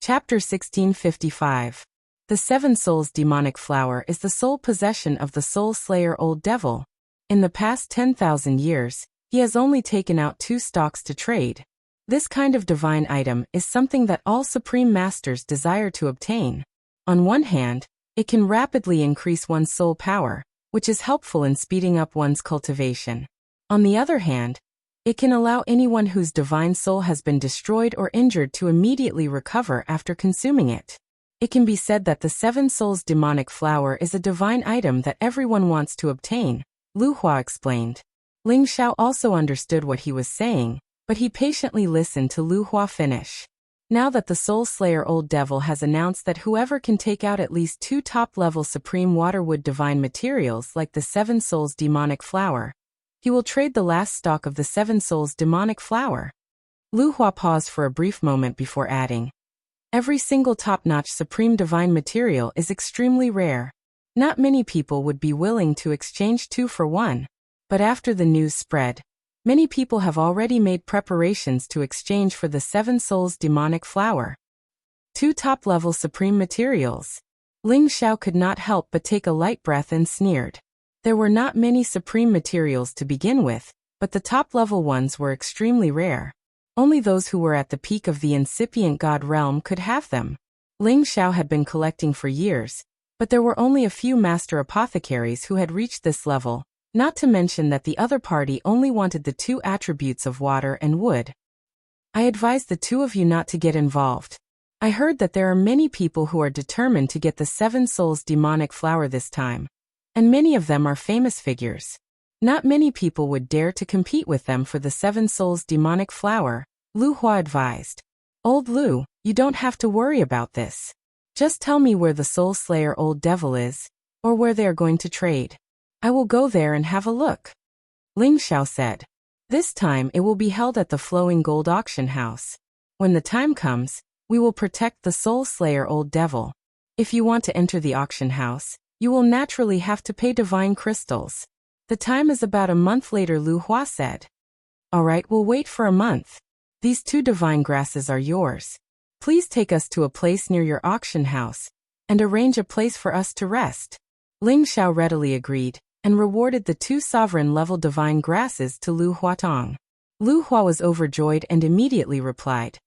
Chapter 1655. The Seven Souls demonic flower is the sole possession of the soul slayer Old Devil. In the past 10,000 years, he has only taken out 2 stalks to trade. This kind of divine item is something that all Supreme Masters desire to obtain. On one hand, it can rapidly increase one's soul power, which is helpful in speeding up one's cultivation. On the other hand, it can allow anyone whose divine soul has been destroyed or injured to immediately recover after consuming it. It can be said that the Seven Souls demonic flower is a divine item that everyone wants to obtain, Lu Hua explained. Ling Xiao also understood what he was saying, but he patiently listened to Lu Hua finish. Now that the Soul Slayer Old Devil has announced that whoever can take out at least 2 top-level Supreme Waterwood divine materials like the Seven Souls demonic flower, he will trade the last stalk of the Seven Souls demonic flower. Lu Hua paused for a brief moment before adding, "Every single top-notch Supreme Divine material is extremely rare. Not many people would be willing to exchange 2 for 1. But after the news spread, many people have already made preparations to exchange for the Seven Souls demonic flower. 2 top-level Supreme materials." Ling Xiao could not help but take a light breath and sneered. There were not many Supreme materials to begin with, but the top-level ones were extremely rare. Only those who were at the peak of the incipient God realm could have them. Ling Xiao had been collecting for years, but there were only a few master apothecaries who had reached this level, not to mention that the other party only wanted the 2 attributes of water and wood. "I advise the 2 of you not to get involved. I heard that there are many people who are determined to get the Seven Souls demonic flower this time, and many of them are famous figures. Not many people would dare to compete with them for the Seven Souls demonic flower," Lu Hua advised. "Old Lu, you don't have to worry about this. Just tell me where the Soul Slayer Old Devil is, or where they are going to trade. I will go there and have a look," Ling Xiao said. "This time it will be held at the Flowing Gold Auction House. When the time comes, we will protect the Soul Slayer Old Devil. If you want to enter the auction house, you will naturally have to pay divine crystals. The time is about a month later," Lu Hua said. "All right, we'll wait for a month. These 2 divine grasses are yours. Please take us to a place near your auction house, and arrange a place for us to rest." Ling Xiao readily agreed, and rewarded the 2 sovereign-level divine grasses to Lu Huatong. Lu Hua was overjoyed and immediately replied,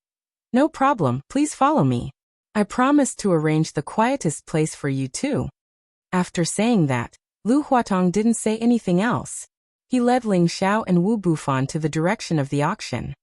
"No problem, please follow me. I promise to arrange the quietest place for you too." After saying that, Lu Huatong didn't say anything else. He led Ling Xiao and Wu Bufan to the direction of the auction.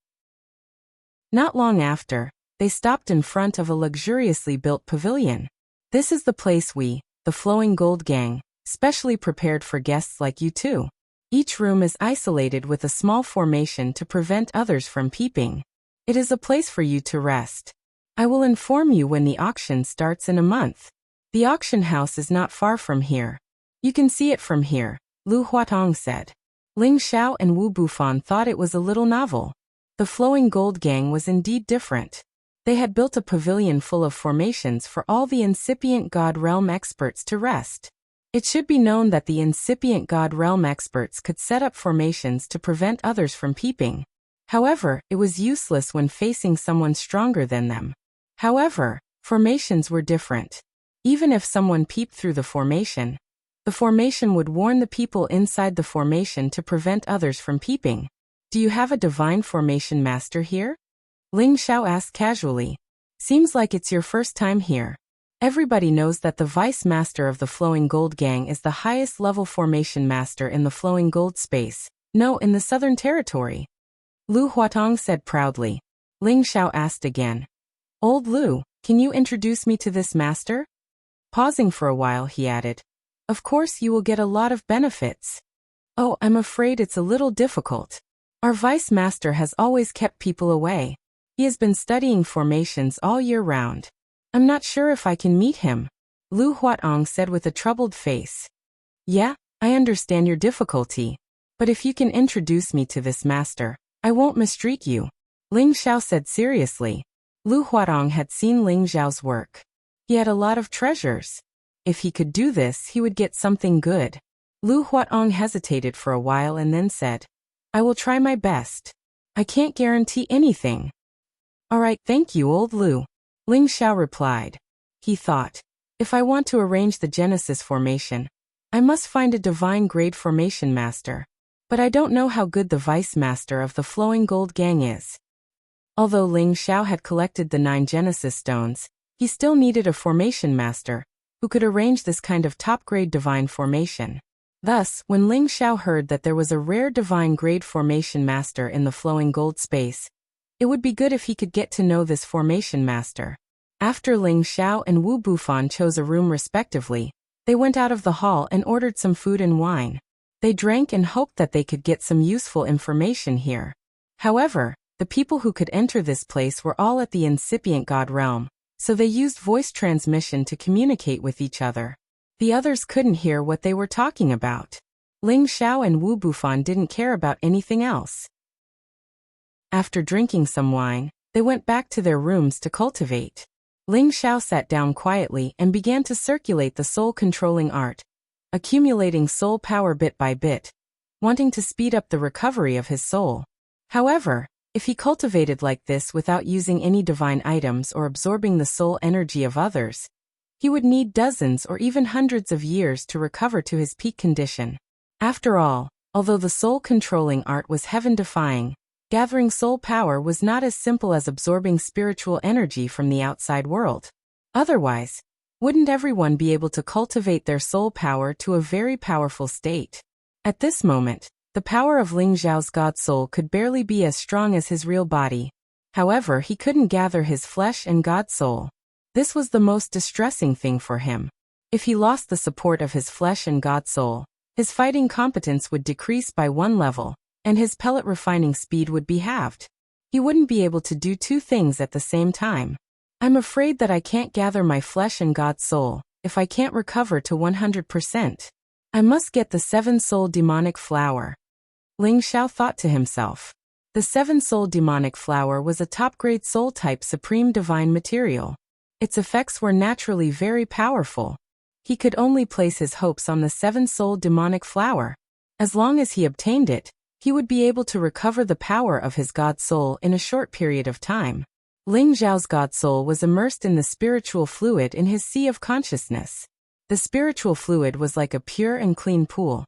Not long after, they stopped in front of a luxuriously built pavilion. "This is the place we, the Flowing Gold Gang, specially prepared for guests like you too. Each room is isolated with a small formation to prevent others from peeping. It is a place for you to rest. I will inform you when the auction starts in a month. The auction house is not far from here. You can see it from here," Lu Huatong said. Ling Xiao and Wu Bufan thought it was a little novel. The Flowing Gold Gang was indeed different. They had built a pavilion full of formations for all the incipient God Realm experts to rest. It should be known that the incipient God Realm experts could set up formations to prevent others from peeping. However, it was useless when facing someone stronger than them. However, formations were different. Even if someone peeped through the formation would warn the people inside the formation to prevent others from peeping. "Do you have a divine formation master here?" Ling Xiao asked casually. "Seems like it's your first time here. Everybody knows that the vice master of the Flowing Gold Gang is the highest level formation master in the Flowing Gold space, no, in the Southern Territory," Lu Huatong said proudly. Ling Xiao asked again, "Old Lu, can you introduce me to this master?" Pausing for a while, he added, "Of course you will get a lot of benefits." "Oh, I'm afraid it's a little difficult. Our vice master has always kept people away. He has been studying formations all year round. I'm not sure if I can meet him," Lu Huatong said with a troubled face. "Yeah, I understand your difficulty. But if you can introduce me to this master, I won't mistreat you," Ling Xiao said seriously. Lu Huatong had seen Ling Xiao's work. He had a lot of treasures. If he could do this, he would get something good. Lu Huatong hesitated for a while and then said, "I will try my best. I can't guarantee anything." "All right, thank you, Old Lu." Ling Xiao replied. He thought, if I want to arrange the Genesis formation, I must find a divine grade formation master. But I don't know how good the vice master of the Flowing Gold Gang is. Although Ling Xiao had collected the 9 Genesis stones, he still needed a formation master who could arrange this kind of top-grade divine formation. Thus, when Ling Xiao heard that there was a rare divine grade formation master in the Flowing Gold space, it would be good if he could get to know this formation master. After Ling Xiao and Wu Bufan chose a room respectively, they went out of the hall and ordered some food and wine. They drank and hoped that they could get some useful information here. However, the people who could enter this place were all at the incipient god realm, so they used voice transmission to communicate with each other. The others couldn't hear what they were talking about. Ling Xiao and Wu Bufan didn't care about anything else. After drinking some wine, they went back to their rooms to cultivate. Ling Xiao sat down quietly and began to circulate the soul-controlling art, accumulating soul power bit by bit, wanting to speed up the recovery of his soul. However, if he cultivated like this without using any divine items or absorbing the soul energy of others, he would need dozens or even hundreds of years to recover to his peak condition. After all, although the soul-controlling art was heaven-defying, gathering soul power was not as simple as absorbing spiritual energy from the outside world. Otherwise, wouldn't everyone be able to cultivate their soul power to a very powerful state? At this moment, the power of Ling Xiao's god soul could barely be as strong as his real body. However, he couldn't gather his flesh and god soul. This was the most distressing thing for him. If he lost the support of his flesh and god soul, his fighting competence would decrease by 1 level, and his pellet refining speed would be halved. He wouldn't be able to do 2 things at the same time. I'm afraid that I can't gather my flesh and god soul if I can't recover to 100%. I must get the 7-soul demonic flower. Ling Xiao thought to himself. The 7-soul demonic flower was a top-grade soul-type supreme divine material. Its effects were naturally very powerful. He could only place his hopes on the 7-soul demonic flower. As long as he obtained it, he would be able to recover the power of his god soul in a short period of time. Ling Xiao's god soul was immersed in the spiritual fluid in his sea of consciousness. The spiritual fluid was like a pure and clean pool.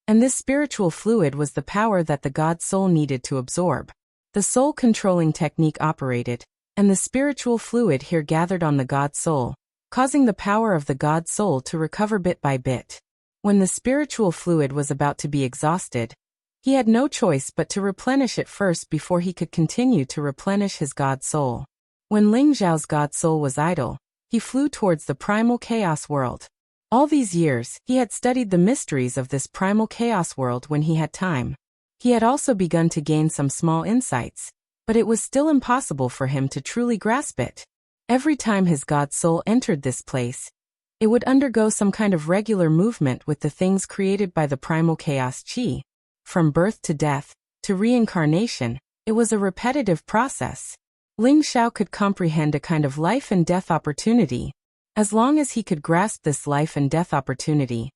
And this spiritual fluid was the power that the god soul needed to absorb. The soul-controlling technique operated, and the spiritual fluid here gathered on the god soul, causing the power of the god soul to recover bit by bit. When the spiritual fluid was about to be exhausted, he had no choice but to replenish it first before he could continue to replenish his god soul. When Ling Xiao's god soul was idle, he flew towards the primal chaos world. All these years, he had studied the mysteries of this primal chaos world when he had time. He had also begun to gain some small insights, but it was still impossible for him to truly grasp it. Every time his god soul entered this place, it would undergo some kind of regular movement with the things created by the primal chaos chi. From birth to death, to reincarnation, it was a repetitive process. Ling Xiao could comprehend a kind of life and death opportunity. As long as he could grasp this life and death opportunity,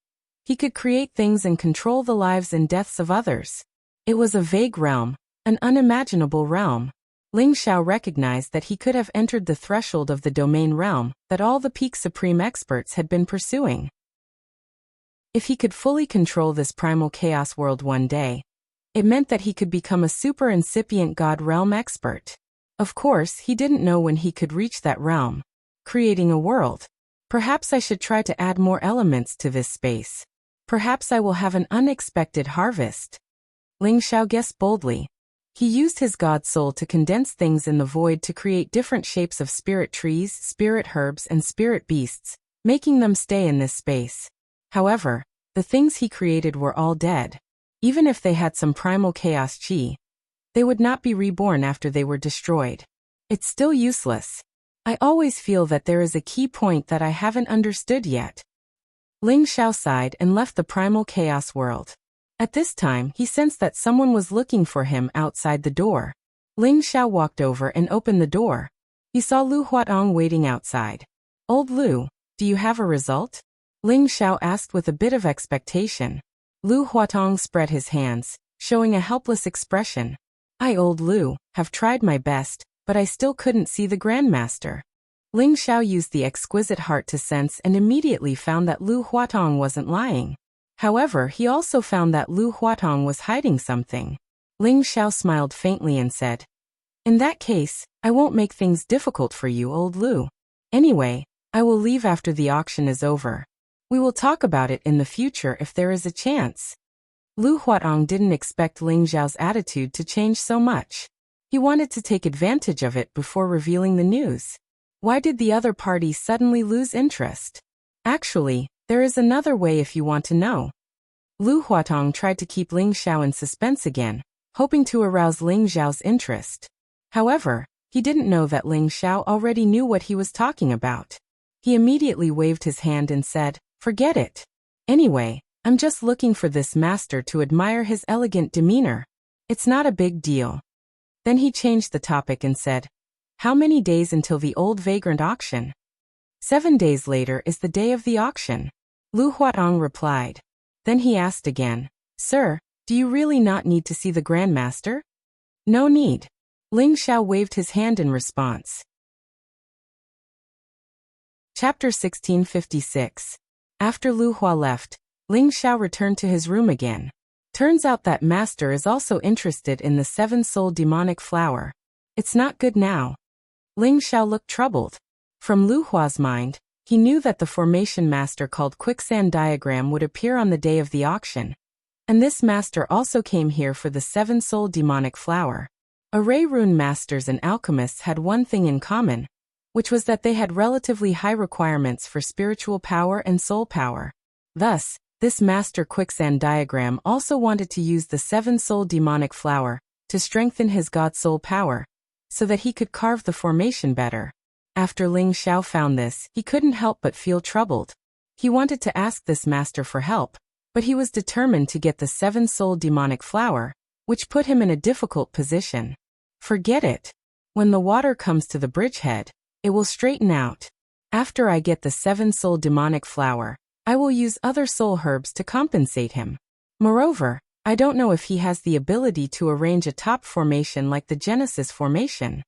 he could create things and control the lives and deaths of others. It was a vague realm, an unimaginable realm. Ling Xiao recognized that he could have entered the threshold of the domain realm that all the peak supreme experts had been pursuing. If he could fully control this primal chaos world one day, it meant that he could become a super incipient god realm expert. Of course, he didn't know when he could reach that realm. Creating a world. Perhaps I should try to add more elements to this space. Perhaps I will have an unexpected harvest. Ling Xiao guessed boldly. He used his god soul to condense things in the void to create different shapes of spirit trees, spirit herbs, and spirit beasts, making them stay in this space. However, the things he created were all dead. Even if they had some primal chaos chi, they would not be reborn after they were destroyed. It's still useless. I always feel that there is a key point that I haven't understood yet. Ling Xiao sighed and left the primal chaos world. At this time, he sensed that someone was looking for him outside the door. Ling Xiao walked over and opened the door. He saw Lu Huatong waiting outside. Old Lu, do you have a result? Ling Xiao asked with a bit of expectation. Lu Huatong spread his hands, showing a helpless expression. I, Old Lu, have tried my best, but I still couldn't see the Grandmaster. Ling Xiao used the exquisite heart to sense and immediately found that Lu Huatong wasn't lying. However, he also found that Lu Huatong was hiding something. Ling Xiao smiled faintly and said, "In that case, I won't make things difficult for you, old Lu. Anyway, I will leave after the auction is over. We will talk about it in the future if there is a chance." Lu Huatong didn't expect Ling Xiao's attitude to change so much. He wanted to take advantage of it before revealing the news. Why did the other party suddenly lose interest? Actually, there is another way if you want to know. Lu Huatong tried to keep Ling Xiao in suspense again, hoping to arouse Ling Xiao's interest. However, he didn't know that Ling Xiao already knew what he was talking about. He immediately waved his hand and said, "Forget it. Anyway, I'm just looking for this master to admire his elegant demeanor. It's not a big deal." Then he changed the topic and said, "How many days until the old vagrant auction?" 7 days later is the day of the auction. Lu Huatong replied. Then he asked again, "Sir, do you really not need to see the Grand Master?" "No need." Ling Xiao waved his hand in response. Chapter 1656. After Lu Hua left, Ling Xiao returned to his room again. Turns out that master is also interested in the 7-soul demonic flower. It's not good now. Ling Xiao looked troubled. From Lu Hua's mind, he knew that the formation master called quicksand diagram would appear on the day of the auction. And this master also came here for the 7-soul demonic flower. Array rune masters and alchemists had one thing in common, which was that they had relatively high requirements for spiritual power and soul power. Thus, this master quicksand diagram also wanted to use the 7-soul demonic flower to strengthen his god soul power, so that he could carve the formation better. After Ling Xiao found this, he couldn't help but feel troubled. He wanted to ask this master for help, but he was determined to get the 7-soul demonic flower, which put him in a difficult position. Forget it. When the water comes to the bridgehead, it will straighten out. After I get the 7-soul demonic flower, I will use other soul herbs to compensate him. Moreover, I don't know if he has the ability to arrange a top formation like the Genesis formation.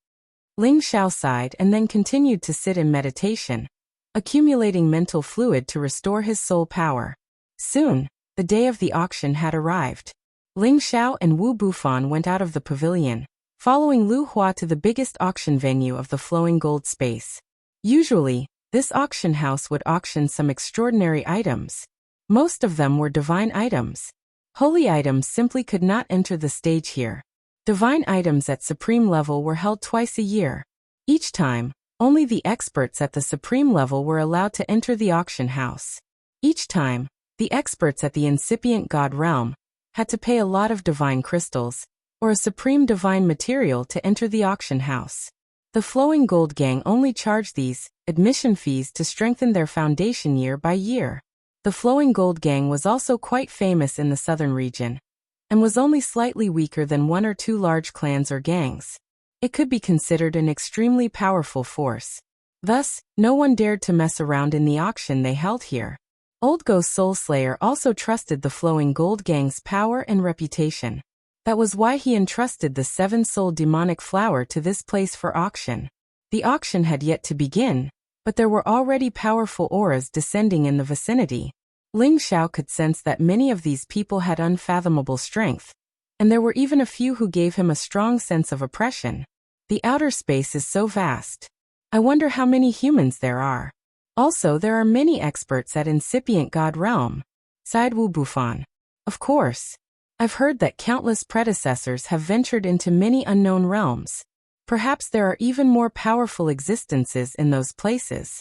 Ling Xiao sighed and then continued to sit in meditation, accumulating mental fluid to restore his soul power. Soon, the day of the auction had arrived. Ling Xiao and Wu Bufan went out of the pavilion, following Lu Hua to the biggest auction venue of the flowing gold space. Usually, this auction house would auction some extraordinary items. Most of them were divine items. Holy items simply could not enter the stage here. Divine items at supreme level were held twice a year. Each time, only the experts at the supreme level were allowed to enter the auction house. Each time, the experts at the incipient god realm had to pay a lot of divine crystals, or a supreme divine material to enter the auction house. The Flowing Gold Gang only charged these admission fees to strengthen their foundation year by year. The Flowing Gold Gang was also quite famous in the southern region, and was only slightly weaker than 1 or 2 large clans or gangs. It could be considered an extremely powerful force. Thus, no one dared to mess around in the auction they held here. Old Ghost Soulslayer also trusted the Flowing Gold Gang's power and reputation. That was why he entrusted the 7-soul demonic flower to this place for auction. The auction had yet to begin, but there were already powerful auras descending in the vicinity. Ling Xiao could sense that many of these people had unfathomable strength, and there were even a few who gave him a strong sense of oppression. The outer space is so vast. I wonder how many humans there are. Also, there are many experts at incipient god realm, sighed Wu Bufan. Of course. I've heard that countless predecessors have ventured into many unknown realms. Perhaps there are even more powerful existences in those places.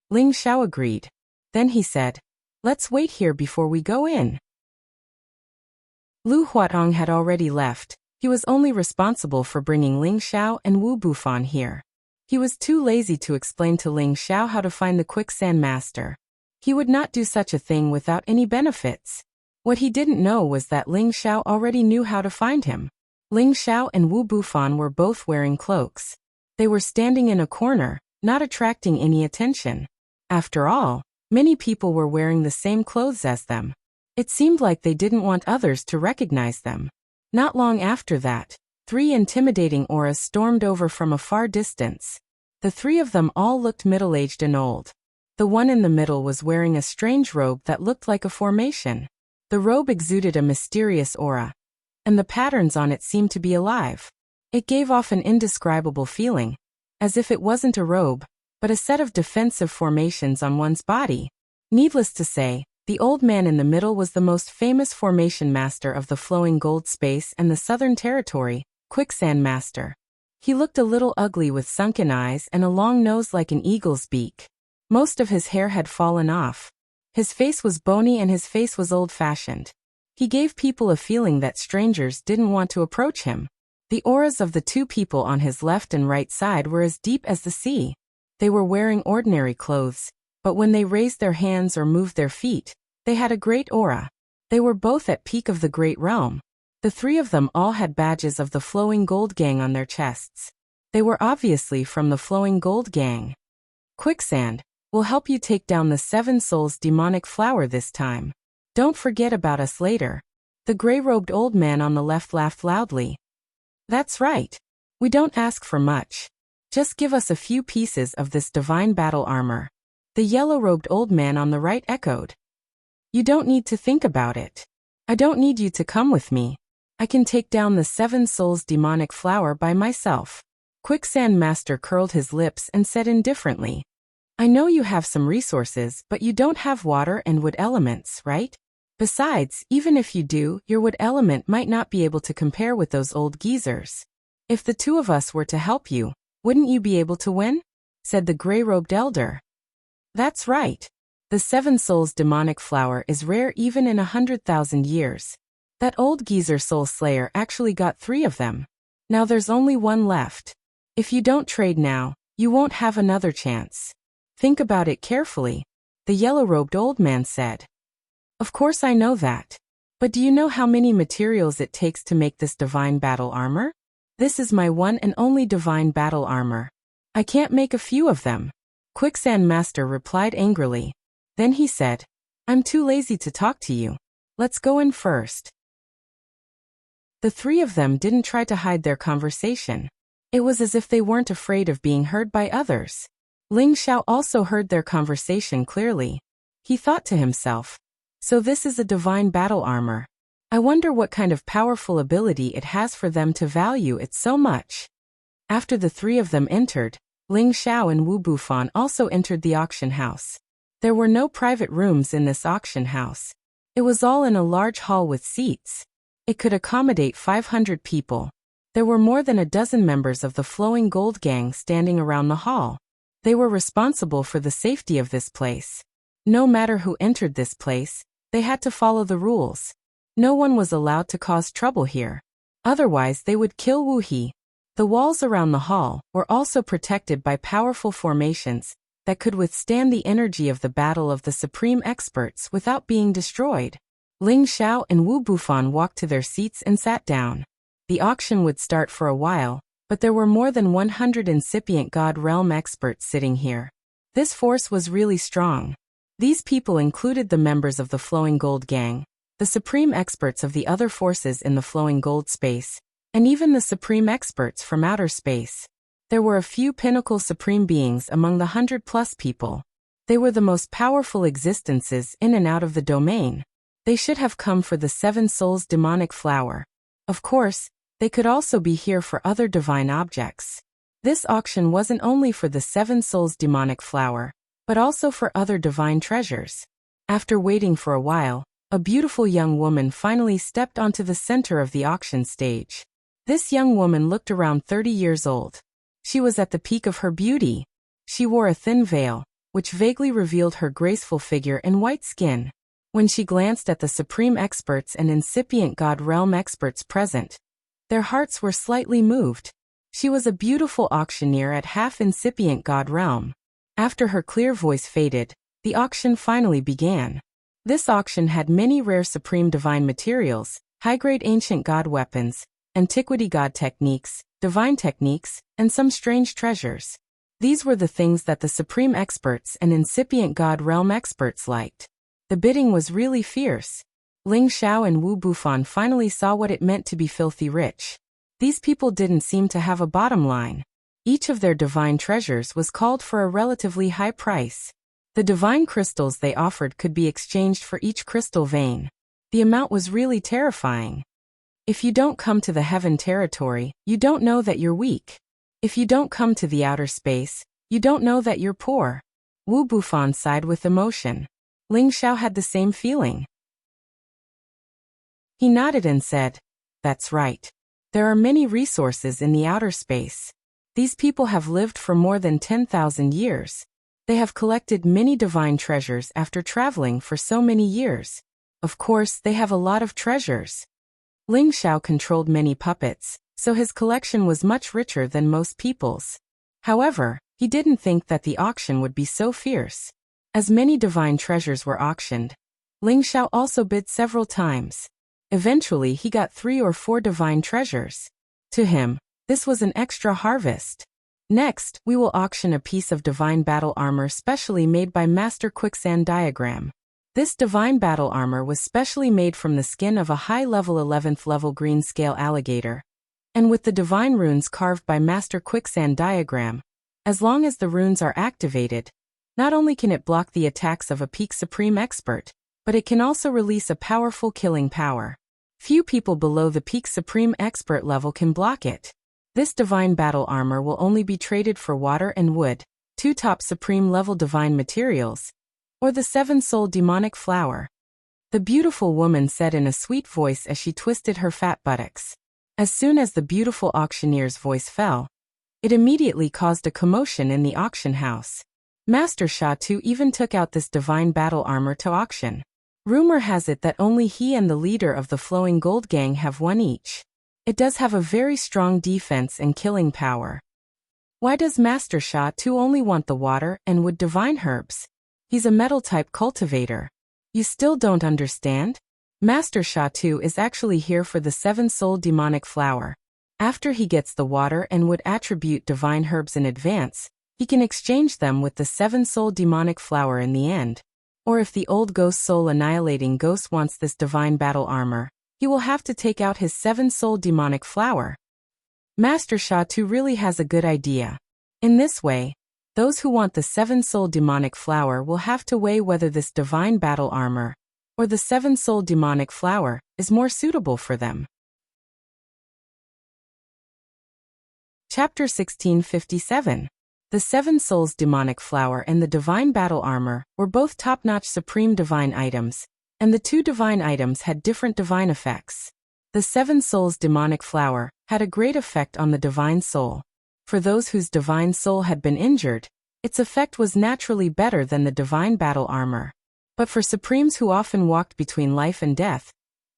Ling Xiao agreed. Then he said, "Let's wait here before we go in." Lu Huatong had already left. He was only responsible for bringing Ling Xiao and Wu Bufan here. He was too lazy to explain to Ling Xiao how to find the quicksand master. He would not do such a thing without any benefits. What he didn't know was that Ling Xiao already knew how to find him. Ling Xiao and Wu Bufan were both wearing cloaks. They were standing in a corner, not attracting any attention. After all, many people were wearing the same clothes as them. It seemed like they didn't want others to recognize them. Not long after that, 3 intimidating auras stormed over from a far distance. The three of them all looked middle-aged and old. The one in the middle was wearing a strange robe that looked like a formation. The robe exuded a mysterious aura, and the patterns on it seemed to be alive. It gave off an indescribable feeling, as if it wasn't a robe, but a set of defensive formations on one's body. Needless to say, the old man in the middle was the most famous formation master of the flowing gold space and the Southern Territory, Quicksand Master. He looked a little ugly with sunken eyes and a long nose like an eagle's beak. Most of his hair had fallen off. His face was bony and his face was old-fashioned. He gave people a feeling that strangers didn't want to approach him. The auras of the two people on his left and right side were as deep as the sea. They were wearing ordinary clothes, but when they raised their hands or moved their feet, they had a great aura. They were both at peak of the great realm. The three of them all had badges of the Flowing Gold Gang on their chests. They were obviously from the Flowing Gold Gang. Quicksand, we'll help you take down the Seven Souls demonic flower this time. Don't forget about us later. The gray-robed old man on the left laughed loudly. That's right. We don't ask for much. Just give us a few pieces of this divine battle armor. The yellow-robed old man on the right echoed. You don't need to think about it. I don't need you to come with me. I can take down the Seven Souls demonic flower by myself. Quicksand Master curled his lips and said indifferently. I know you have some resources, but you don't have water and wood elements, right? Besides, even if you do, your wood element might not be able to compare with those old geezers. If the two of us were to help you, wouldn't you be able to win? Said the gray-robed elder. That's right. The Seven Souls demonic flower is rare even in 100,000 years. That old geezer soul slayer actually got 3 of them. Now there's only one left. If you don't trade now, you won't have another chance. Think about it carefully, the yellow-robed old man said. Of course I know that. But do you know how many materials it takes to make this divine battle armor? This is my one and only divine battle armor. I can't make a few of them. Quicksand Master replied angrily. Then he said, I'm too lazy to talk to you. Let's go in first. The three of them didn't try to hide their conversation. It was as if they weren't afraid of being heard by others. Ling Xiao also heard their conversation clearly. He thought to himself, so this is a divine battle armor. I wonder what kind of powerful ability it has for them to value it so much. After the three of them entered, Ling Xiao and Wu Bufan also entered the auction house. There were no private rooms in this auction house. It was all in a large hall with seats. It could accommodate 500 people. There were more than a dozen members of the Flowing Gold Gang standing around the hall. They were responsible for the safety of this place. No matter who entered this place, they had to follow the rules. No one was allowed to cause trouble here. Otherwise they would kill Wu He. The walls around the hall were also protected by powerful formations that could withstand the energy of the battle of the supreme experts without being destroyed. Ling Xiao and Wu Bufan walked to their seats and sat down. The auction would start for a while, but there were more than 100 incipient God Realm experts sitting here. This force was really strong. These people included the members of the Flowing Gold Gang, the supreme experts of the other forces in the Flowing Gold space, and even the supreme experts from outer space. There were a few pinnacle supreme beings among the 100+ people. They were the most powerful existences in and out of the domain. They should have come for the Seven Souls demonic flower. Of course, they could also be here for other divine objects. This auction wasn't only for the Seven Souls demonic flower, but also for other divine treasures. After waiting for a while, a beautiful young woman finally stepped onto the center of the auction stage. This young woman looked around 30 years old. She was at the peak of her beauty. She wore a thin veil, which vaguely revealed her graceful figure and white skin. When she glanced at the supreme experts and incipient God Realm experts present, their hearts were slightly moved. She was a beautiful auctioneer at half incipient God Realm. After her clear voice faded, the auction finally began. This auction had many rare supreme divine materials, high-grade ancient God weapons, antiquity God techniques, divine techniques, and some strange treasures. These were the things that the supreme experts and incipient God Realm experts liked. The bidding was really fierce. Ling Xiao and Wu Bufan finally saw what it meant to be filthy rich. These people didn't seem to have a bottom line. Each of their divine treasures was called for a relatively high price. The divine crystals they offered could be exchanged for each crystal vein. The amount was really terrifying. If you don't come to the heaven territory, you don't know that you're weak. If you don't come to the outer space, you don't know that you're poor. Wu Bufan sighed with emotion. Ling Xiao had the same feeling. He nodded and said, "That's right. There are many resources in the outer space. These people have lived for more than 10,000 years. They have collected many divine treasures after traveling for so many years. Of course, they have a lot of treasures." Ling Xiao controlled many puppets, so his collection was much richer than most people's. However, he didn't think that the auction would be so fierce. As many divine treasures were auctioned, Ling Xiao also bid several times. Eventually he got 3 or 4 divine treasures. To him, this was an extra harvest. Next, we will auction a piece of divine battle armor specially made by Master Quicksand Diagram. This divine battle armor was specially made from the skin of a high-level 11th level green scale alligator, and with the divine runes carved by Master Quicksand Diagram. As long as the runes are activated, not only can it block the attacks of a peak supreme expert, but it can also release a powerful killing power. Few people below the peak supreme expert level can block it. This divine battle armor will only be traded for water and wood, 2 top supreme level divine materials, or the 7-soul demonic flower. The beautiful woman said in a sweet voice as she twisted her fat buttocks. As soon as the beautiful auctioneer's voice fell, it immediately caused a commotion in the auction house. Master Sha Tu even took out this divine battle armor to auction. Rumor has it that only he and the leader of the Flowing Gold Gang have one each. It does have a very strong defense and killing power. Why does Master Sha Tu only want the water and wood divine herbs? He's a metal-type cultivator. You still don't understand? Master Sha Tu is actually here for the 7-soul demonic flower. After he gets the water and wood attribute divine herbs in advance, he can exchange them with the 7-soul demonic flower in the end. Or if the old ghost soul annihilating ghost wants this divine battle armor, he will have to take out his 7-soul demonic flower. Master Sha Tu really has a good idea. In this way, those who want the 7-soul demonic flower will have to weigh whether this divine battle armor, or the 7-soul demonic flower, is more suitable for them. Chapter 1657. The 7 Souls demonic flower and the divine battle armor were both top-notch supreme divine items, and the 2 divine items had different divine effects. The 7 Souls demonic flower had a great effect on the divine soul. For those whose divine soul had been injured, its effect was naturally better than the divine battle armor. But for supremes who often walked between life and death,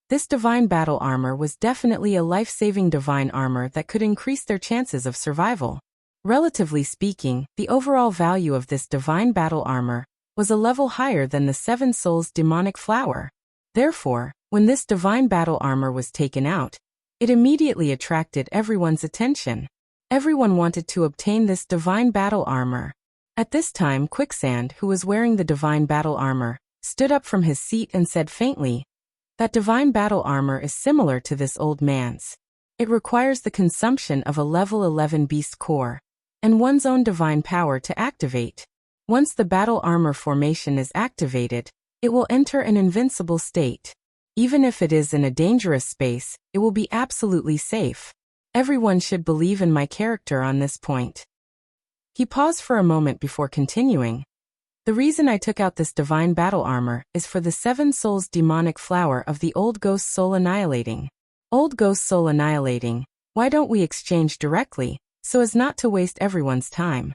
this divine battle armor was definitely a life-saving divine armor that could increase their chances of survival. Relatively speaking, the overall value of this divine battle armor was a level higher than the 7 Souls demonic flower. Therefore, when this divine battle armor was taken out, it immediately attracted everyone's attention. Everyone wanted to obtain this divine battle armor. At this time, Quicksand, who was wearing the divine battle armor, stood up from his seat and said faintly, "That divine battle armor is similar to this old man's. It requires the consumption of a level 11 beast core and one's own divine power to activate. Once the battle armor formation is activated, it will enter an invincible state. Even if it is in a dangerous space, it will be absolutely safe. Everyone should believe in my character on this point." He paused for a moment before continuing. "The reason I took out this divine battle armor is for the 7 Souls demonic flower of the old ghost soul annihilating. Old ghost soul annihilating, why don't we exchange directly, so as not to waste everyone's time?"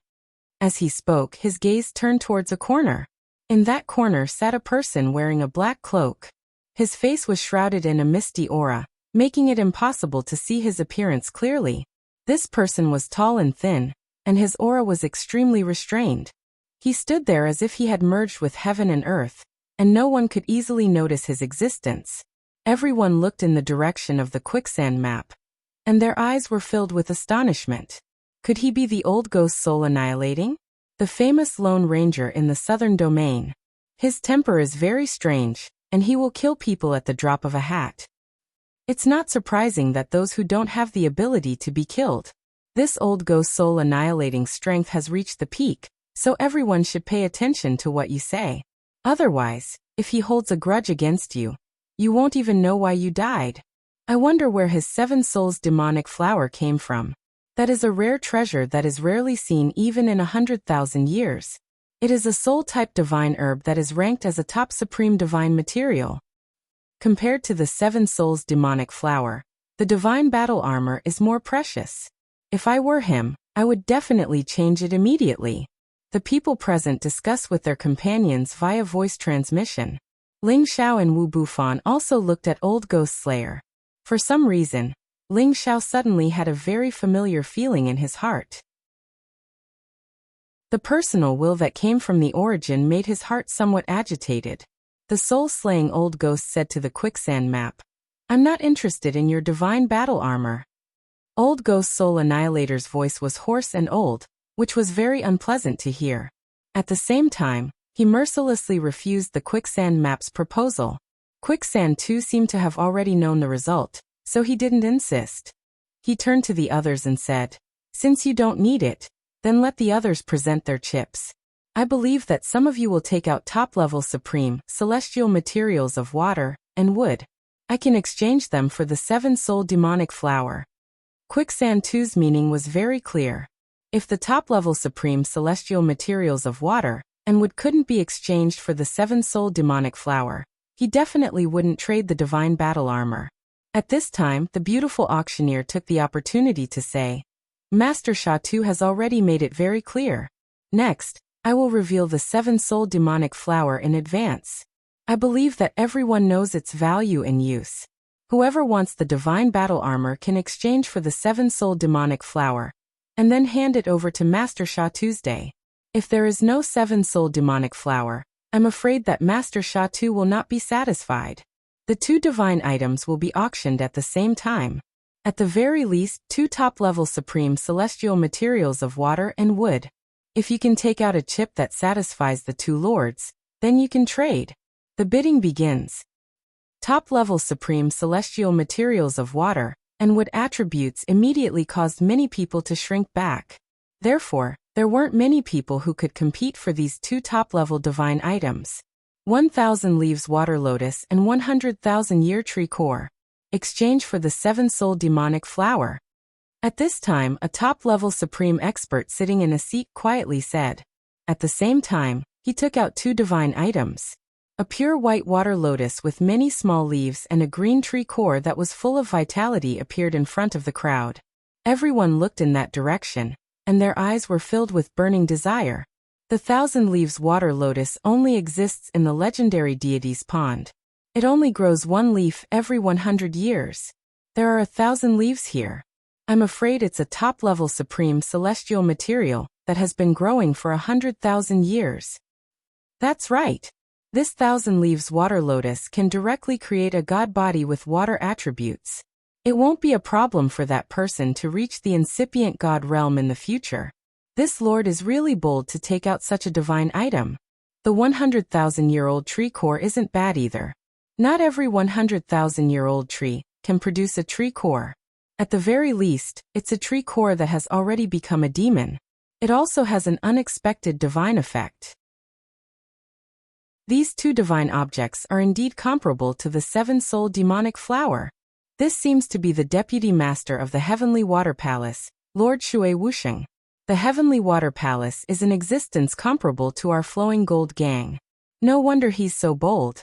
As he spoke, his gaze turned towards a corner. In that corner sat a person wearing a black cloak. His face was shrouded in a misty aura, making it impossible to see his appearance clearly. This person was tall and thin, and his aura was extremely restrained. He stood there as if he had merged with heaven and earth, and no one could easily notice his existence. Everyone looked in the direction of the quicksand map, and their eyes were filled with astonishment. Could he be the old ghost soul annihilating? The famous Lone Ranger in the southern domain. His temper is very strange, and he will kill people at the drop of a hat. It's not surprising that those who don't have the ability to be killed This old ghost soul annihilating strength has reached the peak, so everyone should pay attention to what you say. Otherwise, if he holds a grudge against you, you won't even know why you died. I wonder where his 7 souls demonic flower came from. That is a rare treasure that is rarely seen even in 100,000 years. It is a soul-type divine herb that is ranked as a top supreme divine material. Compared to the 7 souls demonic flower, the divine battle armor is more precious. If I were him, I would definitely change it immediately. The people present discuss with their companions via voice transmission. Ling Xiao and Wu Bufan also looked at Old Ghost Slayer. For some reason, Ling Xiao suddenly had a very familiar feeling in his heart. The personal will that came from the origin made his heart somewhat agitated. The soul-slaying old ghost said to the quicksand map, "I'm not interested in your divine battle armor." Old Ghost Soul Annihilator's voice was hoarse and old, which was very unpleasant to hear. At the same time, he mercilessly refused the quicksand map's proposal. Quicksand too seemed to have already known the result, so he didn't insist. He turned to the others and said, "Since you don't need it, then let the others present their chips. I believe that some of you will take out top-level supreme, celestial materials of water and wood. I can exchange them for the 7 soul demonic flower." Quicksand 2's meaning was very clear. If the top-level supreme celestial materials of water and wood couldn't be exchanged for the 7 soul demonic flower, he definitely wouldn't trade the divine battle armor. At this time, the beautiful auctioneer took the opportunity to say, "Master Sha Tu has already made it very clear. Next, I will reveal the 7 soul demonic flower in advance. I believe that everyone knows its value and use. Whoever wants the divine battle armor can exchange for the 7 soul demonic flower, and then hand it over to Master Sha Tuesday. If there is no 7 soul demonic flower, I'm afraid that Master Sha Tu will not be satisfied. The 2 divine items will be auctioned at the same time. At the very least, 2 top-level supreme celestial materials of water and wood. If you can take out a chip that satisfies the 2 lords, then you can trade." The bidding begins. Top-level supreme celestial materials of water and wood attributes immediately caused many people to shrink back. Therefore, there weren't many people who could compete for these 2 top-level divine items. 1,000 leaves water lotus and 100,000 year tree core. Exchange for the 7 soul demonic flower. At this time, a top-level supreme expert sitting in a seat quietly said. At the same time, he took out 2 divine items. A pure white water lotus with many small leaves and a green tree core that was full of vitality appeared in front of the crowd. Everyone looked in that direction, and their eyes were filled with burning desire. The 1,000 leaves water lotus only exists in the legendary deity's pond. It only grows 1 leaf every 100 years. There are 1,000 leaves here. I'm afraid it's a top-level supreme celestial material that has been growing for 100,000 years. That's right. This 1,000 leaves water lotus can directly create a god body with water attributes. It won't be a problem for that person to reach the incipient god realm in the future. This lord is really bold to take out such a divine item. The 100,000-year-old tree core isn't bad either. Not every 100,000-year-old tree can produce a tree core. At the very least, it's a tree core that has already become a demon. It also has an unexpected divine effect. These 2 divine objects are indeed comparable to the 7 soul demonic flower. This seems to be the deputy master of the Heavenly Water Palace, Lord Shui Wusheng. The Heavenly Water Palace is in existence comparable to our flowing gold gang. No wonder he's so bold.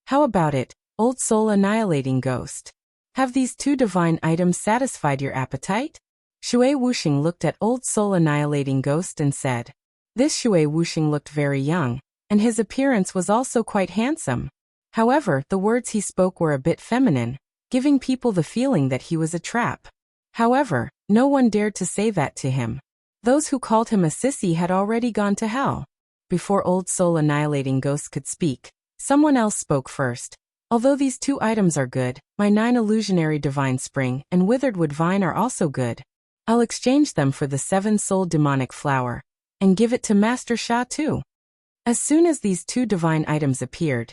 How about it, Old Soul Annihilating Ghost? Have these 2 divine items satisfied your appetite? Shui Wusheng looked at Old Soul Annihilating Ghost and said. This Shui Wusheng looked very young, and his appearance was also quite handsome. However, the words he spoke were a bit feminine, giving people the feeling that he was a trap. However, no one dared to say that to him. Those who called him a sissy had already gone to hell. Before Old Soul Annihilating Ghost could speak, someone else spoke first. Although these 2 items are good, my 9 illusionary divine spring and withered wood vine are also good. I'll exchange them for the 7 soul demonic flower, and give it to Master Sha too. As soon as these 2 divine items appeared,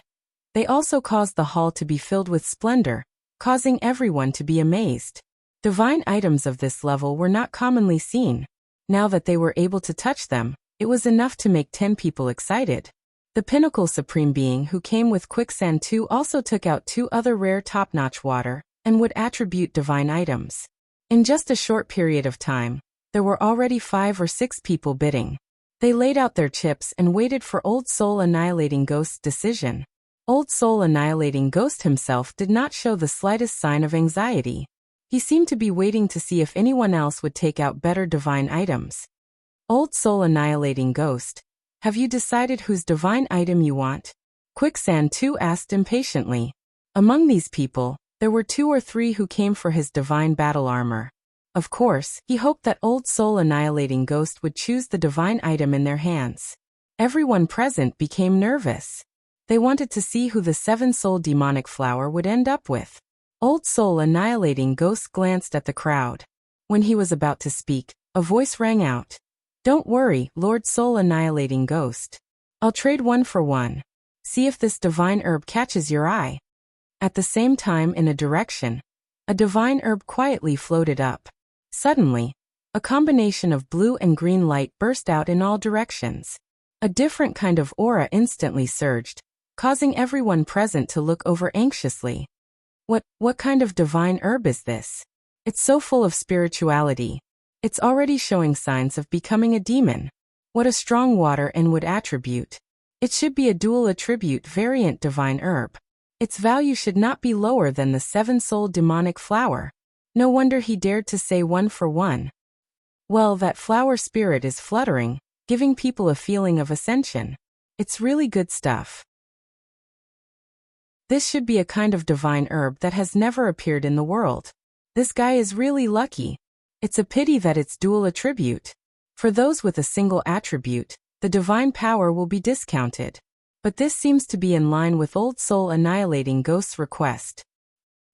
they also caused the hall to be filled with splendor, causing everyone to be amazed. Divine items of this level were not commonly seen. Now that they were able to touch them, it was enough to make 10 people excited. The pinnacle supreme being who came with Quicksand 2 also took out 2 other rare top-notch water and would attribute divine items. In just a short period of time, there were already 5 or 6 people bidding. They laid out their chips and waited for Old Soul Annihilating Ghost's decision. Old Soul Annihilating Ghost himself did not show the slightest sign of anxiety. He seemed to be waiting to see if anyone else would take out better divine items. Old Soul Annihilating Ghost, have you decided whose divine item you want? Quicksand 2 asked impatiently. Among these people, there were 2 or 3 who came for his divine battle armor. Of course, he hoped that Old Soul Annihilating Ghost would choose the divine item in their hands. Everyone present became nervous. They wanted to see who the 7-soul demonic flower would end up with. Old Soul Annihilating Ghost glanced at the crowd. When he was about to speak, a voice rang out. Don't worry, Lord Soul Annihilating Ghost. I'll trade 1 for 1. See if this divine herb catches your eye. At the same time, in a direction, a divine herb quietly floated up. Suddenly, a combination of blue and green light burst out in all directions. A different kind of aura instantly surged, causing everyone present to look over anxiously. What kind of divine herb is this? It's so full of spirituality. It's already showing signs of becoming a demon. What a strong water and wood attribute. It should be a dual attribute variant divine herb. Its value should not be lower than the 7-soul demonic flower. No wonder he dared to say 1 for 1. Well, that flower spirit is fluttering, giving people a feeling of ascension. It's really good stuff. This should be a kind of divine herb that has never appeared in the world. This guy is really lucky. It's a pity that it's dual attribute. For those with a single attribute, the divine power will be discounted. But this seems to be in line with Old Soul Annihilating Ghost's request.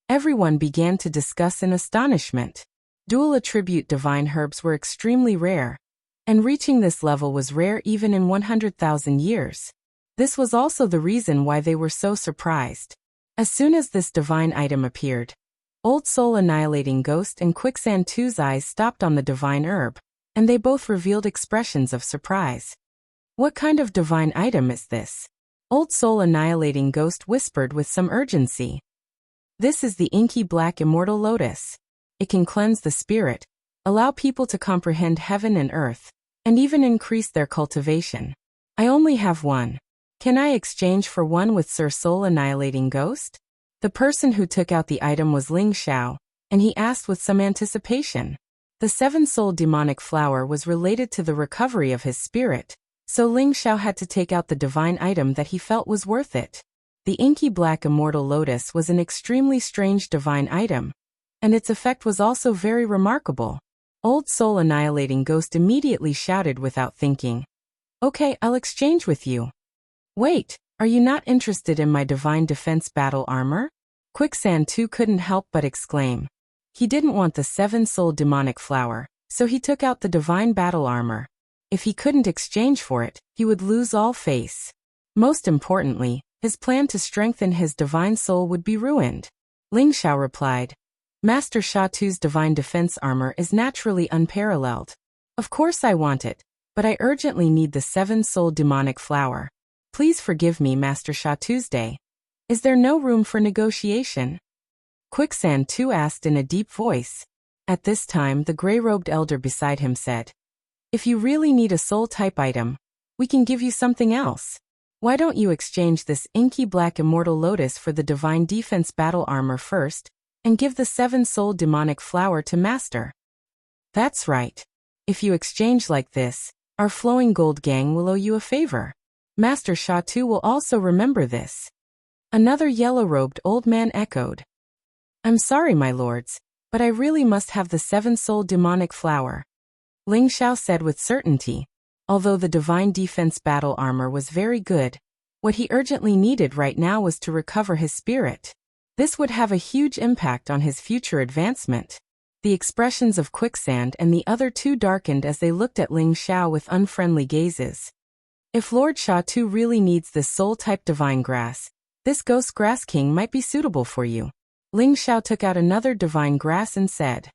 Everyone began to discuss in astonishment. Dual attribute divine herbs were extremely rare, and reaching this level was rare even in 100,000 years. This was also the reason why they were so surprised. As soon as this divine item appeared, Old Soul Annihilating Ghost and Quicksand 2's eyes stopped on the divine herb, and they both revealed expressions of surprise. What kind of divine item is this? Old Soul Annihilating Ghost whispered with some urgency. This is the inky black immortal lotus. It can cleanse the spirit, allow people to comprehend heaven and earth, and even increase their cultivation. I only have 1. Can I exchange for 1 with Sir Soul Annihilating Ghost? The person who took out the item was Ling Xiao, and he asked with some anticipation. The 7-soul demonic flower was related to the recovery of his spirit, so Ling Xiao had to take out the divine item that he felt was worth it. The inky black immortal lotus was an extremely strange divine item, and its effect was also very remarkable. Old Soul Annihilating Ghost immediately shouted without thinking. Okay, I'll exchange with you. Wait, are you not interested in my divine defense battle armor? Quicksand 2 couldn't help but exclaim. He didn't want the 7-soul demonic flower, so he took out the divine battle armor. If he couldn't exchange for it, he would lose all face. Most importantly, his plan to strengthen his divine soul would be ruined. Ling Xiao replied. Master Sha Tu's divine defense armor is naturally unparalleled. Of course I want it, but I urgently need the 7-soul demonic flower. Please forgive me, Master Sha Tuesday. Is there no room for negotiation? Quicksand 2 asked in a deep voice. At this time, the gray-robed elder beside him said, If you really need a soul-type item, we can give you something else. Why don't you exchange this inky black immortal lotus for the divine defense battle armor first, and give the 7-soul demonic flower to Master? That's right. If you exchange like this, our flowing gold gang will owe you a favor. Master Sha Tu will also remember this. Another yellow-robed old man echoed. I'm sorry, my lords, but I really must have the 7-soul demonic flower. Ling Xiao said with certainty. Although the divine defense battle armor was very good, what he urgently needed right now was to recover his spirit. This would have a huge impact on his future advancement. The expressions of Quicksand and the other 2 darkened as they looked at Ling Xiao with unfriendly gazes. If Lord Sha Tu really needs this soul-type divine grass, this Ghost Grass King might be suitable for you. Ling Xiao took out another divine grass and said,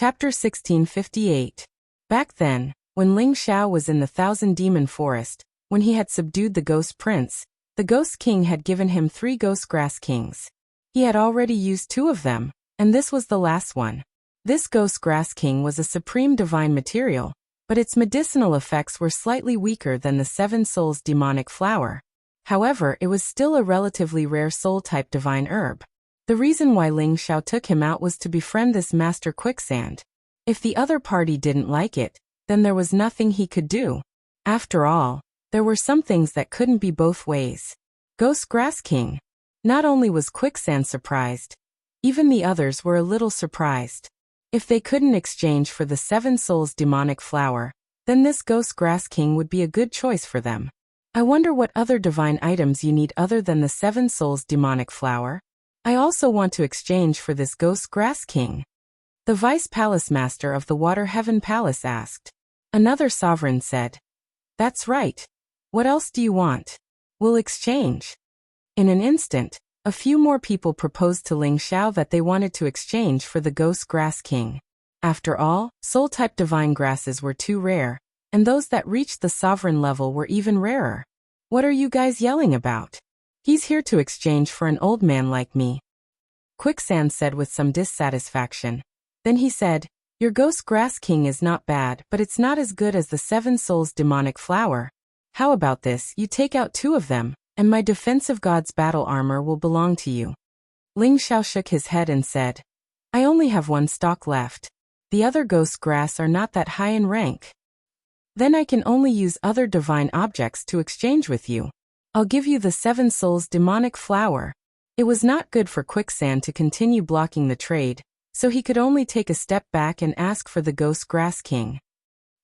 Chapter 1658. Back then, when Ling Xiao was in the Thousand Demon Forest, when he had subdued the Ghost Prince, the Ghost King had given him 3 Ghost Grass Kings. He had already used 2 of them, and this was the last one. This Ghost Grass King was a supreme divine material, but its medicinal effects were slightly weaker than the 7 Souls demonic flower. However, it was still a relatively rare soul-type divine herb. The reason why Ling Xiao took him out was to befriend this Master Quicksand. If the other party didn't like it, then there was nothing he could do. After all, there were some things that couldn't be both ways. Ghost Grass King. Not only was Quicksand surprised, even the others were a little surprised. If they couldn't exchange for the 7 Souls demonic flower, then this Ghost Grass King would be a good choice for them. I wonder what other divine items you need other than the 7 Souls demonic flower? I also want to exchange for this Ghost Grass King. The Vice Palace Master of the Water Heaven Palace asked. Another sovereign said, "That's right. What else do you want? We'll exchange." In an instant, a few more people proposed to Ling Xiao that they wanted to exchange for the Ghost Grass King. After all, soul-type divine grasses were too rare, and those that reached the sovereign level were even rarer. What are you guys yelling about? He's here to exchange for an old man like me. Quicksand said with some dissatisfaction. Then he said, "Your Ghost Grass King is not bad, but it's not as good as the 7 Souls demonic flower. How about this, you take out 2 of them, and my defensive god's battle armor will belong to you." Ling Xiao shook his head and said, "I only have 1 stalk left. The other ghost grass are not that high in rank. Then I can only use other divine objects to exchange with you. I'll give you the 7 Souls demonic flower." It was not good for Quicksand to continue blocking the trade, so he could only take a step back and ask for the Ghost Grass King.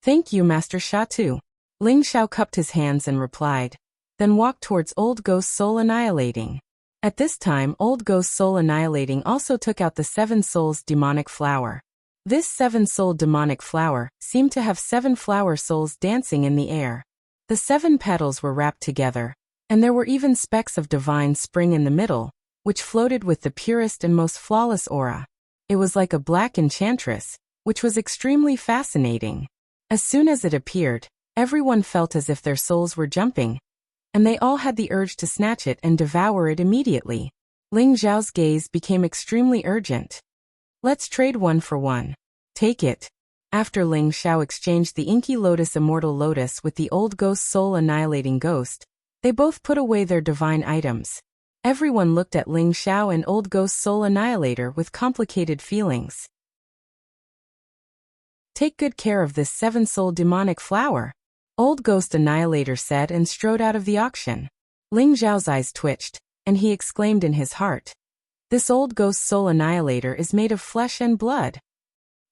"Thank you, Master Sha-Tu." Ling Xiao cupped his hands and replied, then walked towards Old Ghost Soul Annihilating. At this time, Old Ghost Soul Annihilating also took out the 7 Souls demonic flower. This 7 Soul demonic flower seemed to have 7 flower souls dancing in the air. The 7 petals were wrapped together, and there were even specks of divine spring in the middle, which floated with the purest and most flawless aura. It was like a black enchantress, which was extremely fascinating. As soon as it appeared, everyone felt as if their souls were jumping, and they all had the urge to snatch it and devour it immediately. Ling Xiao's gaze became extremely urgent. "Let's trade 1 for 1. Take it." After Ling Xiao exchanged the Inky Lotus Immortal Lotus with the Old Ghost Soul Annihilating Ghost, they both put away their divine items. Everyone looked at Ling Xiao and Old Ghost Soul Annihilator with complicated feelings. "Take good care of this 7 Soul demonic flower," Old Ghost Annihilator said and strode out of the auction. Ling Xiao's eyes twitched, and he exclaimed in his heart, "This Old Ghost Soul Annihilator is made of flesh and blood."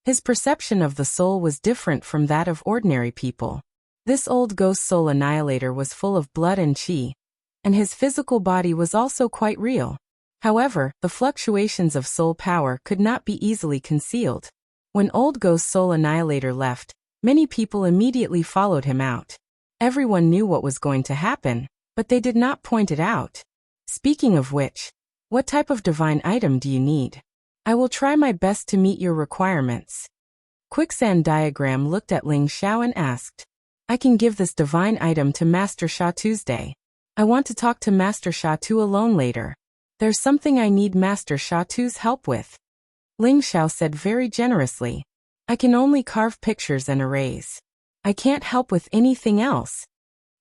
His perception of the soul was different from that of ordinary people. This Old Ghost Soul Annihilator was full of blood and chi, and his physical body was also quite real. However, the fluctuations of soul power could not be easily concealed. When Old Ghost Soul Annihilator left, many people immediately followed him out. Everyone knew what was going to happen, but they did not point it out. Speaking of which, what type of divine item do you need? I will try my best to meet your requirements. Quicksand Diagram looked at Ling Xiao and asked, "I can give this divine item to Master Sha Tuesday. I want to talk to Master Sha-Tu alone later. There's something I need Master Sha-Tu's help with." Ling Xiao said very generously, "I can only carve pictures and arrays. I can't help with anything else."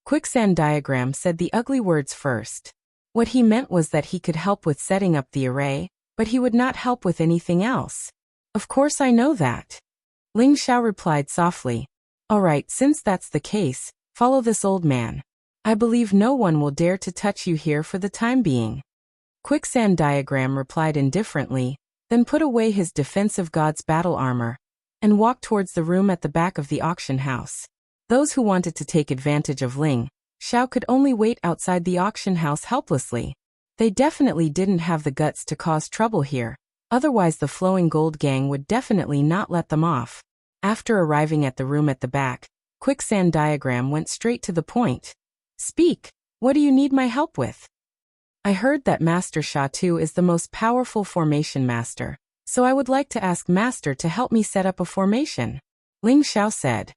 Quicksand Diagram said the ugly words first. What he meant was that he could help with setting up the array, but he would not help with anything else. "Of course I know that." Ling Xiao replied softly, "All right, since that's the case, follow this old man. I believe no one will dare to touch you here for the time being." Quicksand Diagram replied indifferently, then put away his defensive god's battle armor, and walked towards the room at the back of the auction house. Those who wanted to take advantage of Ling Xiao could only wait outside the auction house helplessly. They definitely didn't have the guts to cause trouble here, otherwise the Flowing Gold Gang would definitely not let them off. After arriving at the room at the back, Quicksand Diagram went straight to the point. "Speak, what do you need my help with?" "I heard that Master Sha-Tu is the most powerful formation master, So I would like to ask Master to help me set up a formation. Ling Xiao said.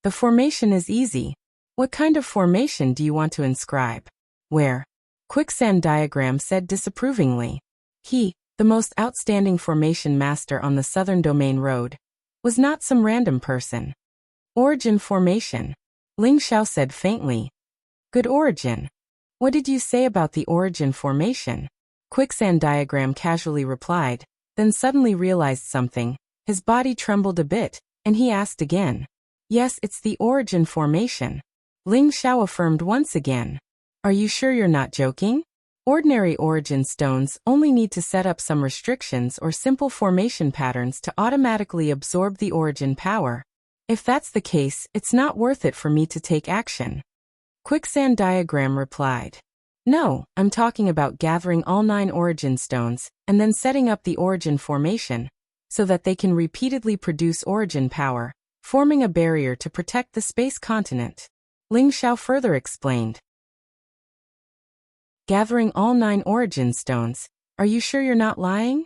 The formation is easy. What kind of formation do you want to inscribe? Where? Quicksand Diagram said disapprovingly. He, the most outstanding formation master on the Southern Domain Road, was not some random person. Origin formation. Ling Xiao said faintly. Good origin. What did you say about the origin formation? Quicksand Diagram casually replied, then suddenly realized something. His body trembled a bit, and he asked again. Yes, it's the origin formation. Ling Xiao affirmed once again. Are you sure you're not joking? Ordinary origin stones only need to set up some restrictions or simple formation patterns to automatically absorb the origin power. If that's the case, it's not worth it for me to take action. Quicksand Diagram replied. No, I'm talking about gathering all 9 origin stones, and then setting up the origin formation, so that they can repeatedly produce origin power, forming a barrier to protect the space continent. Ling Xiao further explained. Gathering all 9 origin stones, are you sure you're not lying?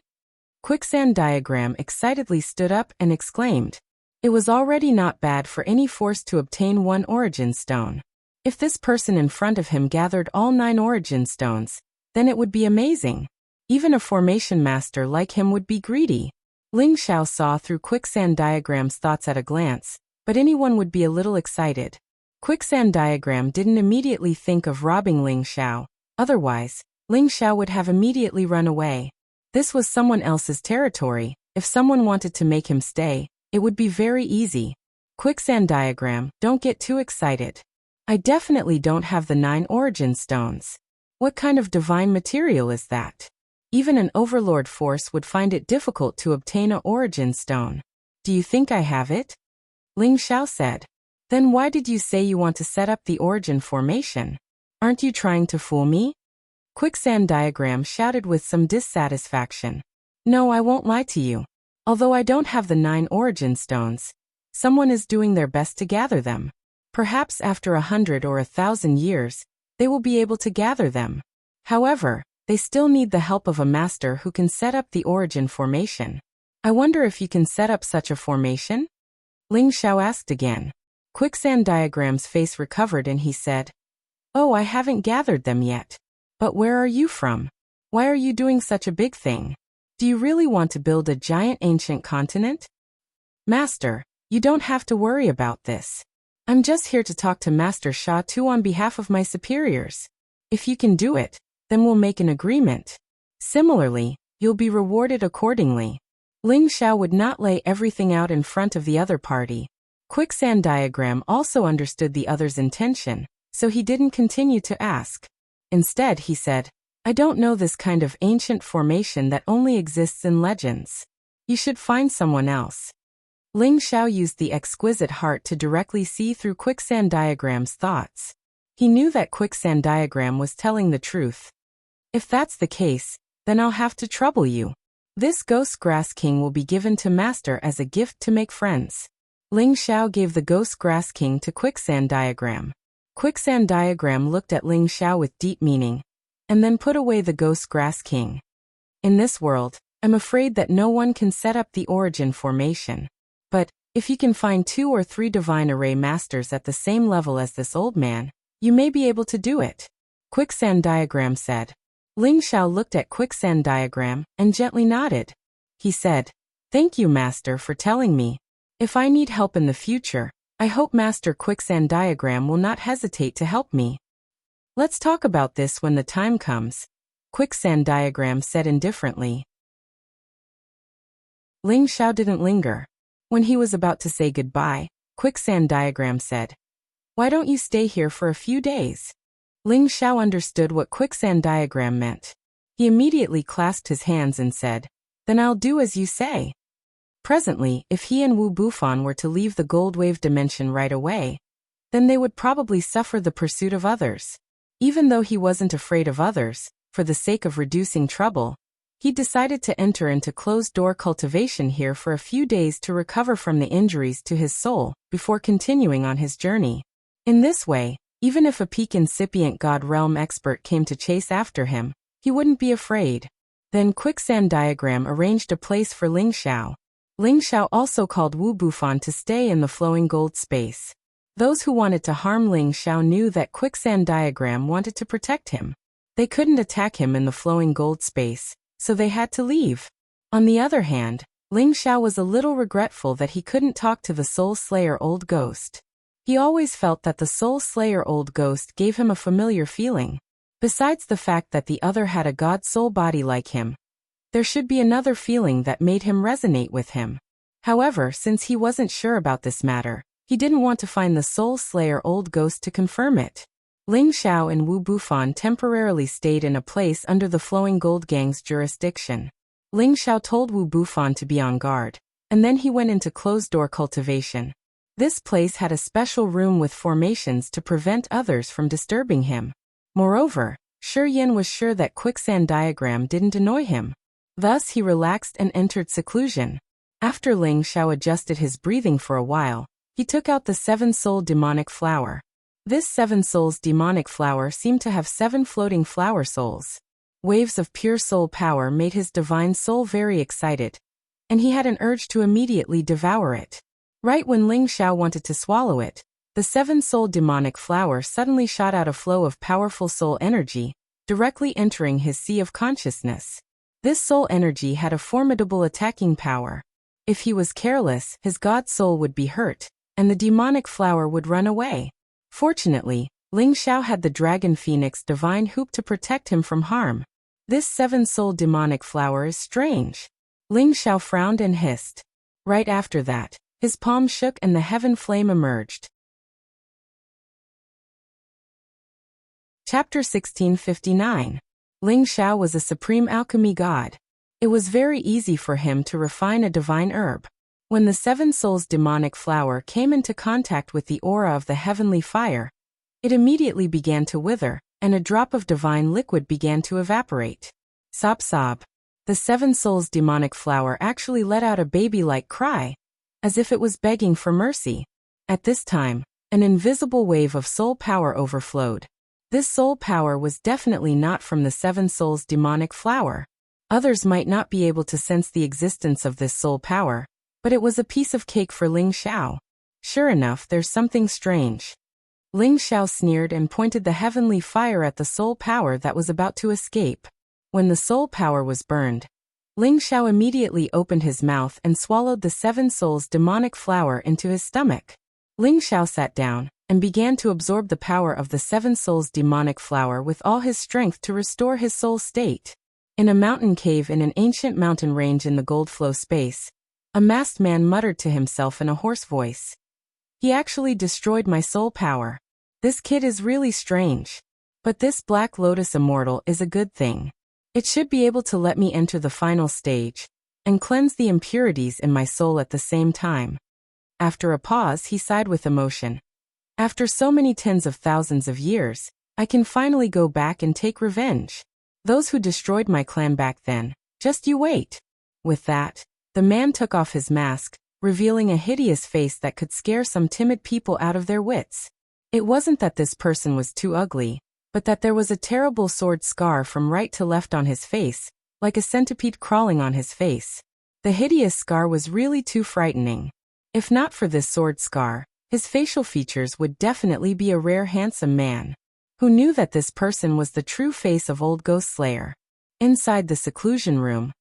Quicksand Diagram excitedly stood up and exclaimed. It was already not bad for any force to obtain 1 origin stone. If this person in front of him gathered all 9 origin stones, then it would be amazing. Even a formation master like him would be greedy. Ling Xiao saw through Quicksand Diagram's thoughts at a glance, but anyone would be a little excited. Quicksand Diagram didn't immediately think of robbing Ling Xiao. Otherwise, Ling Xiao would have immediately run away. This was someone else's territory. If someone wanted to make him stay, it would be very easy. Quicksand Diagram, don't get too excited. I definitely don't have the 9 origin stones. What kind of divine material is that? Even an overlord force would find it difficult to obtain an origin stone. Do you think I have it? Ling Xiao said. Then why did you say you want to set up the origin formation? Aren't you trying to fool me? Quicksand Diagram shouted with some dissatisfaction. No, I won't lie to you. Although I don't have the 9 origin stones, someone is doing their best to gather them. Perhaps after 100 or 1,000 years, they will be able to gather them. However, they still need the help of a master who can set up the origin formation. I wonder if you can set up such a formation? Ling Xiao asked again. Quicksand Diagram's face recovered and he said, Oh, I haven't gathered them yet. But where are you from? Why are you doing such a big thing? Do you really want to build a giant ancient continent? Master, you don't have to worry about this. I'm just here to talk to Master Sha Tu on behalf of my superiors. If you can do it, then we'll make an agreement. Similarly, you'll be rewarded accordingly. Ling Xiao would not lay everything out in front of the other party. Quicksand Diagram also understood the other's intention, so he didn't continue to ask. Instead, he said, I don't know this kind of ancient formation that only exists in legends. You should find someone else. Ling Xiao used the exquisite heart to directly see through Quicksand Diagram's thoughts. He knew that Quicksand Diagram was telling the truth. If that's the case, then I'll have to trouble you. This Ghost Grass King will be given to Master as a gift to make friends. Ling Xiao gave the Ghost Grass King to Quicksand Diagram. Quicksand Diagram looked at Ling Xiao with deep meaning, and then put away the Ghost Grass King. In this world, I'm afraid that no one can set up the origin formation. But, if you can find 2 or 3 divine array masters at the same level as this old man, you may be able to do it. Quicksand Diagram said. Ling Xiao looked at Quicksand Diagram and gently nodded. He said, Thank you, Master, for telling me. If I need help in the future, I hope Master Quicksand Diagram will not hesitate to help me. Let's talk about this when the time comes, Quicksand Diagram said indifferently. Ling Xiao didn't linger. When he was about to say goodbye, Quicksand Diagram said, Why don't you stay here for a few days? Ling Xiao understood what Quicksand Diagram meant. He immediately clasped his hands and said, Then I'll do as you say. Presently, if he and Wu Bufan were to leave the Gold Wave dimension right away, then they would probably suffer the pursuit of others. Even though he wasn't afraid of others, for the sake of reducing trouble, he decided to enter into closed-door cultivation here for a few days to recover from the injuries to his soul, before continuing on his journey. In this way, even if a peak incipient God Realm expert came to chase after him, he wouldn't be afraid. Then Quicksand Diagram arranged a place for Ling Xiao. Ling Xiao also called Wu Bufan to stay in the flowing gold space. Those who wanted to harm Ling Xiao knew that Quicksand Diagram wanted to protect him. They couldn't attack him in the flowing gold space, so they had to leave. On the other hand, Ling Xiao was a little regretful that he couldn't talk to the Soul Slayer Old Ghost. He always felt that the Soul Slayer Old Ghost gave him a familiar feeling. Besides the fact that the other had a god soul body like him, there should be another feeling that made him resonate with him. However, since he wasn't sure about this matter, he didn't want to find the Soul Slayer Old Ghost to confirm it. Ling Xiao and Wu Bufan temporarily stayed in a place under the Flowing Gold Gang's jurisdiction. Ling Xiao told Wu Bufan to be on guard, and then he went into closed-door cultivation. This place had a special room with formations to prevent others from disturbing him. Moreover, Shi Yin was sure that Quicksand Diagram didn't annoy him. Thus he relaxed and entered seclusion. After Ling Xiao adjusted his breathing for a while, he took out the 7-soul demonic flower. This 7 souls demonic flower seemed to have 7 floating flower souls. Waves of pure soul power made his divine soul very excited, and he had an urge to immediately devour it. Right when Ling Xiao wanted to swallow it, the 7-soul demonic flower suddenly shot out a flow of powerful soul energy, directly entering his sea of consciousness. This soul energy had a formidable attacking power. If he was careless, his god soul would be hurt, and the demonic flower would run away. Fortunately, Ling Xiao had the Dragon Phoenix Divine Hoop to protect him from harm. This 7-soul demonic flower is strange. Ling Xiao frowned and hissed. Right after that, his palm shook and the heaven flame emerged. Chapter 1659. Ling Xiao was a supreme alchemy god. It was very easy for him to refine a divine herb. When the 7 souls demonic flower came into contact with the aura of the heavenly fire, it immediately began to wither, and a drop of divine liquid began to evaporate. Sob sob. The 7 souls demonic flower actually let out a baby-like cry, as if it was begging for mercy. At this time, an invisible wave of soul power overflowed. This soul power was definitely not from the 7 souls demonic flower. Others might not be able to sense the existence of this soul power, but it was a piece of cake for Ling Xiao. Sure enough, there's something strange. Ling Xiao sneered and pointed the heavenly fire at the soul power that was about to escape. When the soul power was burned, Ling Xiao immediately opened his mouth and swallowed the 7 souls demonic flower into his stomach. Ling Xiao sat down and began to absorb the power of the 7 souls demonic flower with all his strength to restore his soul state. In a mountain cave in an ancient mountain range in the gold flow space, a masked man muttered to himself in a hoarse voice. He actually destroyed my soul power. This kid is really strange. But this Black Lotus Immortal is a good thing. It should be able to let me enter the final stage and cleanse the impurities in my soul at the same time. After a pause, he sighed with emotion. After so many tens of thousands of years, I can finally go back and take revenge. Those who destroyed my clan back then, just you wait. With that, the man took off his mask, revealing a hideous face that could scare some timid people out of their wits. It wasn't that this person was too ugly, but that there was a terrible sword scar from right to left on his face, like a centipede crawling on his face. The hideous scar was really too frightening. If not for this sword scar, his facial features would definitely be a rare handsome man. Who knew that this person was the true face of Old Ghost Slayer? Inside the seclusion room,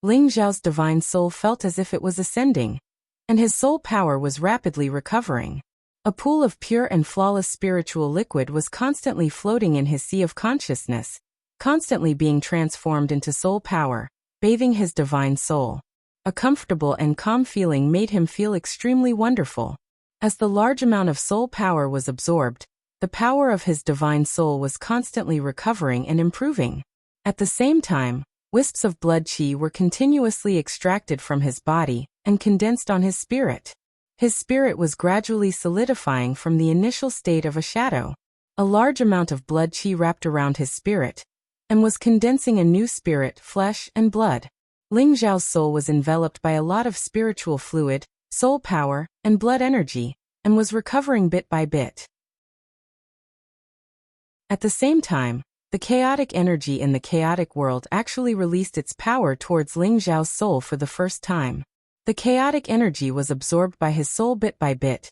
Ling Xiao's divine soul felt as if it was ascending, and his soul power was rapidly recovering. A pool of pure and flawless spiritual liquid was constantly floating in his sea of consciousness, constantly being transformed into soul power, bathing his divine soul. A comfortable and calm feeling made him feel extremely wonderful. As the large amount of soul power was absorbed, the power of his divine soul was constantly recovering and improving. At the same time, wisps of blood qi were continuously extracted from his body and condensed on his spirit. His spirit was gradually solidifying from the initial state of a shadow. A large amount of blood qi wrapped around his spirit and was condensing a new spirit, flesh, and blood. Ling Xiao's soul was enveloped by a lot of spiritual fluid, soul power, and blood energy, and was recovering bit by bit. At the same time, the The chaotic energy in the chaotic world actually released its power towards Ling Xiao's soul for the first time. The chaotic energy was absorbed by his soul bit by bit,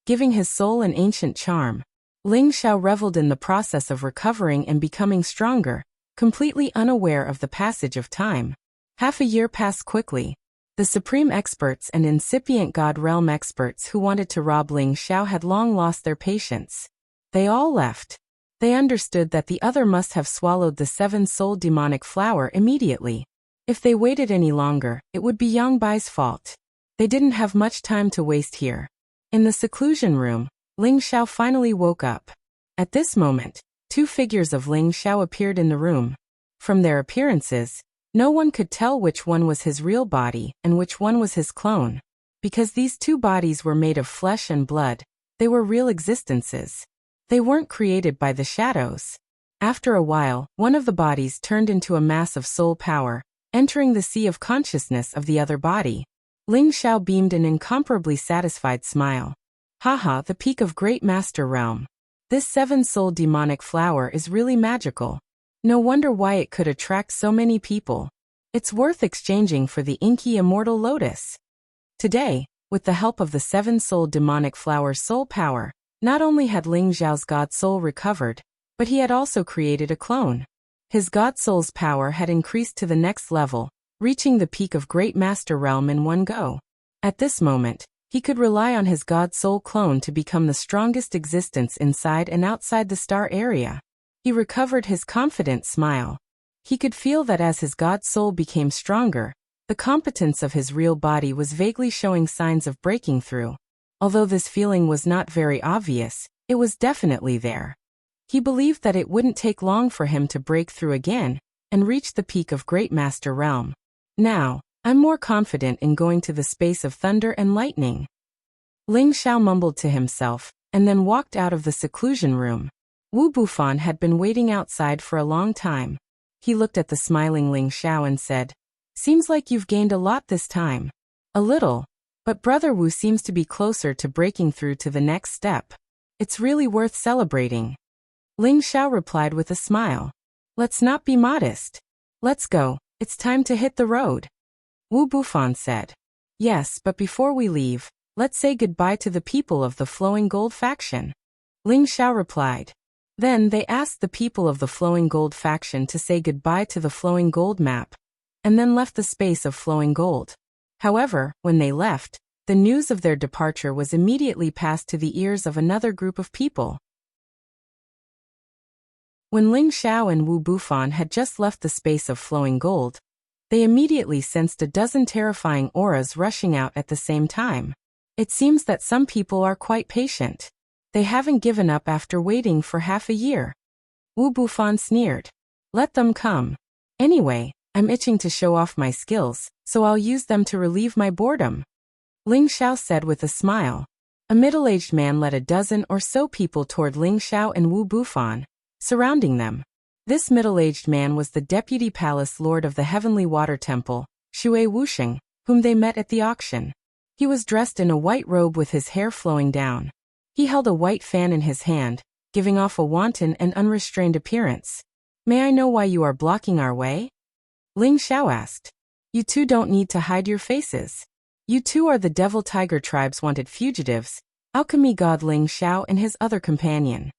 giving his soul an ancient charm. Ling Xiao reveled in the process of recovering and becoming stronger, completely unaware of the passage of time. Half a year passed quickly. The supreme experts and incipient God realm experts who wanted to rob Ling Xiao had long lost their patience. They all left. They understood that the other must have swallowed the seven-soul demonic flower immediately. If they waited any longer, it would be Yang Bai's fault. They didn't have much time to waste here. In the seclusion room, Ling Xiao finally woke up. At this moment, two figures of Ling Xiao appeared in the room. From their appearances, no one could tell which one was his real body and which one was his clone. Because these two bodies were made of flesh and blood, they were real existences. They weren't created by the shadows. After a while, one of the bodies turned into a mass of soul power, entering the sea of consciousness of the other body. Ling Xiao beamed an incomparably satisfied smile. Haha, the peak of Great Master Realm. This seven-soul demonic flower is really magical. No wonder why it could attract so many people. It's worth exchanging for the inky immortal lotus. Today, with the help of the seven-soul demonic flower's soul power, not only had Ling Xiao's God soul recovered, but he had also created a clone. His God soul's power had increased to the next level, reaching the peak of Great Master Realm in one go. At this moment, he could rely on his God soul clone to become the strongest existence inside and outside the star area. He recovered his confident smile. He could feel that as his God soul became stronger, the competence of his real body was vaguely showing signs of breaking through. Although this feeling was not very obvious, it was definitely there. He believed that it wouldn't take long for him to break through again and reach the peak of Great Master Realm. Now, I'm more confident in going to the space of thunder and lightning. Ling Xiao mumbled to himself, and then walked out of the seclusion room. Wu Bufan had been waiting outside for a long time. He looked at the smiling Ling Xiao and said, "Seems like you've gained a lot this time." "A little, but Brother Wu seems to be closer to breaking through to the next step. It's really worth celebrating." Ling Xiao replied with a smile. "Let's not be modest. Let's go, it's time to hit the road." Wu Bufan said, "Yes, but before we leave, let's say goodbye to the people of the Flowing Gold faction." Ling Xiao replied. Then they asked the people of the Flowing Gold faction to say goodbye to the Flowing Gold map, and then left the space of Flowing Gold. However, when they left, the news of their departure was immediately passed to the ears of another group of people. When Ling Xiao and Wu Bufan had just left the space of Flowing Gold, they immediately sensed a dozen terrifying auras rushing out at the same time. It seems that some people are quite patient. They haven't given up after waiting for half a year. Wu Bufan sneered. "Let them come. Anyway, I'm itching to show off my skills, so I'll use them to relieve my boredom." Ling Xiao said with a smile. A middle-aged man led a dozen or so people toward Ling Xiao and Wu Bufan, surrounding them. This middle-aged man was the Deputy Palace Lord of the Heavenly Water Temple, Shui Wusheng, whom they met at the auction. He was dressed in a white robe with his hair flowing down. He held a white fan in his hand, giving off a wanton and unrestrained appearance. "May I know why you are blocking our way?" Ling Xiao asked. "You two don't need to hide your faces. You two are the Devil Tiger Tribe's wanted fugitives, Alchemy God Ling Xiao and his other companion."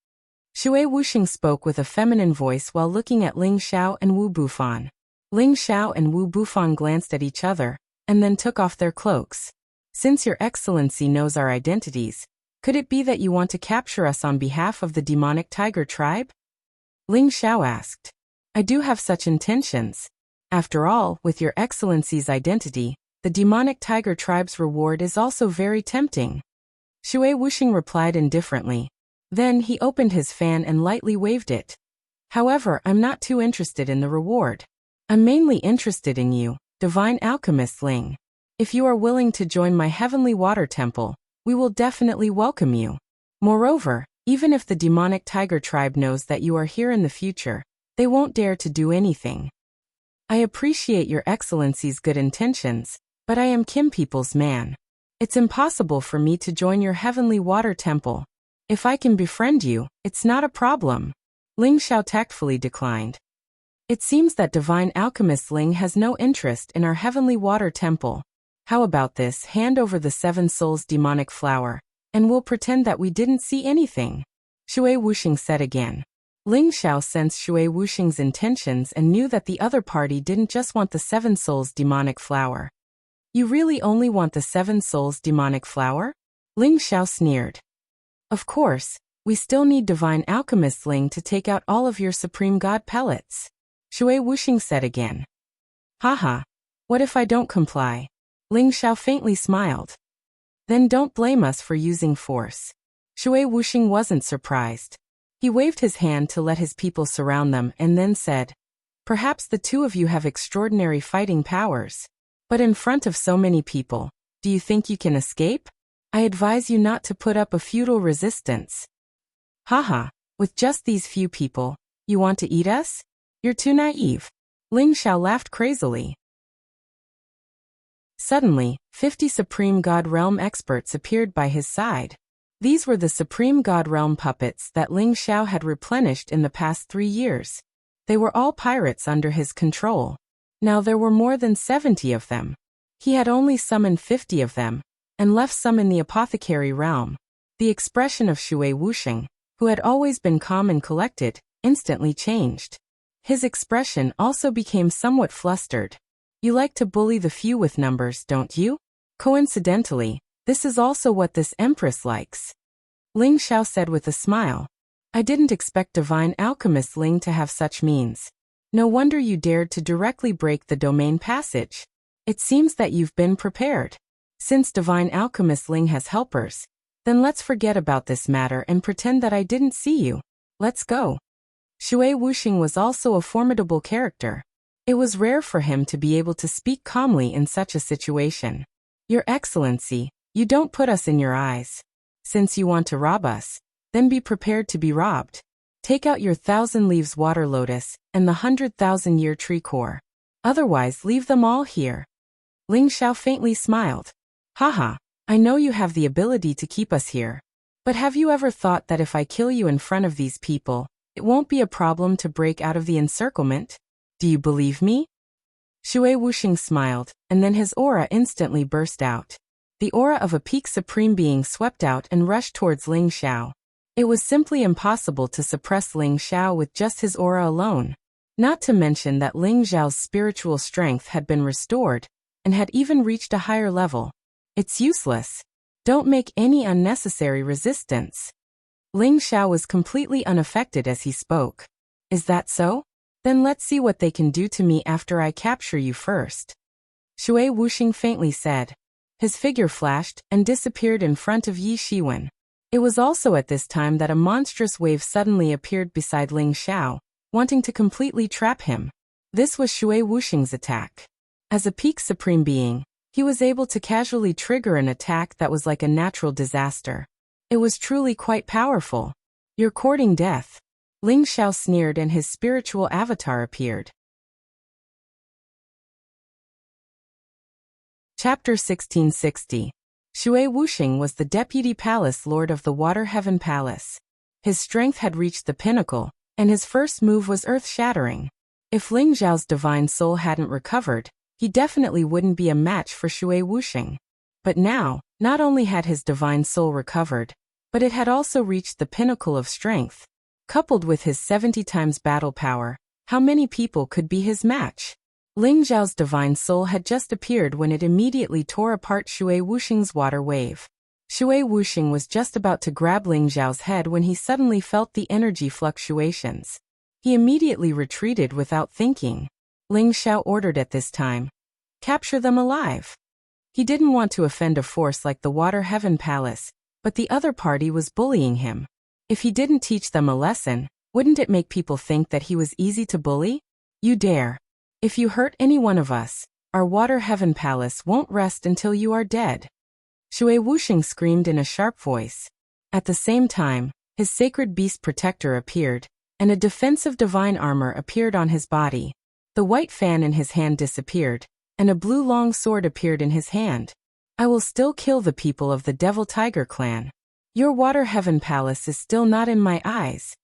Shui Wusheng spoke with a feminine voice while looking at Ling Xiao and Wu Bufan. Ling Xiao and Wu Bufan glanced at each other, and then took off their cloaks. "Since Your Excellency knows our identities, could it be that you want to capture us on behalf of the demonic tiger tribe?" Ling Xiao asked. "I do have such intentions. After all, with Your Excellency's identity, the demonic tiger tribe's reward is also very tempting." Shui Wusheng replied indifferently. Then he opened his fan and lightly waved it. "However, I'm not too interested in the reward. I'm mainly interested in you, Divine Alchemist Ling. If you are willing to join my Heavenly Water Temple, we will definitely welcome you. Moreover, even if the demonic tiger tribe knows that you are here in the future, they won't dare to do anything. I appreciate Your Excellency's good intentions, but I am Kim People's man. It's impossible for me to join your Heavenly Water Temple. If I can befriend you, it's not a problem." Ling Xiao tactfully declined. It seems that divine alchemist Ling has no interest in our heavenly water temple. How about this? Hand over the 7 souls demonic flower, and we'll pretend that we didn't see anything. Shui Wuxing said again. Ling Xiao sensed Shui Wuxing's intentions and knew that the other party didn't just want the 7 souls demonic flower. You really only want the 7 souls demonic flower? Ling Xiao sneered. Of course, we still need divine alchemist Ling to take out all of your supreme god pellets. Shui Wuxing said again. Haha. What if I don't comply? Ling Xiao faintly smiled. Then don't blame us for using force. Shui Wuxing wasn't surprised. He waved his hand to let his people surround them and then said, perhaps the 2 of you have extraordinary fighting powers. But in front of so many people, do you think you can escape? I advise you not to put up a futile resistance. Haha, with just these few people, you want to eat us? You're too naive. Ling Xiao laughed crazily. Suddenly, 50 Supreme God Realm experts appeared by his side. These were the Supreme God Realm puppets that Ling Xiao had replenished in the past 3 years. They were all pirates under his control. Now there were more than 70 of them. He had only summoned 50 of them, and left some in the apothecary realm. The expression of Shui Wuxing, who had always been calm and collected, instantly changed. His expression also became somewhat flustered. You like to bully the few with numbers, don't you? Coincidentally, this is also what this empress likes. Ling Xiao said with a smile. I didn't expect divine alchemist Ling to have such means. No wonder you dared to directly break the domain passage. It seems that you've been prepared. Since divine alchemist Ling has helpers, then let's forget about this matter and pretend that I didn't see you. Let's go. Shui Wuxing was also a formidable character. It was rare for him to be able to speak calmly in such a situation. Your Excellency, you don't put us in your eyes. Since you want to rob us, then be prepared to be robbed. Take out your 1,000 leaves water lotus and the 100,000-year tree core. Otherwise, leave them all here. Ling Xiao faintly smiled. Haha, I know you have the ability to keep us here. But have you ever thought that if I kill you in front of these people, it won't be a problem to break out of the encirclement? Do you believe me? Shui Wuxing smiled, and then his aura instantly burst out. The aura of a peak supreme being swept out and rushed towards Ling Xiao. It was simply impossible to suppress Ling Xiao with just his aura alone. Not to mention that Ling Xiao's spiritual strength had been restored, and had even reached a higher level. It's useless. Don't make any unnecessary resistance. Ling Xiao was completely unaffected as he spoke. Is that so? Then let's see what they can do to me after I capture you first. Shui Wuxing faintly said. His figure flashed and disappeared in front of Yi Shiwen. It was also at this time that a monstrous wave suddenly appeared beside Ling Xiao, wanting to completely trap him. This was Shui Wuxing's attack. As a peak supreme being, he was able to casually trigger an attack that was like a natural disaster. It was truly quite powerful. You're courting death. Ling Xiao sneered and his spiritual avatar appeared. Chapter 1660. Shui Wuxing was the Deputy Palace Lord of the Water Heaven Palace. His strength had reached the pinnacle, and his first move was earth-shattering. If Ling Xiao's divine soul hadn't recovered, he definitely wouldn't be a match for Shui Wuxing. But now, not only had his divine soul recovered, but it had also reached the pinnacle of strength. Coupled with his 70 times battle power, how many people could be his match? Ling Xiao's divine soul had just appeared when it immediately tore apart Shui Wuxing's water wave. Shui Wuxing was just about to grab Ling Xiao's head when he suddenly felt the energy fluctuations. He immediately retreated without thinking. Ling Xiao ordered at this time, capture them alive. He didn't want to offend a force like the Water Heaven Palace, but the other party was bullying him. If he didn't teach them a lesson, wouldn't it make people think that he was easy to bully? You dare. If you hurt any one of us, our Water Heaven Palace won't rest until you are dead. Shui Wuxing screamed in a sharp voice. At the same time, his sacred beast protector appeared, and a defensive divine armor appeared on his body. The white fan in his hand disappeared, and a blue long sword appeared in his hand. I will still kill the people of the Devil Tiger clan. Your Water Heaven Palace is still not in my eyes.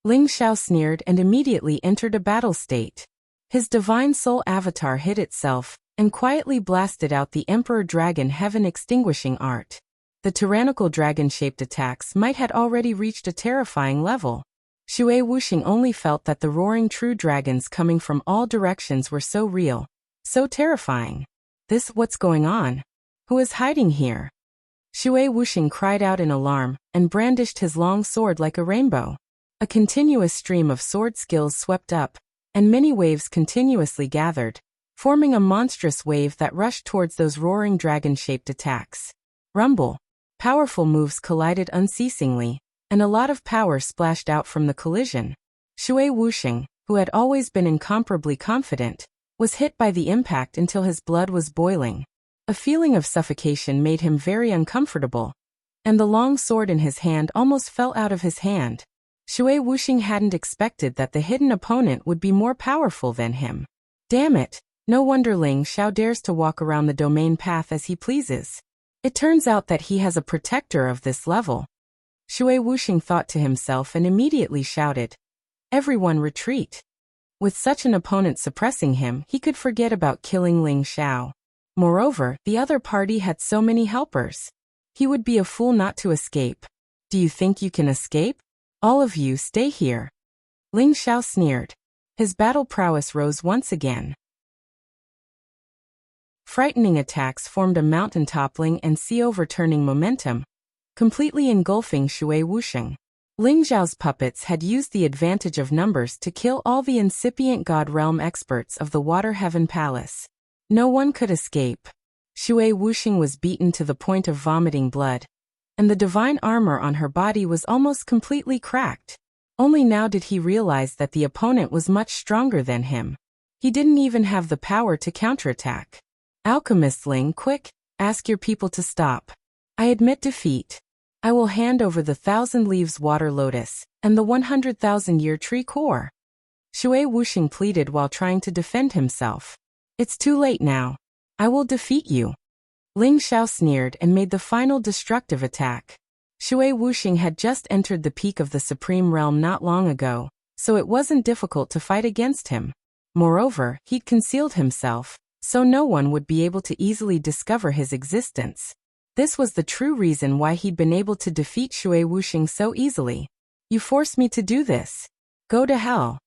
Ling Xiao sneered and immediately entered a battle state. His divine soul avatar hid itself and quietly blasted out the Emperor Dragon heaven-extinguishing art. The tyrannical dragon-shaped attacks might had already reached a terrifying level. Shui Wuxing only felt that the roaring true dragons coming from all directions were so real, so terrifying. What's going on? Who is hiding here? Shui Wuxing cried out in alarm and brandished his long sword like a rainbow. A continuous stream of sword skills swept up, and many waves continuously gathered, forming a monstrous wave that rushed towards those roaring dragon-shaped attacks. Rumble. Powerful moves collided unceasingly, and a lot of power splashed out from the collision. Shui Wuxing, who had always been incomparably confident, was hit by the impact until his blood was boiling. A feeling of suffocation made him very uncomfortable, and the long sword in his hand almost fell out of his hand. Shui Wuxing hadn't expected that the hidden opponent would be more powerful than him. Damn it, no wonder Ling Xiao dares to walk around the domain path as he pleases. It turns out that he has a protector of this level. Shui Wuxing thought to himself and immediately shouted, "Everyone retreat." With such an opponent suppressing him, he could forget about killing Ling Xiao. Moreover, the other party had so many helpers. He would be a fool not to escape. Do you think you can escape? All of you stay here. Ling Xiao sneered. His battle prowess rose once again. Frightening attacks formed a mountain-toppling and sea-overturning momentum, completely engulfing Shui Wuxing. Ling Xiao's puppets had used the advantage of numbers to kill all the incipient God Realm experts of the Water Heaven Palace. No one could escape. Shui Wuxing was beaten to the point of vomiting blood, and the divine armor on her body was almost completely cracked. Only now did he realize that the opponent was much stronger than him. He didn't even have the power to counterattack. Alchemist Ling, quick, ask your people to stop. I admit defeat. I will hand over the 1,000 Leaves Water Lotus and the 100,000-year tree core. Shui Wuxing pleaded while trying to defend himself. It's too late now. I will defeat you. Ling Xiao sneered and made the final destructive attack. Shui Wuxing had just entered the peak of the Supreme Realm not long ago, so it wasn't difficult to fight against him. Moreover, he'd concealed himself, so no one would be able to easily discover his existence. This was the true reason why he'd been able to defeat Shui Wuxing so easily. You forced me to do this. Go to hell.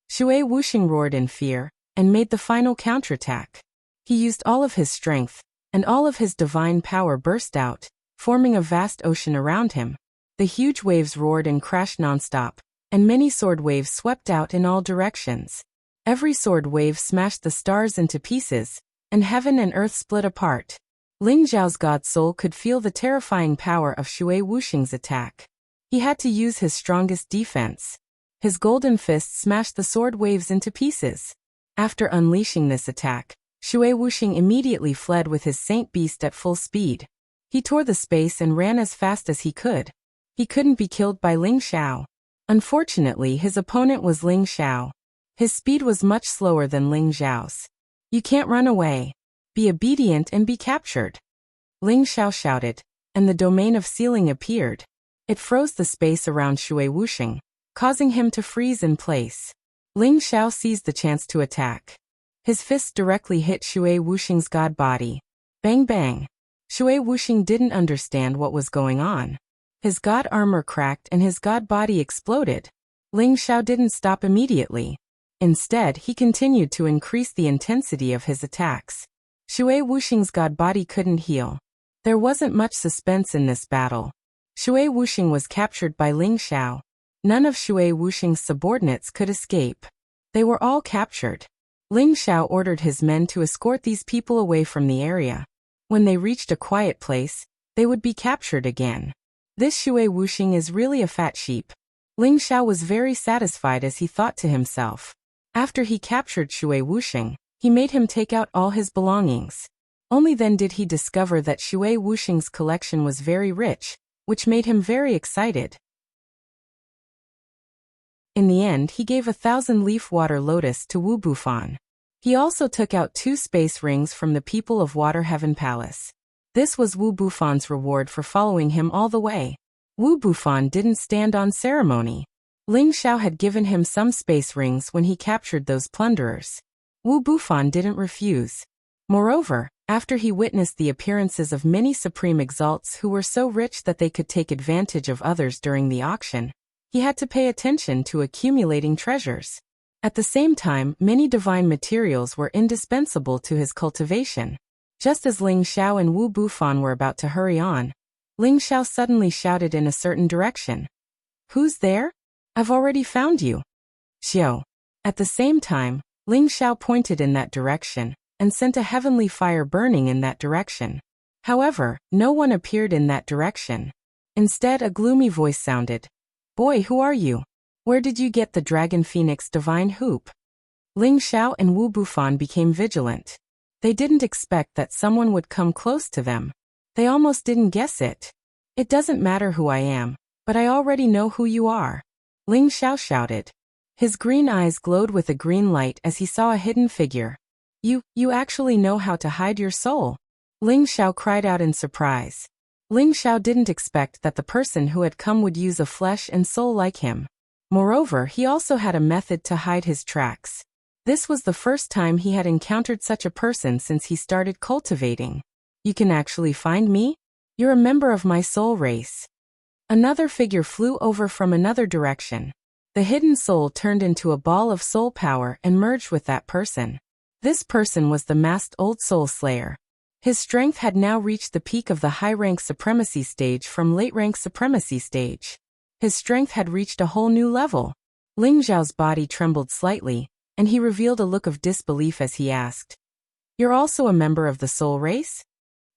Shui Wuxing roared in fear and made the final counterattack. He used all of his strength, and all of his divine power burst out, forming a vast ocean around him. The huge waves roared and crashed nonstop, and many sword waves swept out in all directions. Every sword wave smashed the stars into pieces, and heaven and earth split apart. Ling Xiao's god soul could feel the terrifying power of Shui Wuxing's attack. He had to use his strongest defense. His golden fist smashed the sword waves into pieces. After unleashing this attack, Shui Wuxing immediately fled with his saint beast at full speed. He tore the space and ran as fast as he could. He couldn't be killed by Ling Xiao. Unfortunately, his opponent was Ling Xiao. His speed was much slower than Ling Xiao's. You can't run away. Be obedient and be captured. Ling Xiao shouted, and the domain of sealing appeared. It froze the space around Shui Wuxing, causing him to freeze in place. Ling Xiao seized the chance to attack. His fists directly hit Shui Wuxing's god body. Bang bang. Shui Wuxing didn't understand what was going on. His god armor cracked and his god body exploded. Ling Xiao didn't stop immediately. Instead, he continued to increase the intensity of his attacks. Shui Wuxing's god body couldn't heal. There wasn't much suspense in this battle. Shui Wuxing was captured by Ling Xiao. None of Shui Wuxing's subordinates could escape. They were all captured. Ling Xiao ordered his men to escort these people away from the area. When they reached a quiet place, they would be captured again. This Shui Wuxing is really a fat sheep. Ling Xiao was very satisfied as he thought to himself. After he captured Shui Wuxing, he made him take out all his belongings. Only then did he discover that Shui Wuxing's collection was very rich, which made him very excited. In the end, he gave 1,000-leaf water lotus to Wu Bufan. He also took out 2 space rings from the people of Water Heaven Palace. This was Wu Bufan's reward for following him all the way. Wu Bufan didn't stand on ceremony. Ling Xiao had given him some space rings when he captured those plunderers. Wu Bufan didn't refuse. Moreover, after he witnessed the appearances of many supreme exalts who were so rich that they could take advantage of others during the auction, he had to pay attention to accumulating treasures. At the same time, many divine materials were indispensable to his cultivation. Just as Ling Xiao and Wu Bufan were about to hurry on, Ling Xiao suddenly shouted in a certain direction. "Who's there? I've already found you." Xiao. At the same time, Ling Xiao pointed in that direction and sent a heavenly fire burning in that direction. However, no one appeared in that direction. Instead, a gloomy voice sounded. "Boy, who are you? Where did you get the Dragon Phoenix divine hoop?" Ling Xiao and Wu Bufan became vigilant. They didn't expect that someone would come close to them. They almost didn't guess it. "It doesn't matter who I am, but I already know who you are," Ling Xiao shouted. His green eyes glowed with a green light as he saw a hidden figure. You actually know how to hide your soul?" Ling Xiao cried out in surprise. Ling Xiao didn't expect that the person who had come would use a flesh and soul like him. Moreover, he also had a method to hide his tracks. This was the first time he had encountered such a person since he started cultivating. "You can actually find me? You're a member of my soul race." Another figure flew over from another direction. The hidden soul turned into a ball of soul power and merged with that person. This person was the masked old soul slayer. His strength had now reached the peak of the high-rank supremacy stage from late-rank supremacy stage. His strength had reached a whole new level. Ling Xiao's body trembled slightly, and he revealed a look of disbelief as he asked, "You're also a member of the soul race?"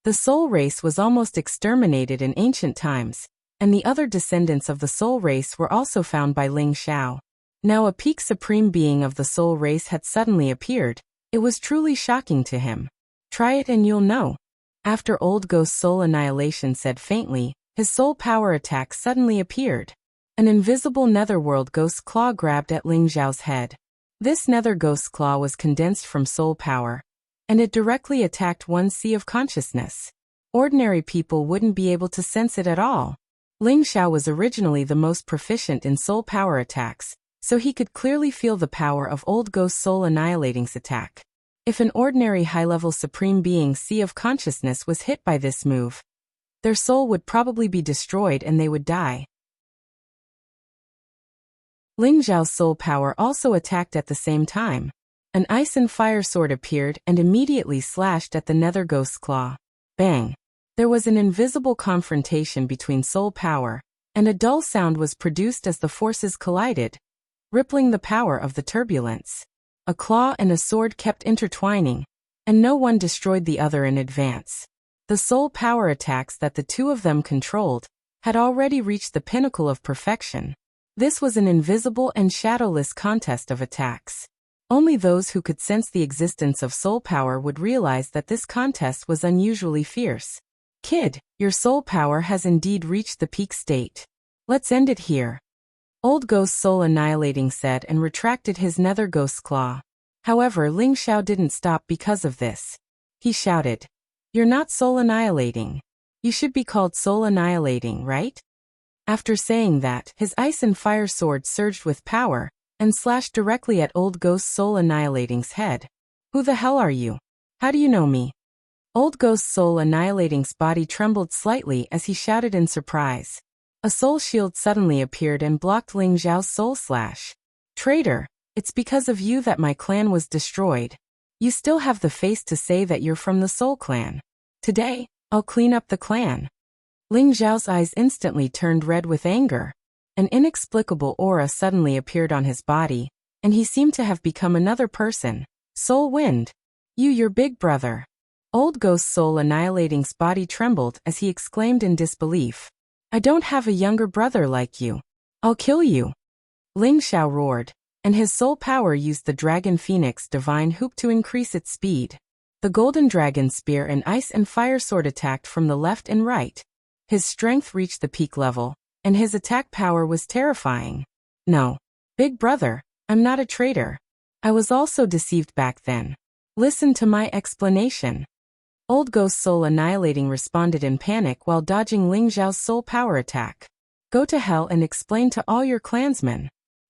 The soul race was almost exterminated in ancient times, and the other descendants of the soul race were also found by Ling Xiao. Now a peak supreme being of the soul race had suddenly appeared. It was truly shocking to him. "Try it and you'll know." After Old Ghost Soul Annihilation said faintly, his soul power attack suddenly appeared. An invisible netherworld ghost claw grabbed at Ling Xiao's head. This nether ghost claw was condensed from soul power, and it directly attacked one's sea of consciousness. Ordinary people wouldn't be able to sense it at all. Ling Xiao was originally the most proficient in soul power attacks, so he could clearly feel the power of Old Ghost Soul Annihilating's attack. If an ordinary high-level supreme being's sea of consciousness was hit by this move, their soul would probably be destroyed and they would die. Ling Xiao's soul power also attacked at the same time. An ice and fire sword appeared and immediately slashed at the nether ghost's claw. Bang! There was an invisible confrontation between soul power, and a dull sound was produced as the forces collided, rippling the power of the turbulence. A claw and a sword kept intertwining, and no one destroyed the other in advance. The soul power attacks that the two of them controlled had already reached the pinnacle of perfection. This was an invisible and shadowless contest of attacks. Only those who could sense the existence of soul power would realize that this contest was unusually fierce. "Kid, your soul power has indeed reached the peak state. Let's end it here," Old Ghost Soul Annihilating said and retracted his nether ghost's claw. However, Ling Xiao didn't stop because of this. He shouted, "You're not soul annihilating. You should be called soul annihilating, right?" After saying that, his ice and fire sword surged with power and slashed directly at Old Ghost Soul Annihilating's head. "Who the hell are you? How do you know me?" Old Ghost Soul Annihilating's body trembled slightly as he shouted in surprise. A soul shield suddenly appeared and blocked Ling Xiao's soul slash. "Traitor, it's because of you that my clan was destroyed. You still have the face to say that you're from the Soul Clan. Today, I'll clean up the clan." Ling Xiao's eyes instantly turned red with anger. An inexplicable aura suddenly appeared on his body, and he seemed to have become another person. "Soul Wind. Your big brother." Old Ghost Soul Annihilating's body trembled as he exclaimed in disbelief. "I don't have a younger brother like you. I'll kill you." Ling Xiao roared, and his soul power used the Dragon Phoenix divine hoop to increase its speed. The Golden Dragon Spear and Ice and Fire Sword attacked from the left and right. His strength reached the peak level, and his attack power was terrifying. "No, big brother, I'm not a traitor. I was also deceived back then. Listen to my explanation." Old Ghost Soul Annihilating responded in panic while dodging Ling Xiao's soul power attack. "Go to hell and explain to all your clansmen.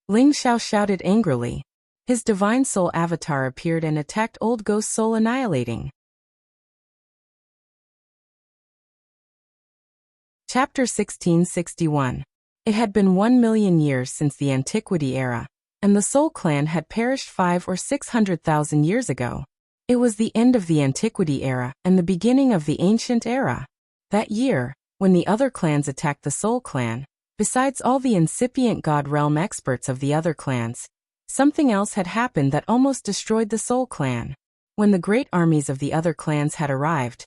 Ling Xiao shouted angrily. His divine soul avatar appeared and attacked Old Ghost Soul, annihilating. Chapter 1661. It had been 1,000,000 years since the Antiquity era, and the Soul Clan had perished 500,000 or 600,000 years ago. It was the end of the Antiquity era and the beginning of the Ancient era. That year, when the other clans attacked the Soul Clan, besides all the incipient God Realm experts of the other clans, something else had happened that almost destroyed the Soul Clan. When the great armies of the other clans had arrived,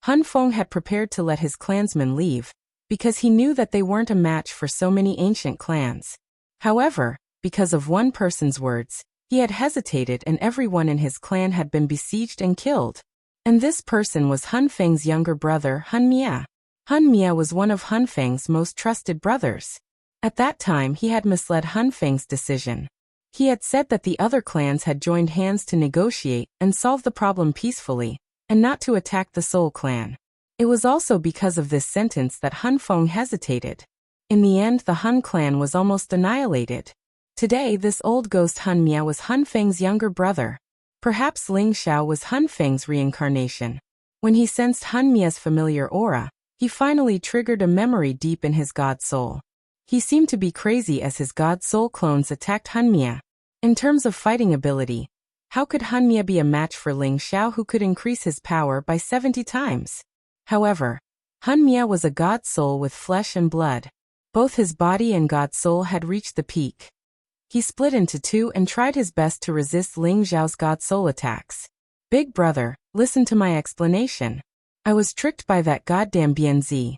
Hun Feng had prepared to let his clansmen leave, because he knew that they weren't a match for so many ancient clans. However, because of one person's words, he had hesitated and everyone in his clan had been besieged and killed. And this person was Hun Feng's younger brother, Hun Mia. Hun Mia was one of Hun Feng's most trusted brothers. At that time he had misled Hun Feng's decision. He had said that the other clans had joined hands to negotiate and solve the problem peacefully, and not to attack the Soul Clan. It was also because of this sentence that Hun Feng hesitated. In the end, the Hun clan was almost annihilated. Today, this old ghost Hun Mia was Hun Feng's younger brother. Perhaps Ling Xiao was Hun Feng's reincarnation. When he sensed Hun Mia's familiar aura, he finally triggered a memory deep in his god soul. He seemed to be crazy as his god soul clones attacked Hun Mia. In terms of fighting ability, how could Hun Mia be a match for Ling Xiao, who could increase his power by 70 times? However, Hun Mia was a god soul with flesh and blood. Both his body and god soul had reached the peak. He split into two and tried his best to resist Ling Xiao's god soul attacks. Big brother, listen to my explanation. I was tricked by that goddamn Bianzi.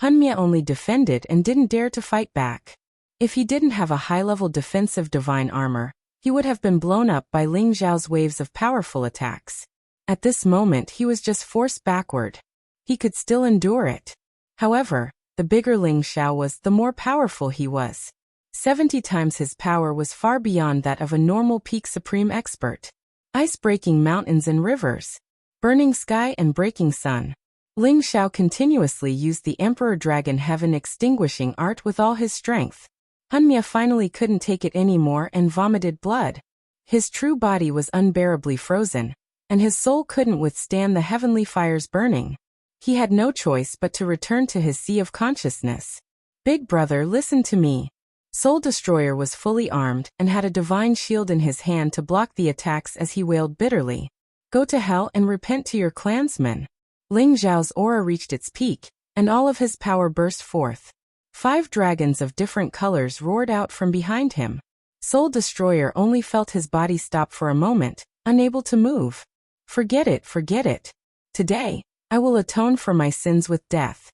Hun Mia only defended and didn't dare to fight back. If he didn't have a high-level defensive divine armor, he would have been blown up by Ling Xiao's waves of powerful attacks. At this moment he was just forced backward. He could still endure it. However, the bigger Ling Xiao was, the more powerful he was. 70 times his power was far beyond that of a normal peak supreme expert. Ice-breaking mountains and rivers, burning sky and breaking sun. Ling Xiao continuously used the Emperor Dragon Heaven extinguishing art with all his strength. Hun Mia finally couldn't take it anymore and vomited blood. His true body was unbearably frozen, and his soul couldn't withstand the heavenly fires burning. He had no choice but to return to his sea of consciousness. Big brother, listen to me. Soul Destroyer was fully armed and had a divine shield in his hand to block the attacks as he wailed bitterly. Go to hell and repent to your clansmen. Ling Xiao's aura reached its peak, and all of his power burst forth. 5 dragons of different colors roared out from behind him. Soul Destroyer only felt his body stop for a moment, unable to move. Forget it, forget it. Today, I will atone for my sins with death.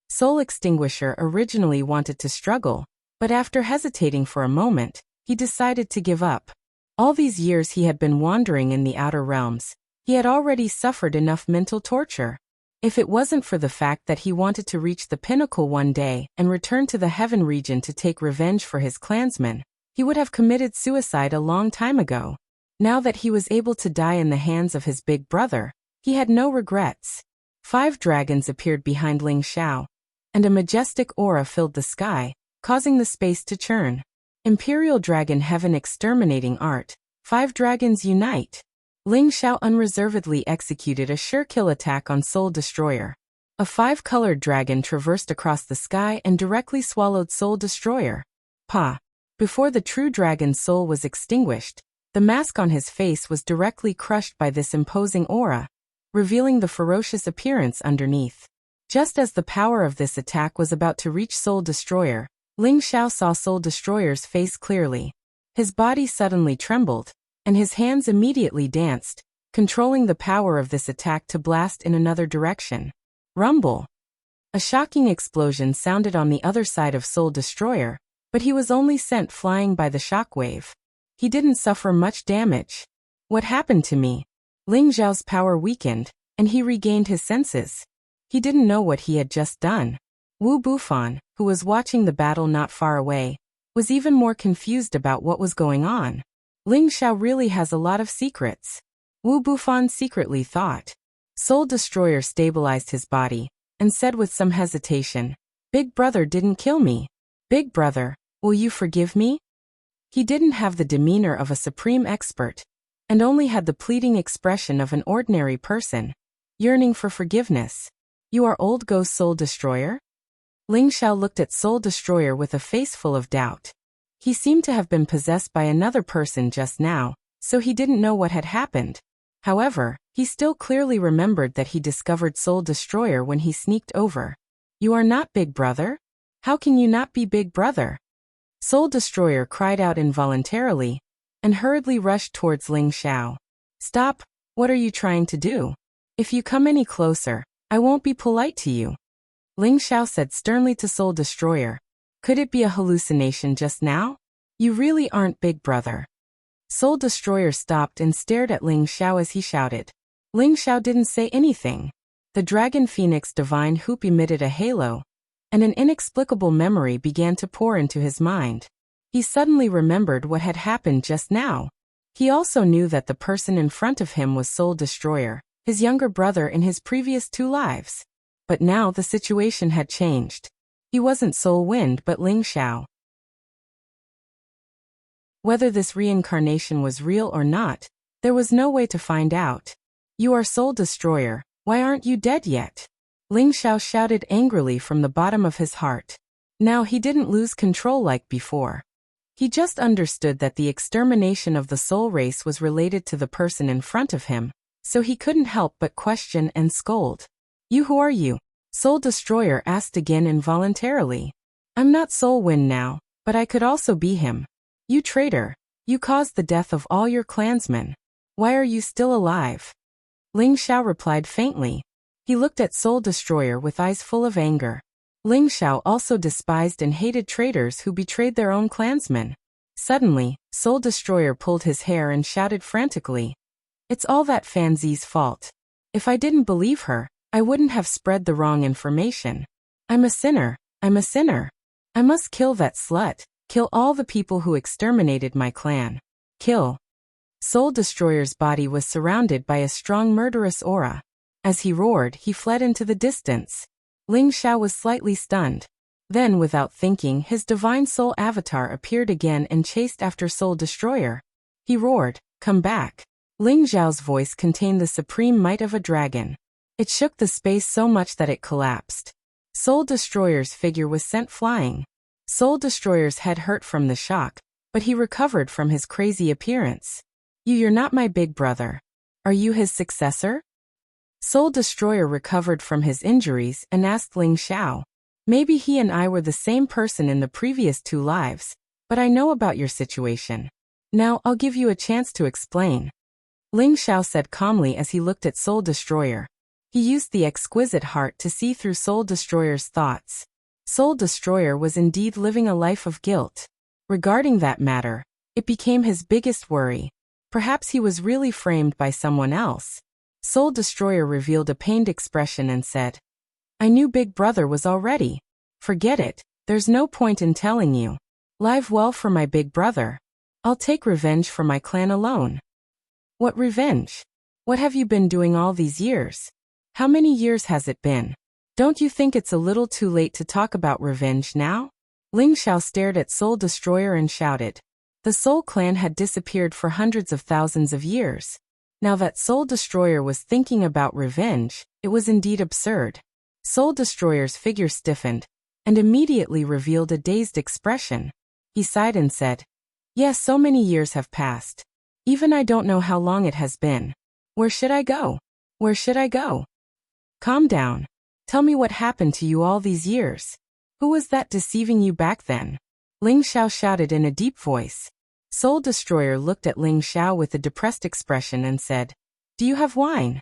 Soul Extinguisher originally wanted to struggle, but after hesitating for a moment, he decided to give up. All these years he had been wandering in the outer realms. He had already suffered enough mental torture. If it wasn't for the fact that he wanted to reach the pinnacle one day and return to the heaven region to take revenge for his clansmen, he would have committed suicide a long time ago. Now that he was able to die in the hands of his big brother, he had no regrets. 5 dragons appeared behind Ling Xiao, and a majestic aura filled the sky, causing the space to churn. Imperial Dragon Heaven exterminating art. 5 dragons unite. Ling Xiao unreservedly executed a sure-kill attack on Soul Destroyer. A 5-colored dragon traversed across the sky and directly swallowed Soul Destroyer. Pa! Before the true dragon's soul was extinguished, the mask on his face was directly crushed by this imposing aura, revealing the ferocious appearance underneath. Just as the power of this attack was about to reach Soul Destroyer, Ling Xiao saw Soul Destroyer's face clearly. His body suddenly trembled, and his hands immediately danced, controlling the power of this attack to blast in another direction. Rumble! A shocking explosion sounded on the other side of Soul Destroyer, but he was only sent flying by the shockwave. He didn't suffer much damage. What happened to me? Ling Xiao's power weakened, and he regained his senses. He didn't know what he had just done. Wu Bufan, who was watching the battle not far away, was even more confused about what was going on. Ling Xiao really has a lot of secrets. Wu Bufan secretly thought. Soul Destroyer stabilized his body, and said with some hesitation, Big brother didn't kill me. Big brother, will you forgive me? He didn't have the demeanor of a supreme expert, and only had the pleading expression of an ordinary person, yearning for forgiveness. You are old ghost soul destroyer? Ling Xiao looked at Soul Destroyer with a face full of doubt. He seemed to have been possessed by another person just now, so he didn't know what had happened. However, he still clearly remembered that he discovered Soul Destroyer when he sneaked over. You are not Big Brother? How can you not be Big Brother? Soul Destroyer cried out involuntarily, and hurriedly rushed towards Ling Xiao. Stop, what are you trying to do? If you come any closer, I won't be polite to you. Ling Xiao said sternly to Soul Destroyer. Could it be a hallucination just now? You really aren't Big Brother. Soul Destroyer stopped and stared at Ling Xiao as he shouted. Ling Xiao didn't say anything. The Dragon Phoenix Divine Hoop emitted a halo, and an inexplicable memory began to pour into his mind. He suddenly remembered what had happened just now. He also knew that the person in front of him was Soul Destroyer, his younger brother in his previous 2 lives. But now the situation had changed. He wasn't Soul Wind but Ling Xiao. Whether this reincarnation was real or not, there was no way to find out. You are Soul Destroyer, why aren't you dead yet? Ling Xiao shouted angrily from the bottom of his heart. Now he didn't lose control like before. He just understood that the extermination of the soul race was related to the person in front of him, so he couldn't help but question and scold. Who are you? Soul Destroyer asked again involuntarily. I'm not Soul Wind now, but I could also be him. You traitor, you caused the death of all your clansmen. Why are you still alive? Ling Xiao replied faintly. He looked at Soul Destroyer with eyes full of anger. Ling Xiao also despised and hated traitors who betrayed their own clansmen. Suddenly, Soul Destroyer pulled his hair and shouted frantically. It's all that Fan Zi's fault. If I didn't believe her, I wouldn't have spread the wrong information. I'm a sinner, I'm a sinner. I must kill that slut. Kill all the people who exterminated my clan. Kill. Soul Destroyer's body was surrounded by a strong murderous aura. As he roared, he fled into the distance. Ling Xiao was slightly stunned. Then, without thinking, his divine soul avatar appeared again and chased after Soul Destroyer. He roared, "Come back." Ling Xiao's voice contained the supreme might of a dragon. It shook the space so much that it collapsed. Soul Destroyer's figure was sent flying. Soul Destroyer's head hurt from the shock, but he recovered from his crazy appearance. You're not my big brother. Are you his successor? Soul Destroyer recovered from his injuries and asked Ling Xiao. Maybe he and I were the same person in the previous 2 lives, but I know about your situation. Now I'll give you a chance to explain. Ling Xiao said calmly as he looked at Soul Destroyer. He used the exquisite heart to see through Soul Destroyer's thoughts. Soul Destroyer was indeed living a life of guilt. Regarding that matter, it became his biggest worry. Perhaps he was really framed by someone else. Soul Destroyer revealed a pained expression and said, I knew Big Brother was already. Forget it, there's no point in telling you. Live well for my big brother. I'll take revenge for my clan alone. What revenge? What have you been doing all these years? How many years has it been? Don't you think it's a little too late to talk about revenge now? Ling Xiao stared at Soul Destroyer and shouted. The Soul Clan had disappeared for hundreds of thousands of years. Now that Soul Destroyer was thinking about revenge, it was indeed absurd. Soul Destroyer's figure stiffened, and immediately revealed a dazed expression. He sighed and said, Yes, so many years have passed. Even I don't know how long it has been. Where should I go? Where should I go? Calm down. Tell me what happened to you all these years. Who was that deceiving you back then? Ling Xiao shouted in a deep voice. Soul Destroyer looked at Ling Xiao with a depressed expression and said, Do you have wine?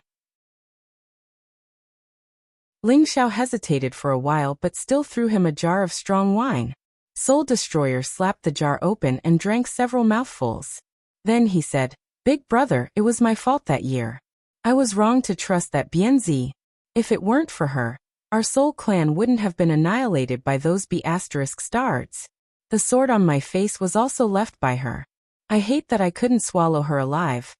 Ling Xiao hesitated for a while but still threw him a jar of strong wine. Soul Destroyer slapped the jar open and drank several mouthfuls. Then he said, Big brother, it was my fault that year. I was wrong to trust that Bianzi. If it weren't for her, our Soul Clan wouldn't have been annihilated by those B** stars. The sword on my face was also left by her. I hate that I couldn't swallow her alive.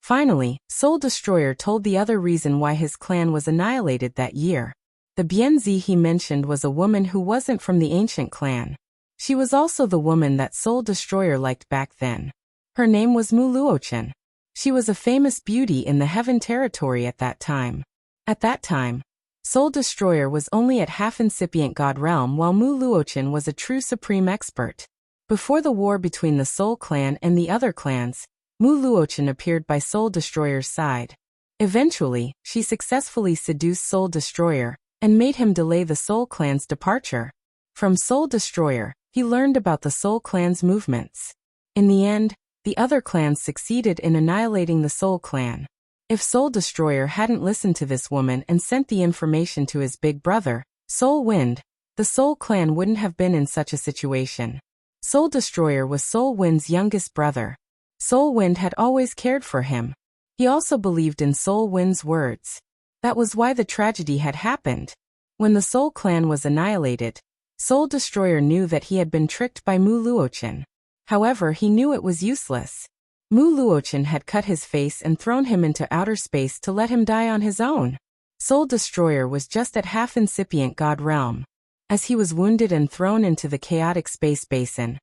Finally, Soul Destroyer told the other reason why his clan was annihilated that year. The Bianzi he mentioned was a woman who wasn't from the ancient clan. She was also the woman that Soul Destroyer liked back then. Her name was Mu Luochen. She was a famous beauty in the Heaven territory at that time. At that time, Soul Destroyer was only at half-incipient God realm while Mu Luochen was a true supreme expert. Before the war between the Soul Clan and the other clans, Mu Luochen appeared by Soul Destroyer's side. Eventually, she successfully seduced Soul Destroyer and made him delay the Soul Clan's departure. From Soul Destroyer, he learned about the Soul Clan's movements. In the end, the other clans succeeded in annihilating the Soul Clan. If Soul Destroyer hadn't listened to this woman and sent the information to his big brother, Soul Wind, the Soul Clan wouldn't have been in such a situation. Soul Destroyer was Soul Wind's youngest brother. Soul Wind had always cared for him. He also believed in Soul Wind's words. That was why the tragedy had happened. When the Soul Clan was annihilated, Soul Destroyer knew that he had been tricked by Mu Luochen. However, he knew it was useless. Mu Luochen had cut his face and thrown him into outer space to let him die on his own. Soul Destroyer was just at half-incipient God realm. As he was wounded and thrown into the chaotic space basin,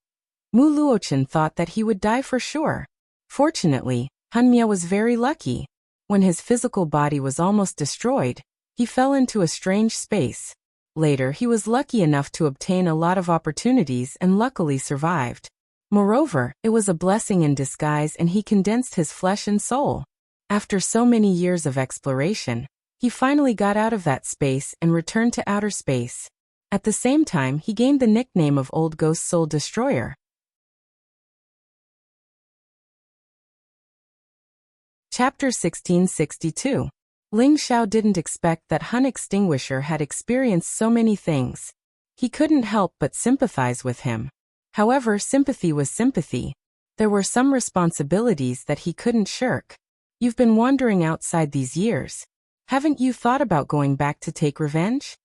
Mu Luochen thought that he would die for sure. Fortunately, Hanmia was very lucky. When his physical body was almost destroyed, he fell into a strange space. Later, he was lucky enough to obtain a lot of opportunities and luckily survived. Moreover, it was a blessing in disguise and he condensed his flesh and soul. After so many years of exploration, he finally got out of that space and returned to outer space. At the same time, he gained the nickname of Old Ghost Soul Destroyer. Chapter 1662. Ling Xiao didn't expect that Hun Extinguisher had experienced so many things. He couldn't help but sympathize with him. However, sympathy was sympathy. There were some responsibilities that he couldn't shirk. You've been wandering outside these years. Haven't you thought about going back to take revenge?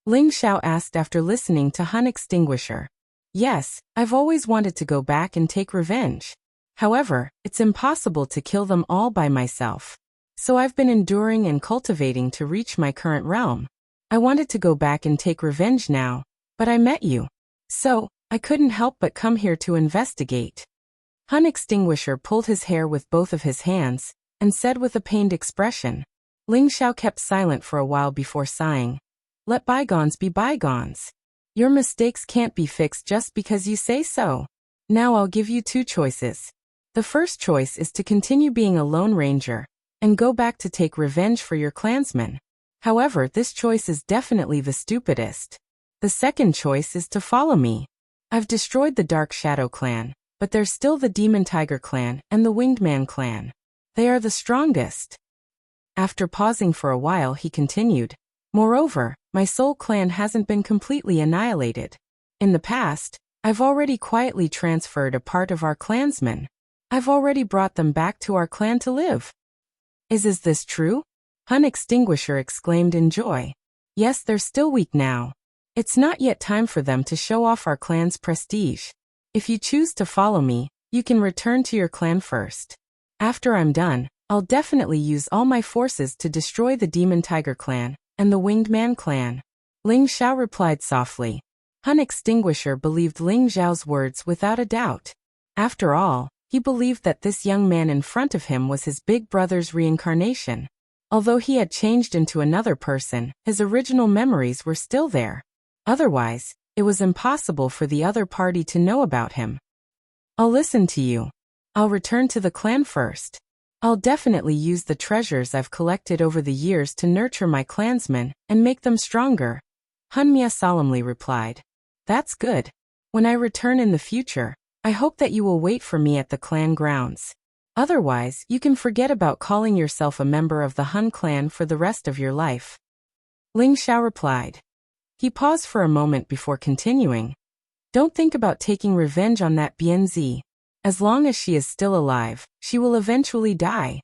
Ling Xiao asked after listening to Hun Extinguisher. Yes, I've always wanted to go back and take revenge. However, it's impossible to kill them all by myself. So I've been enduring and cultivating to reach my current realm. I wanted to go back and take revenge now, but I met you. So, I couldn't help but come here to investigate. Hun Extinguisher pulled his hair with both of his hands, and said with a pained expression. Ling Xiao kept silent for a while before sighing. Let bygones be bygones. Your mistakes can't be fixed just because you say so. Now I'll give you two choices. The first choice is to continue being a Lone Ranger, and go back to take revenge for your clansmen. However, this choice is definitely the stupidest. The second choice is to follow me. I've destroyed the Dark Shadow clan, but there's still the Demon Tiger clan and the Winged Man clan. They are the strongest. After pausing for a while, he continued. Moreover, my Soul clan hasn't been completely annihilated. In the past, I've already quietly transferred a part of our clansmen. I've already brought them back to our clan to live. Is this true? Hun Extinguisher exclaimed in joy. Yes, they're still weak now. It's not yet time for them to show off our clan's prestige. If you choose to follow me, you can return to your clan first. After I'm done, I'll definitely use all my forces to destroy the Demon Tiger clan and the Winged Man clan. Ling Xiao replied softly. Hun Extinguisher believed Ling Xiao's words without a doubt. After all, he believed that this young man in front of him was his big brother's reincarnation. Although he had changed into another person, his original memories were still there. Otherwise, it was impossible for the other party to know about him. I'll listen to you. I'll return to the clan first. I'll definitely use the treasures I've collected over the years to nurture my clansmen and make them stronger. Hanmia solemnly replied. That's good. When I return in the future, I hope that you will wait for me at the clan grounds. Otherwise, you can forget about calling yourself a member of the Hun clan for the rest of your life. Ling Xiao replied. He paused for a moment before continuing. Don't think about taking revenge on that Bianzi. As long as she is still alive, she will eventually die.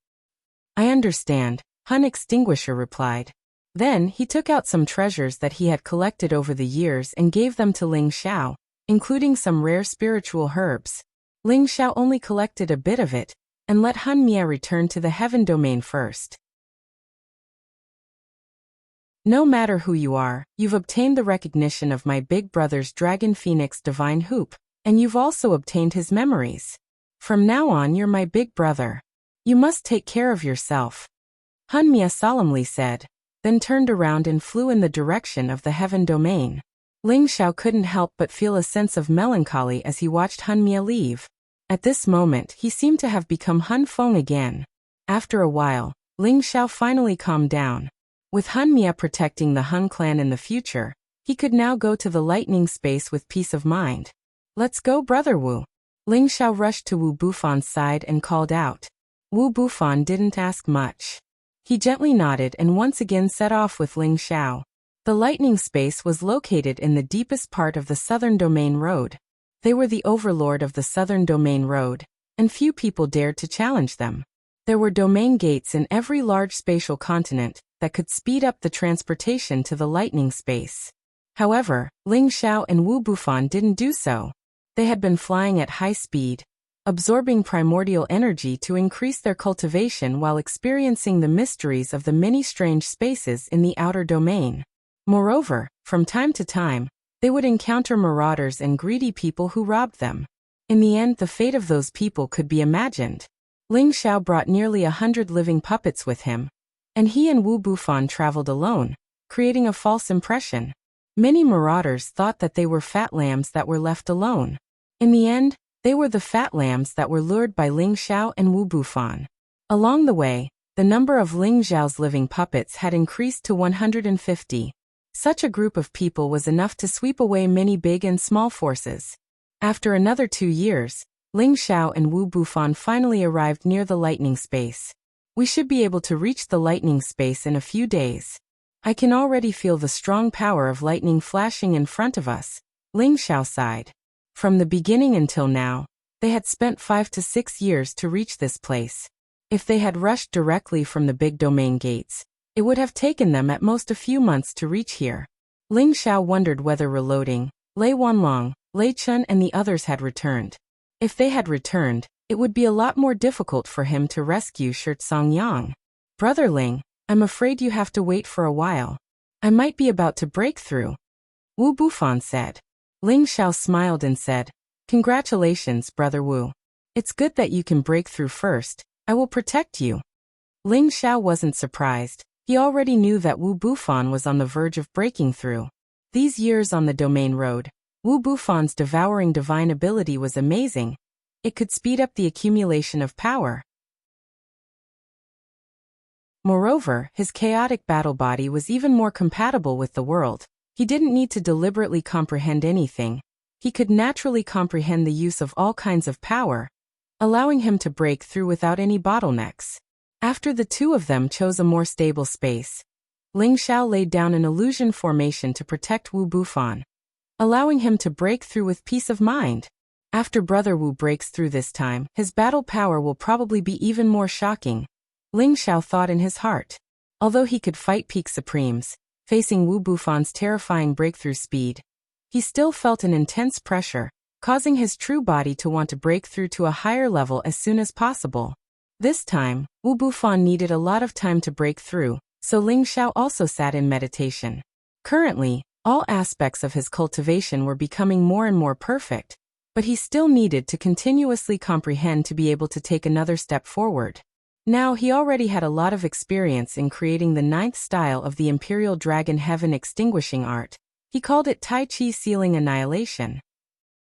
I understand, Hun Extinguisher replied. Then he took out some treasures that he had collected over the years and gave them to Ling Xiao, including some rare spiritual herbs. Ling Xiao only collected a bit of it, and let Hanmia return to the heaven domain first. No matter who you are, you've obtained the recognition of my big brother's Dragon Phoenix Divine Hoop, and you've also obtained his memories. From now on you're my big brother. You must take care of yourself. Hanmia solemnly said, then turned around and flew in the direction of the heaven domain. Ling Xiao couldn't help but feel a sense of melancholy as he watched Hanmia leave. At this moment he seemed to have become Han Feng again. After a while, Ling Xiao finally calmed down. With Hanmia protecting the Han clan in the future, he could now go to the lightning space with peace of mind. Let's go, Brother Wu. Ling Xiao rushed to Wu Bufan's side and called out. Wu Bufan didn't ask much. He gently nodded and once again set off with Ling Xiao. The lightning space was located in the deepest part of the Southern Domain Road. They were the overlord of the Southern Domain Road, and few people dared to challenge them. There were domain gates in every large spatial continent that could speed up the transportation to the lightning space. However, Ling Xiao and Wu Bufan didn't do so. They had been flying at high speed, absorbing primordial energy to increase their cultivation while experiencing the mysteries of the many strange spaces in the outer domain. Moreover, from time to time, they would encounter marauders and greedy people who robbed them. In the end, the fate of those people could be imagined. Ling Xiao brought nearly 100 living puppets with him, and he and Wu Bufan traveled alone, creating a false impression. Many marauders thought that they were fat lambs that were left alone. In the end, they were the fat lambs that were lured by Ling Xiao and Wu Bufan. Along the way, the number of Ling Xiao's living puppets had increased to 150. Such a group of people was enough to sweep away many big and small forces. After another 2 years, Ling Xiao and Wu Bufan finally arrived near the lightning space. We should be able to reach the lightning space in a few days. I can already feel the strong power of lightning flashing in front of us, Ling Xiao sighed. From the beginning until now, they had spent 5 to 6 years to reach this place. If they had rushed directly from the big domain gates, it would have taken them at most a few months to reach here. Ling Xiao wondered whether reloading, Lei Wanlong, Lei Chun and the others had returned. If they had returned, it would be a lot more difficult for him to rescue Shirtsong Yang. Brother Ling, I'm afraid you have to wait for a while. I might be about to break through. Wu Bufan said. Ling Xiao smiled and said, Congratulations, Brother Wu. It's good that you can break through first. I will protect you. Ling Xiao wasn't surprised. He already knew that Wu Bufan was on the verge of breaking through. These years on the domain road, Wu Bufan's devouring divine ability was amazing. It could speed up the accumulation of power. Moreover, his chaotic battle body was even more compatible with the world. He didn't need to deliberately comprehend anything. He could naturally comprehend the use of all kinds of power, allowing him to break through without any bottlenecks. After the two of them chose a more stable space, Ling Xiao laid down an illusion formation to protect Wu Bufan, allowing him to break through with peace of mind. After Brother Wu breaks through this time, his battle power will probably be even more shocking, Ling Xiao thought in his heart. Although he could fight peak supremes, facing Wu Bufan's terrifying breakthrough speed, he still felt an intense pressure, causing his true body to want to break through to a higher level as soon as possible. This time, Wu Bufan needed a lot of time to break through, so Ling Xiao also sat in meditation. Currently, all aspects of his cultivation were becoming more and more perfect, but he still needed to continuously comprehend to be able to take another step forward. Now he already had a lot of experience in creating the 9th style of the Imperial Dragon Heaven Extinguishing Art. He called it Tai Chi Sealing Annihilation.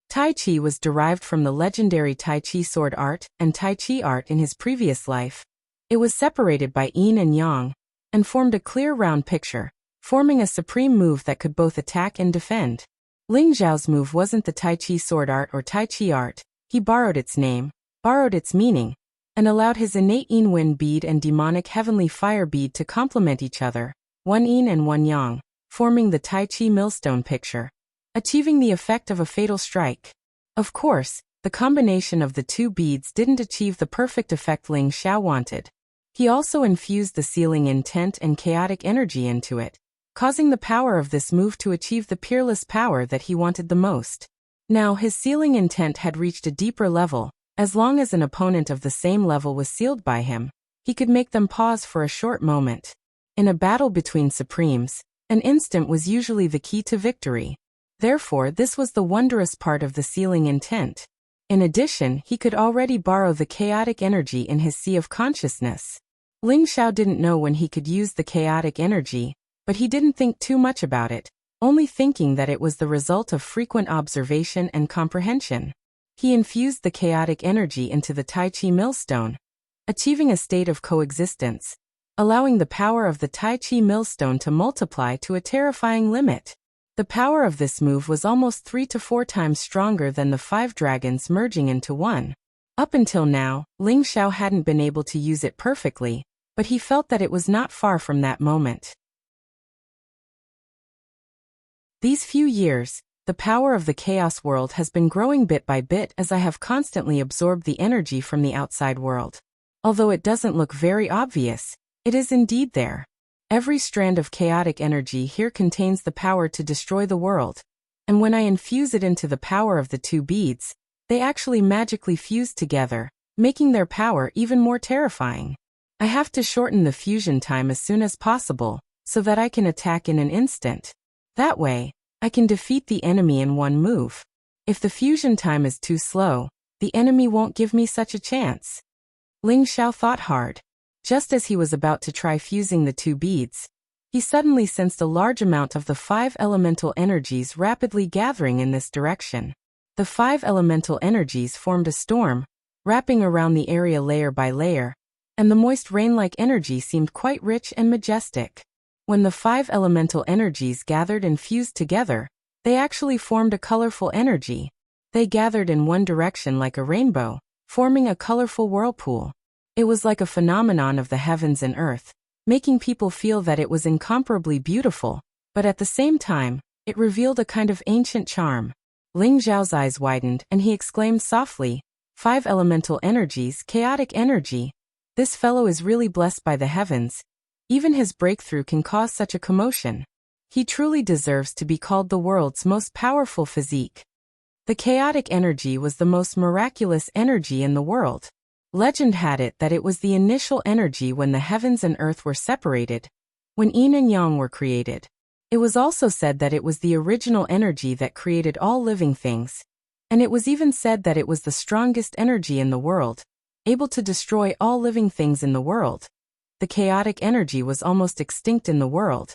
Tai Chi was derived from the legendary Tai Chi sword art and Tai Chi art in his previous life. It was separated by yin and yang, and formed a clear round picture, forming a supreme move that could both attack and defend. Ling Xiao's move wasn't the Tai Chi sword art or Tai Chi art. He borrowed its name, borrowed its meaning, and allowed his innate yin wind bead and demonic heavenly fire bead to complement each other, one yin and one yang, forming the Tai Chi millstone picture, achieving the effect of a fatal strike. Of course, the combination of the two beads didn't achieve the perfect effect Ling Xiao wanted. He also infused the sealing intent and chaotic energy into it, causing the power of this move to achieve the peerless power that he wanted the most. Now his sealing intent had reached a deeper level. As long as an opponent of the same level was sealed by him, he could make them pause for a short moment. In a battle between supremes, An instant was usually the key to victory. Therefore, this was the wondrous part of the sealing intent. In addition, he could already borrow the chaotic energy in his sea of consciousness. Ling Xiao didn't know when he could use the chaotic energy, but he didn't think too much about it, only thinking that it was the result of frequent observation and comprehension. He infused the chaotic energy into the Tai Chi millstone, achieving a state of coexistence, allowing the power of the Tai Chi millstone to multiply to a terrifying limit. The power of this move was almost 3 to 4 times stronger than the 5 dragons merging into one. Up until now, Ling Xiao hadn't been able to use it perfectly, but he felt that it was not far from that moment. These few years, the power of the chaos world has been growing bit by bit as I have constantly absorbed the energy from the outside world. Although it doesn't look very obvious, it is indeed there. Every strand of chaotic energy here contains the power to destroy the world, and when I infuse it into the power of the 2 beads, they actually magically fuse together, making their power even more terrifying. I have to shorten the fusion time as soon as possible, so that I can attack in an instant. That way, I can defeat the enemy in one move. If the fusion time is too slow, the enemy won't give me such a chance. Ling Xiao thought hard. Just as he was about to try fusing the 2 beads, he suddenly sensed a large amount of the 5 elemental energies rapidly gathering in this direction. The 5 elemental energies formed a storm, wrapping around the area layer by layer, and the moist rain-like energy seemed quite rich and majestic. When the 5 elemental energies gathered and fused together, they actually formed a colorful energy. They gathered in one direction like a rainbow, forming a colorful whirlpool. It was like a phenomenon of the heavens and earth, making people feel that it was incomparably beautiful, but at the same time, it revealed a kind of ancient charm. Ling Xiao's eyes widened and he exclaimed softly, 5 elemental energies, chaotic energy. This fellow is really blessed by the heavens. Even his breakthrough can cause such a commotion. He truly deserves to be called the world's most powerful physique. The chaotic energy was the most miraculous energy in the world. Legend had it that it was the initial energy when the heavens and earth were separated, when yin and yang were created. It was also said that it was the original energy that created all living things, and it was even said that it was the strongest energy in the world, able to destroy all living things in the world. The chaotic energy was almost extinct in the world,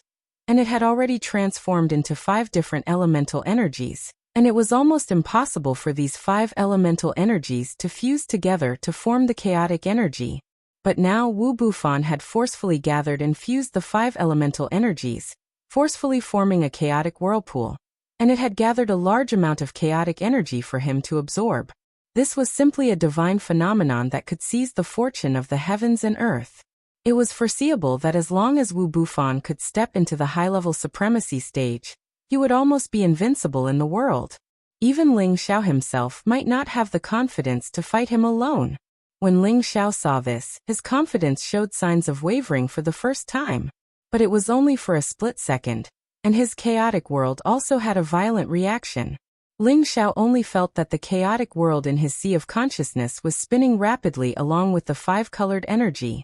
and it had already transformed into 5 different elemental energies. And it was almost impossible for these 5 elemental energies to fuse together to form the chaotic energy. But now Wu Bufan had forcefully gathered and fused the 5 elemental energies, forcefully forming a chaotic whirlpool, and it had gathered a large amount of chaotic energy for him to absorb. This was simply a divine phenomenon that could seize the fortune of the heavens and earth. It was foreseeable that as long as Wu Bufan could step into the high-level supremacy stage, he would almost be invincible in the world. Even Ling Xiao himself might not have the confidence to fight him alone. When Ling Xiao saw this, his confidence showed signs of wavering for the first time. But it was only for a split second, and his chaotic world also had a violent reaction. Ling Xiao only felt that the chaotic world in his sea of consciousness was spinning rapidly along with the 5-colored energy.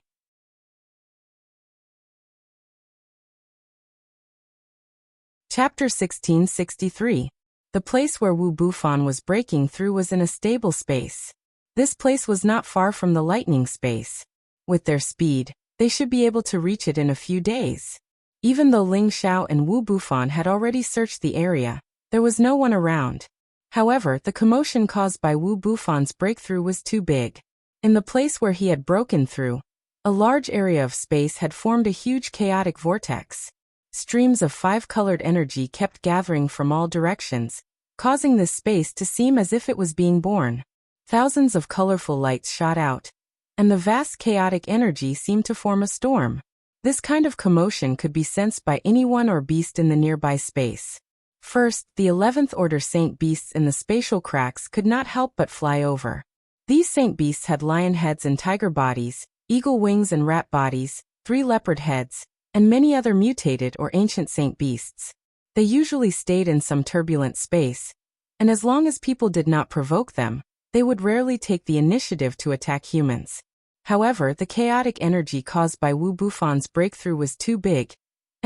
Chapter 1663. The place where Wu Bufan was breaking through was in a stable space. This place was not far from the lightning space. With their speed, they should be able to reach it in a few days. Even though Ling Xiao and Wu Bufan had already searched the area, there was no one around. However, the commotion caused by Wu Bufan's breakthrough was too big. In the place where he had broken through, a large area of space had formed a huge chaotic vortex. Streams of 5-colored energy kept gathering from all directions, causing this space to seem as if it was being born. Thousands of colorful lights shot out, and the vast chaotic energy seemed to form a storm. This kind of commotion could be sensed by anyone or beast in the nearby space. First, the 11th order saint beasts in the spatial cracks could not help but fly over. These saint beasts had lion heads and tiger bodies, eagle wings and rat bodies, 3 leopard heads, and many other mutated or ancient saint beasts. They usually stayed in some turbulent space, and as long as people did not provoke them, they would rarely take the initiative to attack humans. However, the chaotic energy caused by Wu Bufan's breakthrough was too big,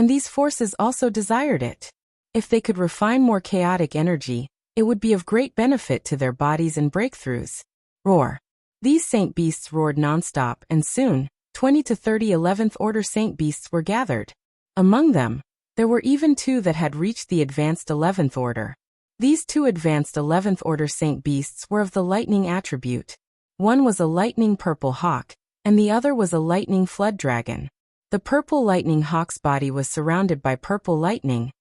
and these forces also desired it. If they could refine more chaotic energy, it would be of great benefit to their bodies and breakthroughs. Roar. These saint beasts roared nonstop, and soon, 20 to 30 11th order saint beasts were gathered. Among them, there were even 2 that had reached the advanced 11th order. These 2 advanced 11th order saint beasts were of the lightning attribute. One was a lightning purple hawk, and the other was a lightning flood dragon. The purple lightning hawk's body was surrounded by purple lightning,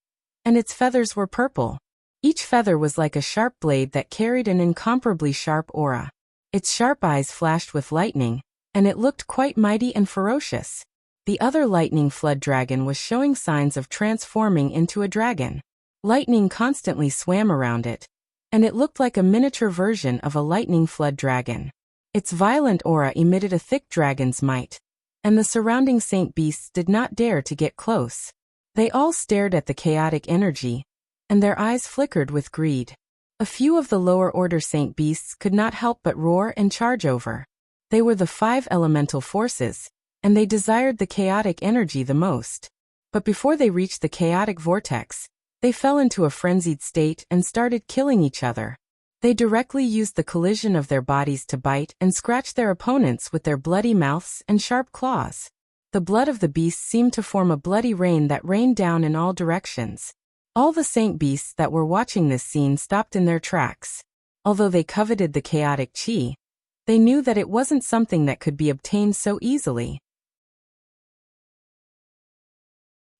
and its feathers were purple. Each feather was like a sharp blade that carried an incomparably sharp aura. Its sharp eyes flashed with lightning, and it looked quite mighty and ferocious. The other lightning flood dragon was showing signs of transforming into a dragon. Lightning constantly swam around it, and it looked like a miniature version of a lightning flood dragon. Its violent aura emitted a thick dragon's might, and the surrounding saint beasts did not dare to get close. They all stared at the chaotic energy, and their eyes flickered with greed. A few of the lower order saint beasts could not help but roar and charge over. They were the 5 elemental forces, and they desired the chaotic energy the most. But before they reached the chaotic vortex, they fell into a frenzied state and started killing each other. They directly used the collision of their bodies to bite and scratch their opponents with their bloody mouths and sharp claws. The blood of the beasts seemed to form a bloody rain that rained down in all directions. All the saint beasts that were watching this scene stopped in their tracks. Although they coveted the chaotic chi, they knew that it wasn't something that could be obtained so easily.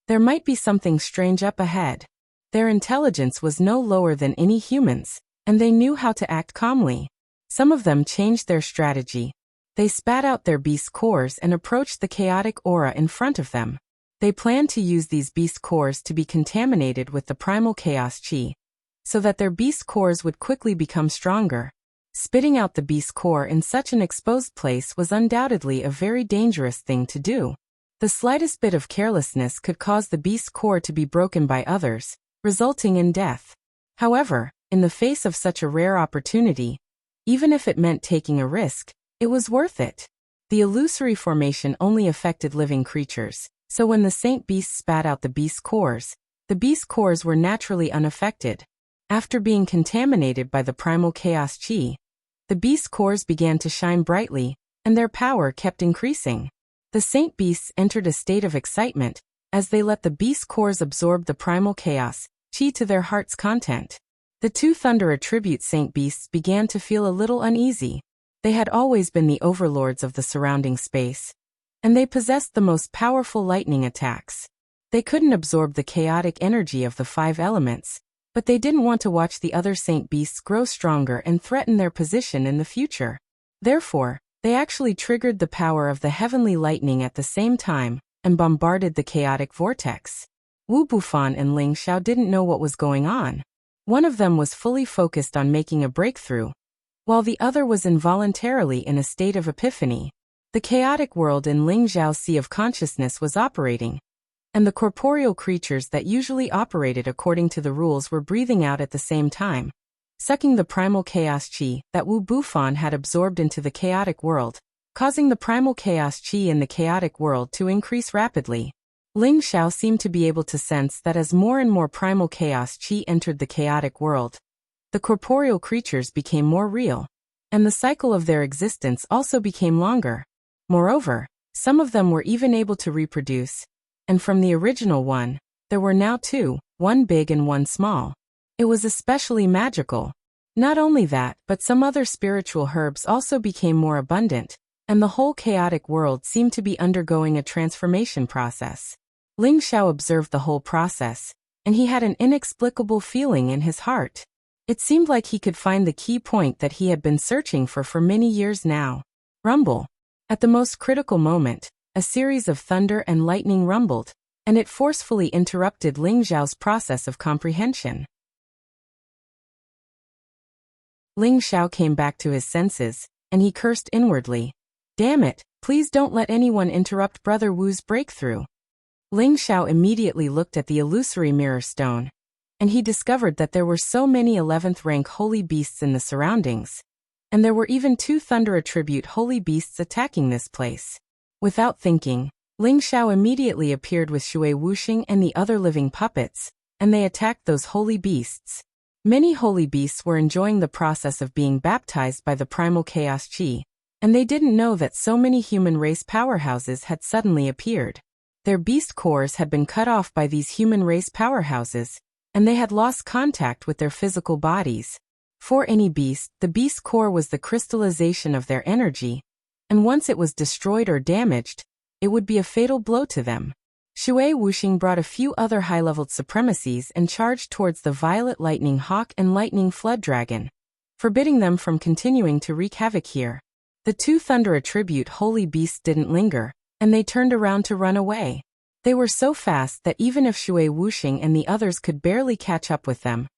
There might be something strange up ahead. Their intelligence was no lower than any humans, and they knew how to act calmly. Some of them changed their strategy. They spat out their beast cores and approached the chaotic aura in front of them. They planned to use these beast cores to be contaminated with the primal chaos chi, so that their beast cores would quickly become stronger. Spitting out the beast core in such an exposed place was undoubtedly a very dangerous thing to do. The slightest bit of carelessness could cause the beast core to be broken by others, resulting in death. However, in the face of such a rare opportunity, even if it meant taking a risk, it was worth it. The illusory formation only affected living creatures, so when the saint beasts spat out the beast cores were naturally unaffected. After being contaminated by the primal chaos chi, the beast cores began to shine brightly, and their power kept increasing. The saint beasts entered a state of excitement as they let the beast cores absorb the primal chaos chi to their heart's content. The 2 thunder attribute saint beasts began to feel a little uneasy. They had always been the overlords of the surrounding space, and they possessed the most powerful lightning attacks. They couldn't absorb the chaotic energy of the 5 elements, but they didn't want to watch the other saint beasts grow stronger and threaten their position in the future. Therefore, they actually triggered the power of the heavenly lightning at the same time and bombarded the chaotic vortex. Wu Bufan and Ling Xiao didn't know what was going on. One of them was fully focused on making a breakthrough, while the other was involuntarily in a state of epiphany. The chaotic world in Ling Xiao's sea of consciousness was operating, and the corporeal creatures that usually operated according to the rules were breathing out at the same time, sucking the primal chaos chi that Wu Bufan had absorbed into the chaotic world, causing the primal chaos chi in the chaotic world to increase rapidly. Ling Xiao seemed to be able to sense that as more and more primal chaos chi entered the chaotic world, the corporeal creatures became more real, and the cycle of their existence also became longer. Moreover, some of them were even able to reproduce, and from the original one, there were now 2, one big and one small. It was especially magical. Not only that, but some other spiritual herbs also became more abundant, and the whole chaotic world seemed to be undergoing a transformation process. Ling Xiao observed the whole process, and he had an inexplicable feeling in his heart. It seemed like he could find the key point that he had been searching for many years now. Rumble. At the most critical moment, a series of thunder and lightning rumbled, and it forcefully interrupted Ling Xiao's process of comprehension. Ling Xiao came back to his senses, and he cursed inwardly. Damn it, please don't let anyone interrupt Brother Wu's breakthrough. Ling Xiao immediately looked at the illusory mirror stone, and he discovered that there were so many 11th rank holy beasts in the surroundings, and there were even 2 thunder attribute holy beasts attacking this place. Without thinking, Ling Xiao immediately appeared with Shui Wuxing and the other living puppets, and they attacked those holy beasts. Many holy beasts were enjoying the process of being baptized by the primal chaos chi, and they didn't know that so many human race powerhouses had suddenly appeared. Their beast cores had been cut off by these human race powerhouses, and they had lost contact with their physical bodies. For any beast, the beast core was the crystallization of their energy, and once it was destroyed or damaged, it would be a fatal blow to them. Shui Wuxing brought a few other high-leveled supremacies and charged towards the Violet Lightning Hawk and Lightning Flood Dragon, forbidding them from continuing to wreak havoc here. The two Thunder Attribute holy beasts didn't linger, and they turned around to run away. They were so fast that even if Shui Wuxing and the others could barely catch up with them,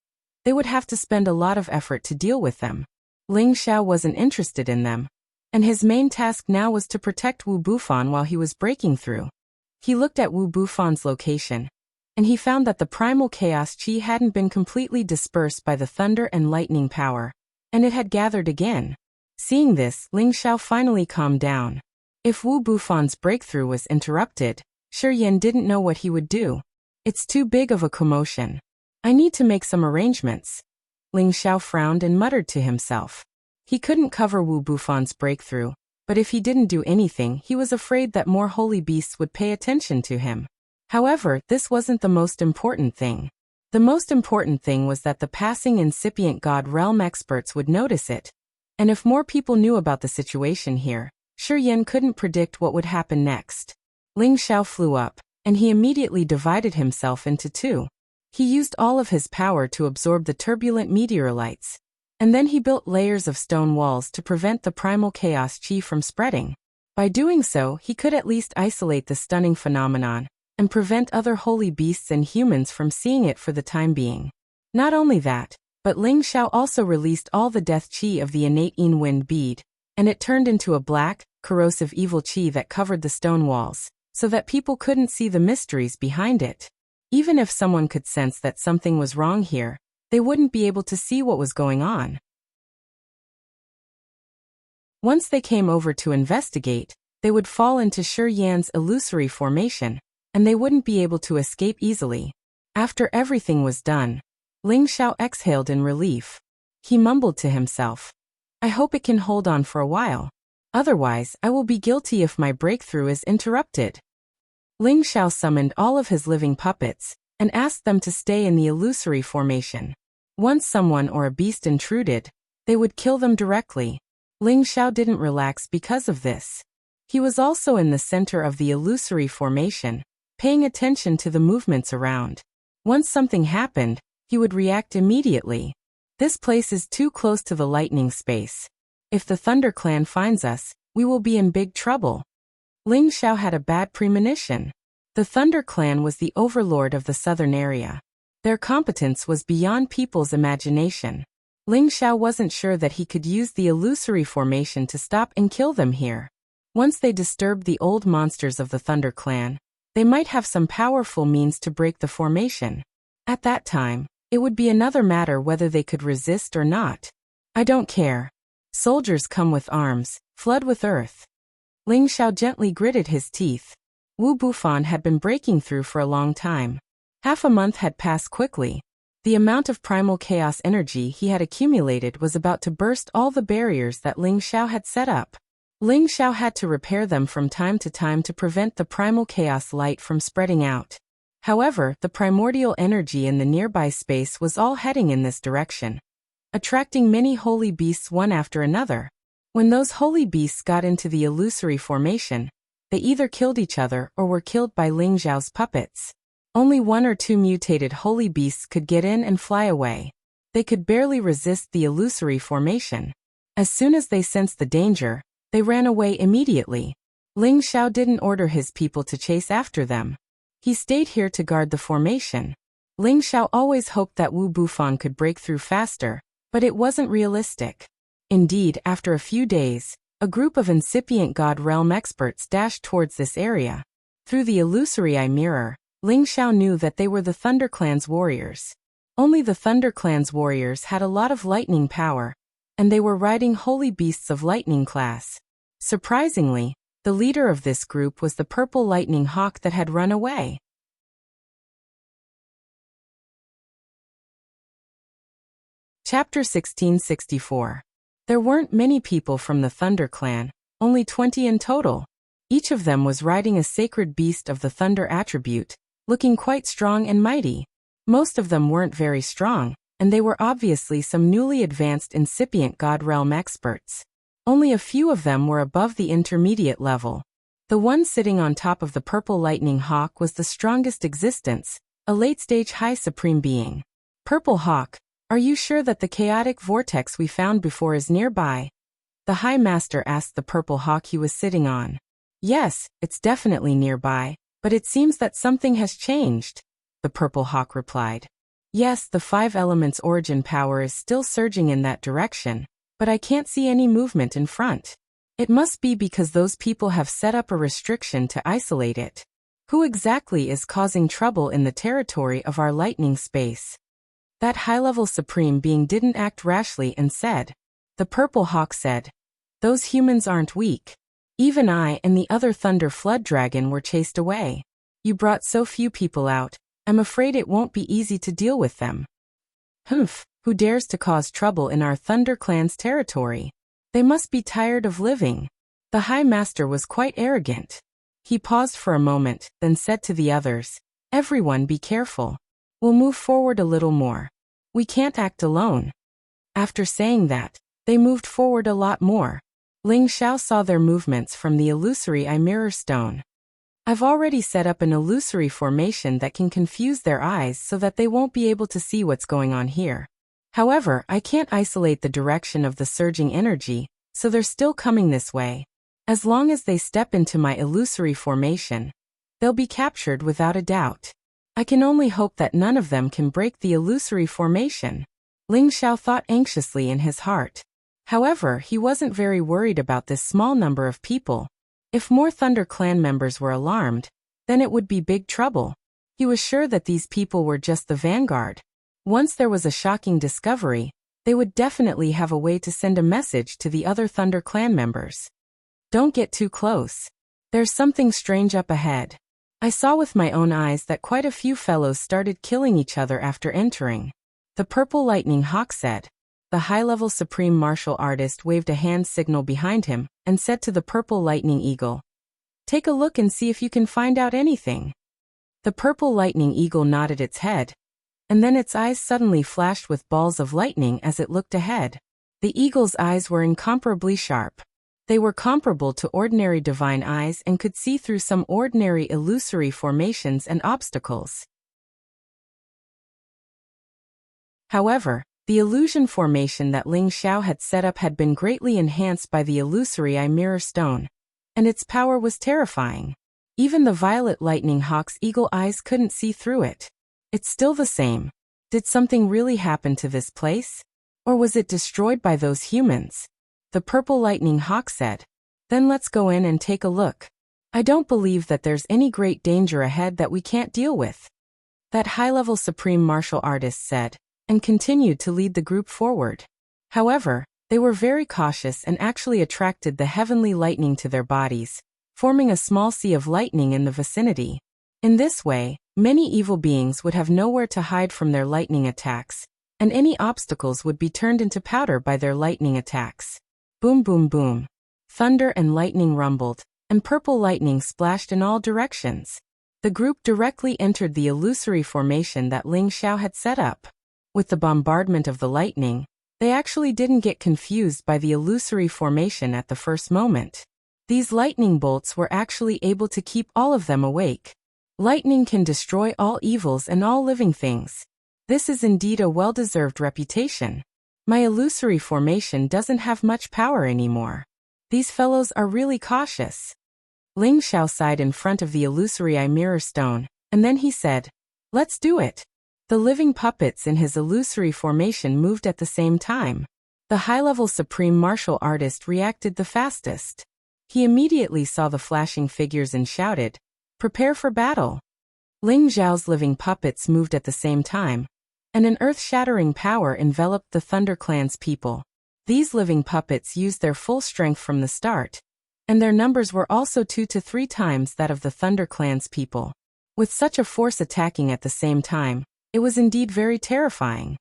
they would have to spend a lot of effort to deal with them. Ling Xiao wasn't interested in them, and his main task now was to protect Wu Bufan while he was breaking through. He looked at Wu Bufan's location, and he found that the primal chaos chi hadn't been completely dispersed by the thunder and lightning power, and it had gathered again. Seeing this, Ling Xiao finally calmed down. If Wu Bufan's breakthrough was interrupted, Shi Yan didn't know what he would do. It's too big of a commotion. I need to make some arrangements. Ling Xiao frowned and muttered to himself. He couldn't cover Wu Bufan's breakthrough, but if he didn't do anything, he was afraid that more holy beasts would pay attention to him. However, this wasn't the most important thing. The most important thing was that the passing incipient God realm experts would notice it. And if more people knew about the situation here, Shi Yan couldn't predict what would happen next. Ling Xiao flew up, and he immediately divided himself into two. He used all of his power to absorb the turbulent meteorites, and then he built layers of stone walls to prevent the primal chaos chi from spreading. By doing so, he could at least isolate the stunning phenomenon, and prevent other holy beasts and humans from seeing it for the time being. Not only that, but Ling Xiao also released all the death chi of the innate Yin Wind bead, and it turned into a black, corrosive evil chi that covered the stone walls, so that people couldn't see the mysteries behind it. Even if someone could sense that something was wrong here, they wouldn't be able to see what was going on. Once they came over to investigate, they would fall into Shi Yan's illusory formation, and they wouldn't be able to escape easily. After everything was done, Ling Xiao exhaled in relief. He mumbled to himself, I hope it can hold on for a while. Otherwise, I will be guilty if my breakthrough is interrupted. Ling Xiao summoned all of his living puppets, and asked them to stay in the illusory formation. Once someone or a beast intruded, they would kill them directly. Ling Xiao didn't relax because of this. He was also in the center of the illusory formation, paying attention to the movements around. Once something happened, he would react immediately. This place is too close to the lightning space. If the Thunder Clan finds us, we will be in big trouble. Ling Xiao had a bad premonition. The Thunder Clan was the overlord of the southern area. Their competence was beyond people's imagination. Ling Xiao wasn't sure that he could use the illusory formation to stop and kill them here. Once they disturbed the old monsters of the Thunder Clan, they might have some powerful means to break the formation. At that time, it would be another matter whether they could resist or not. I don't care. Soldiers come with arms, flood with earth. Ling Xiao gently gritted his teeth. Wu Bufan had been breaking through for a long time. Half a month had passed quickly. The amount of primal chaos energy he had accumulated was about to burst all the barriers that Ling Xiao had set up. Ling Xiao had to repair them from time to time to prevent the primal chaos light from spreading out. However, the primordial energy in the nearby space was all heading in this direction, attracting many holy beasts one after another. When those holy beasts got into the illusory formation, they either killed each other or were killed by Ling Xiao's puppets. Only one or two mutated holy beasts could get in and fly away. They could barely resist the illusory formation. As soon as they sensed the danger, they ran away immediately. Ling Xiao didn't order his people to chase after them. He stayed here to guard the formation. Ling Xiao always hoped that Wu Bufan could break through faster, but it wasn't realistic. Indeed, after a few days, a group of incipient God realm experts dashed towards this area. Through the illusory eye mirror, Ling Xiao knew that they were the Thunder Clan's warriors. Only the Thunder Clan's warriors had a lot of lightning power, and they were riding holy beasts of lightning class. Surprisingly, The leader of this group was the purple lightning hawk that had run away. Chapter 1664. There weren't many people from the Thunder clan, only 20 in total. Each of them was riding a sacred beast of the Thunder attribute, looking quite strong and mighty. Most of them weren't very strong, and they were obviously some newly advanced incipient God Realm experts. Only a few of them were above the intermediate level. The one sitting on top of the purple lightning hawk was the strongest existence, a late-stage high supreme being. Purple Hawk, are you sure that the chaotic vortex we found before is nearby? The High Master asked the purple hawk he was sitting on. Yes, it's definitely nearby, but it seems that something has changed, the purple hawk replied. Yes, the 5 elements origin power is still surging in that direction, but I can't see any movement in front. It must be because those people have set up a restriction to isolate it. Who exactly is causing trouble in the territory of our lightning space? That high-level supreme being didn't act rashly and said. The purple hawk said, those humans aren't weak. Even I and the other Thunder Flood Dragon were chased away. You brought so few people out, I'm afraid it won't be easy to deal with them. Humph, who dares to cause trouble in our Thunder Clan's territory? They must be tired of living. The High Master was quite arrogant. He paused for a moment, then said to the others, everyone be careful. We'll move forward a little more. We can't act alone. After saying that, they moved forward a lot more. Ling Xiao saw their movements from the illusory eye mirror stone. I've already set up an illusory formation that can confuse their eyes so that they won't be able to see what's going on here. However, I can't isolate the direction of the surging energy, so they're still coming this way. As long as they step into my illusory formation, they'll be captured without a doubt. I can only hope that none of them can break the illusory formation. Ling Xiao thought anxiously in his heart. However, he wasn't very worried about this small number of people. If more Thunder Clan members were alarmed, then it would be big trouble. He was sure that these people were just the vanguard. Once there was a shocking discovery, they would definitely have a way to send a message to the other Thunder Clan members. Don't get too close. There's something strange up ahead. I saw with my own eyes that quite a few fellows started killing each other after entering. The purple lightning hawk said. The high-level supreme martial artist waved a hand signal behind him and said to the purple lightning eagle, take a look and see if you can find out anything. The purple lightning eagle nodded its head, and then its eyes suddenly flashed with balls of lightning as it looked ahead. The eagle's eyes were incomparably sharp. They were comparable to ordinary divine eyes and could see through some ordinary illusory formations and obstacles. However, the illusion formation that Ling Xiao had set up had been greatly enhanced by the illusory eye mirror stone, and its power was terrifying. Even the violet lightning hawk's eagle eyes couldn't see through it. It's still the same. Did something really happen to this place? Or was it destroyed by those humans? The purple lightning hawk said. Then let's go in and take a look. I don't believe that there's any great danger ahead that we can't deal with. That high-level supreme martial artist said, and continued to lead the group forward. However, they were very cautious and actually attracted the heavenly lightning to their bodies, forming a small sea of lightning in the vicinity. In this way, many evil beings would have nowhere to hide from their lightning attacks, and any obstacles would be turned into powder by their lightning attacks. Boom boom boom. Thunder and lightning rumbled, and purple lightning splashed in all directions. The group directly entered the illusory formation that Ling Xiao had set up. With the bombardment of the lightning, they actually didn't get confused by the illusory formation at the first moment. These lightning bolts were actually able to keep all of them awake. Lightning can destroy all evils and all living things. This is indeed a well-deserved reputation. My illusory formation doesn't have much power anymore. These fellows are really cautious. Ling Xiao sighed in front of the illusory eye mirror stone, and then he said, let's do it. The living puppets in his illusory formation moved at the same time. The high-level supreme martial artist reacted the fastest. He immediately saw the flashing figures and shouted, prepare for battle. Ling Xiao's living puppets moved at the same time, and an earth-shattering power enveloped the Thunder Clan's people. These living puppets used their full strength from the start, and their numbers were also 2 to 3 times that of the Thunder Clan's people. With such a force attacking at the same time, it was indeed very terrifying.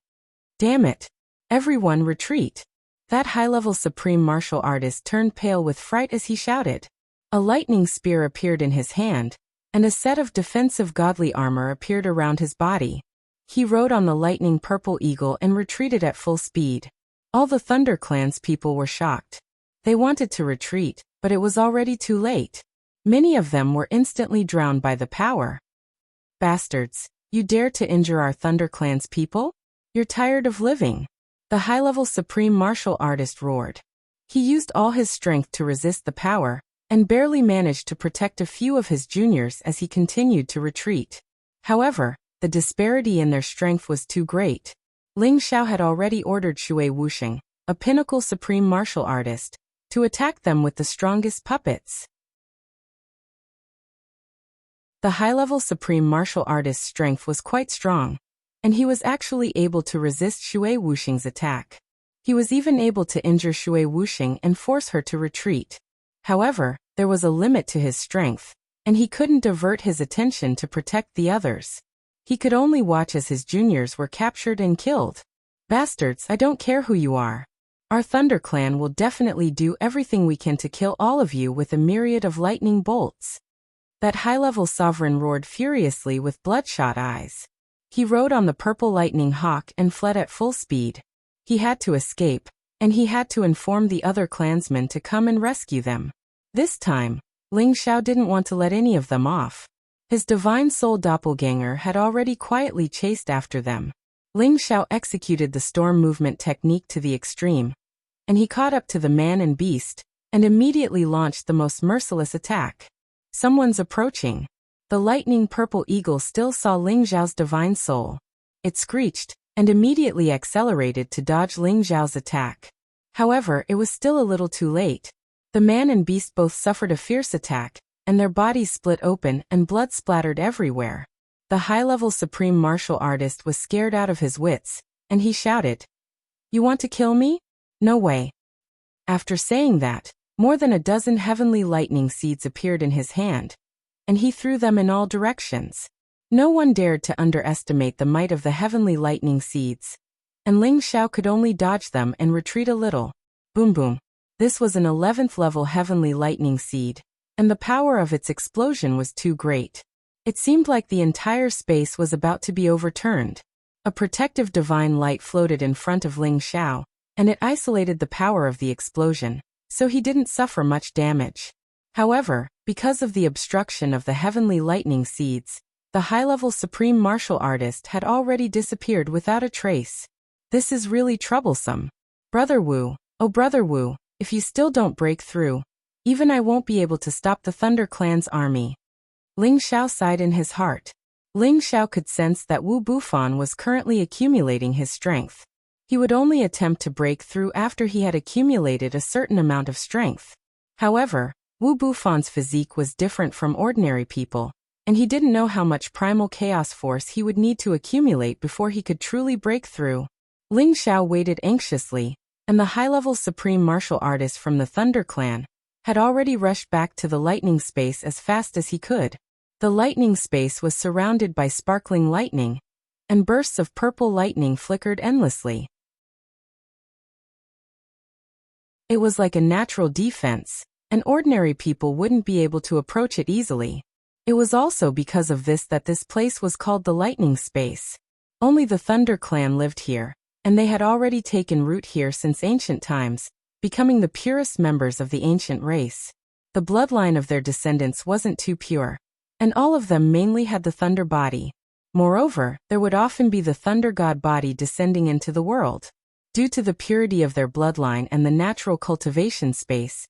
Damn it! Everyone retreat! That high-level supreme martial artist turned pale with fright as he shouted. A lightning spear appeared in his hand, and a set of defensive godly armor appeared around his body. He rode on the lightning purple eagle and retreated at full speed. All the Thunder Clan's people were shocked. They wanted to retreat, but it was already too late. Many of them were instantly drowned by the power. Bastards, you dare to injure our Thunder Clan's people? You're tired of living. The high-level supreme martial artist roared. He used all his strength to resist the power, and barely managed to protect a few of his juniors as he continued to retreat. However, the disparity in their strength was too great. Ling Xiao had already ordered Shui Wuxing, a pinnacle supreme martial artist, to attack them with the strongest puppets. The high-level supreme martial artist's strength was quite strong, and he was actually able to resist Shui Wuxing's attack. He was even able to injure Shui Wuxing and force her to retreat. However, there was a limit to his strength, and he couldn't divert his attention to protect the others. He could only watch as his juniors were captured and killed. Bastards, I don't care who you are. Our Thunder Clan will definitely do everything we can to kill all of you with a myriad of lightning bolts. That high-level sovereign roared furiously with bloodshot eyes. He rode on the purple lightning hawk and fled at full speed. He had to escape, and he had to inform the other clansmen to come and rescue them. This time, Ling Xiao didn't want to let any of them off. His divine soul doppelganger had already quietly chased after them. Ling Xiao executed the storm movement technique to the extreme, and he caught up to the man and beast, and immediately launched the most merciless attack. Someone's approaching. The lightning purple eagle still saw Ling Xiao's divine soul. It screeched, and immediately accelerated to dodge Ling Xiao's attack. However, it was still a little too late. The man and beast both suffered a fierce attack, and their bodies split open and blood splattered everywhere. The high-level supreme martial artist was scared out of his wits, and he shouted, "You want to kill me? No way." After saying that, more than a dozen heavenly lightning seeds appeared in his hand, and he threw them in all directions. No one dared to underestimate the might of the heavenly lightning seeds, and Ling Xiao could only dodge them and retreat a little. Boom boom. This was an 11th level heavenly lightning seed, and the power of its explosion was too great. It seemed like the entire space was about to be overturned. A protective divine light floated in front of Ling Xiao, and it isolated the power of the explosion, so he didn't suffer much damage. However, because of the obstruction of the heavenly lightning seeds, the high-level supreme martial artist had already disappeared without a trace. This is really troublesome. Brother Wu, oh Brother Wu, if you still don't break through, even I won't be able to stop the Thunder Clan's army. Ling Xiao sighed in his heart. Ling Xiao could sense that Wu Bufan was currently accumulating his strength. He would only attempt to break through after he had accumulated a certain amount of strength. However, Wu Bufan's physique was different from ordinary people, and he didn't know how much primal chaos force he would need to accumulate before he could truly break through. Ling Xiao waited anxiously, and the high-level supreme martial artist from the Thunder Clan had already rushed back to the lightning space as fast as he could. The lightning space was surrounded by sparkling lightning, and bursts of purple lightning flickered endlessly. It was like a natural defense, and ordinary people wouldn't be able to approach it easily. It was also because of this that this place was called the lightning space. Only the Thunder Clan lived here, and they had already taken root here since ancient times, becoming the purest members of the ancient race. The bloodline of their descendants wasn't too pure, and all of them mainly had the thunder body. Moreover, there would often be the thunder god body descending into the world. Due to the purity of their bloodline and the natural cultivation space,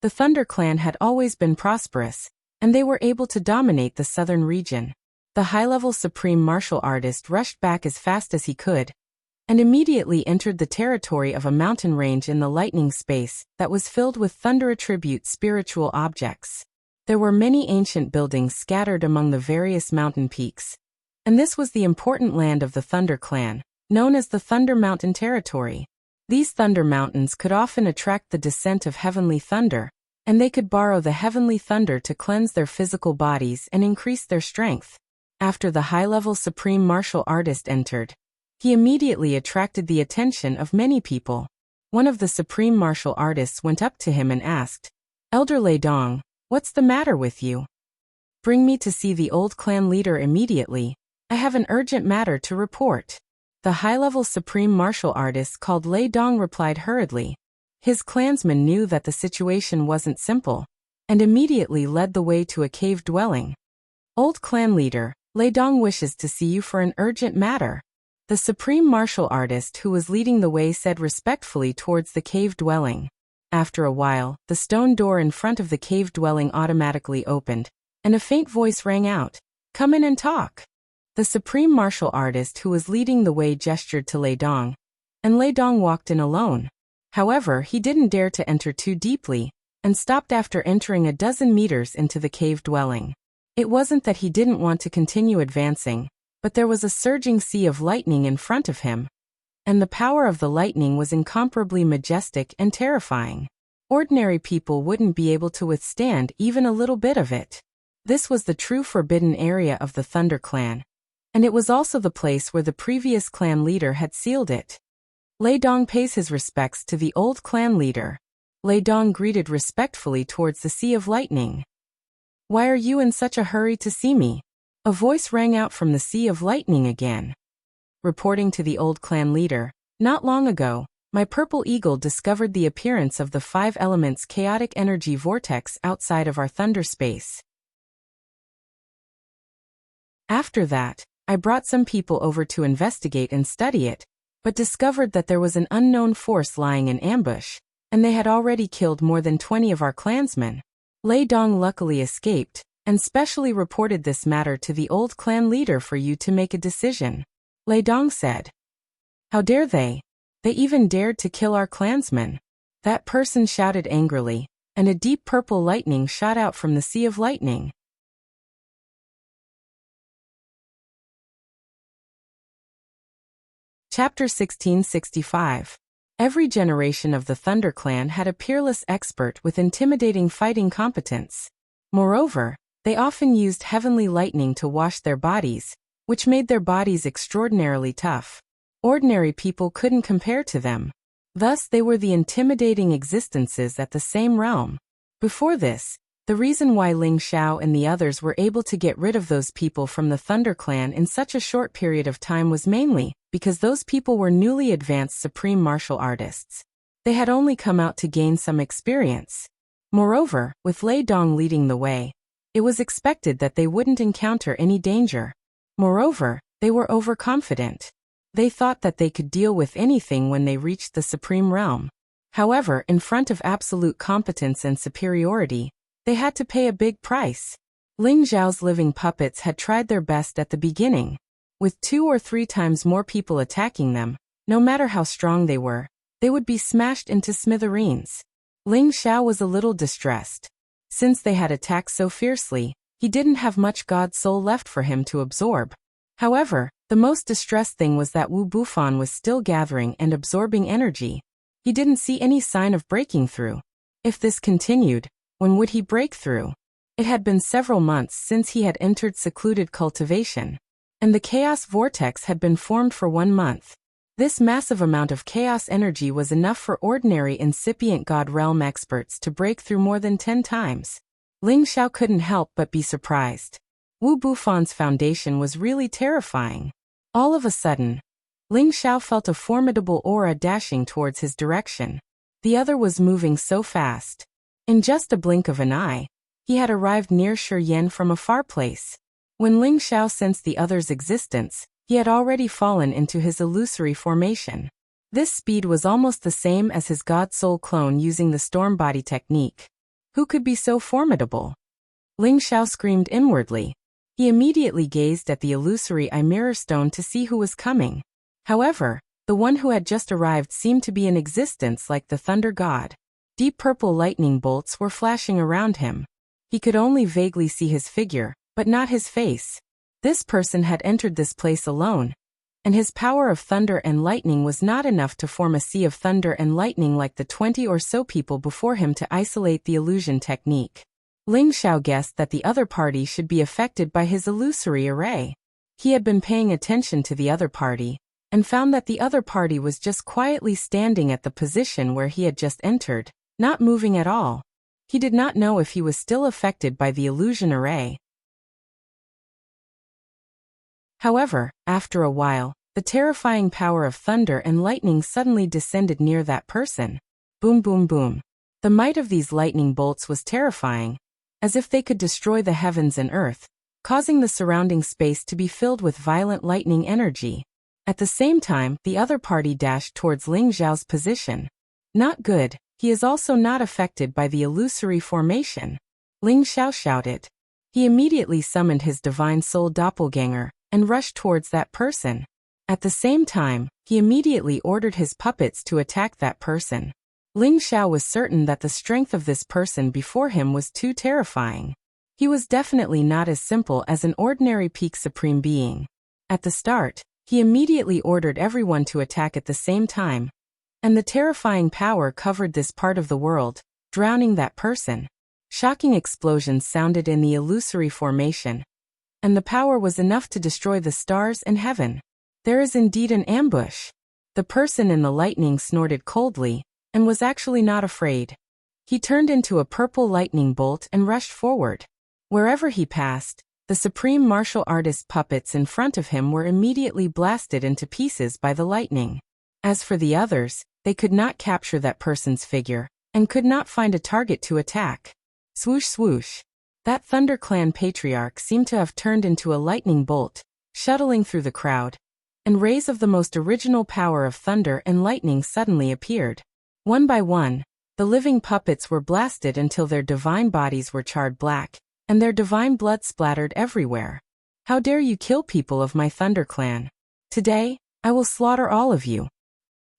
the Thunder Clan had always been prosperous, and they were able to dominate the southern region. The high-level supreme martial artist rushed back as fast as he could, and immediately entered the territory of a mountain range in the lightning space that was filled with thunder-attribute spiritual objects. There were many ancient buildings scattered among the various mountain peaks, and this was the important land of the Thunder Clan, known as the Thunder Mountain Territory. These thunder mountains could often attract the descent of heavenly thunder, and they could borrow the heavenly thunder to cleanse their physical bodies and increase their strength. After the high-level supreme martial artist entered, he immediately attracted the attention of many people. One of the supreme martial artists went up to him and asked, "Elder Lei Dong, what's the matter with you? Bring me to see the old clan leader immediately. I have an urgent matter to report." The high-level supreme martial artist called Lei Dong replied hurriedly. His clansmen knew that the situation wasn't simple, and immediately led the way to a cave dwelling. "Old clan leader, Lei Dong wishes to see you for an urgent matter." The supreme martial artist who was leading the way said respectfully towards the cave dwelling. After a while, the stone door in front of the cave dwelling automatically opened, and a faint voice rang out, "Come in and talk." The supreme martial artist who was leading the way gestured to Lei Dong, and Lei Dong walked in alone. However, he didn't dare to enter too deeply, and stopped after entering a dozen meters into the cave dwelling. It wasn't that he didn't want to continue advancing, but there was a surging sea of lightning in front of him, and the power of the lightning was incomparably majestic and terrifying. Ordinary people wouldn't be able to withstand even a little bit of it. This was the true forbidden area of the Thunder Clan, and it was also the place where the previous clan leader had sealed it. Lei Dong pays his respects to the old clan leader. Lei Dong greeted respectfully towards the sea of lightning. "Why are you in such a hurry to see me?" A voice rang out from the sea of lightning again. Reporting to the old clan leader, "Not long ago, my purple eagle discovered the appearance of the 5 elements chaotic energy vortex outside of our thunder space. After that, I brought some people over to investigate and study it, but discovered that there was an unknown force lying in ambush, and they had already killed more than 20 of our clansmen. Lei Dong luckily escaped, and specially reported this matter to the old clan leader for you to make a decision." Lei Dong said. "How dare they? They even dared to kill our clansmen." That person shouted angrily, and a deep purple lightning shot out from the sea of lightning. Chapter 1665. Every generation of the Thunder Clan had a peerless expert with intimidating fighting competence. Moreover, they often used heavenly lightning to wash their bodies, which made their bodies extraordinarily tough. Ordinary people couldn't compare to them. Thus they were the intimidating existences at the same realm. Before this, the reason why Ling Xiao and the others were able to get rid of those people from the Thunder Clan in such a short period of time was mainly because those people were newly advanced supreme martial artists. They had only come out to gain some experience. Moreover, with Lei Dong leading the way, it was expected that they wouldn't encounter any danger. Moreover, they were overconfident. They thought that they could deal with anything when they reached the supreme realm. However, in front of absolute competence and superiority, they had to pay a big price. Ling Xiao's living puppets had tried their best at the beginning. With 2 or 3 times more people attacking them, no matter how strong they were, they would be smashed into smithereens. Ling Xiao was a little distressed. Since they had attacked so fiercely, he didn't have much God soul left for him to absorb. However, the most distressed thing was that Wu Bufan was still gathering and absorbing energy. He didn't see any sign of breaking through. If this continued, when would he break through? It had been several months since he had entered secluded cultivation, and the chaos vortex had been formed for 1 month. This massive amount of chaos energy was enough for ordinary incipient God realm experts to break through more than 10 times. Ling Xiao couldn't help but be surprised. Wu Bufan's foundation was really terrifying. All of a sudden, Ling Xiao felt a formidable aura dashing towards his direction. The other was moving so fast. In just a blink of an eye, he had arrived near Shi Yan from a far place. When Ling Xiao sensed the other's existence, he had already fallen into his illusory formation. This speed was almost the same as his God Soul clone using the storm body technique. Who could be so formidable? Ling Xiao screamed inwardly. He immediately gazed at the illusory mirror stone to see who was coming. However, the one who had just arrived seemed to be in existence like the thunder god. Deep purple lightning bolts were flashing around him. He could only vaguely see his figure, but not his face. This person had entered this place alone. and his power of thunder and lightning was not enough to form a sea of thunder and lightning like the 20 or so people before him to isolate the illusion technique. Ling Xiao guessed that the other party should be affected by his illusory array. He had been paying attention to the other party, and found that the other party was just quietly standing at the position where he had just entered, not moving at all. He did not know if he was still affected by the illusion array. However, after a while, the terrifying power of thunder and lightning suddenly descended near that person. Boom, boom, boom. The might of these lightning bolts was terrifying, as if they could destroy the heavens and earth, causing the surrounding space to be filled with violent lightning energy. At the same time, the other party dashed towards Ling Xiao's position. Not good, he is also not affected by the illusory formation. Ling Xiao shouted. He immediately summoned his divine soul doppelganger, and rushed towards that person. At the same time, he immediately ordered his puppets to attack that person. Ling Xiao was certain that the strength of this person before him was too terrifying. He was definitely not as simple as an ordinary peak supreme being. At the start, he immediately ordered everyone to attack at the same time, and the terrifying power covered this part of the world, drowning that person. Shocking explosions sounded in the illusory formation, and the power was enough to destroy the stars and heaven. There is indeed an ambush. The person in the lightning snorted coldly, and was actually not afraid. He turned into a purple lightning bolt and rushed forward. Wherever he passed, the supreme martial artist puppets in front of him were immediately blasted into pieces by the lightning. As for the others, they could not capture that person's figure, and could not find a target to attack. Swoosh swoosh. That Thunder Clan patriarch seemed to have turned into a lightning bolt, shuttling through the crowd, and rays of the most original power of thunder and lightning suddenly appeared. One by one, the living puppets were blasted until their divine bodies were charred black, and their divine blood splattered everywhere. How dare you kill people of my Thunder Clan? Today, I will slaughter all of you.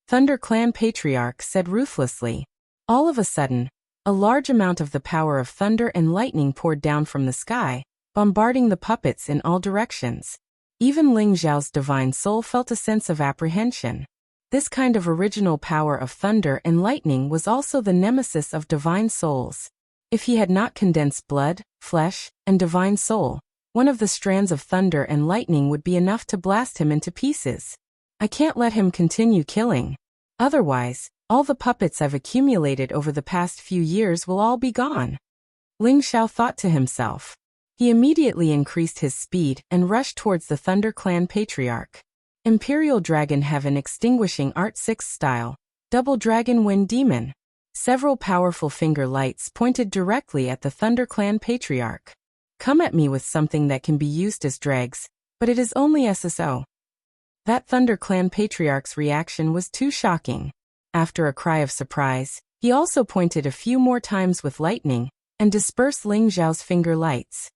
Thunder Clan patriarch said ruthlessly. All of a sudden, a large amount of the power of thunder and lightning poured down from the sky, bombarding the puppets in all directions. Even Ling Xiao's divine soul felt a sense of apprehension. This kind of original power of thunder and lightning was also the nemesis of divine souls. If he had not condensed blood, flesh, and divine soul, one of the strands of thunder and lightning would be enough to blast him into pieces. I can't let him continue killing. Otherwise, all the puppets I've accumulated over the past few years will all be gone. Ling Xiao thought to himself. He immediately increased his speed and rushed towards the Thunder Clan patriarch. Imperial Dragon Heaven Extinguishing Art 6 Style, Double Dragon Wind Demon. Several powerful finger lights pointed directly at the Thunder Clan patriarch. Come at me with something that can be used as dregs, but it is only SSO. That Thunder Clan patriarch's reaction was too shocking. After a cry of surprise, he also pointed a few more times with lightning, and dispersed Ling Xiao's finger lights.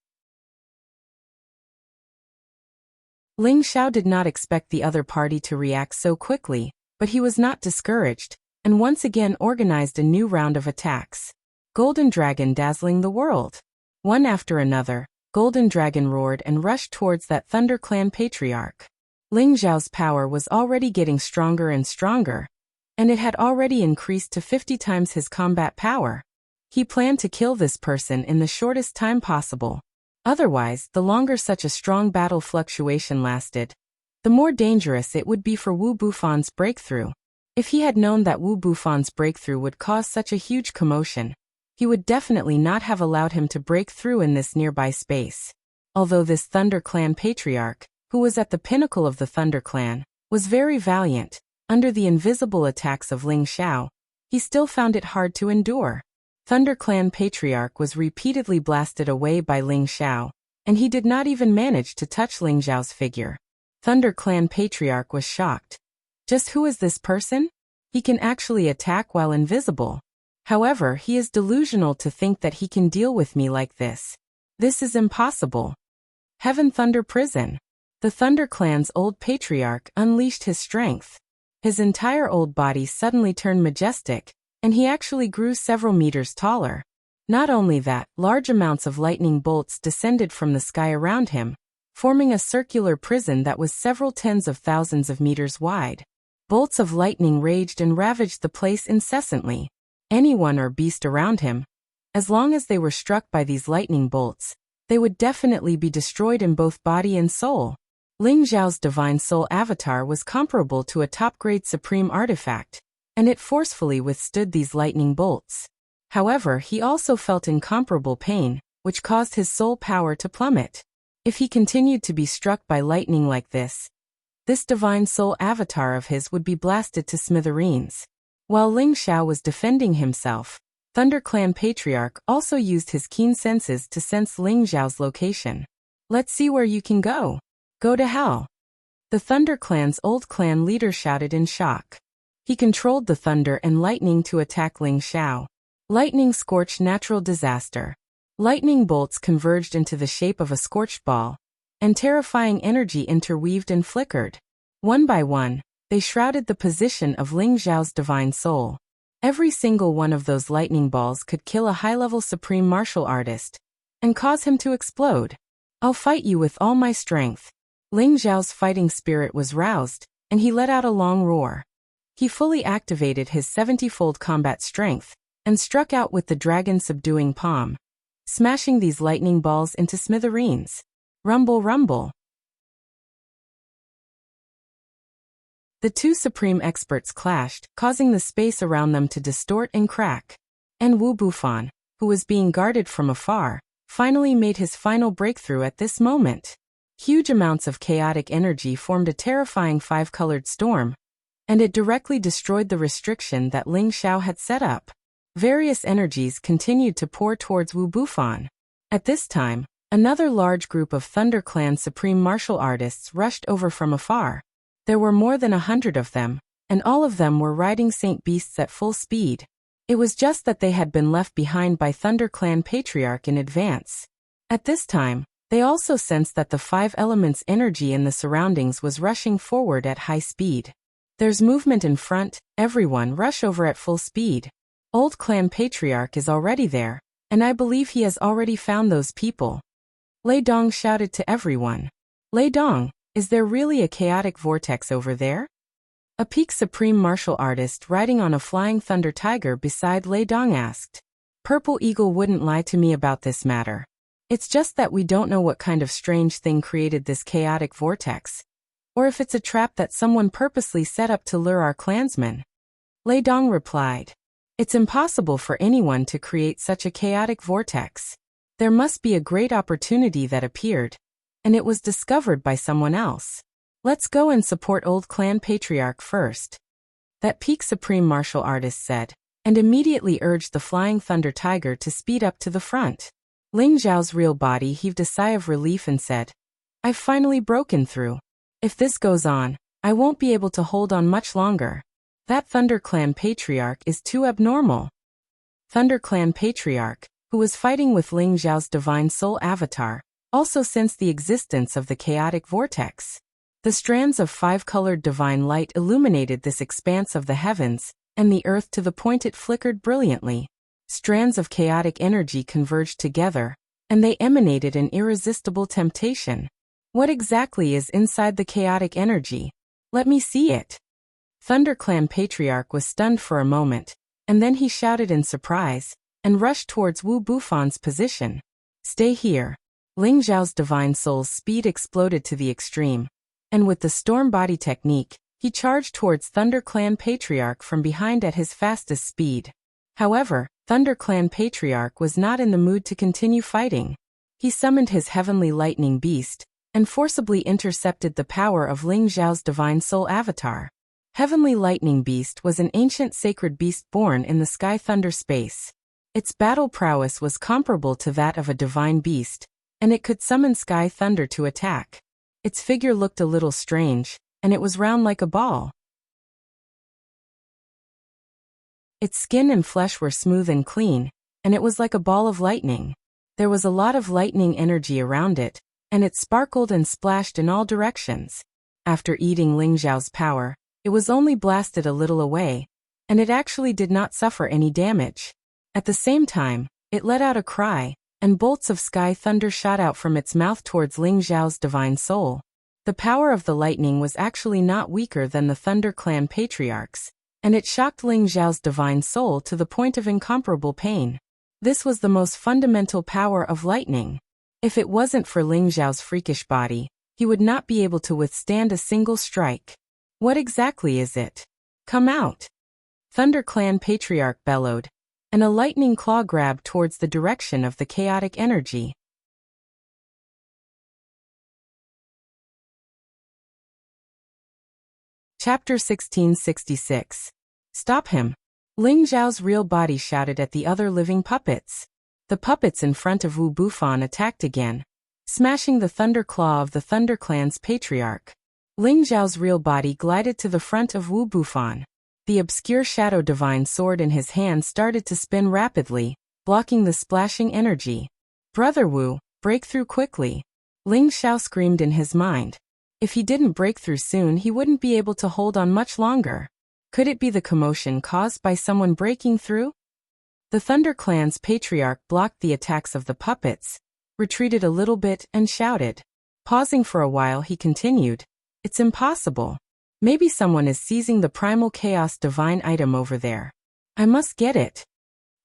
Ling Xiao did not expect the other party to react so quickly, but he was not discouraged, and once again organized a new round of attacks. Golden Dragon dazzling the world. One after another, Golden Dragon roared and rushed towards that Thunder Clan patriarch. Ling Xiao's power was already getting stronger and stronger, and it had already increased to 50 times his combat power. He planned to kill this person in the shortest time possible. Otherwise, the longer such a strong battle fluctuation lasted, the more dangerous it would be for Wu Bufan's breakthrough. If he had known that Wu Bufan's breakthrough would cause such a huge commotion, he would definitely not have allowed him to break through in this nearby space. Although this Thunder Clan patriarch, who was at the pinnacle of the Thunder Clan, was very valiant, under the invisible attacks of Ling Xiao, he still found it hard to endure. Thunder Clan patriarch was repeatedly blasted away by Ling Xiao, and he did not even manage to touch Ling Xiao's figure. Thunder Clan patriarch was shocked. Just who is this person? He can actually attack while invisible. However, he is delusional to think that he can deal with me like this. This is impossible. Heaven Thunder Prison. The Thunder Clan's old patriarch unleashed his strength. His entire old body suddenly turned majestic, and he actually grew several meters taller. Not only that, large amounts of lightning bolts descended from the sky around him, forming a circular prison that was several tens of thousands of meters wide. Bolts of lightning raged and ravaged the place incessantly. Anyone or beast around him, as long as they were struck by these lightning bolts, they would definitely be destroyed in both body and soul. Ling Zhao's divine soul avatar was comparable to a top-grade supreme artifact, and it forcefully withstood these lightning bolts. However, he also felt incomparable pain, which caused his soul power to plummet. If he continued to be struck by lightning like this divine soul avatar of his would be blasted to smithereens. While Ling Xiao was defending himself, Thunder Clan Patriarch also used his keen senses to sense Ling Zhao's location. "Let's see where you can go. Go to hell." The Thunder Clan's old clan leader shouted in shock. He controlled the thunder and lightning to attack Ling Xiao. Lightning scorched natural disaster. Lightning bolts converged into the shape of a scorched ball, and terrifying energy interweaved and flickered. One by one, they shrouded the position of Ling Zhao's divine soul. Every single one of those lightning balls could kill a high-level supreme martial artist and cause him to explode. "I'll fight you with all my strength." Ling Zhao's fighting spirit was roused, and he let out a long roar. He fully activated his 70-fold combat strength and struck out with the dragon-subduing palm, smashing these lightning balls into smithereens. Rumble, rumble. The two supreme experts clashed, causing the space around them to distort and crack. And Wu Bufan, who was being guarded from afar, finally made his final breakthrough at this moment. Huge amounts of chaotic energy formed a terrifying five-colored storm, and it directly destroyed the restriction that Ling Xiao had set up. Various energies continued to pour towards Wu Bufan. At this time, another large group of Thunder Clan supreme martial artists rushed over from afar. There were more than 100 of them, and all of them were riding Saint Beasts at full speed. It was just that they had been left behind by Thunder Clan Patriarch in advance. At this time, they also sensed that the five elements' energy in the surroundings was rushing forward at high speed. "There's movement in front, everyone rush over at full speed. Old Clan Patriarch is already there, and I believe he has already found those people." Lei Dong shouted to everyone. "Lei Dong, is there really a chaotic vortex over there?" A peak supreme martial artist riding on a flying thunder tiger beside Lei Dong asked. "Purple Eagle wouldn't lie to me about this matter. It's just that we don't know what kind of strange thing created this chaotic vortex, or if it's a trap that someone purposely set up to lure our clansmen." Lei Dong replied. "It's impossible for anyone to create such a chaotic vortex. There must be a great opportunity that appeared, and it was discovered by someone else. Let's go and support Old Clan Patriarch first." That peak supreme martial artist said, and immediately urged the flying thunder tiger to speed up to the front. Ling Zhao's real body heaved a sigh of relief and said, "I've finally broken through. If this goes on, I won't be able to hold on much longer. That Thunder Clan Patriarch is too abnormal." Thunder Clan Patriarch, who was fighting with Ling Zhao's divine soul avatar, also sensed the existence of the chaotic vortex. The strands of five-colored divine light illuminated this expanse of the heavens and the earth to the point it flickered brilliantly. Strands of chaotic energy converged together, and they emanated an irresistible temptation. What exactly is inside the chaotic energy? Let me see it. Thunder Clan Patriarch was stunned for a moment, and then he shouted in surprise and rushed towards Wu Bufan's position. "Stay here." Ling Zhao's divine soul's speed exploded to the extreme, and with the storm body technique, he charged towards Thunder Clan Patriarch from behind at his fastest speed. However, Thunder Clan Patriarch was not in the mood to continue fighting. He summoned his heavenly lightning beast and forcibly intercepted the power of Ling Zhao's divine soul avatar. Heavenly Lightning Beast was an ancient sacred beast born in the sky thunder space. Its battle prowess was comparable to that of a divine beast, and it could summon sky thunder to attack. Its figure looked a little strange, and it was round like a ball. Its skin and flesh were smooth and clean, and it was like a ball of lightning. There was a lot of lightning energy around it, and it sparkled and splashed in all directions. After eating Ling Zhao's power, it was only blasted a little away, and it actually did not suffer any damage. At the same time, it let out a cry, and bolts of sky thunder shot out from its mouth towards Ling Xiao's divine soul. The power of the lightning was actually not weaker than the Thunder Clan patriarchs, and it shocked Ling Xiao's divine soul to the point of incomparable pain. This was the most fundamental power of lightning. If it wasn't for Ling Xiao's freakish body, he would not be able to withstand a single strike. What exactly is it? Come out! Thunder Clan patriarch bellowed, and a lightning claw grabbed towards the direction of the chaotic energy. Chapter 1666. Stop him! Ling Xiao's real body shouted at the other living puppets. The puppets in front of Wu Bufan attacked again, smashing the thunder claw of the Thunder Clan's patriarch. Ling Xiao's real body glided to the front of Wu Bufan. The obscure shadow divine sword in his hand started to spin rapidly, blocking the splashing energy. Brother Wu, break through quickly! Ling Xiao screamed in his mind. If he didn't break through soon, he wouldn't be able to hold on much longer. Could it be the commotion caused by someone breaking through? The Thunder Clan's patriarch blocked the attacks of the puppets, retreated a little bit, and shouted. Pausing for a while, he continued, "It's impossible. Maybe someone is seizing the primal chaos divine item over there. I must get it."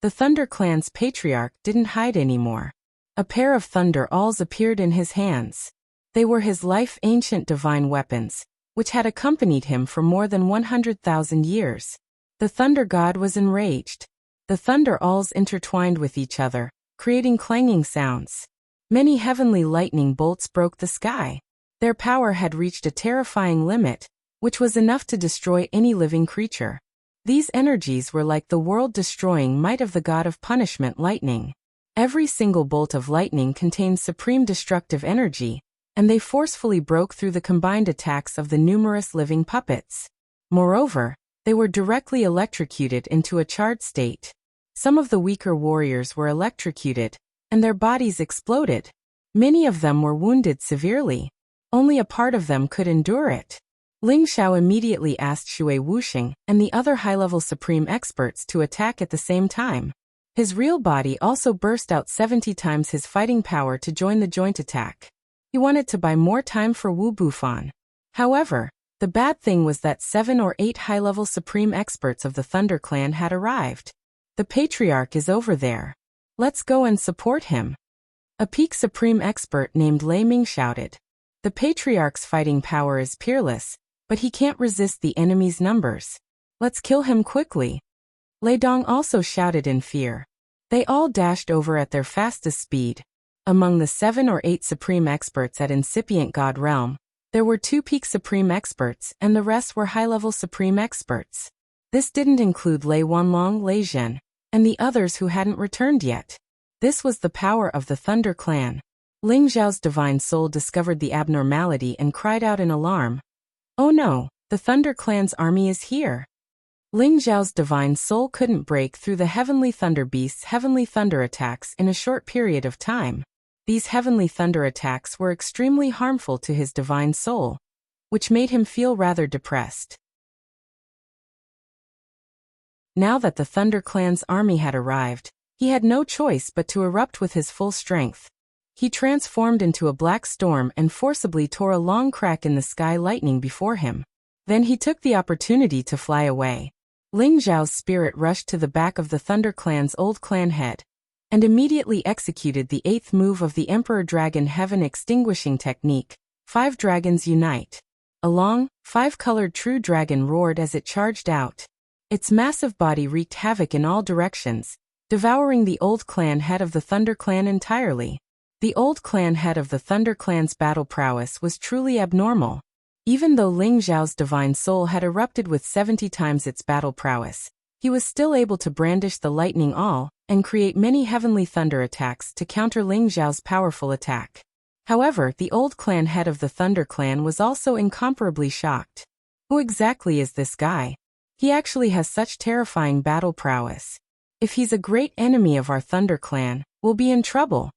The Thunder Clan's patriarch didn't hide anymore. A pair of thunder awls appeared in his hands. They were his life-ancient divine weapons, which had accompanied him for more than 100,000 years. The Thunder God was enraged. The thunder awls intertwined with each other, creating clanging sounds. Many heavenly lightning bolts broke the sky. Their power had reached a terrifying limit, which was enough to destroy any living creature. These energies were like the world-destroying might of the god of punishment, lightning. Every single bolt of lightning contained supreme destructive energy, and they forcefully broke through the combined attacks of the numerous living puppets. Moreover, they were directly electrocuted into a charred state. Some of the weaker warriors were electrocuted, and their bodies exploded. Many of them were wounded severely. Only a part of them could endure it. Ling Xiao immediately asked Shui Wuxing and the other high-level supreme experts to attack at the same time. His real body also burst out 70 times his fighting power to join the joint attack. He wanted to buy more time for Wu Bufan. However, the bad thing was that 7 or 8 high-level supreme experts of the Thunder Clan had arrived. The patriarch is over there. Let's go and support him. A peak supreme expert named Lei Ming shouted. The patriarch's fighting power is peerless, but he can't resist the enemy's numbers. Let's kill him quickly. Lei Dong also shouted in fear. They all dashed over at their fastest speed. Among the 7 or 8 supreme experts at Incipient God Realm, there were 2 peak supreme experts and the rest were high-level supreme experts. This didn't include Lei Wanlong, Lei Zhen, and the others who hadn't returned yet. This was the power of the Thunder Clan. Ling Xiao's divine soul discovered the abnormality and cried out in alarm. Oh no, the Thunder Clan's army is here. Ling Xiao's divine soul couldn't break through the Heavenly Thunder Beast's heavenly thunder attacks in a short period of time. These heavenly thunder attacks were extremely harmful to his divine soul, which made him feel rather depressed. Now that the Thunder Clan's army had arrived, he had no choice but to erupt with his full strength. He transformed into a black storm and forcibly tore a long crack in the sky, lightning before him. Then he took the opportunity to fly away. Ling Xiao's spirit rushed to the back of the Thunder Clan's old clan head, and immediately executed the 8th move of the Emperor Dragon Heaven Extinguishing Technique. 5 dragons unite. A long, 5-colored true dragon roared as it charged out. Its massive body wreaked havoc in all directions, devouring the old clan head of the Thunder Clan entirely. The old clan head of the Thunder Clan's battle prowess was truly abnormal. Even though Ling Xiao's divine soul had erupted with 70 times its battle prowess, he was still able to brandish the lightning awl and create many heavenly thunder attacks to counter Ling Xiao's powerful attack. However, the old clan head of the Thunder Clan was also incomparably shocked. Who exactly is this guy? He actually has such terrifying battle prowess. If he's a great enemy of our Thunder Clan, we'll be in trouble.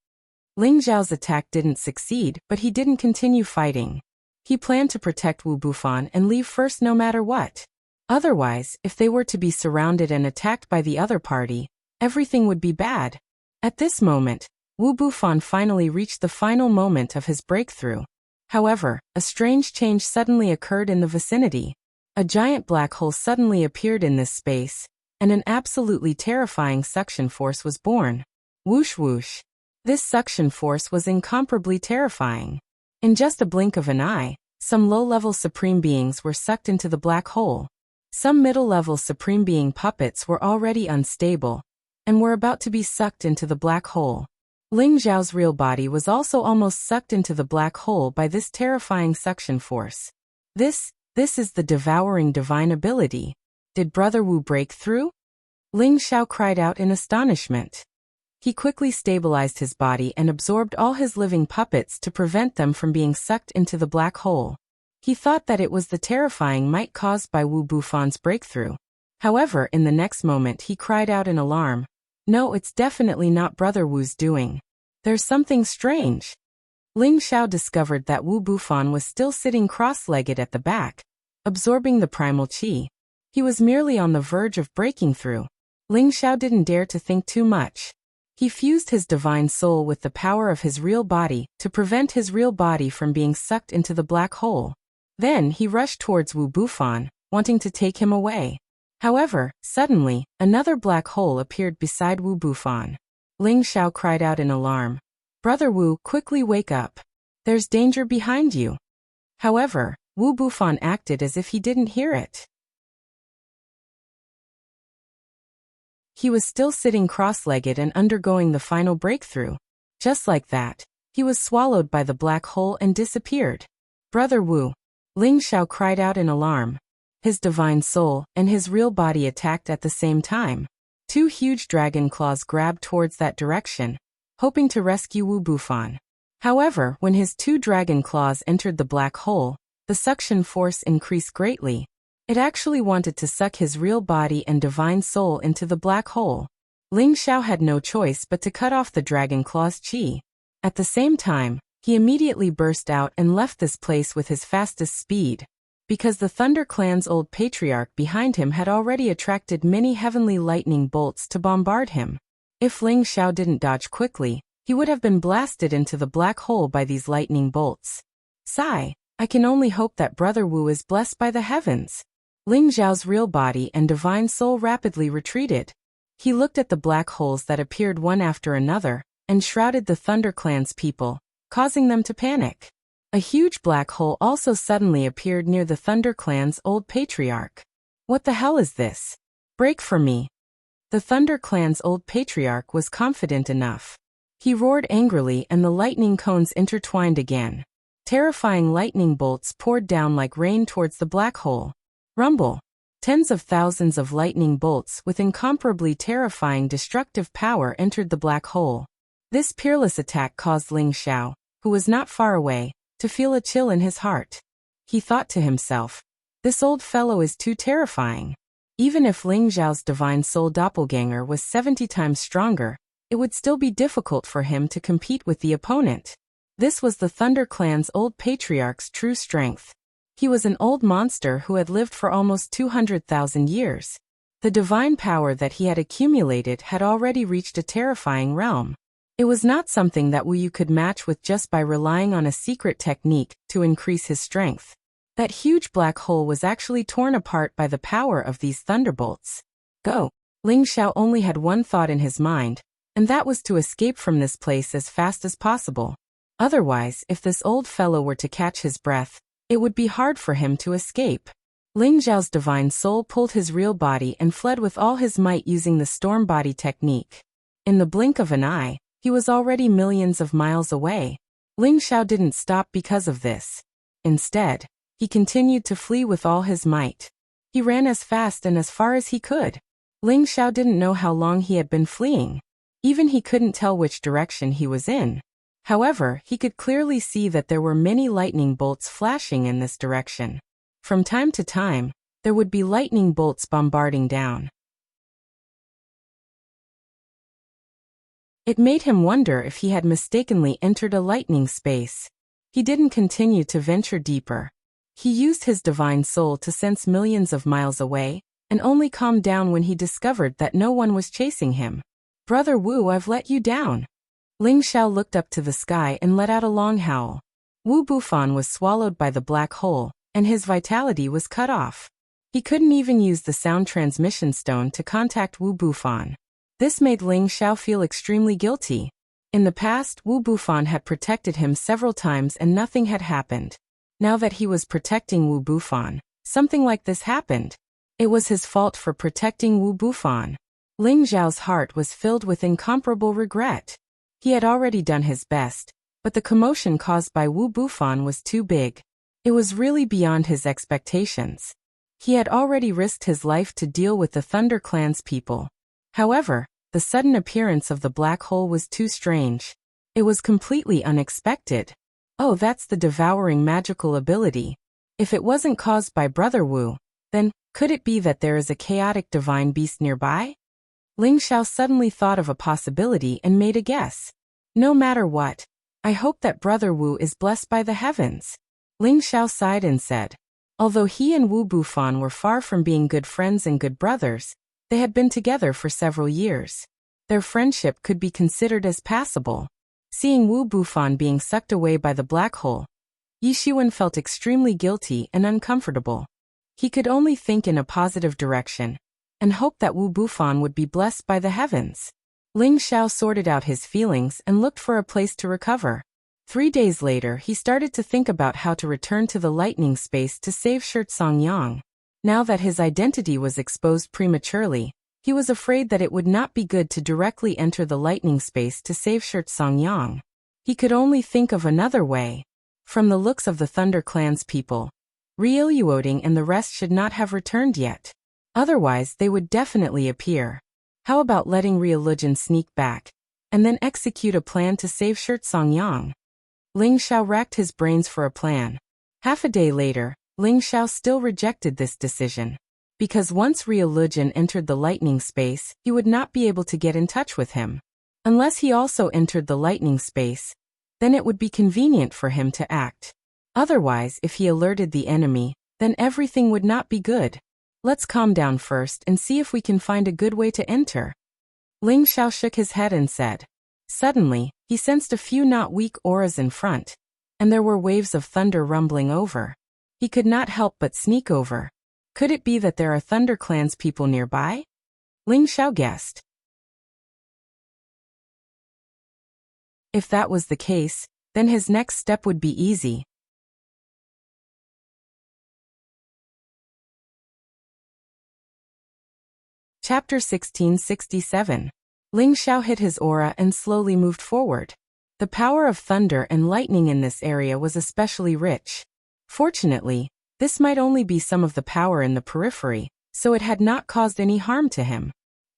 Ling Xiao's attack didn't succeed, but he didn't continue fighting. He planned to protect Wu Bufan and leave first no matter what. Otherwise, if they were to be surrounded and attacked by the other party, everything would be bad. At this moment, Wu Bufan finally reached the final moment of his breakthrough. However, a strange change suddenly occurred in the vicinity. A giant black hole suddenly appeared in this space, and an absolutely terrifying suction force was born. Whoosh whoosh. This suction force was incomparably terrifying. In just a blink of an eye, some low-level Supreme Beings were sucked into the black hole. Some middle-level Supreme Being puppets were already unstable, and were about to be sucked into the black hole. Ling Xiao's real body was also almost sucked into the black hole by this terrifying suction force. This is the devouring divine ability. Did Brother Wu break through? Ling Xiao cried out in astonishment. He quickly stabilized his body and absorbed all his living puppets to prevent them from being sucked into the black hole. He thought that it was the terrifying might caused by Wu Bufan's breakthrough. However, in the next moment he cried out in alarm. No, it's definitely not Brother Wu's doing. There's something strange. Ling Xiao discovered that Wu Bufan was still sitting cross-legged at the back, absorbing the primal qi. He was merely on the verge of breaking through. Ling Xiao didn't dare to think too much. He fused his divine soul with the power of his real body to prevent his real body from being sucked into the black hole. Then he rushed towards Wu Bufan, wanting to take him away. However, suddenly, another black hole appeared beside Wu Bufan. Ling Xiao cried out in alarm. Brother Wu, quickly wake up. There's danger behind you. However, Wu Bufan acted as if he didn't hear it. He was still sitting cross-legged and undergoing the final breakthrough. Just like that, he was swallowed by the black hole and disappeared. Brother Wu. Ling Xiao cried out in alarm. His divine soul and his real body attacked at the same time. Two huge dragon claws grabbed towards that direction, hoping to rescue Wu Bufan. However, when his two dragon claws entered the black hole, the suction force increased greatly. It actually wanted to suck his real body and divine soul into the black hole. Ling Xiao had no choice but to cut off the dragon claw's qi. At the same time, he immediately burst out and left this place with his fastest speed. Because the Thunder Clan's old patriarch behind him had already attracted many heavenly lightning bolts to bombard him. If Ling Xiao didn't dodge quickly, he would have been blasted into the black hole by these lightning bolts. Sigh, I can only hope that Brother Wu is blessed by the heavens. Ling Xiao's real body and divine soul rapidly retreated. He looked at the black holes that appeared one after another, and shrouded the Thunder Clan's people, causing them to panic. A huge black hole also suddenly appeared near the Thunder Clan's old patriarch. What the hell is this? Break for me. The Thunder Clan's old patriarch was confident enough. He roared angrily and the lightning cones intertwined again. Terrifying lightning bolts poured down like rain towards the black hole. Rumble. Tens of thousands of lightning bolts with incomparably terrifying destructive power entered the black hole. This peerless attack caused Ling Xiao, who was not far away, to feel a chill in his heart. He thought to himself, this old fellow is too terrifying. Even if Ling Xiao's divine soul doppelganger was 70 times stronger, it would still be difficult for him to compete with the opponent. This was the Thunder Clan's old patriarch's true strength. He was an old monster who had lived for almost 200,000 years. The divine power that he had accumulated had already reached a terrifying realm. It was not something that Wu Yu could match with just by relying on a secret technique to increase his strength. That huge black hole was actually torn apart by the power of these thunderbolts. Go! Ling Xiao only had one thought in his mind, and that was to escape from this place as fast as possible. Otherwise, if this old fellow were to catch his breath, it would be hard for him to escape. Ling Xiao's divine soul pulled his real body and fled with all his might using the storm body technique. In the blink of an eye, he was already millions of miles away. Ling Xiao didn't stop because of this. Instead, he continued to flee with all his might. He ran as fast and as far as he could. Ling Xiao didn't know how long he had been fleeing. Even he couldn't tell which direction he was in. However, he could clearly see that there were many lightning bolts flashing in this direction. From time to time, there would be lightning bolts bombarding down. It made him wonder if he had mistakenly entered a lightning space. He didn't continue to venture deeper. He used his divine soul to sense millions of miles away, and only calmed down when he discovered that no one was chasing him. Brother Wu, I've let you down. Ling Xiao looked up to the sky and let out a long howl. Wu Bufan was swallowed by the black hole, and his vitality was cut off. He couldn't even use the sound transmission stone to contact Wu Bufan. This made Ling Xiao feel extremely guilty. In the past, Wu Bufan had protected him several times and nothing had happened. Now that he was protecting Wu Bufan, something like this happened. It was his fault for protecting Wu Bufan. Ling Xiao's heart was filled with incomparable regret. He had already done his best, but the commotion caused by Wu Bufan was too big. It was really beyond his expectations. He had already risked his life to deal with the Thunder Clan's people. However, the sudden appearance of the black hole was too strange. It was completely unexpected. Oh, that's the devouring magical ability. If it wasn't caused by Brother Wu, then, could it be that there is a chaotic divine beast nearby? Ling Xiao suddenly thought of a possibility and made a guess. No matter what, I hope that Brother Wu is blessed by the heavens. Ling Xiao sighed and said. Although he and Wu Bufan were far from being good friends and good brothers, they had been together for several years. Their friendship could be considered as passable. Seeing Wu Bufan being sucked away by the black hole, Yi Xuan felt extremely guilty and uncomfortable. He could only think in a positive direction, and hope that Wu Bufan would be blessed by the heavens. Ling Xiao sorted out his feelings and looked for a place to recover. 3 days later, he started to think about how to return to the lightning space to save Shirt Songyang. Now that his identity was exposed prematurely, he was afraid that it would not be good to directly enter the lightning space to save Shirt Songyang. He could only think of another way. From the looks of the Thunder Clan's people, Riel Yuoding and the rest should not have returned yet. Otherwise, they would definitely appear. How about letting Riel Lujin sneak back, and then execute a plan to save Shirt Songyang? Ling Xiao racked his brains for a plan. Half a day later, Ling Xiao still rejected this decision. Because once Riel Lujin entered the lightning space, he would not be able to get in touch with him. Unless he also entered the lightning space, then it would be convenient for him to act. Otherwise, if he alerted the enemy, then everything would not be good. Let's calm down first and see if we can find a good way to enter. Ling Xiao shook his head and said. Suddenly, he sensed a few not weak auras in front, and there were waves of thunder rumbling over. He could not help but sneak over. Could it be that there are Thunder Clan's people nearby? Ling Xiao guessed. If that was the case, then his next step would be easy. Chapter 1667. Ling Xiao hid his aura and slowly moved forward. The power of thunder and lightning in this area was especially rich. Fortunately, this might only be some of the power in the periphery, so it had not caused any harm to him.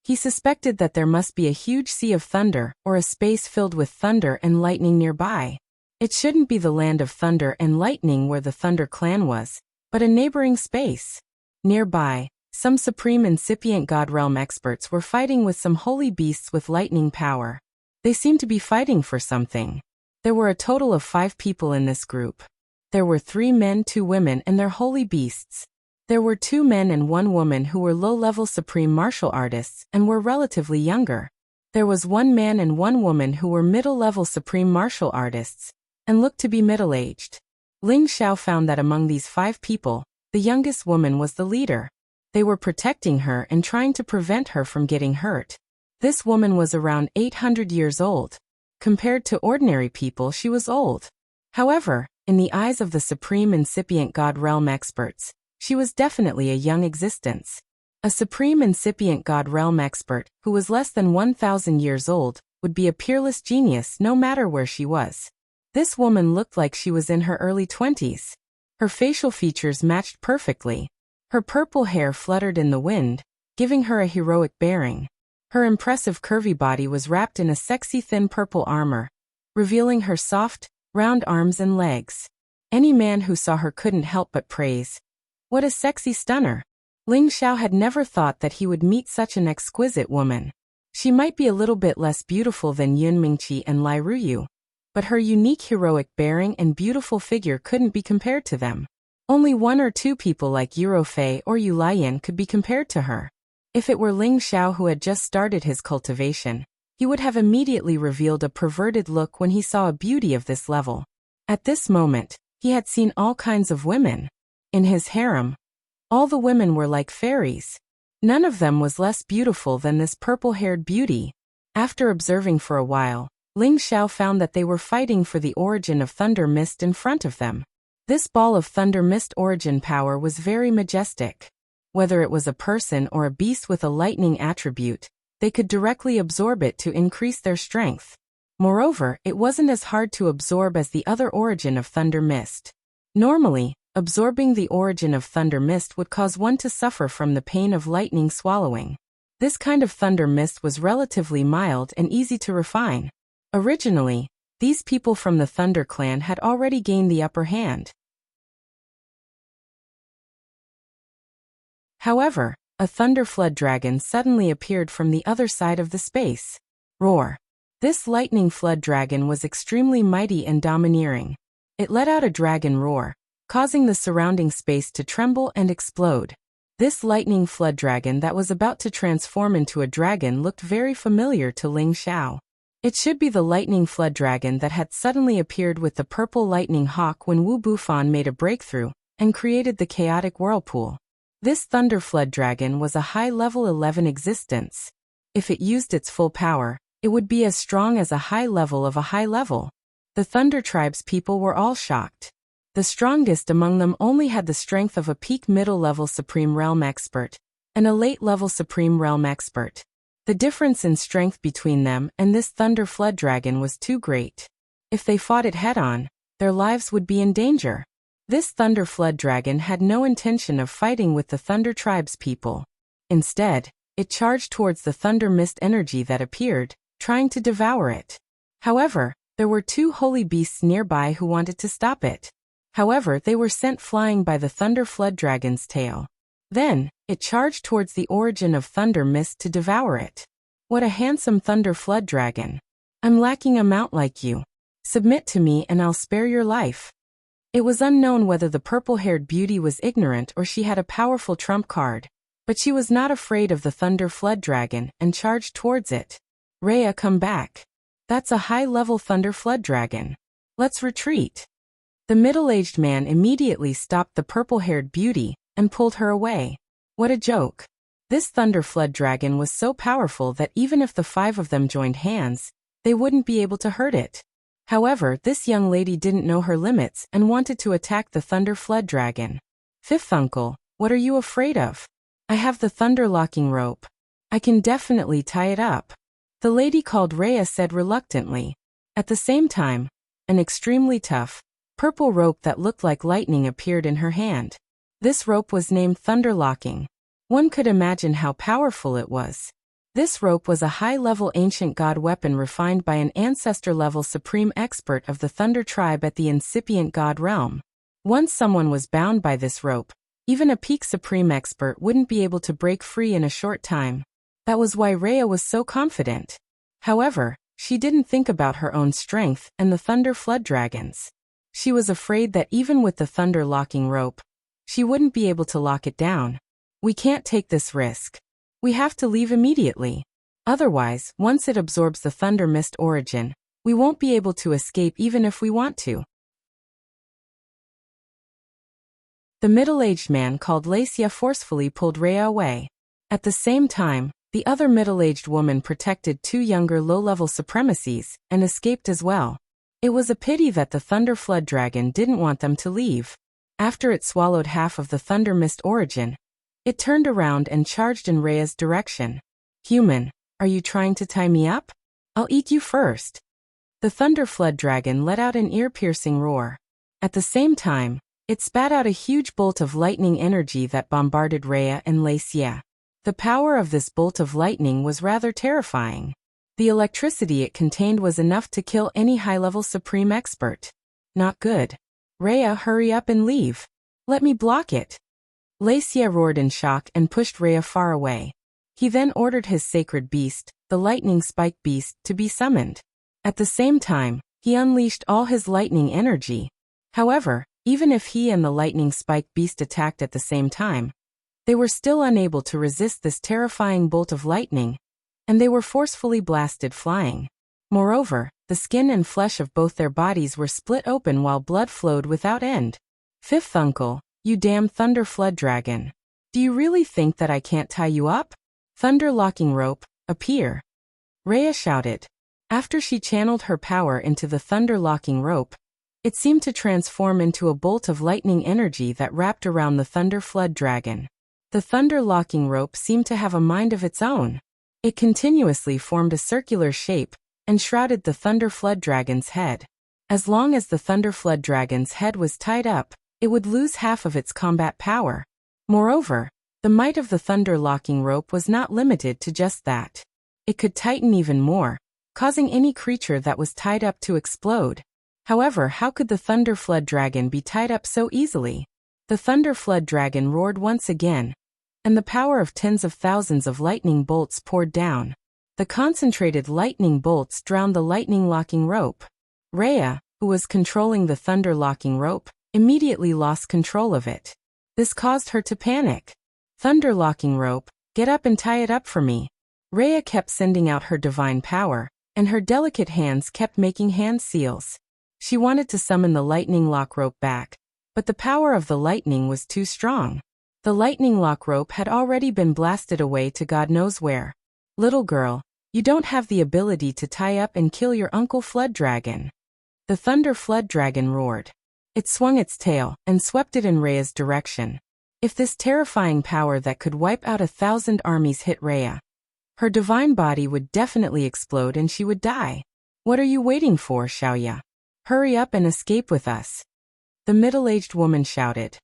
He suspected that there must be a huge sea of thunder or a space filled with thunder and lightning nearby. It shouldn't be the land of thunder and lightning where the Thunder Clan was, but a neighboring space. Nearby, some supreme incipient God realm experts were fighting with some holy beasts with lightning power. They seemed to be fighting for something. There were a total of 5 people in this group. There were 3 men, 2 women, and their holy beasts. There were 2 men and 1 woman who were low-level supreme martial artists and were relatively younger. There was 1 man and 1 woman who were middle-level supreme martial artists and looked to be middle-aged. Ling Xiao found that among these 5 people, the youngest woman was the leader. They were protecting her and trying to prevent her from getting hurt. This woman was around 800 years old. Compared to ordinary people, she was old. However, in the eyes of the supreme incipient God realm experts, she was definitely a young existence. A supreme incipient God realm expert, who was less than 1,000 years old, would be a peerless genius no matter where she was. This woman looked like she was in her early 20s. Her facial features matched perfectly. Her purple hair fluttered in the wind, giving her a heroic bearing. Her impressive curvy body was wrapped in a sexy thin purple armor, revealing her soft, round arms and legs. Any man who saw her couldn't help but praise. What a sexy stunner! Ling Xiao had never thought that he would meet such an exquisite woman. She might be a little bit less beautiful than Yun Mingqi and Lai Ruyu, but her unique heroic bearing and beautiful figure couldn't be compared to them. Only 1 or 2 people like Yuro Fei or Yu Laiyan could be compared to her. If it were Ling Xiao who had just started his cultivation, he would have immediately revealed a perverted look when he saw a beauty of this level. At this moment, he had seen all kinds of women. In his harem, all the women were like fairies. None of them was less beautiful than this purple-haired beauty. After observing for a while, Ling Xiao found that they were fighting for the origin of thunder mist in front of them. This ball of thunder mist origin power was very majestic. Whether it was a person or a beast with a lightning attribute, they could directly absorb it to increase their strength. Moreover, it wasn't as hard to absorb as the other origin of thunder mist. Normally, absorbing the origin of thunder mist would cause one to suffer from the pain of lightning swallowing. This kind of thunder mist was relatively mild and easy to refine. Originally, these people from the Thunder clan had already gained the upper hand. However, a thunder flood dragon suddenly appeared from the other side of the space. Roar! This lightning flood dragon was extremely mighty and domineering. It let out a dragon roar, causing the surrounding space to tremble and explode. This lightning flood dragon that was about to transform into a dragon looked very familiar to Ling Xiao. It should be the lightning flood dragon that had suddenly appeared with the purple lightning hawk when Wu Bufan made a breakthrough and created the chaotic whirlpool. This thunder flood dragon was a high level 11 existence. If it used its full power, it would be as strong as a high level of a high level. The Thunder Tribe's people were all shocked. The strongest among them only had the strength of a peak middle-level Supreme Realm expert and a late-level Supreme Realm expert. The difference in strength between them and this Thunder Flood Dragon was too great. If they fought it head-on, their lives would be in danger. This Thunder Flood Dragon had no intention of fighting with the Thunder Tribe's people. Instead, it charged towards the Thunder Mist energy that appeared, trying to devour it. However, there were two holy beasts nearby who wanted to stop it. However, they were sent flying by the Thunder Flood Dragon's tail. Then, it charged towards the origin of Thunder Mist to devour it. What a handsome Thunder Flood Dragon. I'm lacking a mount like you. Submit to me and I'll spare your life. It was unknown whether the purple-haired beauty was ignorant or she had a powerful trump card, but she was not afraid of the Thunder Flood Dragon and charged towards it. Rhea, come back. That's a high-level Thunder Flood Dragon. Let's retreat. The middle-aged man immediately stopped the purple-haired beauty and pulled her away. What a joke. This Thunder Flood Dragon was so powerful that even if the 5 of them joined hands, they wouldn't be able to hurt it. However, this young lady didn't know her limits and wanted to attack the Thunder Flood Dragon. Fifth uncle, what are you afraid of? I have the thunder locking rope. I can definitely tie it up. The lady called Rhea said reluctantly. At the same time, an extremely tough, purple rope that looked like lightning appeared in her hand. This rope was named Thunder Locking. One could imagine how powerful it was. This rope was a high-level ancient god weapon refined by an ancestor-level supreme expert of the Thunder Tribe at the incipient god realm. Once someone was bound by this rope, even a peak supreme expert wouldn't be able to break free in a short time. That was why Rhea was so confident. However, she didn't think about her own strength and the Thunder Flood Dragons. She was afraid that even with the thunder locking rope, she wouldn't be able to lock it down. We can't take this risk. We have to leave immediately. Otherwise, once it absorbs the Thunder Mist origin, we won't be able to escape even if we want to. The middle-aged man called Lacia forcefully pulled Rhea away. At the same time, the other middle-aged woman protected 2 younger low-level supremacies and escaped as well. It was a pity that the Thunder Flood Dragon didn't want them to leave. After it swallowed half of the Thunder Mist origin, it turned around and charged in Rhea's direction. Human, are you trying to tie me up? I'll eat you first. The Thunder Flood Dragon let out an ear-piercing roar. At the same time, it spat out a huge bolt of lightning energy that bombarded Rhea and Lacia. The power of this bolt of lightning was rather terrifying. The electricity it contained was enough to kill any high-level supreme expert. Not good. Rhea, hurry up and leave. Let me block it. Lacia roared in shock and pushed Rhea far away. He then ordered his sacred beast, the lightning spike beast, to be summoned. At the same time, he unleashed all his lightning energy. However, even if he and the lightning spike beast attacked at the same time, they were still unable to resist this terrifying bolt of lightning. and they were forcefully blasted flying. Moreover, the skin and flesh of both their bodies were split open while blood flowed without end. Fifth uncle, you damn thunder flood dragon. Do you really think that I can't tie you up? Thunder locking rope, appear. Rhea shouted. After she channeled her power into the thunder locking rope, it seemed to transform into a bolt of lightning energy that wrapped around the thunder flood dragon. The thunder locking rope seemed to have a mind of its own. It continuously formed a circular shape and shrouded the thunder flood dragon's head. As long as the thunder flood dragon's head was tied up, it would lose half of its combat power. Moreover, the might of the thunder locking rope was not limited to just that. It could tighten even more, causing any creature that was tied up to explode. However, how could the thunder flood dragon be tied up so easily? The thunder flood dragon roared once again, and the power of tens of thousands of lightning bolts poured down. The concentrated lightning bolts drowned the lightning locking rope. Rhea, who was controlling the thunder locking rope, immediately lost control of it. This caused her to panic. Thunder locking rope, get up and tie it up for me. Rhea kept sending out her divine power, and her delicate hands kept making hand seals. She wanted to summon the lightning lock rope back, but the power of the lightning was too strong. The lightning lock rope had already been blasted away to God knows where. Little girl, you don't have the ability to tie up and kill your uncle Flood Dragon. The thunder flood dragon roared. It swung its tail and swept it in Rhea's direction. If this terrifying power that could wipe out 1,000 armies hit Rhea, her divine body would definitely explode and she would die. What are you waiting for, Xiaoya? Hurry up and escape with us. The middle-aged woman shouted.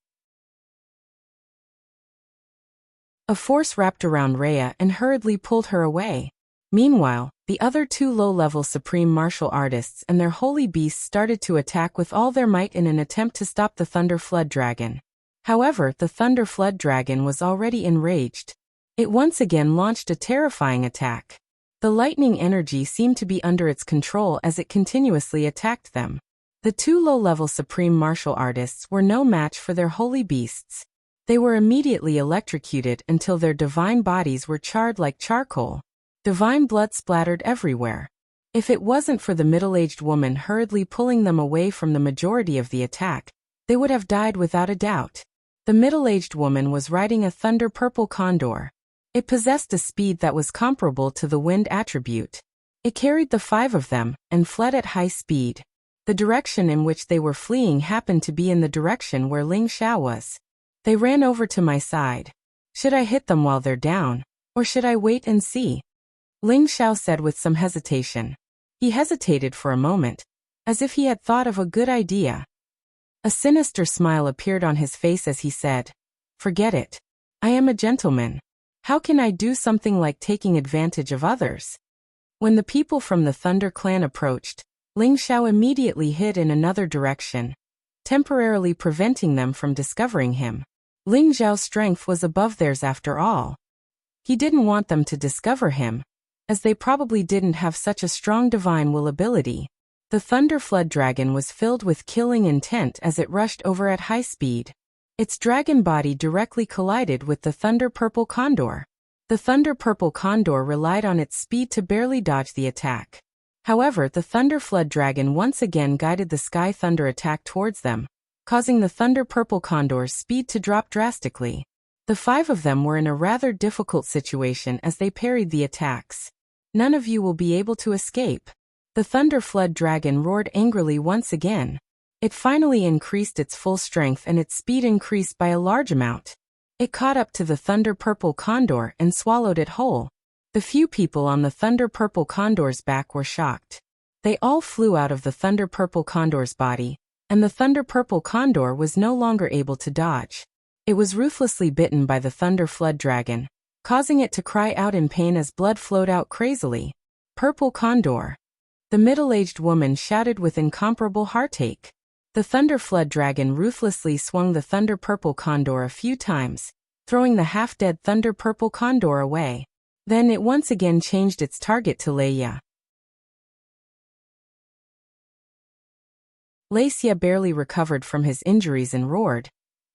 A force wrapped around Rhea and hurriedly pulled her away. Meanwhile, the other two low-level supreme martial artists and their holy beasts started to attack with all their might in an attempt to stop the Thunder Flood Dragon. However, the Thunder Flood Dragon was already enraged. It once again launched a terrifying attack. The lightning energy seemed to be under its control as it continuously attacked them. The two low-level supreme martial artists were no match for their holy beasts. They were immediately electrocuted until their divine bodies were charred like charcoal. Divine blood splattered everywhere. If it wasn't for the middle-aged woman hurriedly pulling them away from the majority of the attack, they would have died without a doubt. The middle-aged woman was riding a thunder purple condor. It possessed a speed that was comparable to the wind attribute. It carried the five of them and fled at high speed. The direction in which they were fleeing happened to be in the direction where Ling Xiao was. They ran over to my side. Should I hit them while they're down, or should I wait and see? Ling Xiao said with some hesitation. He hesitated for a moment, as if he had thought of a good idea. A sinister smile appeared on his face as he said, "Forget it. I am a gentleman. How can I do something like taking advantage of others?" When the people from the Thunder Clan approached, Ling Xiao immediately hid in another direction, temporarily preventing them from discovering him. Ling Xiao's strength was above theirs after all. He didn't want them to discover him, as they probably didn't have such a strong divine will ability. The Thunder Flood Dragon was filled with killing intent as it rushed over at high speed. Its dragon body directly collided with the Thunder Purple Condor. The Thunder Purple Condor relied on its speed to barely dodge the attack. However, the Thunder Flood Dragon once again guided the Sky Thunder attack towards them, causing the Thunder Purple Condor's speed to drop drastically. The five of them were in a rather difficult situation as they parried the attacks. None of you will be able to escape. The Thunder Flood Dragon roared angrily once again. It finally increased its full strength and its speed increased by a large amount. It caught up to the Thunder Purple Condor and swallowed it whole. The few people on the Thunder Purple Condor's back were shocked. They all flew out of the Thunder Purple Condor's body, and the Thunder Purple Condor was no longer able to dodge. It was ruthlessly bitten by the Thunder Flood Dragon, causing it to cry out in pain as blood flowed out crazily. Purple Condor. The middle-aged woman shouted with incomparable heartache. The Thunder Flood Dragon ruthlessly swung the Thunder Purple Condor a few times, throwing the half-dead Thunder Purple Condor away. Then it once again changed its target to Leia. Leia barely recovered from his injuries and roared,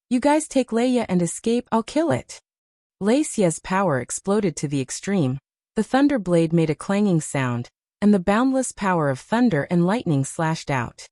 "You guys take Leia and escape, I'll kill it." Leia's power exploded to the extreme, The thunder blade made a clanging sound, and the boundless power of thunder and lightning slashed out.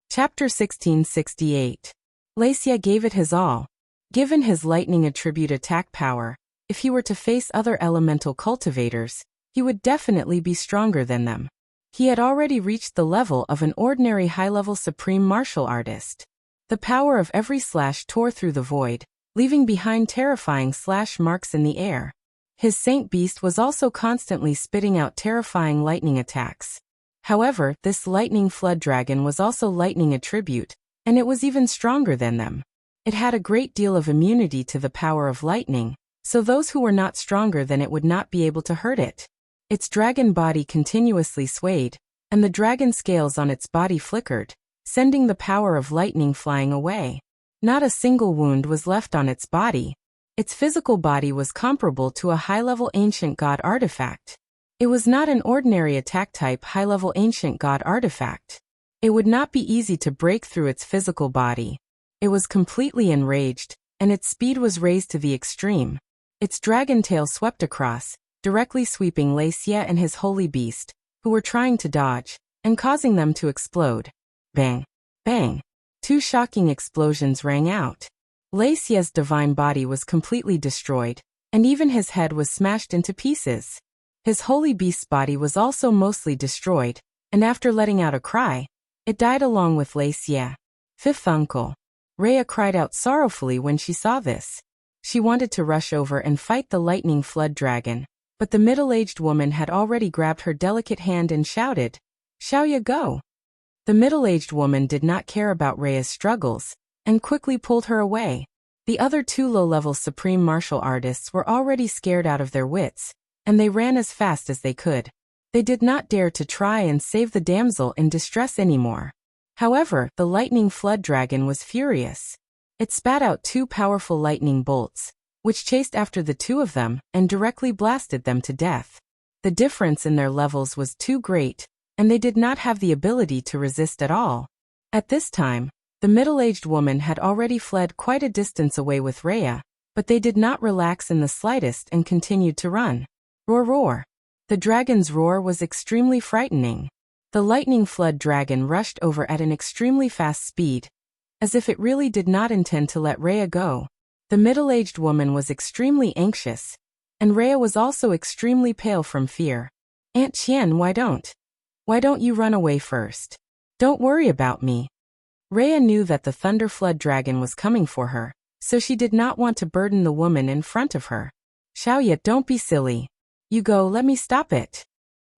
Chapter 1668. Lacia gave it his all. Given his lightning attribute attack power, if he were to face other elemental cultivators, he would definitely be stronger than them. He had already reached the level of an ordinary high-level supreme martial artist. The power of every slash tore through the void, leaving behind terrifying slash marks in the air. His saint beast was also constantly spitting out terrifying lightning attacks. However, this lightning flood dragon was also lightning attribute, and it was even stronger than them. It had a great deal of immunity to the power of lightning, so those who were not stronger than it would not be able to hurt it. Its dragon body continuously swayed, and the dragon scales on its body flickered, sending the power of lightning flying away. Not a single wound was left on its body. Its physical body was comparable to a high-level ancient god artifact. It was not an ordinary attack-type high-level ancient god artifact. It would not be easy to break through its physical body. It was completely enraged, and its speed was raised to the extreme. Its dragon tail swept across, directly sweeping Lacia and his holy beast, who were trying to dodge, and causing them to explode. Bang! Bang! Two shocking explosions rang out. Lacia's divine body was completely destroyed, and even his head was smashed into pieces. His holy beast's body was also mostly destroyed, and after letting out a cry, it died along with Lacia. Fifth uncle. Rhea cried out sorrowfully when she saw this. She wanted to rush over and fight the lightning flood dragon, but the middle-aged woman had already grabbed her delicate hand and shouted, "Shall ya go?" The middle-aged woman did not care about Rhea's struggles, and quickly pulled her away. The other two low-level supreme martial artists were already scared out of their wits, and they ran as fast as they could. They did not dare to try and save the damsel in distress anymore. However, the lightning flood dragon was furious. It spat out two powerful lightning bolts, which chased after the two of them and directly blasted them to death. The difference in their levels was too great, and they did not have the ability to resist at all. At this time, the middle-aged woman had already fled quite a distance away with Rhea, but they did not relax in the slightest and continued to run. Roar roar. The dragon's roar was extremely frightening. The lightning flood dragon rushed over at an extremely fast speed, as if it really did not intend to let Rhea go. The middle-aged woman was extremely anxious, and Rhea was also extremely pale from fear. "Aunt Qian, why don't you run away first? Don't worry about me." Rhea knew that the thunder flood dragon was coming for her, so she did not want to burden the woman in front of her. "Xiaoya, don't be silly. You go, let me stop it."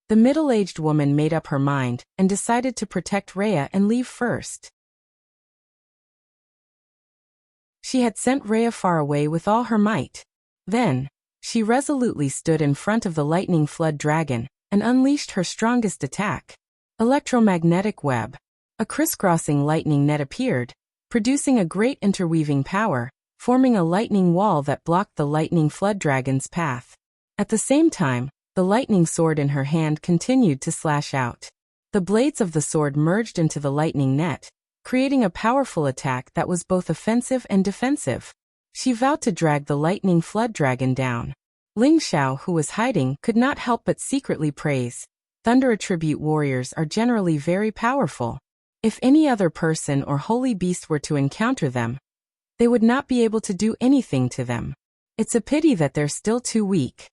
The middle-aged woman made up her mind and decided to protect Rhea and leave first. She had sent Rhea far away with all her might. Then, she resolutely stood in front of the lightning flood dragon and unleashed her strongest attack. Electromagnetic web. A crisscrossing lightning net appeared, producing a great interweaving power, forming a lightning wall that blocked the lightning flood dragon's path. At the same time, the lightning sword in her hand continued to slash out. The blades of the sword merged into the lightning net, creating a powerful attack that was both offensive and defensive. She vowed to drag the lightning flood dragon down. Ling Xiao, who was hiding, could not help but secretly praise. Thunder attribute warriors are generally very powerful. If any other person or holy beast were to encounter them, they would not be able to do anything to them. It's a pity that they're still too weak.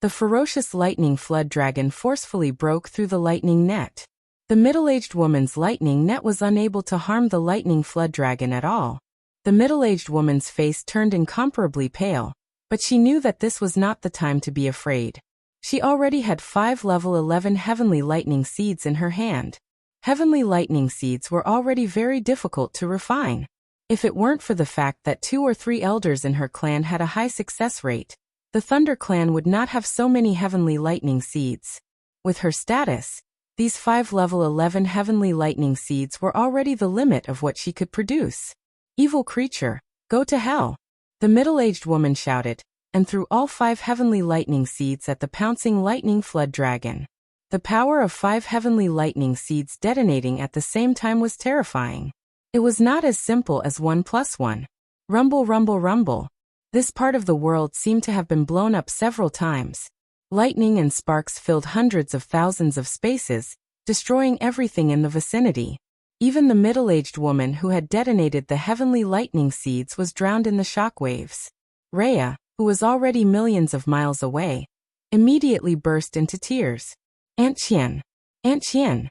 The ferocious lightning flood dragon forcefully broke through the lightning net. The middle-aged woman's lightning net was unable to harm the lightning flood dragon at all. The middle-aged woman's face turned incomparably pale, but she knew that this was not the time to be afraid. She already had 5 level 11 heavenly lightning seeds in her hand. Heavenly lightning seeds were already very difficult to refine. If it weren't for the fact that 2 or 3 elders in her clan had a high success rate, the Thunder clan would not have so many heavenly lightning seeds. With her status, these 5 level 11 heavenly lightning seeds were already the limit of what she could produce. "Evil creature, go to hell!" The middle-aged woman shouted, and threw all 5 heavenly lightning seeds at the pouncing lightning flood dragon. The power of 5 heavenly lightning seeds detonating at the same time was terrifying. It was not as simple as 1 plus 1. Rumble, rumble, rumble. This part of the world seemed to have been blown up several times. Lightning and sparks filled hundreds of thousands of spaces, destroying everything in the vicinity. Even the middle-aged woman who had detonated the heavenly lightning seeds was drowned in the shock waves. Rhea, who was already millions of miles away, immediately burst into tears. Aunt Qian! Aunt Qian!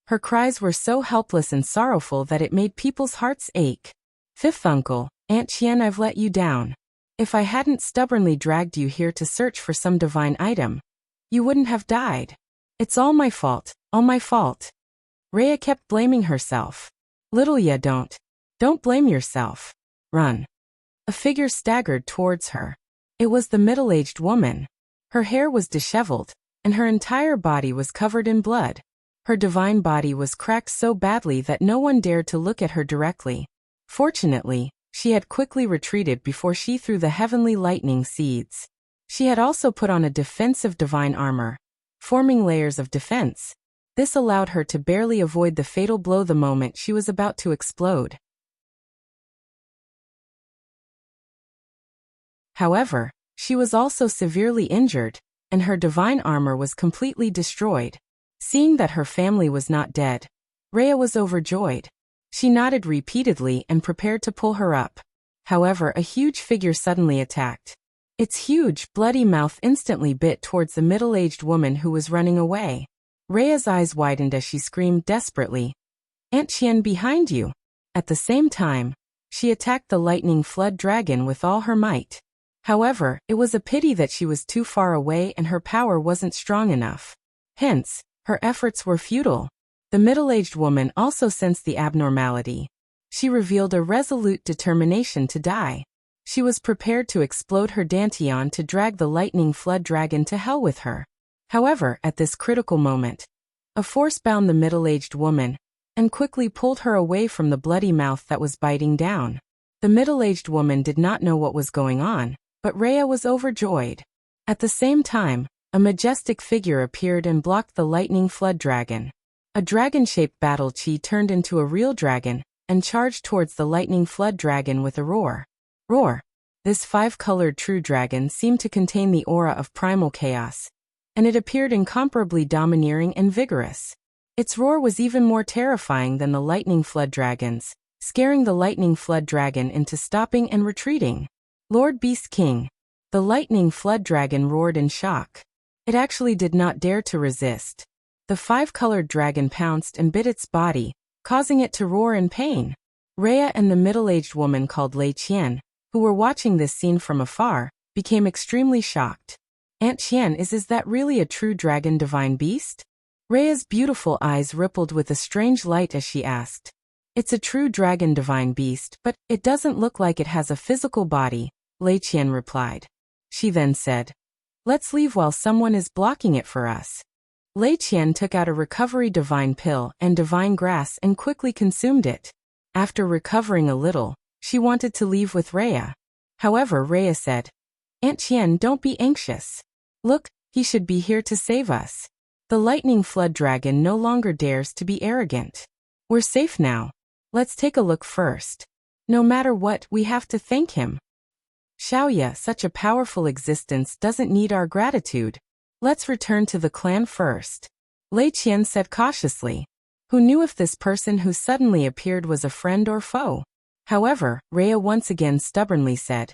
Her cries were so helpless and sorrowful that it made people's hearts ache. Fifth uncle, Aunt Qian, I've let you down. If I hadn't stubbornly dragged you here to search for some divine item, you wouldn't have died. It's all my fault, all my fault. Rhea kept blaming herself. Little ya, don't blame yourself. Run. A figure staggered towards her. It was the middle-aged woman. Her hair was disheveled, and her entire body was covered in blood. Her divine body was cracked so badly that no one dared to look at her directly. Fortunately, she had quickly retreated before she threw the heavenly lightning seeds. She had also put on a defensive divine armor, forming layers of defense. This allowed her to barely avoid the fatal blow the moment she was about to explode. However, she was also severely injured, and her divine armor was completely destroyed. Seeing that her family was not dead, Rhea was overjoyed. She nodded repeatedly and prepared to pull her up. However, a huge figure suddenly attacked. Its huge, bloody mouth instantly bit towards the middle-aged woman who was running away. Rhea's eyes widened as she screamed desperately, Aunt Qian, behind you! At the same time, she attacked the lightning flood dragon with all her might. However, it was a pity that she was too far away and her power wasn't strong enough. Hence, her efforts were futile. The middle-aged woman also sensed the abnormality. She revealed a resolute determination to die. She was prepared to explode her dantian to drag the lightning flood dragon to hell with her. However, at this critical moment, a force bound the middle-aged woman and quickly pulled her away from the bloody mouth that was biting down. The middle-aged woman did not know what was going on, but Rhea was overjoyed. At the same time, a majestic figure appeared and blocked the lightning flood dragon. A dragon-shaped battle chi turned into a real dragon and charged towards the lightning flood dragon with a roar. Roar! This five-colored true dragon seemed to contain the aura of primal chaos, and it appeared incomparably domineering and vigorous. Its roar was even more terrifying than the lightning flood dragon's, scaring the lightning flood dragon into stopping and retreating. Lord Beast King! The lightning flood dragon roared in shock. It actually did not dare to resist. The five-colored dragon pounced and bit its body, causing it to roar in pain. Rhea and the middle-aged woman called Lei Qian, who were watching this scene from afar, became extremely shocked. Aunt Qian, is that really a true dragon divine beast? Rhea's beautiful eyes rippled with a strange light as she asked. It's a true dragon divine beast, but it doesn't look like it has a physical body, Lei Qian replied. She then said, let's leave while someone is blocking it for us. Lei Qian took out a recovery divine pill and divine grass and quickly consumed it. After recovering a little, she wanted to leave with Rhea. However, Rhea said, Aunt Qian, don't be anxious. Look, he should be here to save us. The lightning flood dragon no longer dares to be arrogant. We're safe now. Let's take a look first. No matter what, we have to thank him. Xiaoya, such a powerful existence doesn't need our gratitude. Let's return to the clan first. Lei Qian said cautiously. Who knew if this person who suddenly appeared was a friend or foe? However, Rhea once again stubbornly said,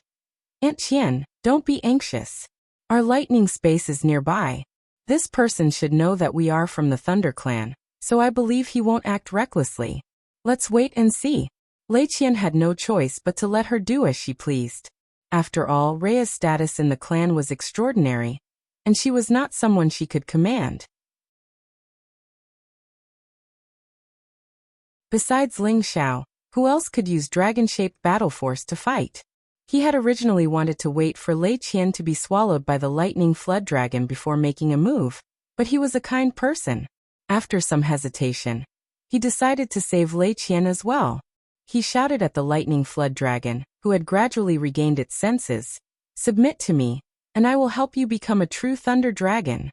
Aunt Qian, don't be anxious. Our lightning space is nearby. This person should know that we are from the Thunder Clan, so I believe he won't act recklessly. Let's wait and see. Lei Qian had no choice but to let her do as she pleased. After all, Rhea's status in the clan was extraordinary, and she was not someone she could command. Besides Ling Xiao, who else could use dragon-shaped battle force to fight? He had originally wanted to wait for Lei Qian to be swallowed by the lightning flood dragon before making a move, but he was a kind person. After some hesitation, he decided to save Lei Qian as well. He shouted at the lightning flood dragon, who had gradually regained its senses, Submit to me, and I will help you become a true thunder dragon.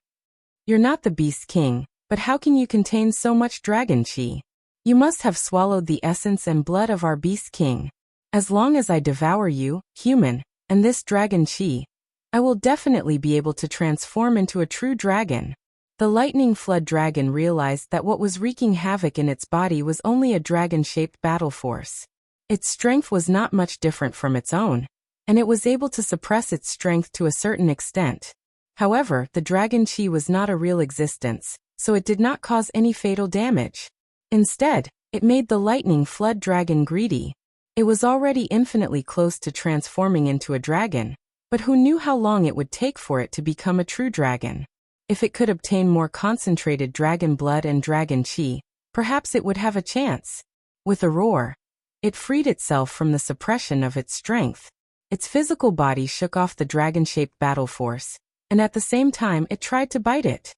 You're not the Beast King, but how can you contain so much dragon chi? You must have swallowed the essence and blood of our beast king. As long as I devour you, human, and this dragon chi, I will definitely be able to transform into a true dragon." The lightning flood dragon realized that what was wreaking havoc in its body was only a dragon-shaped battle force. Its strength was not much different from its own, and it was able to suppress its strength to a certain extent. However, the dragon chi was not a real existence, so it did not cause any fatal damage. Instead, it made the lightning flood dragon greedy. It was already infinitely close to transforming into a dragon, but who knew how long it would take for it to become a true dragon? If it could obtain more concentrated dragon blood and dragon chi, perhaps it would have a chance. With a roar, it freed itself from the suppression of its strength. Its physical body shook off the dragon-shaped battle force, and at the same time it tried to bite it.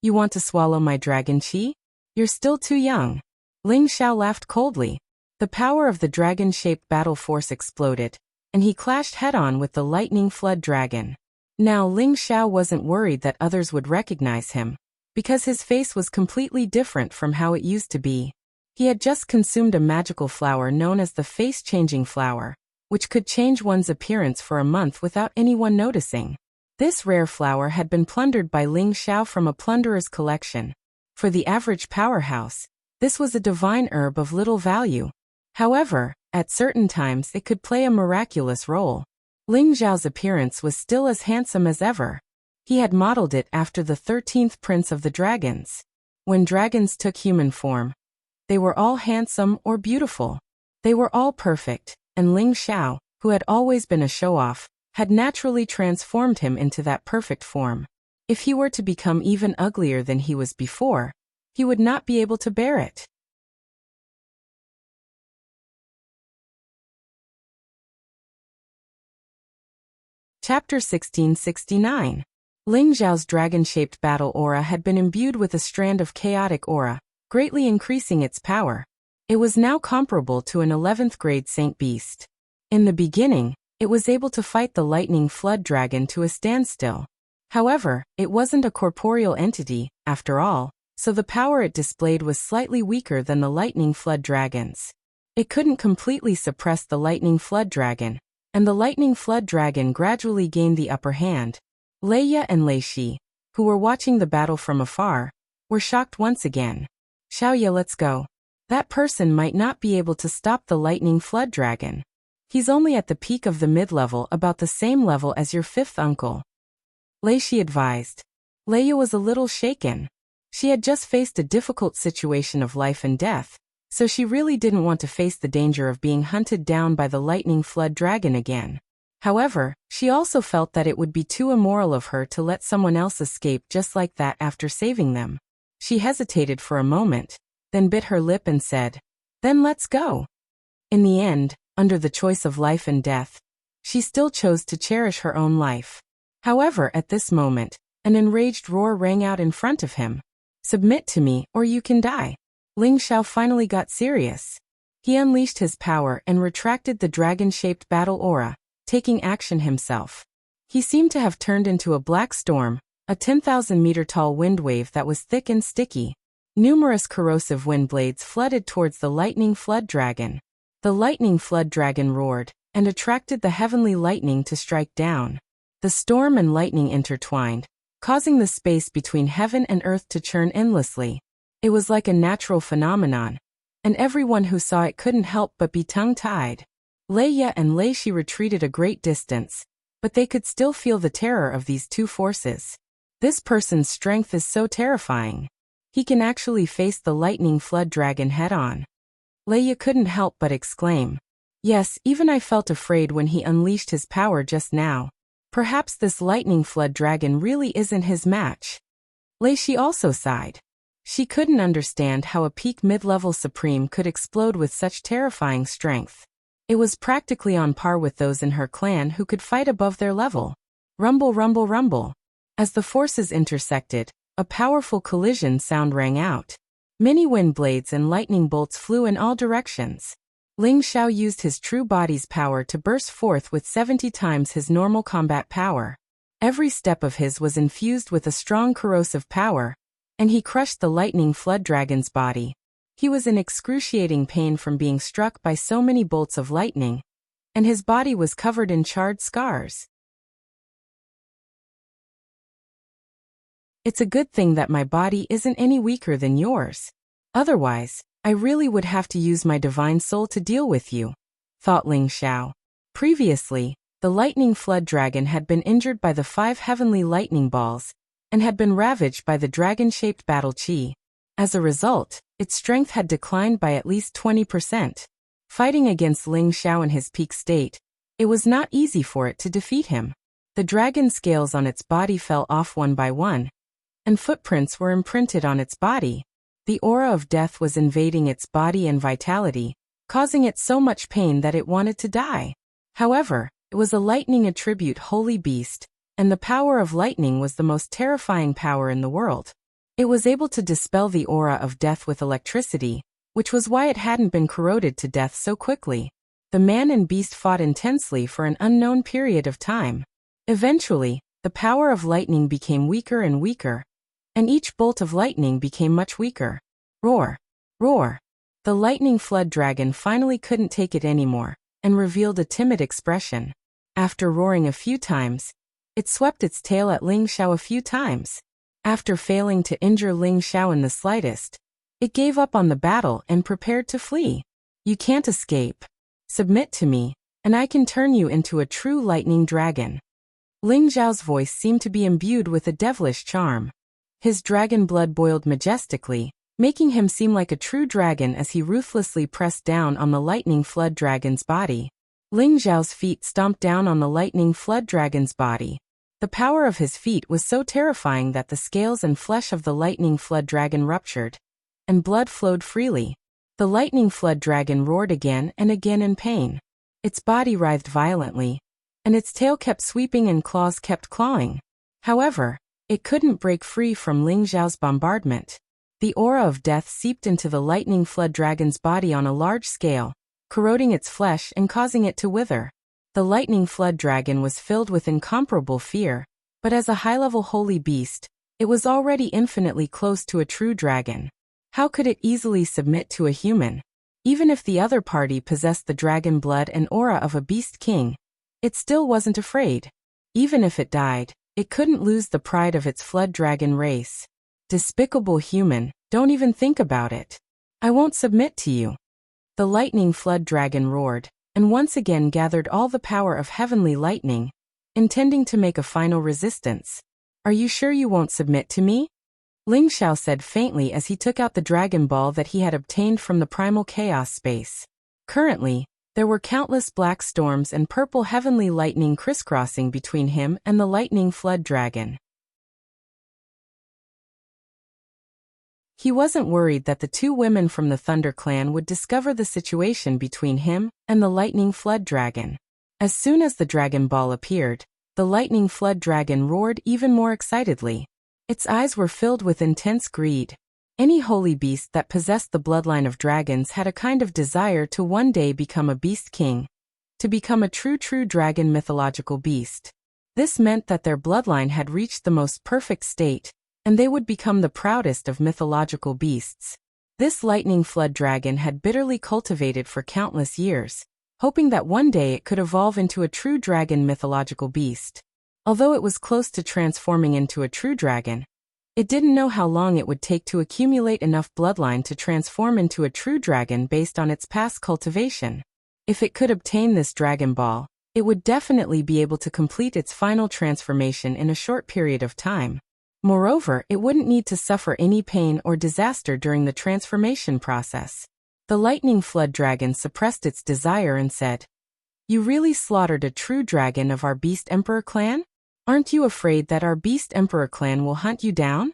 "You want to swallow my dragon chi? You're still too young." Ling Xiao laughed coldly. The power of the dragon-shaped battle force exploded, and he clashed head-on with the lightning flood dragon. Now Ling Xiao wasn't worried that others would recognize him, because his face was completely different from how it used to be. He had just consumed a magical flower known as the face-changing flower, which could change one's appearance for a month without anyone noticing. This rare flower had been plundered by Ling Xiao from a plunderer's collection. For the average powerhouse, this was a divine herb of little value. However, at certain times it could play a miraculous role. Ling Xiao's appearance was still as handsome as ever. He had modeled it after the 13th prince of the dragons. When dragons took human form, they were all handsome or beautiful. They were all perfect, and Ling Xiao, who had always been a show-off, had naturally transformed him into that perfect form. If he were to become even uglier than he was before, he would not be able to bear it. Chapter 1669. Ling Xiao's dragon-shaped battle aura had been imbued with a strand of chaotic aura, greatly increasing its power. It was now comparable to an 11th grade saint beast. In the beginning, it was able to fight the lightning flood dragon to a standstill. However, it wasn't a corporeal entity, after all, so the power it displayed was slightly weaker than the lightning flood dragons. It couldn't completely suppress the lightning flood dragon, and the lightning flood dragon gradually gained the upper hand. Leia and Lei Shi, who were watching the battle from afar, were shocked once again. "Xiaoye, let's go. That person might not be able to stop the lightning flood dragon. He's only at the peak of the mid-level, about the same level as your fifth uncle," Lei Shi advised. Leia was a little shaken. She had just faced a difficult situation of life and death, so she really didn't want to face the danger of being hunted down by the lightning flood dragon again. However, she also felt that it would be too immoral of her to let someone else escape just like that after saving them. She hesitated for a moment, then bit her lip and said, "Then let's go." In the end, under the choice of life and death, she still chose to cherish her own life. However, at this moment, an enraged roar rang out in front of him. "Submit to me, or you can die." Ling Xiao finally got serious. He unleashed his power and retracted the dragon-shaped battle aura, taking action himself. He seemed to have turned into a black storm, a 10,000-meter-tall wind wave that was thick and sticky. Numerous corrosive wind blades flooded towards the lightning flood dragon. The lightning flood dragon roared, and attracted the heavenly lightning to strike down. The storm and lightning intertwined, causing the space between heaven and earth to churn endlessly. It was like a natural phenomenon, and everyone who saw it couldn't help but be tongue-tied. Leia and Lei Shi retreated a great distance, but they could still feel the terror of these two forces. This person's strength is so terrifying. He can actually face the lightning flood dragon head-on. Leia couldn't help but exclaim. "Yes, even I felt afraid when he unleashed his power just now. Perhaps this lightning flood dragon really isn't his match." Lei Shi also sighed. She couldn't understand how a peak mid-level supreme could explode with such terrifying strength. It was practically on par with those in her clan who could fight above their level. Rumble, rumble, rumble. As the forces intersected, a powerful collision sound rang out. Many wind blades and lightning bolts flew in all directions. Ling Xiao used his true body's power to burst forth with 70 times his normal combat power. Every step of his was infused with a strong corrosive power, and he crushed the lightning flood dragon's body. He was in excruciating pain from being struck by so many bolts of lightning, and his body was covered in charred scars. It's a good thing that my body isn't any weaker than yours. Otherwise, I really would have to use my divine soul to deal with you, thought Ling Xiao. Previously, the lightning flood dragon had been injured by the 5 heavenly lightning balls and had been ravaged by the dragon-shaped battle chi. As a result, its strength had declined by at least 20%. Fighting against Ling Xiao in his peak state, it was not easy for it to defeat him. The dragon scales on its body fell off one by one, and footprints were imprinted on its body. The aura of death was invading its body and vitality, causing it so much pain that it wanted to die. However, it was a lightning attribute holy beast, and the power of lightning was the most terrifying power in the world. It was able to dispel the aura of death with electricity, which was why it hadn't been corroded to death so quickly. The man and beast fought intensely for an unknown period of time. Eventually, the power of lightning became weaker and weaker, and each bolt of lightning became much weaker. Roar! Roar! The lightning flood dragon finally couldn't take it anymore, and revealed a timid expression. After roaring a few times, it swept its tail at Ling Xiao a few times. After failing to injure Ling Xiao in the slightest, it gave up on the battle and prepared to flee. You can't escape. Submit to me, and I can turn you into a true lightning dragon. Ling Xiao's voice seemed to be imbued with a devilish charm. His dragon blood boiled majestically, making him seem like a true dragon as he ruthlessly pressed down on the lightning flood dragon's body. Ling Xiao's feet stomped down on the lightning flood dragon's body. The power of his feet was so terrifying that the scales and flesh of the lightning flood dragon ruptured, and blood flowed freely. The lightning flood dragon roared again and again in pain. Its body writhed violently, and its tail kept sweeping and claws kept clawing. However, it couldn't break free from Ling Xiao's bombardment. The aura of death seeped into the lightning flood dragon's body on a large scale, corroding its flesh and causing it to wither. The lightning flood dragon was filled with incomparable fear, but as a high-level holy beast, it was already infinitely close to a true dragon. How could it easily submit to a human? Even if the other party possessed the dragon blood and aura of a beast king, it still wasn't afraid. Even if it died, it couldn't lose the pride of its flood dragon race. Despicable human, don't even think about it. I won't submit to you. The lightning flood dragon roared, and once again gathered all the power of heavenly lightning, intending to make a final resistance. Are you sure you won't submit to me? Ling Xiao said faintly as he took out the dragon ball that he had obtained from the primal chaos space. Currently, there were countless black storms and purple heavenly lightning crisscrossing between him and the lightning flood dragon. He wasn't worried that the 2 women from the Thunder Clan would discover the situation between him and the lightning flood dragon. As soon as the dragon ball appeared, the lightning flood dragon roared even more excitedly. Its eyes were filled with intense greed. Any holy beast that possessed the bloodline of dragons had a kind of desire to one day become a beast king, to become a true dragon mythological beast. This meant that their bloodline had reached the most perfect state, and they would become the proudest of mythological beasts. This lightning flood dragon had bitterly cultivated for countless years, hoping that one day it could evolve into a true dragon mythological beast. Although it was close to transforming into a true dragon, it didn't know how long it would take to accumulate enough bloodline to transform into a true dragon based on its past cultivation. If it could obtain this dragon ball, it would definitely be able to complete its final transformation in a short period of time. Moreover, it wouldn't need to suffer any pain or disaster during the transformation process. The lightning flood dragon suppressed its desire and said, "You really slaughtered a true dragon of our Beast Emperor clan? Aren't you afraid that our Beast Emperor clan will hunt you down?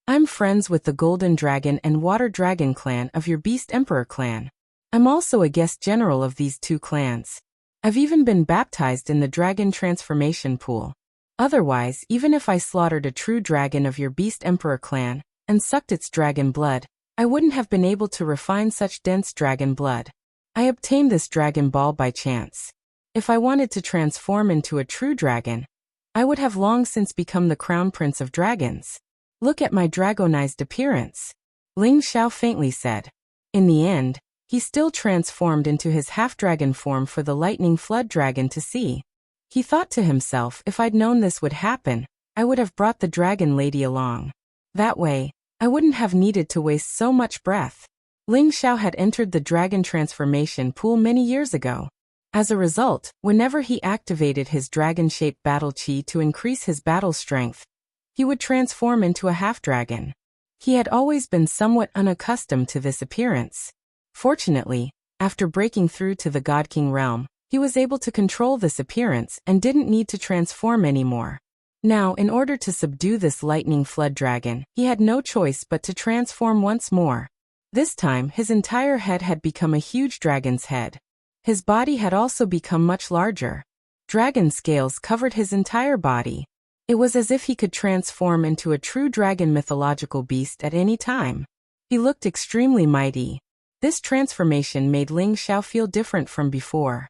I'm friends with the Golden Dragon and Water Dragon clan of your Beast Emperor clan. I'm also a guest general of these 2 clans. I've even been baptized in the dragon transformation pool. Otherwise, even if I slaughtered a true dragon of your Beast Emperor clan and sucked its dragon blood, I wouldn't have been able to refine such dense dragon blood. I obtained this dragon ball by chance. If I wanted to transform into a true dragon, I would have long since become the crown prince of dragons. Look at my dragonized appearance," Ling Xiao faintly said. In the end, he still transformed into his half-dragon form for the lightning flood dragon to see. He thought to himself, if I'd known this would happen, I would have brought the dragon lady along. That way, I wouldn't have needed to waste so much breath. Ling Xiao had entered the dragon transformation pool many years ago. As a result, whenever he activated his dragon-shaped battle chi to increase his battle strength, he would transform into a half-dragon. He had always been somewhat unaccustomed to this appearance. Fortunately, after breaking through to the God King realm, he was able to control this appearance and didn't need to transform anymore. Now, in order to subdue this lightning flood dragon, he had no choice but to transform once more. This time, his entire head had become a huge dragon's head. His body had also become much larger. Dragon scales covered his entire body. It was as if he could transform into a true dragon mythological beast at any time. He looked extremely mighty. This transformation made Ling Xiao feel different from before.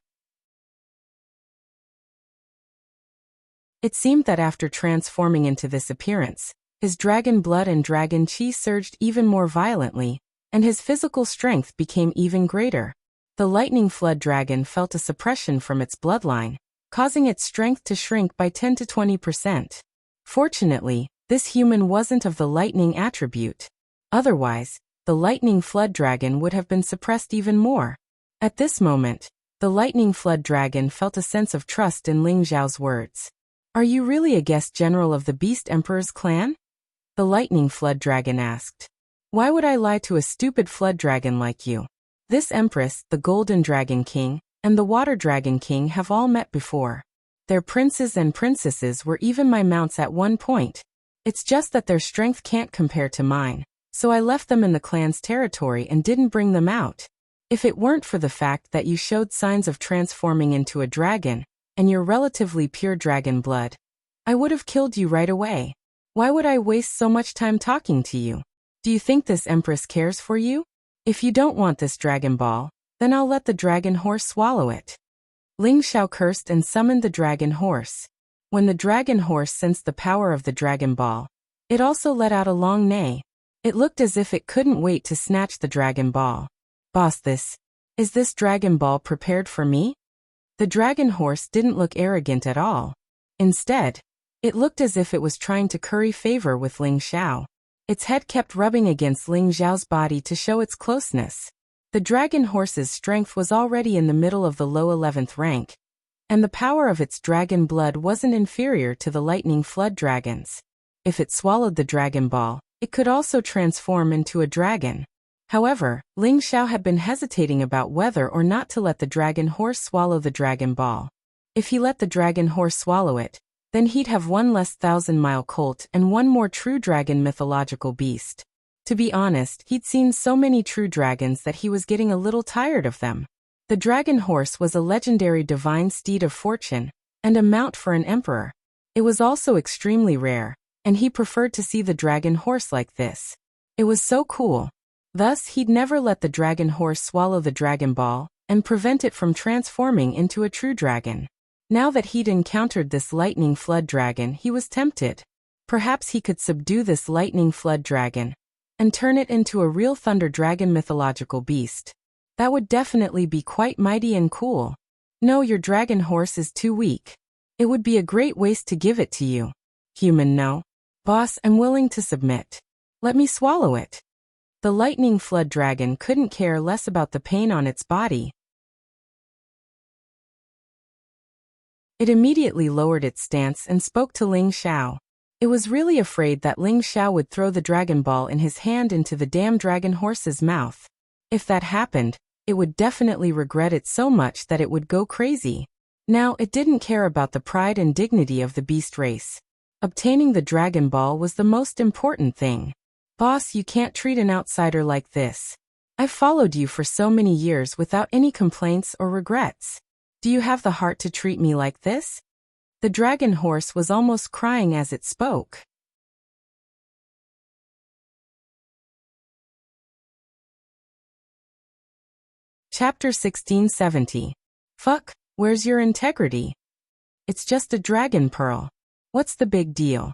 It seemed that after transforming into this appearance, his dragon blood and dragon chi surged even more violently, and his physical strength became even greater. The lightning flood dragon felt a suppression from its bloodline, causing its strength to shrink by 10 to 20%. Fortunately, this human wasn't of the lightning attribute. Otherwise, the lightning flood dragon would have been suppressed even more. At this moment, the lightning flood dragon felt a sense of trust in Ling Xiao's words. Are you really a guest general of the Beast Emperor's clan? The lightning flood dragon asked. Why would I lie to a stupid flood dragon like you? This empress, the golden dragon king, and the water dragon king have all met before. Their princes and princesses were even my mounts at one point. It's just that their strength can't compare to mine, so I left them in the clan's territory and didn't bring them out. If it weren't for the fact that you showed signs of transforming into a dragon, and your relatively pure dragon blood, I would have killed you right away. Why would I waste so much time talking to you? Do you think this empress cares for you? If you don't want this dragon ball, then I'll let the dragon horse swallow it. Ling Xiao cursed and summoned the dragon horse. When the dragon horse sensed the power of the dragon ball, it also let out a long neigh. It looked as if it couldn't wait to snatch the dragon ball. Boss, is this dragon ball prepared for me? The dragon horse didn't look arrogant at all. Instead, it looked as if it was trying to curry favor with Ling Xiao. Its head kept rubbing against Ling Xiao's body to show its closeness. The dragon horse's strength was already in the middle of the low 11th rank, and the power of its dragon blood wasn't inferior to the lightning flood dragon's. If it swallowed the dragon ball, it could also transform into a dragon. However, Ling Xiao had been hesitating about whether or not to let the dragon horse swallow the dragon ball. If he let the dragon horse swallow it, then he'd have one less 1,000-mile colt and one more true dragon mythological beast. To be honest, he'd seen so many true dragons that he was getting a little tired of them. The dragon horse was a legendary divine steed of fortune, and a mount for an emperor. It was also extremely rare, and he preferred to see the dragon horse like this. It was so cool. Thus, he'd never let the dragon horse swallow the dragon ball, and prevent it from transforming into a true dragon. Now that he'd encountered this lightning flood dragon, he was tempted. Perhaps he could subdue this lightning flood dragon, and turn it into a real thunder dragon mythological beast. That would definitely be quite mighty and cool. No, your dragon horse is too weak. It would be a great waste to give it to you. Human, no. Boss, I'm willing to submit. Let me swallow it. The lightning flood dragon couldn't care less about the pain on its body. It immediately lowered its stance and spoke to Ling Xiao. It was really afraid that Ling Xiao would throw the dragon ball in his hand into the damn dragon horse's mouth. If that happened, it would definitely regret it so much that it would go crazy. Now, it didn't care about the pride and dignity of the beast race. Obtaining the dragon ball was the most important thing. Boss, you can't treat an outsider like this. I've followed you for so many years without any complaints or regrets. Do you have the heart to treat me like this? The dragon horse was almost crying as it spoke. Chapter 1670. Fuck, where's your integrity? It's just a dragon pearl. What's the big deal?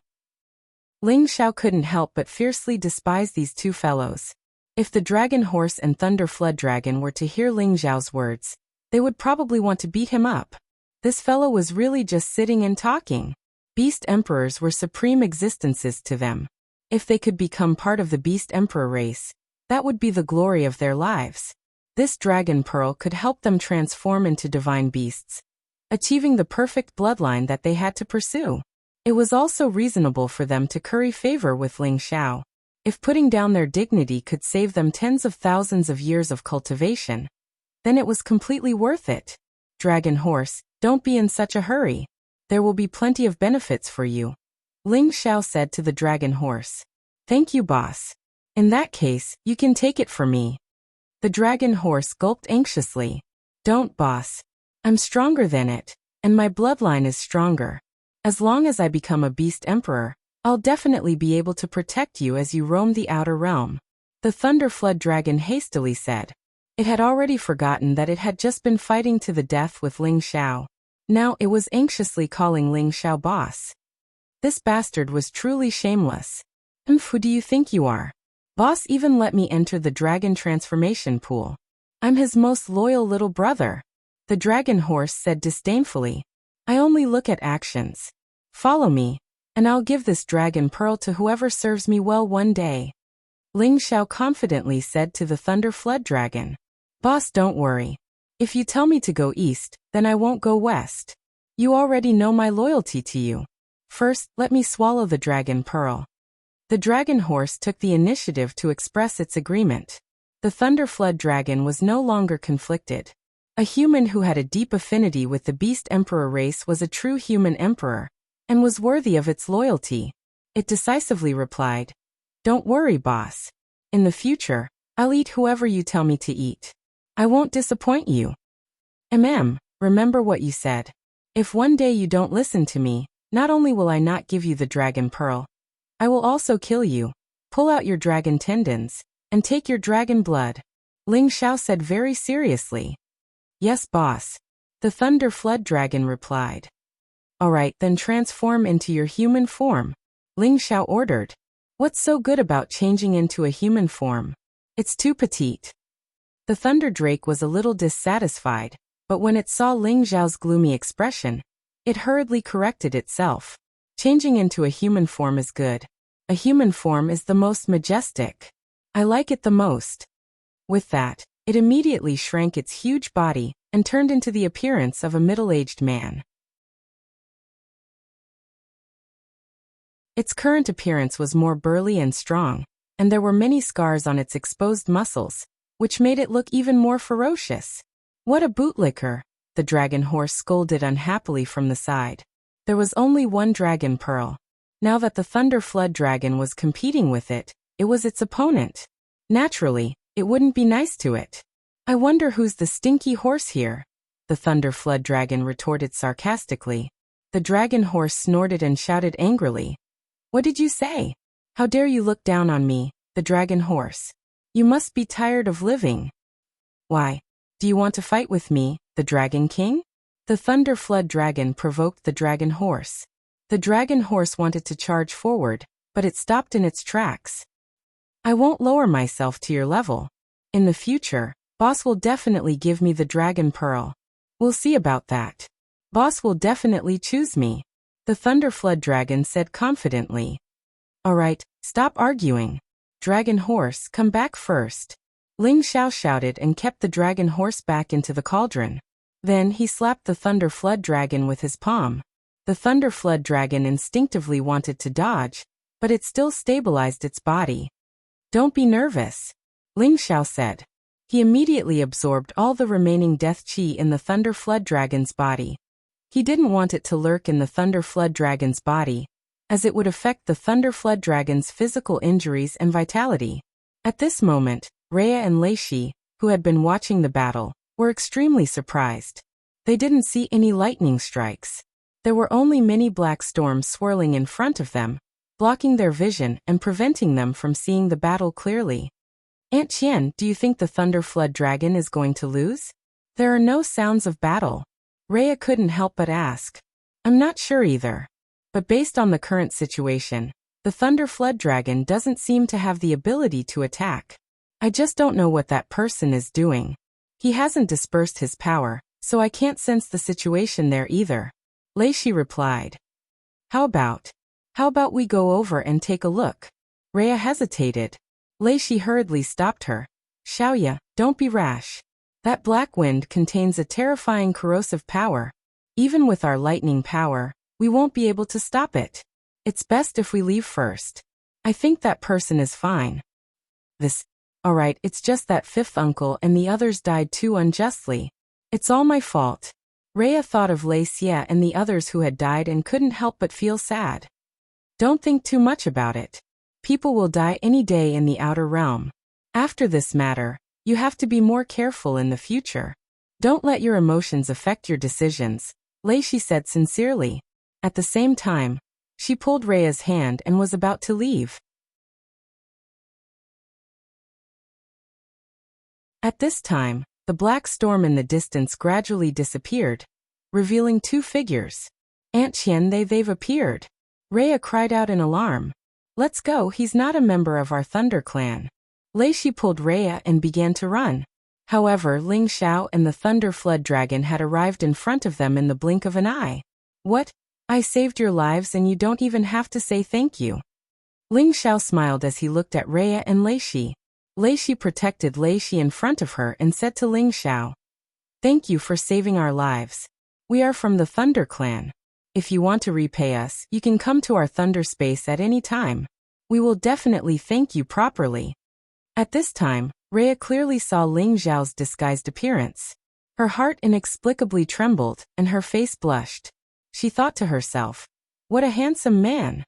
Ling Xiao couldn't help but fiercely despise these two fellows. If the dragon horse and thunder flood dragon were to hear Ling Xiao's words, they would probably want to beat him up. This fellow was really just sitting and talking. Beast emperors were supreme existences to them. If they could become part of the beast emperor race, that would be the glory of their lives. This dragon pearl could help them transform into divine beasts, achieving the perfect bloodline that they had to pursue. It was also reasonable for them to curry favor with Ling Xiao. If putting down their dignity could save them tens of thousands of years of cultivation, then it was completely worth it. Dragon horse, don't be in such a hurry. There will be plenty of benefits for you, Ling Xiao said to the dragon horse. Thank you, boss. In that case, you can take it for me. The dragon horse gulped anxiously. Don't, boss. I'm stronger than it, and my bloodline is stronger. As long as I become a beast emperor, I'll definitely be able to protect you as you roam the outer realm. The thunder flood dragon hastily said. It had already forgotten that it had just been fighting to the death with Ling Xiao. Now it was anxiously calling Ling Xiao boss. This bastard was truly shameless. Who do you think you are? Boss even let me enter the dragon transformation pool. I'm his most loyal little brother. The dragon horse said disdainfully. I only look at actions. Follow me, and I'll give this dragon pearl to whoever serves me well one day. Ling Xiao confidently said to the thunder flood dragon. Boss, don't worry. If you tell me to go east, then I won't go west. You already know my loyalty to you. First, let me swallow the dragon pearl. The dragon horse took the initiative to express its agreement. The thunder flood dragon was no longer conflicted. A human who had a deep affinity with the beast emperor race was a true human emperor, and was worthy of its loyalty. It decisively replied, Don't worry, boss. In the future, I'll eat whoever you tell me to eat. I won't disappoint you. Remember what you said. If one day you don't listen to me, not only will I not give you the dragon pearl, I will also kill you, pull out your dragon tendons, and take your dragon blood. Ling Xiao said very seriously. Yes, boss. The thunder flood dragon replied. Alright, then transform into your human form, Ling Xiao ordered. What's so good about changing into a human form? It's too petite. The thunder drake was a little dissatisfied, but when it saw Ling Xiao's gloomy expression, it hurriedly corrected itself. Changing into a human form is good. A human form is the most majestic. I like it the most. With that, it immediately shrank its huge body and turned into the appearance of a middle-aged man. Its current appearance was more burly and strong, and there were many scars on its exposed muscles, which made it look even more ferocious. What a bootlicker, the dragon horse scolded unhappily from the side. There was only one dragon pearl. Now that the thunder flood dragon was competing with it, it was its opponent. Naturally, it wouldn't be nice to it. I wonder who's the stinky horse here, the thunder flood dragon retorted sarcastically. The dragon horse snorted and shouted angrily. What did you say? How dare you look down on me, the dragon horse? You must be tired of living. Why? Do you want to fight with me, the dragon king? The thunder flood dragon provoked the dragon horse. The dragon horse wanted to charge forward, but it stopped in its tracks. I won't lower myself to your level. In the future, boss will definitely give me the dragon pearl. We'll see about that. Boss will definitely choose me, the thunder flood dragon said confidently. Alright, stop arguing. Dragon horse, come back first. Ling Xiao shouted and kept the dragon horse back into the cauldron. Then he slapped the thunder flood dragon with his palm. The thunder flood dragon instinctively wanted to dodge, but it still stabilized its body. Don't be nervous, Ling Xiao said. He immediately absorbed all the remaining death chi in the thunder flood dragon's body. He didn't want it to lurk in the thunder flood dragon's body, as it would affect the thunder flood dragon's physical injuries and vitality. At this moment, Rhea and Lei Shi, who had been watching the battle, were extremely surprised. They didn't see any lightning strikes. There were only many black storms swirling in front of them, blocking their vision and preventing them from seeing the battle clearly. Aunt Qian, do you think the thunder flood dragon is going to lose? There are no sounds of battle. Rhea couldn't help but ask. I'm not sure either. But based on the current situation, the thunder flood dragon doesn't seem to have the ability to attack. I just don't know what that person is doing. He hasn't dispersed his power, so I can't sense the situation there either. Lei Shi replied. How about we go over and take a look? Rhea hesitated. Lei Shi hurriedly stopped her. Xiaoya, don't be rash. That black wind contains a terrifying corrosive power. Even with our lightning power, we won't be able to stop it. It's best if we leave first. I think that person is fine. Alright, it's just that fifth uncle and the others died too unjustly. It's all my fault. Rhea thought of Lei Xie and the others who had died and couldn't help but feel sad. Don't think too much about it. People will die any day in the outer realm. After this matter, you have to be more careful in the future. Don't let your emotions affect your decisions, Lei Shi said sincerely. At the same time, she pulled Rhea's hand and was about to leave. At this time, the black storm in the distance gradually disappeared, revealing two figures. Aunt Qian, they've appeared. Rhea cried out in alarm. Let's go, he's not a member of our Thunder Clan. Lei Shi pulled Rhea and began to run. However, Ling Xiao and the Thunder Flood Dragon had arrived in front of them in the blink of an eye. What? I saved your lives and you don't even have to say thank you. Ling Xiao smiled as he looked at Rhea and Lei Shi. Lei Shi protected Lei Shi in front of her and said to Ling Xiao, Thank you for saving our lives. We are from the Thunder Clan. If you want to repay us, you can come to our Thunder Space at any time. We will definitely thank you properly. At this time, Rhea clearly saw Ling Xiao's disguised appearance. Her heart inexplicably trembled, and her face blushed. She thought to herself, what a handsome man.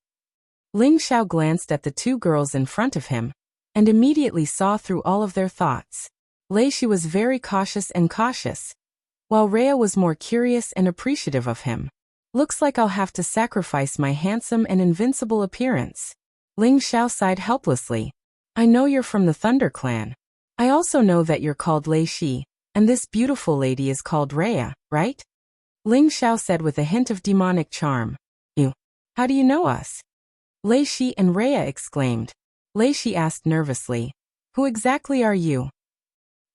Ling Xiao glanced at the two girls in front of him, and immediately saw through all of their thoughts. Lei Shi was very cautious, while Rhea was more curious and appreciative of him. Looks like I'll have to sacrifice my handsome and invincible appearance. Ling Xiao sighed helplessly. I know you're from the Thunder Clan. I also know that you're called Lei Shi, and this beautiful lady is called Rhea, right? Ling Xiao said with a hint of demonic charm. Ew. How do you know us? Lei Shi and Rhea exclaimed. Lei Shi asked nervously, Who exactly are you?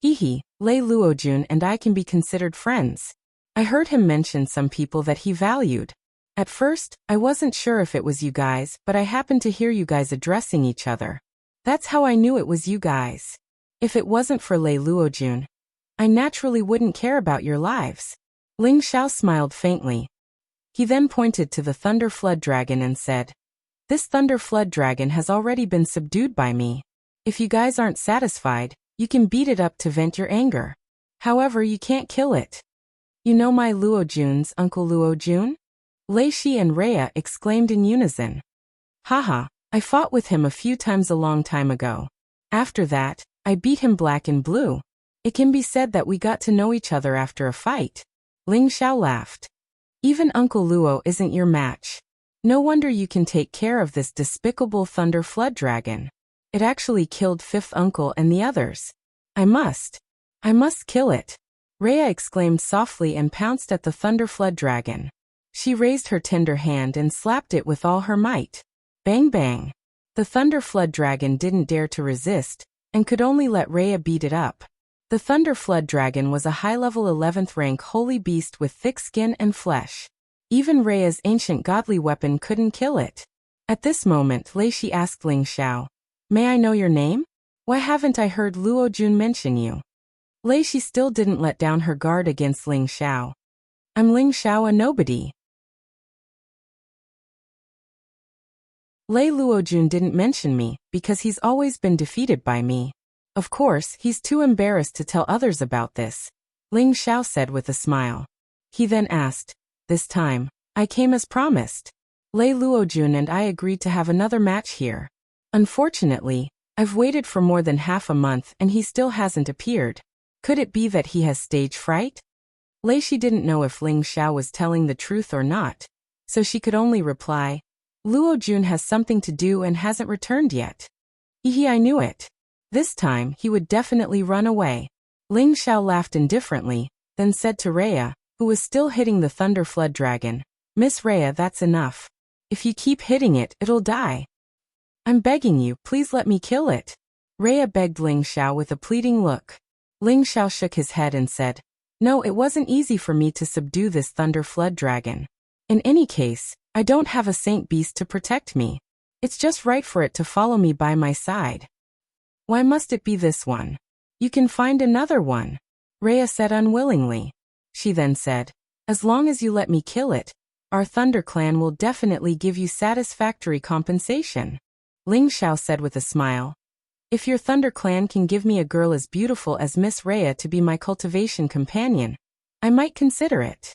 Hehe, Lei Luojun and I can be considered friends. I heard him mention some people that he valued. At first, I wasn't sure if it was you guys, but I happened to hear you guys addressing each other. That's how I knew it was you guys. If it wasn't for Lei Luojun, I naturally wouldn't care about your lives. Ling Xiao smiled faintly. He then pointed to the Thunder Flood Dragon and said, This Thunder Flood Dragon has already been subdued by me. If you guys aren't satisfied, you can beat it up to vent your anger. However, you can't kill it. You know my Luojun's Uncle Luojun? Lei Shi and Rhea exclaimed in unison. Haha, I fought with him a few times a long time ago. After that, I beat him black and blue. It can be said that we got to know each other after a fight. Ling Xiao laughed. Even Uncle Luo isn't your match. No wonder you can take care of this despicable Thunder Flood Dragon. It actually killed fifth uncle and the others. I must kill it. Rhea exclaimed softly and pounced at the Thunder Flood Dragon. She raised her tender hand and slapped it with all her might. Bang bang. The Thunder Flood Dragon didn't dare to resist, and could only let Rhea beat it up. The Thunder Flood Dragon was a high-level 11th rank holy beast with thick skin and flesh. Even Rhea's ancient godly weapon couldn't kill it. At this moment, Lei Shi asked Ling Xiao, May I know your name? Why haven't I heard Luojun mention you? Lei Shi still didn't let down her guard against Ling Xiao. I'm Ling Xiao, a nobody. Lei Luojun didn't mention me, because he's always been defeated by me. Of course, he's too embarrassed to tell others about this, Ling Xiao said with a smile. He then asked, This time, I came as promised. Lei Luojun and I agreed to have another match here. Unfortunately, I've waited for more than half a month and he still hasn't appeared. Could it be that he has stage fright? Lei Shi didn't know if Ling Xiao was telling the truth or not, so she could only reply, Luojun has something to do and hasn't returned yet. I knew it. This time, he would definitely run away. Ling Xiao laughed indifferently, then said to Rhea, who was still hitting the Thunder Flood Dragon, Miss Rhea, that's enough. If you keep hitting it, it'll die. I'm begging you, please let me kill it. Rhea begged Ling Xiao with a pleading look. Ling Xiao shook his head and said, "No, it wasn't easy for me to subdue this thunder flood dragon. In any case, I don't have a saint beast to protect me. It's just right for it to follow me by my side." "Why must it be this one? You can find another one," Rhea said unwillingly. She then said, "As long as you let me kill it, our Thunder Clan will definitely give you satisfactory compensation." Ling Xiao said with a smile, "If your Thunder Clan can give me a girl as beautiful as Miss Rhea to be my cultivation companion, I might consider it."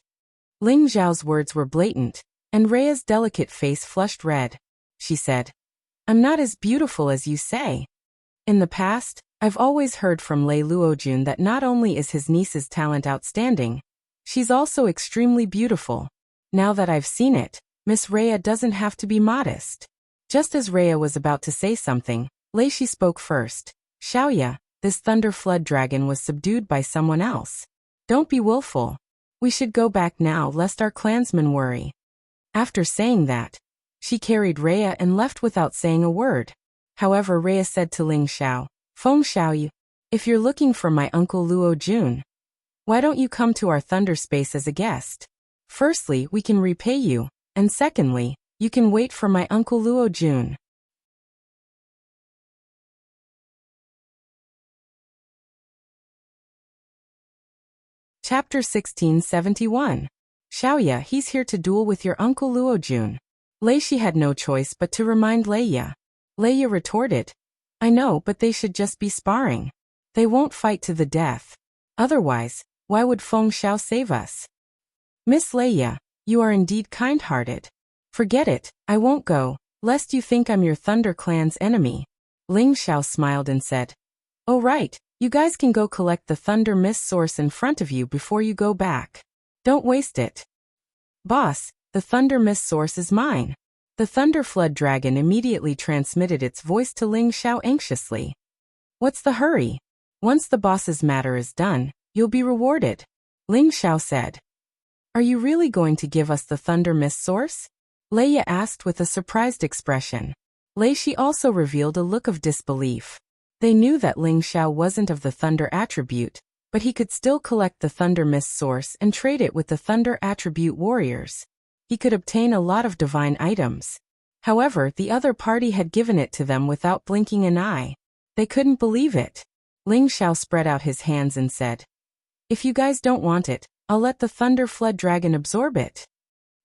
Ling Xiao's words were blatant, and Rhea's delicate face flushed red. She said, "I'm not as beautiful as you say. In the past, I've always heard from Lei Luojun that not only is his niece's talent outstanding, she's also extremely beautiful. Now that I've seen it, Miss Rhea doesn't have to be modest." Just as Rhea was about to say something, Lei Shi spoke first. "Xiaoya, this thunder flood dragon was subdued by someone else. Don't be willful. We should go back now lest our clansmen worry." After saying that, she carried Rhea and left without saying a word. However, Rhea said to Ling Xiao, "Feng Xiaoyu, if you're looking for my uncle Luo Jun, why don't you come to our thunder space as a guest? Firstly, we can repay you, and secondly, you can wait for my uncle Luo Jun." Chapter 1671. Xiaoya, he's here to duel with your uncle Luo Jun. Lei Shi had no choice but to remind Leia. Leia retorted, "I know, but they should just be sparring. They won't fight to the death. Otherwise, why would Feng Xiao save us?" "Miss Leia, you are indeed kind-hearted. Forget it, I won't go, lest you think I'm your Thunder Clan's enemy." Ling Xiao smiled and said, "Oh right, you guys can go collect the Thunder Mist source in front of you before you go back. Don't waste it." "Boss, the Thunder Mist source is mine." The Thunder Flood Dragon immediately transmitted its voice to Ling Xiao anxiously. "What's the hurry? Once the boss's matter is done, you'll be rewarded," Ling Xiao said. "Are you really going to give us the Thunder Mist source?" Leia asked with a surprised expression. Lei Shi also revealed a look of disbelief. They knew that Ling Xiao wasn't of the Thunder attribute, but he could still collect the Thunder Mist source and trade it with the Thunder attribute warriors. He could obtain a lot of divine items. However, the other party had given it to them without blinking an eye. They couldn't believe it. Ling Xiao spread out his hands and said, "If you guys don't want it, I'll let the Thunder Flood Dragon absorb it."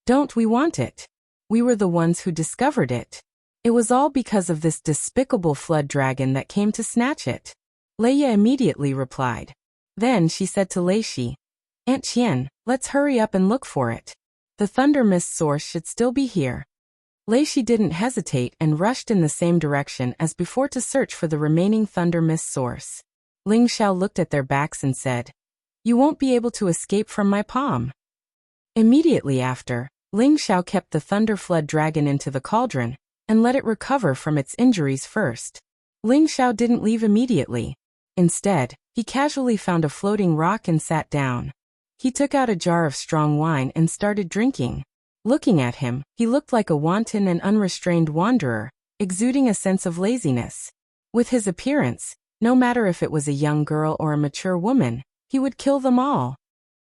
"Don't we want it? We were the ones who discovered it. It was all because of this despicable Flood Dragon that came to snatch it," Leia immediately replied. Then she said to Lei Shi, "Aunt Qian, let's hurry up and look for it. The Thunder Mist source should still be here." Lei Shi didn't hesitate and rushed in the same direction as before to search for the remaining Thunder Mist source. Ling Xiao looked at their backs and said, "You won't be able to escape from my palm." Immediately after, Ling Xiao kept the Thunder Flood Dragon into the cauldron and let it recover from its injuries first. Ling Xiao didn't leave immediately. Instead, he casually found a floating rock and sat down. He took out a jar of strong wine and started drinking. Looking at him, he looked like a wanton and unrestrained wanderer, exuding a sense of laziness. With his appearance, no matter if it was a young girl or a mature woman, he would kill them all.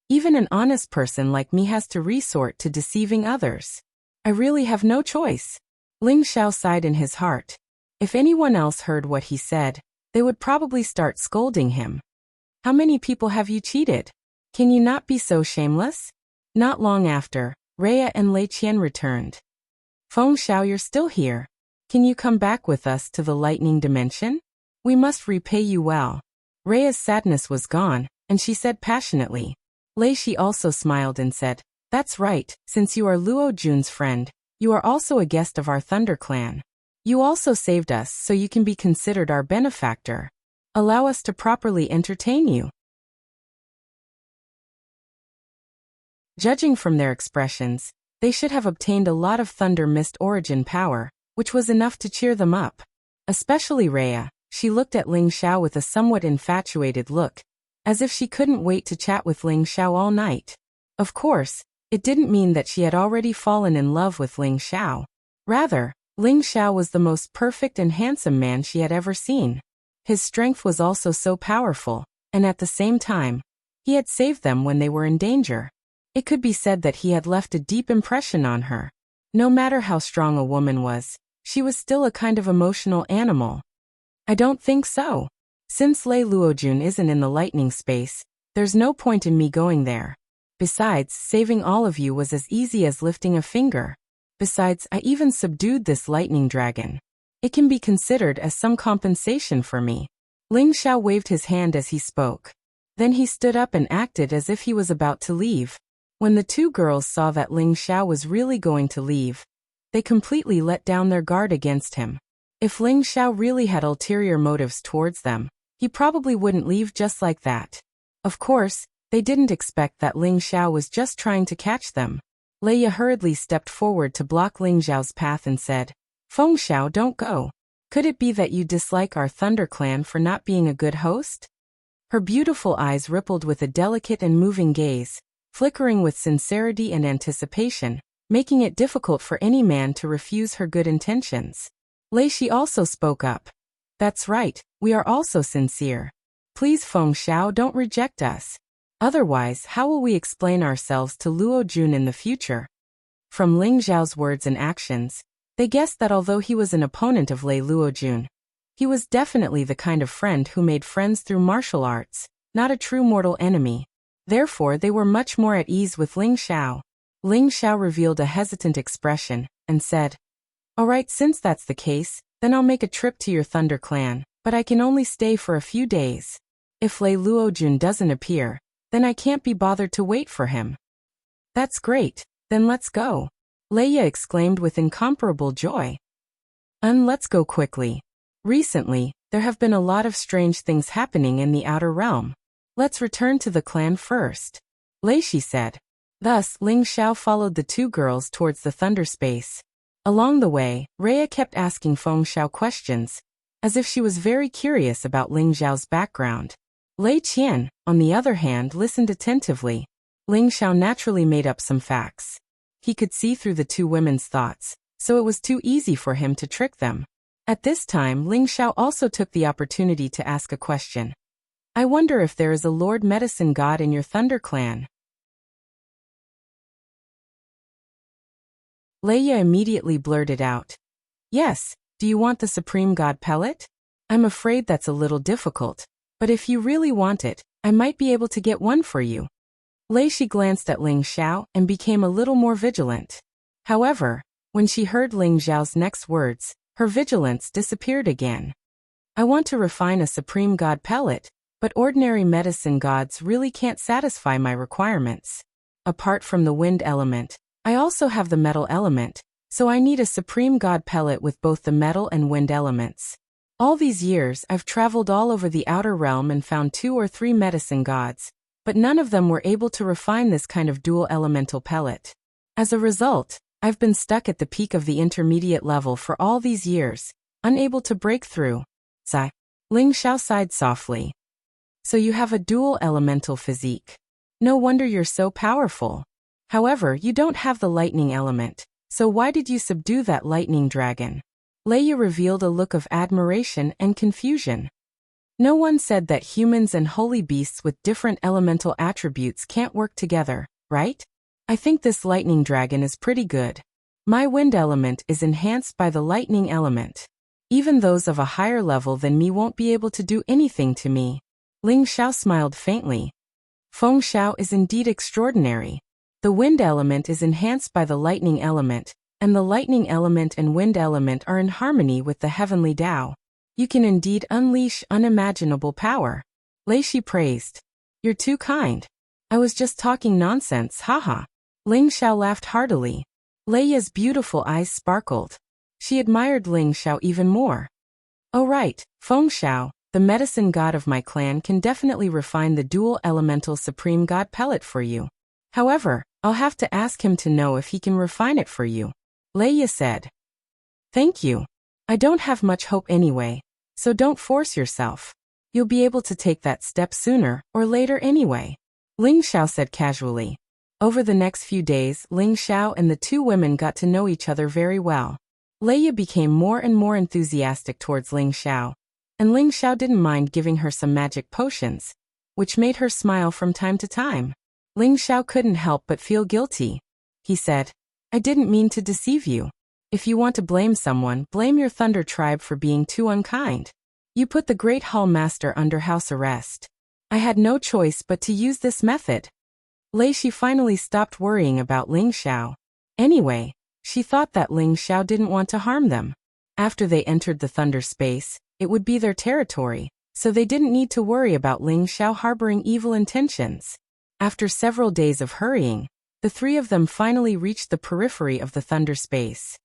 Even an honest person like me has to resort to deceiving others. I really have no choice. Ling Xiao sighed in his heart. If anyone else heard what he said, they would probably start scolding him. "How many people have you cheated? Can you not be so shameless?" Not long after, Rhea and Lei Qian returned. "Feng Xiao, you're still here. Can you come back with us to the lightning dimension? We must repay you well." Rhea's sadness was gone, and she said passionately. Lei Shi also smiled and said, "That's right, since you are Luo Jun's friend, you are also a guest of our Thunder Clan. You also saved us, so you can be considered our benefactor. Allow us to properly entertain you." Judging from their expressions, they should have obtained a lot of Thunder Mist origin power, which was enough to cheer them up. Especially Rhea, she looked at Ling Xiao with a somewhat infatuated look, as if she couldn't wait to chat with Ling Xiao all night. Of course, it didn't mean that she had already fallen in love with Ling Xiao. Rather, Ling Xiao was the most perfect and handsome man she had ever seen. His strength was also so powerful, and at the same time, he had saved them when they were in danger. It could be said that he had left a deep impression on her. No matter how strong a woman was, she was still a kind of emotional animal. I don't think so. Since Lei Luojun isn't in the lightning space, there's no point in me going there. Besides, saving all of you was as easy as lifting a finger. Besides, I even subdued this lightning dragon. It can be considered as some compensation for me. Ling Xiao waved his hand as he spoke. Then he stood up and acted as if he was about to leave. When the two girls saw that Ling Xiao was really going to leave, they completely let down their guard against him. If Ling Xiao really had ulterior motives towards them, he probably wouldn't leave just like that. Of course, they didn't expect that Ling Xiao was just trying to catch them. Leia hurriedly stepped forward to block Ling Xiao's path and said, "Feng Xiao, don't go. Could it be that you dislike our Thunder Clan for not being a good host?" Her beautiful eyes rippled with a delicate and moving gaze, flickering with sincerity and anticipation, making it difficult for any man to refuse her good intentions. Lei Shi also spoke up. "That's right, we are also sincere. Please Feng Xiao, don't reject us. Otherwise, how will we explain ourselves to Luo Jun in the future?" From Ling Xiao's words and actions, they guessed that although he was an opponent of Lei Luojun, he was definitely the kind of friend who made friends through martial arts, not a true mortal enemy. Therefore, they were much more at ease with Ling Xiao. Ling Xiao revealed a hesitant expression and said, "All right, since that's the case, then I'll make a trip to your Thunder Clan, but I can only stay for a few days. If Lei Luojun doesn't appear, then I can't be bothered to wait for him." "That's great, then let's go," Leia exclaimed with incomparable joy. Let's go quickly. Recently, there have been a lot of strange things happening in the outer realm. Let's return to the clan first, Lei Shi said. Thus, Ling Xiao followed the two girls towards the thunder space. Along the way, Rhea kept asking Feng Xiao questions, as if she was very curious about Ling Xiao's background. Lei Qian, on the other hand, listened attentively. Ling Xiao naturally made up some facts. He could see through the two women's thoughts, so it was too easy for him to trick them. At this time, Ling Xiao also took the opportunity to ask a question. "I wonder if there is a Lord Medicine God in your Thunder Clan?" Leia immediately blurted out, "Yes, do you want the Supreme God pellet? I'm afraid that's a little difficult, but if you really want it, I might be able to get one for you." Lei Shi glanced at Ling Xiao and became a little more vigilant. However, when she heard Ling Xiao's next words, her vigilance disappeared again. "I want to refine a Supreme God pellet, but ordinary medicine gods really can't satisfy my requirements. Apart from the wind element, I also have the metal element, so I need a Supreme God pellet with both the metal and wind elements. All these years, I've traveled all over the outer realm and found 2 or 3 medicine gods, but none of them were able to refine this kind of dual elemental pellet. As a result, I've been stuck at the peak of the intermediate level for all these years, unable to break through." Sigh. Ling Xiao sighed softly. "So you have a dual elemental physique. No wonder you're so powerful. However, you don't have the lightning element, so why did you subdue that lightning dragon?" Leia revealed a look of admiration and confusion. "No one said that humans and holy beasts with different elemental attributes can't work together, right? I think this lightning dragon is pretty good. My wind element is enhanced by the lightning element. Even those of a higher level than me won't be able to do anything to me." Ling Xiao smiled faintly. "Feng Xiao is indeed extraordinary. The wind element is enhanced by the lightning element, and the lightning element and wind element are in harmony with the heavenly Tao. You can indeed unleash unimaginable power," Lei Shi praised. "You're too kind. I was just talking nonsense, haha." Ling Xiao laughed heartily. Leia's beautiful eyes sparkled. She admired Ling Xiao even more. "Oh right, Feng Xiao, the medicine god of my clan can definitely refine the dual elemental supreme god pellet for you. However, I'll have to ask him to know if he can refine it for you," Leia said. "Thank you. I don't have much hope anyway, so don't force yourself. You'll be able to take that step sooner or later anyway," Ling Xiao said casually. Over the next few days, Ling Xiao and the two women got to know each other very well. Leia became more and more enthusiastic towards Ling Xiao, and Ling Xiao didn't mind giving her some magic potions, which made her smile from time to time. Ling Xiao couldn't help but feel guilty. He said, "I didn't mean to deceive you. If you want to blame someone, blame your Thunder tribe for being too unkind. You put the Great Hall Master under house arrest. I had no choice but to use this method." Lei Shi finally stopped worrying about Ling Xiao. Anyway, she thought that Ling Xiao didn't want to harm them. After they entered the Thunder space, it would be their territory, so they didn't need to worry about Ling Xiao harboring evil intentions. After several days of hurrying, the three of them finally reached the periphery of the Thunder space.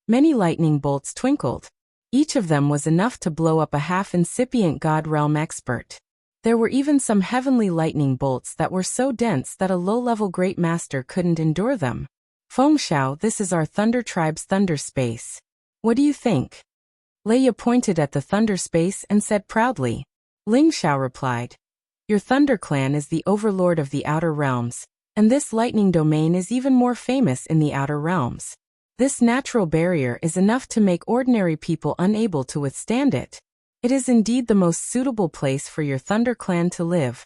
Many lightning bolts twinkled. Each of them was enough to blow up a half-incipient God Realm expert. There were even some heavenly lightning bolts that were so dense that a low-level Great Master couldn't endure them. "Feng Xiao, this is our Thunder Tribe's Thunder Space. What do you think?" Leia pointed at the Thunder Space and said proudly. Ling Xiao replied, "Your Thunder Clan is the overlord of the Outer Realms, and this lightning domain is even more famous in the Outer Realms. This natural barrier is enough to make ordinary people unable to withstand it. It is indeed the most suitable place for your Thunder Clan to live."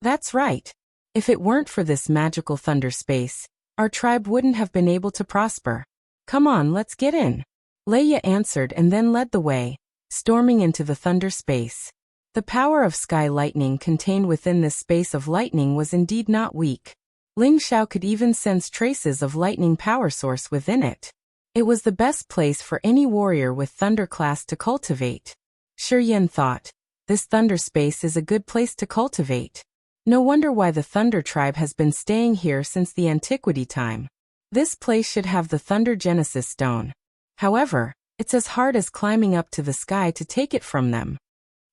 "That's right. If it weren't for this magical Thunder Space, our tribe wouldn't have been able to prosper. Come on, let's get in." Leia answered and then led the way, storming into the Thunder Space. The power of sky lightning contained within this space of lightning was indeed not weak. Ling Xiao could even sense traces of lightning power source within it. It was the best place for any warrior with Thunder class to cultivate. Shi Yan thought, this Thunder space is a good place to cultivate. No wonder why the Thunder tribe has been staying here since the antiquity time. This place should have the Thunder Genesis Stone. However, it's as hard as climbing up to the sky to take it from them.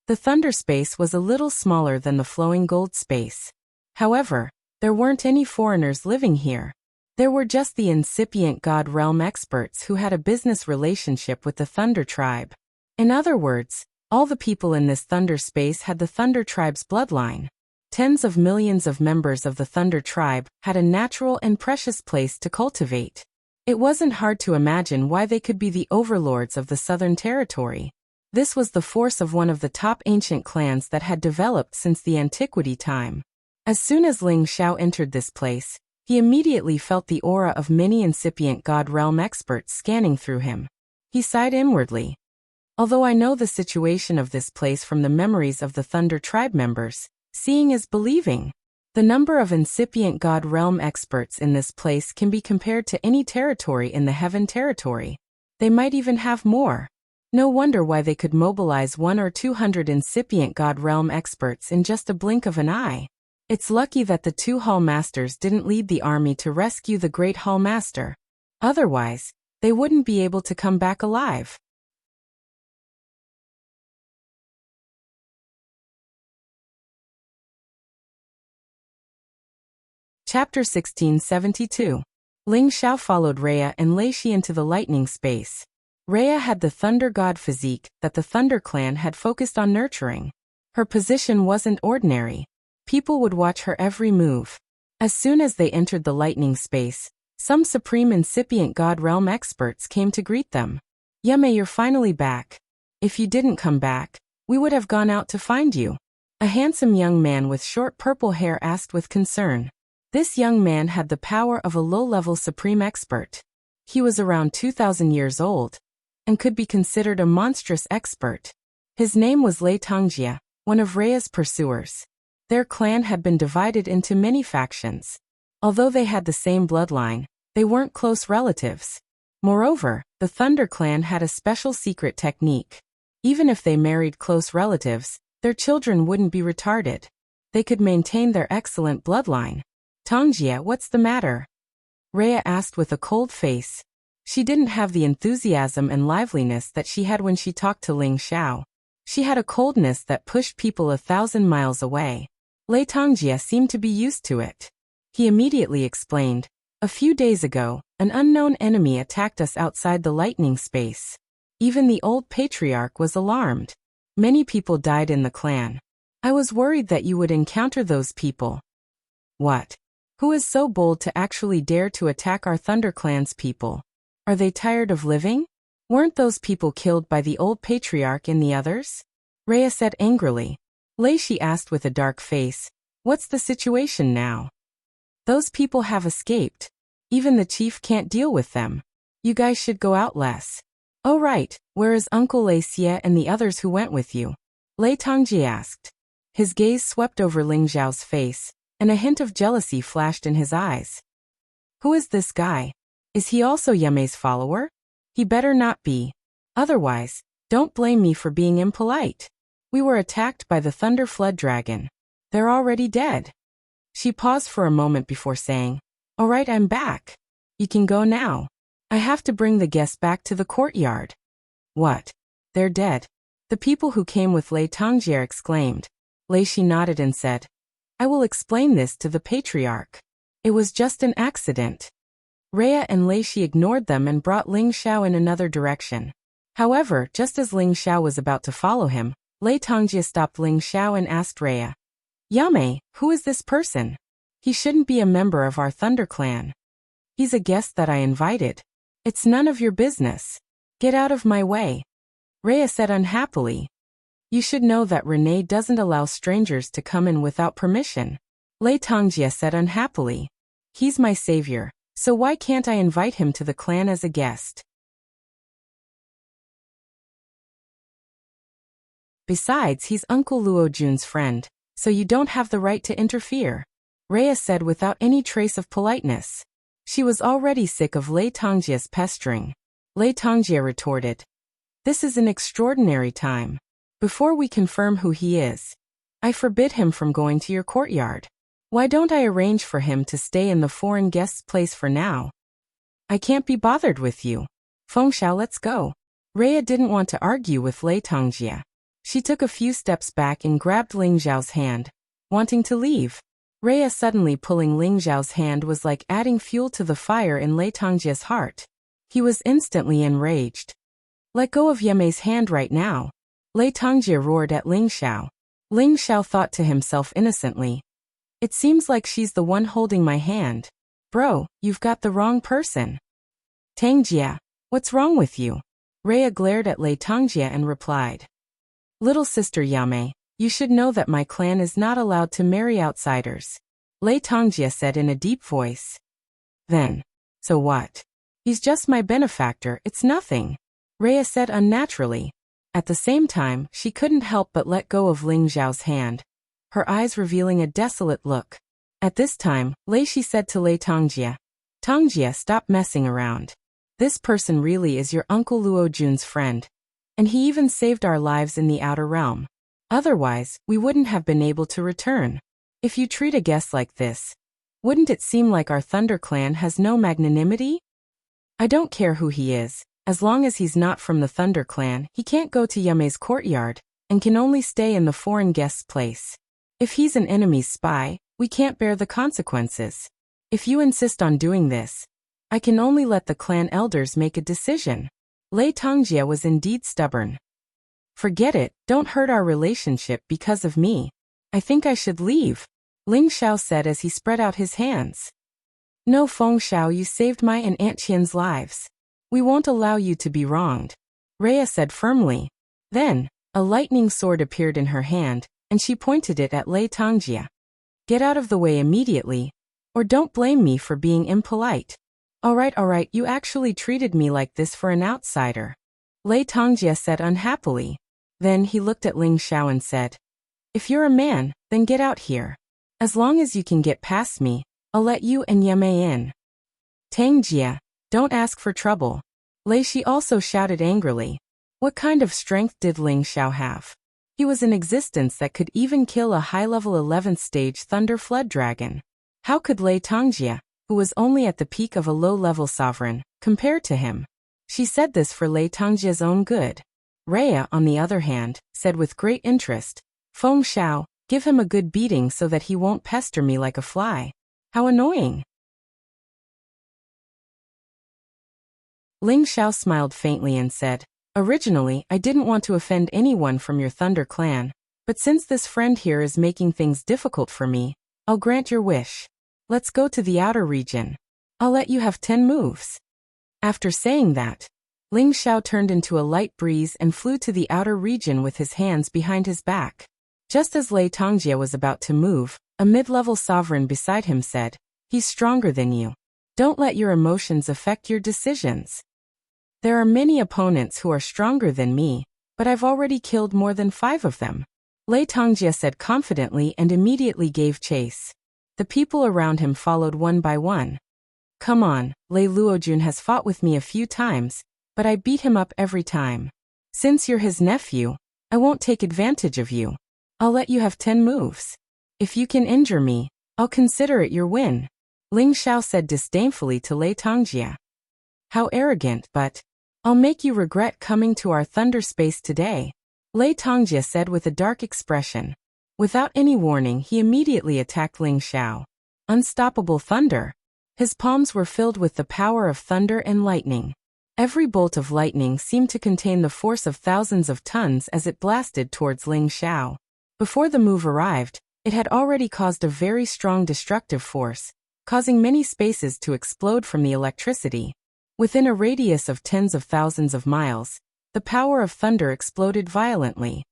The Thunder space was a little smaller than the Flowing Gold space. However, there weren't any foreigners living here. There were just the incipient God Realm experts who had a business relationship with the Thunder tribe. In other words, all the people in this Thunder space had the Thunder tribe's bloodline. Tens of millions of members of the Thunder tribe had a natural and precious place to cultivate. It wasn't hard to imagine why they could be the overlords of the Southern Territory. This was the force of one of the top ancient clans that had developed since the antiquity time. As soon as Ling Xiao entered this place, he immediately felt the aura of many incipient God Realm experts scanning through him. He sighed inwardly. Although I know the situation of this place from the memories of the Thunder tribe members, seeing is believing. The number of incipient God Realm experts in this place can be compared to any territory in the Heaven Territory. They might even have more. No wonder why they could mobilize 100 or 200 incipient God Realm experts in just a blink of an eye. It's lucky that the two Hall Masters didn't lead the army to rescue the Great Hall Master. Otherwise, they wouldn't be able to come back alive. Chapter 1672. Ling Xiao followed Rhea and Lei Shi into the lightning space. Rhea had the Thunder God physique that the Thunder Clan had focused on nurturing. Her position wasn't ordinary. People would watch her every move. As soon as they entered the lightning space, some supreme incipient God Realm experts came to greet them. "Yame, you're finally back. If you didn't come back, we would have gone out to find you." A handsome young man with short purple hair asked with concern. This young man had the power of a low-level supreme expert. He was around 2,000 years old, and could be considered a monstrous expert. His name was Lei Tongjia, one of Rhea's pursuers. Their clan had been divided into many factions. Although they had the same bloodline, they weren't close relatives. Moreover, the Thunder Clan had a special secret technique. Even if they married close relatives, their children wouldn't be retarded. They could maintain their excellent bloodline. "Tongjia, what's the matter?" Rhea asked with a cold face. She didn't have the enthusiasm and liveliness that she had when she talked to Ling Xiao. She had a coldness that pushed people 1,000 miles away. Lei Tongjia seemed to be used to it. He immediately explained, "A few days ago, an unknown enemy attacked us outside the lightning space. Even the old patriarch was alarmed. Many people died in the clan. I was worried that you would encounter those people." "What? Who is so bold to actually dare to attack our Thunder Clan's people? Are they tired of living?" Weren't those people killed by the old patriarch and the others? Rhea said angrily. Leishi asked with a dark face, what's the situation now? Those people have escaped. Even the chief can't deal with them. You guys should go out less. Oh right, where is Uncle Lei Xie and the others who went with you? Lei Tongji asked. His gaze swept over Ling Xiao's face, and a hint of jealousy flashed in his eyes. Who is this guy? Is he also Yamei's follower? He better not be. Otherwise, don't blame me for being impolite. We were attacked by the Thunder Flood Dragon. They're already dead. She paused for a moment before saying, all right, I'm back. You can go now. I have to bring the guests back to the courtyard. What? They're dead? The people who came with Lei Tongjier exclaimed. Leishi nodded and said, I will explain this to the patriarch. It was just an accident. Rhea and Leishi ignored them and brought Ling Xiao in another direction. However, just as Ling Xiao was about to follow him, Lei Tongjier stopped Ling Xiao and asked Rhea, Yamei, who is this person? He shouldn't be a member of our Thunder Clan. He's a guest that I invited. It's none of your business. Get out of my way. Rhea said unhappily. You should know that Renee doesn't allow strangers to come in without permission. Lei Tongjier said unhappily. He's my savior, so why can't I invite him to the clan as a guest? Besides, he's Uncle Luo Jun's friend, so you don't have the right to interfere. Rhea said without any trace of politeness. She was already sick of Lei Tongjie's pestering. Lei Tongjie retorted. This is an extraordinary time. Before we confirm who he is, I forbid him from going to your courtyard. Why don't I arrange for him to stay in the foreign guest's place for now? I can't be bothered with you. Fengxiao, let's go. Rhea didn't want to argue with Lei Tongjie. She took a few steps back and grabbed Ling Xiao's hand, wanting to leave. Rhea suddenly pulling Ling Xiao's hand was like adding fuel to the fire in Lei Tongjie's heart. He was instantly enraged. Let go of Yamei's hand right now. Lei Tongjie roared at Ling Xiao. Ling Xiao thought to himself innocently. It seems like she's the one holding my hand. Bro, you've got the wrong person. Tangjia, what's wrong with you? Rhea glared at Lei Tongjie and replied. Little sister Yamei, you should know that my clan is not allowed to marry outsiders. Lei Tongjie said in a deep voice. Then, so what? He's just my benefactor, it's nothing. Rhea said unnaturally. At the same time, she couldn't help but let go of Ling Xiao's hand, her eyes revealing a desolate look. At this time, Leishi said to Lei Tongjie, Tongjie, stop messing around. This person really is your Uncle Luo Jun's friend. And he even saved our lives in the outer realm. Otherwise, we wouldn't have been able to return. If you treat a guest like this, wouldn't it seem like our Thunder Clan has no magnanimity? I don't care who he is. As long as he's not from the Thunder Clan, he can't go to Yamei's courtyard, and can only stay in the foreign guest's place. If he's an enemy's spy, we can't bear the consequences. If you insist on doing this, I can only let the clan elders make a decision. Lei Tongjie was indeed stubborn. Forget it, don't hurt our relationship because of me. I think I should leave, Ling Xiao said as he spread out his hands. No, Fengxiao, you saved my and Aunt Qian's lives. We won't allow you to be wronged, Rhea said firmly. Then, a lightning sword appeared in her hand, and she pointed it at Lei Tongjie. Get out of the way immediately, or don't blame me for being impolite. Alright, you actually treated me like this for an outsider, Lei Tongjie said unhappily. Then he looked at Ling Xiao and said, if you're a man, then get out here. As long as you can get past me, I'll let you and Yamei in. Tangjie, don't ask for trouble. Leishi also shouted angrily. What kind of strength did Ling Xiao have? He was an existence that could even kill a high-level 11th stage Thunder Flood Dragon. How could Lei Tongjie, who was only at the peak of a low-level sovereign, compare to him? She said this for Lei Tongjie's own good. Rhea, on the other hand, said with great interest, Fengxiao, give him a good beating so that he won't pester me like a fly. How annoying. Ling Xiao smiled faintly and said, originally, I didn't want to offend anyone from your Thunder Clan, but since this friend here is making things difficult for me, I'll grant your wish. Let's go to the outer region. I'll let you have 10 moves. After saying that, Ling Xiao turned into a light breeze and flew to the outer region with his hands behind his back. Just as Lei Tongjie was about to move, a mid-level sovereign beside him said, "He's stronger than you. Don't let your emotions affect your decisions. There are many opponents who are stronger than me, but I've already killed more than 5 of them." Lei Tongjie said confidently and immediately gave chase. The people around him followed one by one. "Come on, Lei Luojun has fought with me a few times, but I beat him up every time. Since you're his nephew, I won't take advantage of you. I'll let you have 10 moves. If you can injure me, I'll consider it your win," Ling Xiao said disdainfully to Lei Tongjie. "How arrogant, but I'll make you regret coming to our thunder space today," Lei Tongjie said with a dark expression. Without any warning, he immediately attacked Ling Xiao. Unstoppable thunder. His palms were filled with the power of thunder and lightning. Every bolt of lightning seemed to contain the force of thousands of tons as it blasted towards Ling Xiao. Before the move arrived, it had already caused a very strong destructive force, causing many spaces to explode from the electricity. Within a radius of tens of thousands of miles, the power of thunder exploded violently.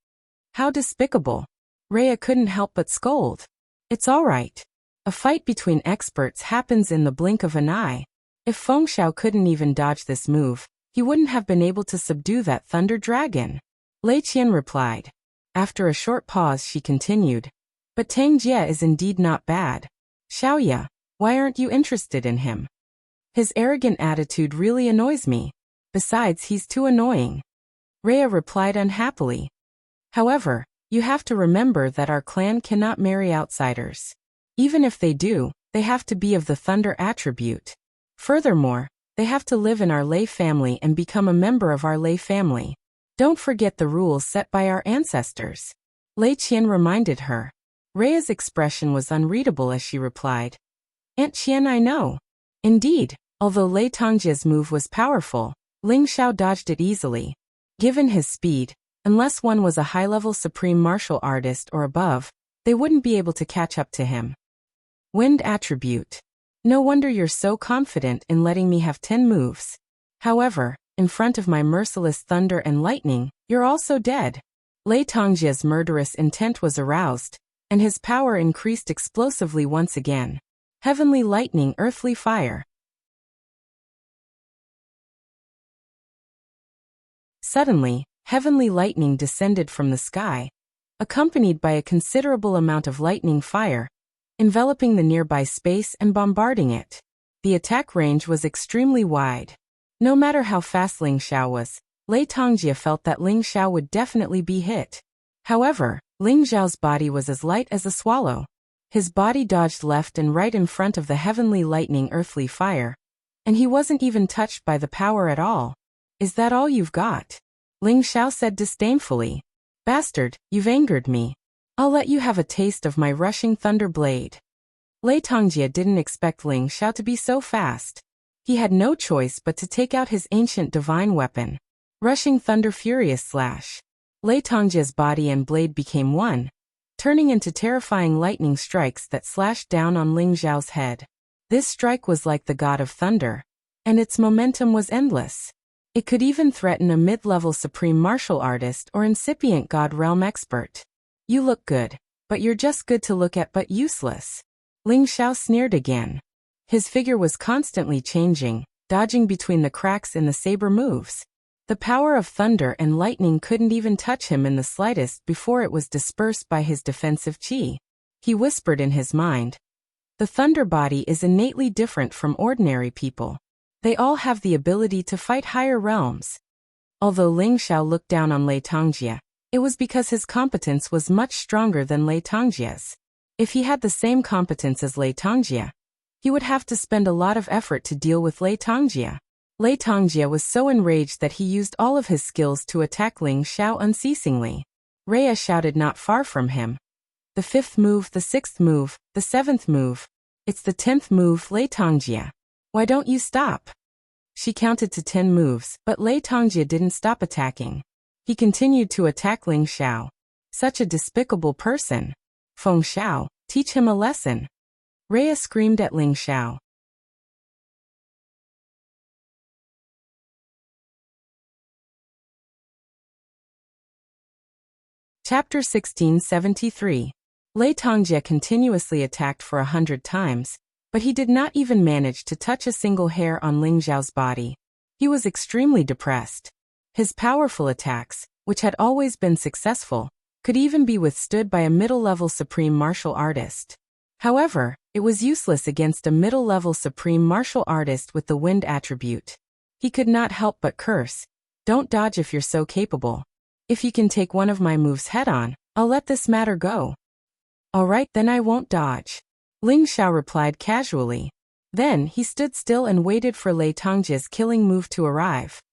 How despicable! Rhea couldn't help but scold. It's all right. A fight between experts happens in the blink of an eye. If Feng Xiao couldn't even dodge this move, he wouldn't have been able to subdue that thunder dragon. Lei Qian replied. After a short pause she continued. But Tang Jie is indeed not bad. Xiaoya, why aren't you interested in him? His arrogant attitude really annoys me. Besides, he's too annoying. Rhea replied unhappily. However, you have to remember that our clan cannot marry outsiders. Even if they do, they have to be of the thunder attribute. Furthermore, they have to live in our Lei family and become a member of our Lei family. Don't forget the rules set by our ancestors. Lei Qian reminded her. Rhea's expression was unreadable as she replied. Aunt Qian, I know. Indeed, although Lei Tongjie's move was powerful, Ling Xiao dodged it easily. Given his speed, unless one was a high-level supreme martial artist or above, they wouldn't be able to catch up to him. Wind attribute. No wonder you're so confident in letting me have 10 moves. However, in front of my merciless thunder and lightning, you're also dead. Lei Tongjie's murderous intent was aroused, and his power increased explosively once again. Heavenly lightning, earthly fire. Suddenly, heavenly lightning descended from the sky, accompanied by a considerable amount of lightning fire, enveloping the nearby space and bombarding it. The attack range was extremely wide. No matter how fast Ling Xiao was, Lei Tongjie felt that Ling Xiao would definitely be hit. However, Ling Xiao's body was as light as a swallow. His body dodged left and right in front of the heavenly lightning earthly fire, and he wasn't even touched by the power at all. Is that all you've got? Ling Xiao said disdainfully. Bastard, you've angered me. I'll let you have a taste of my rushing thunder blade. Lei Tongjie didn't expect Ling Xiao to be so fast. He had no choice but to take out his ancient divine weapon. Rushing thunder furious slash. Lei Tongjie's body and blade became one, turning into terrifying lightning strikes that slashed down on Ling Xiao's head. This strike was like the god of thunder, and its momentum was endless. It could even threaten a mid-level supreme martial artist or incipient god realm expert. You look good, but you're just good to look at but useless. Ling Xiao sneered again. His figure was constantly changing, dodging between the cracks in the saber moves. The power of thunder and lightning couldn't even touch him in the slightest before it was dispersed by his defensive chi. He whispered in his mind. The thunder body is innately different from ordinary people. They all have the ability to fight higher realms. Although Ling Xiao looked down on Lei Tongjie, it was because his competence was much stronger than Lei Tongjie's. If he had the same competence as Lei Tongjie, he would have to spend a lot of effort to deal with Lei Tongjie. Lei Tongjie was so enraged that he used all of his skills to attack Ling Xiao unceasingly. Rhea shouted not far from him. The 5th move, the 6th move, the 7th move. It's the 10th move, Lei Tongjie. Why don't you stop? She counted to 10 moves, but Lei Tongjie didn't stop attacking. He continued to attack Ling Xiao. Such a despicable person. Feng Xiao, teach him a lesson. Rhea screamed at Ling Xiao. Chapter 1673. Lei Tongjie continuously attacked for 100 times, but he did not even manage to touch a single hair on Ling Zhao's body. He was extremely depressed. His powerful attacks, which had always been successful, could even be withstood by a middle-level supreme martial artist. However, it was useless against a middle-level supreme martial artist with the wind attribute. He could not help but curse. "Don't dodge if you're so capable. If you can take one of my moves head-on, I'll let this matter go." "All right, then I won't dodge," Ling Xiao replied casually. Then he stood still and waited for Lei Tongjie's killing move to arrive.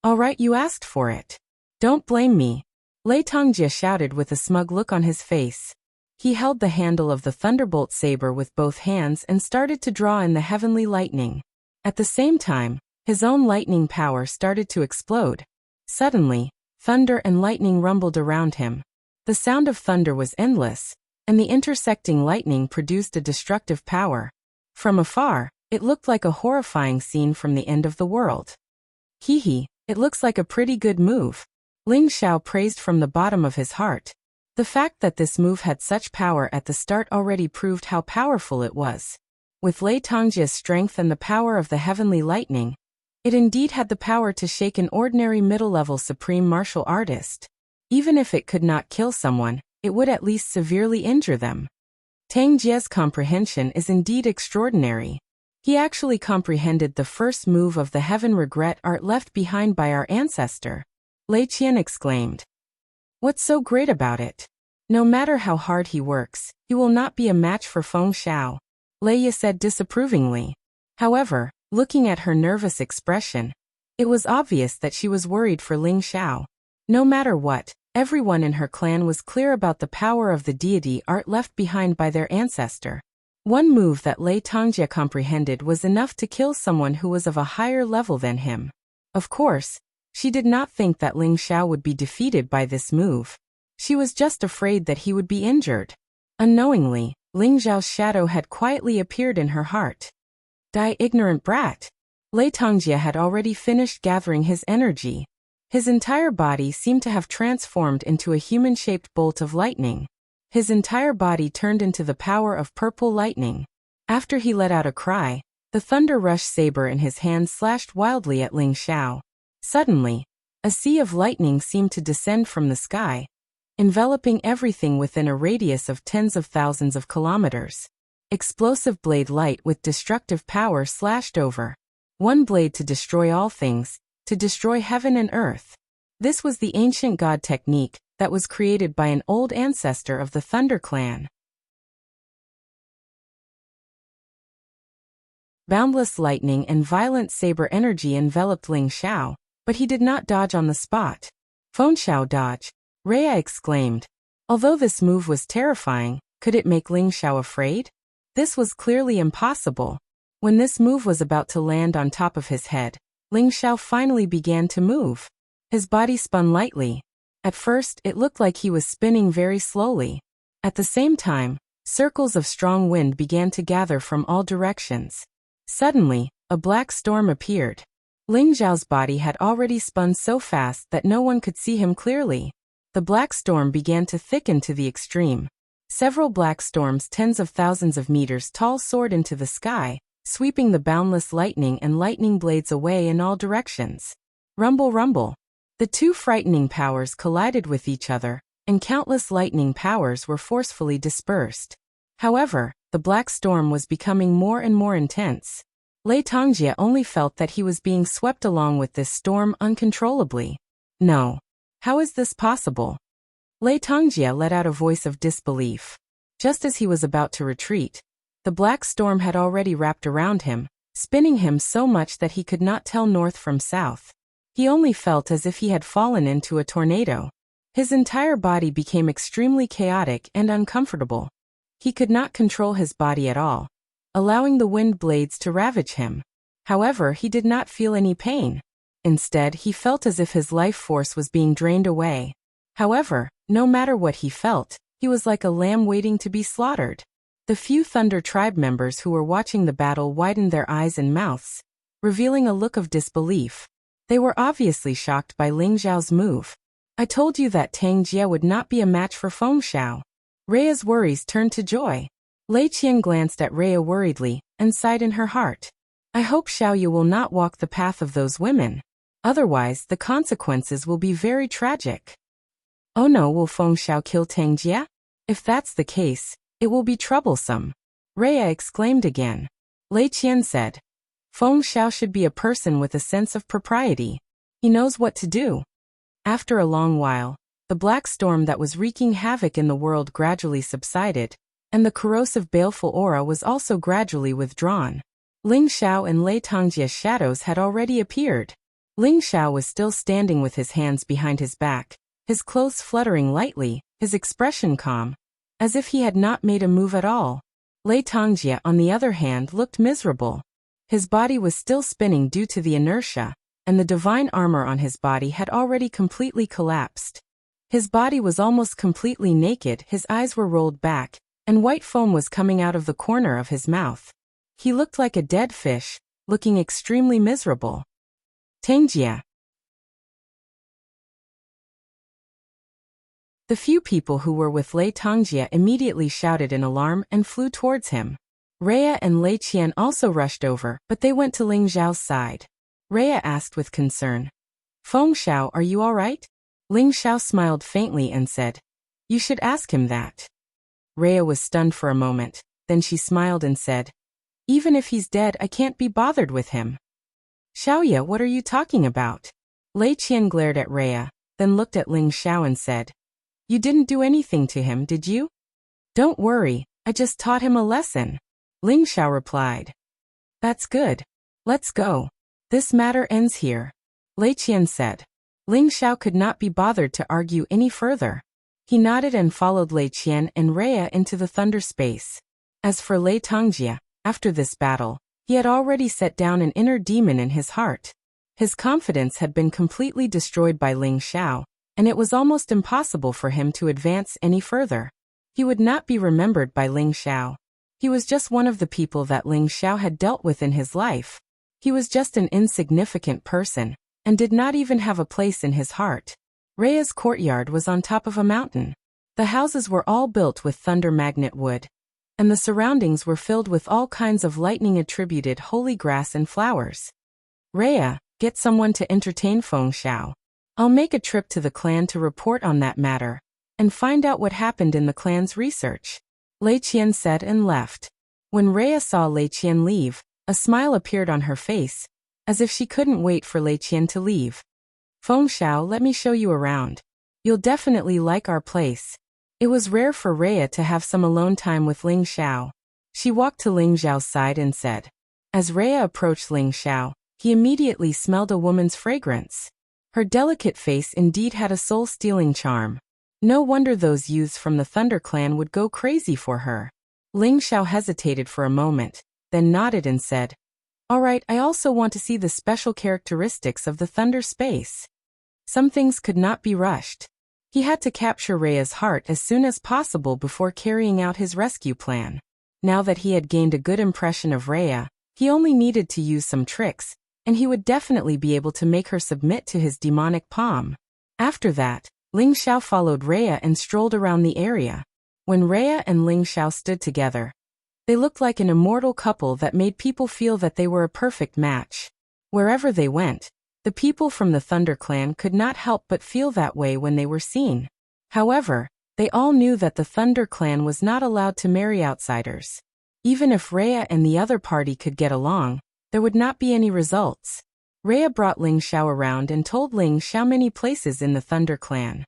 "All right, you asked for it. Don't blame me," Lei Tongjie shouted with a smug look on his face. He held the handle of the thunderbolt saber with both hands and started to draw in the heavenly lightning. At the same time, his own lightning power started to explode. Suddenly, thunder and lightning rumbled around him. The sound of thunder was endless, and the intersecting lightning produced a destructive power. From afar, it looked like a horrifying scene from the end of the world. "Hee, it looks like a pretty good move," Ling Xiao praised from the bottom of his heart. The fact that this move had such power at the start already proved how powerful it was. With Lei Tongjie's strength and the power of the heavenly lightning, it indeed had the power to shake an ordinary middle-level supreme martial artist. Even if it could not kill someone, it would at least severely injure them. Tang Jie's comprehension is indeed extraordinary. He actually comprehended the first move of the heaven regret art left behind by our ancestor. Lei Qian exclaimed. "What's so great about it? No matter how hard he works, he will not be a match for Feng Xiao," Lei Ye said disapprovingly. However, looking at her nervous expression, it was obvious that she was worried for Ling Xiao. No matter what, everyone in her clan was clear about the power of the deity art left behind by their ancestor. One move that Lei Tongjie comprehended was enough to kill someone who was of a higher level than him. Of course, she did not think that Ling Xiao would be defeated by this move. She was just afraid that he would be injured. Unknowingly, Ling Zhao's shadow had quietly appeared in her heart. "Die, ignorant brat!" Lei Tongjie had already finished gathering his energy. His entire body seemed to have transformed into a human-shaped bolt of lightning. His entire body turned into the power of purple lightning. After he let out a cry, the Thunder Rush saber in his hand slashed wildly at Ling Xiao. Suddenly, a sea of lightning seemed to descend from the sky, enveloping everything within a radius of tens of thousands of kilometers. Explosive blade light with destructive power slashed over. One blade to destroy all things, to destroy heaven and earth. This was the ancient god technique that was created by an old ancestor of the Thunder clan. Boundless lightning and violent saber energy enveloped Ling Xiao, but he did not dodge on the spot. "Feng Xiao dodge," Rhea exclaimed. Although this move was terrifying, could it make Ling Xiao afraid? This was clearly impossible. When this move was about to land on top of his head, Ling Xiao finally began to move. His body spun lightly. At first, it looked like he was spinning very slowly. At the same time, circles of strong wind began to gather from all directions. Suddenly, a black storm appeared. Ling Zhao's body had already spun so fast that no one could see him clearly. The black storm began to thicken to the extreme. Several black storms tens of thousands of meters tall soared into the sky, sweeping the boundless lightning and lightning blades away in all directions. Rumble, rumble. The two frightening powers collided with each other, and countless lightning powers were forcefully dispersed. However, the black storm was becoming more and more intense. Lei Tongjie only felt that he was being swept along with this storm uncontrollably. "No. How is this possible?" Lei Tongjie let out a voice of disbelief. Just as he was about to retreat, the black storm had already wrapped around him, spinning him so much that he could not tell north from south. He only felt as if he had fallen into a tornado. His entire body became extremely chaotic and uncomfortable. He could not control his body at all, allowing the wind blades to ravage him. However, he did not feel any pain. Instead, he felt as if his life force was being drained away. However, no matter what he felt, he was like a lamb waiting to be slaughtered. The few Thunder tribe members who were watching the battle widened their eyes and mouths, revealing a look of disbelief. They were obviously shocked by Ling Zhao's move. I told you that Tang Jie would not be a match for Feng Xiao. Rhea's worries turned to joy. Lei Qian glanced at Rhea worriedly and sighed in her heart. I hope Xiaoyu will not walk the path of those women. Otherwise, the consequences will be very tragic. Oh no, will Feng Xiao kill Tang Jie? If that's the case, it will be troublesome. Rhea exclaimed again. Lei Qian said. Feng Xiao should be a person with a sense of propriety. He knows what to do. After a long while, the black storm that was wreaking havoc in the world gradually subsided, and the corrosive baleful aura was also gradually withdrawn. Ling Xiao and Lei Tangjie's shadows had already appeared. Ling Xiao was still standing with his hands behind his back, his clothes fluttering lightly, his expression calm, as if he had not made a move at all. Lei Tangjie, on the other hand, looked miserable. His body was still spinning due to the inertia, and the divine armor on his body had already completely collapsed. His body was almost completely naked, his eyes were rolled back, and white foam was coming out of the corner of his mouth. He looked like a dead fish, looking extremely miserable. Tangjie. The few people who were with Lei Tangjie immediately shouted in alarm and flew towards him. Rhea and Lei Qian also rushed over, but they went to Ling Xiao's side. Rhea asked with concern. Feng Xiao, are you all right? Ling Xiao smiled faintly and said. You should ask him that. Rhea was stunned for a moment, then she smiled and said. Even if he's dead, I can't be bothered with him. Xiaoya, what are you talking about? Lei Qian glared at Rhea, then looked at Ling Xiao and said. You didn't do anything to him, did you? Don't worry, I just taught him a lesson. Ling Xiao replied. That's good. Let's go. This matter ends here. Lei Qian said. Ling Xiao could not be bothered to argue any further. He nodded and followed Lei Qian and Rhea into the thunder space. As for Lei Tangjie, after this battle, he had already set down an inner demon in his heart. His confidence had been completely destroyed by Ling Xiao, and it was almost impossible for him to advance any further. He would not be remembered by Ling Xiao. He was just one of the people that Ling Xiao had dealt with in his life. He was just an insignificant person, and did not even have a place in his heart. Rhea's courtyard was on top of a mountain. The houses were all built with thunder magnet wood, and the surroundings were filled with all kinds of lightning-attributed holy grass and flowers. Rhea, get someone to entertain Feng Xiao. I'll make a trip to the clan to report on that matter, and find out what happened in the clan's research. Lei Qian said and left. When Rhea saw Lei Qian leave, a smile appeared on her face, as if she couldn't wait for Lei Qian to leave. Feng Xiao, let me show you around. You'll definitely like our place. It was rare for Rhea to have some alone time with Ling Xiao. She walked to Ling Xiao's side and said. As Rhea approached Ling Xiao, he immediately smelled a woman's fragrance. Her delicate face indeed had a soul-stealing charm. No wonder those youths from the Thunder Clan would go crazy for her. Ling Xiao hesitated for a moment, then nodded and said, All right, I also want to see the special characteristics of the Thunder space. Some things could not be rushed. He had to capture Rhea's heart as soon as possible before carrying out his rescue plan. Now that he had gained a good impression of Rhea, he only needed to use some tricks, and he would definitely be able to make her submit to his demonic palm. After that, Ling Xiao followed Rhea and strolled around the area. When Rhea and Ling Xiao stood together, they looked like an immortal couple that made people feel that they were a perfect match. Wherever they went, the people from the Thunder Clan could not help but feel that way when they were seen. However, they all knew that the Thunder Clan was not allowed to marry outsiders. Even if Rhea and the other party could get along, there would not be any results. Rhea brought Ling Xiao around and told Ling Xiao many places in the Thunder Clan.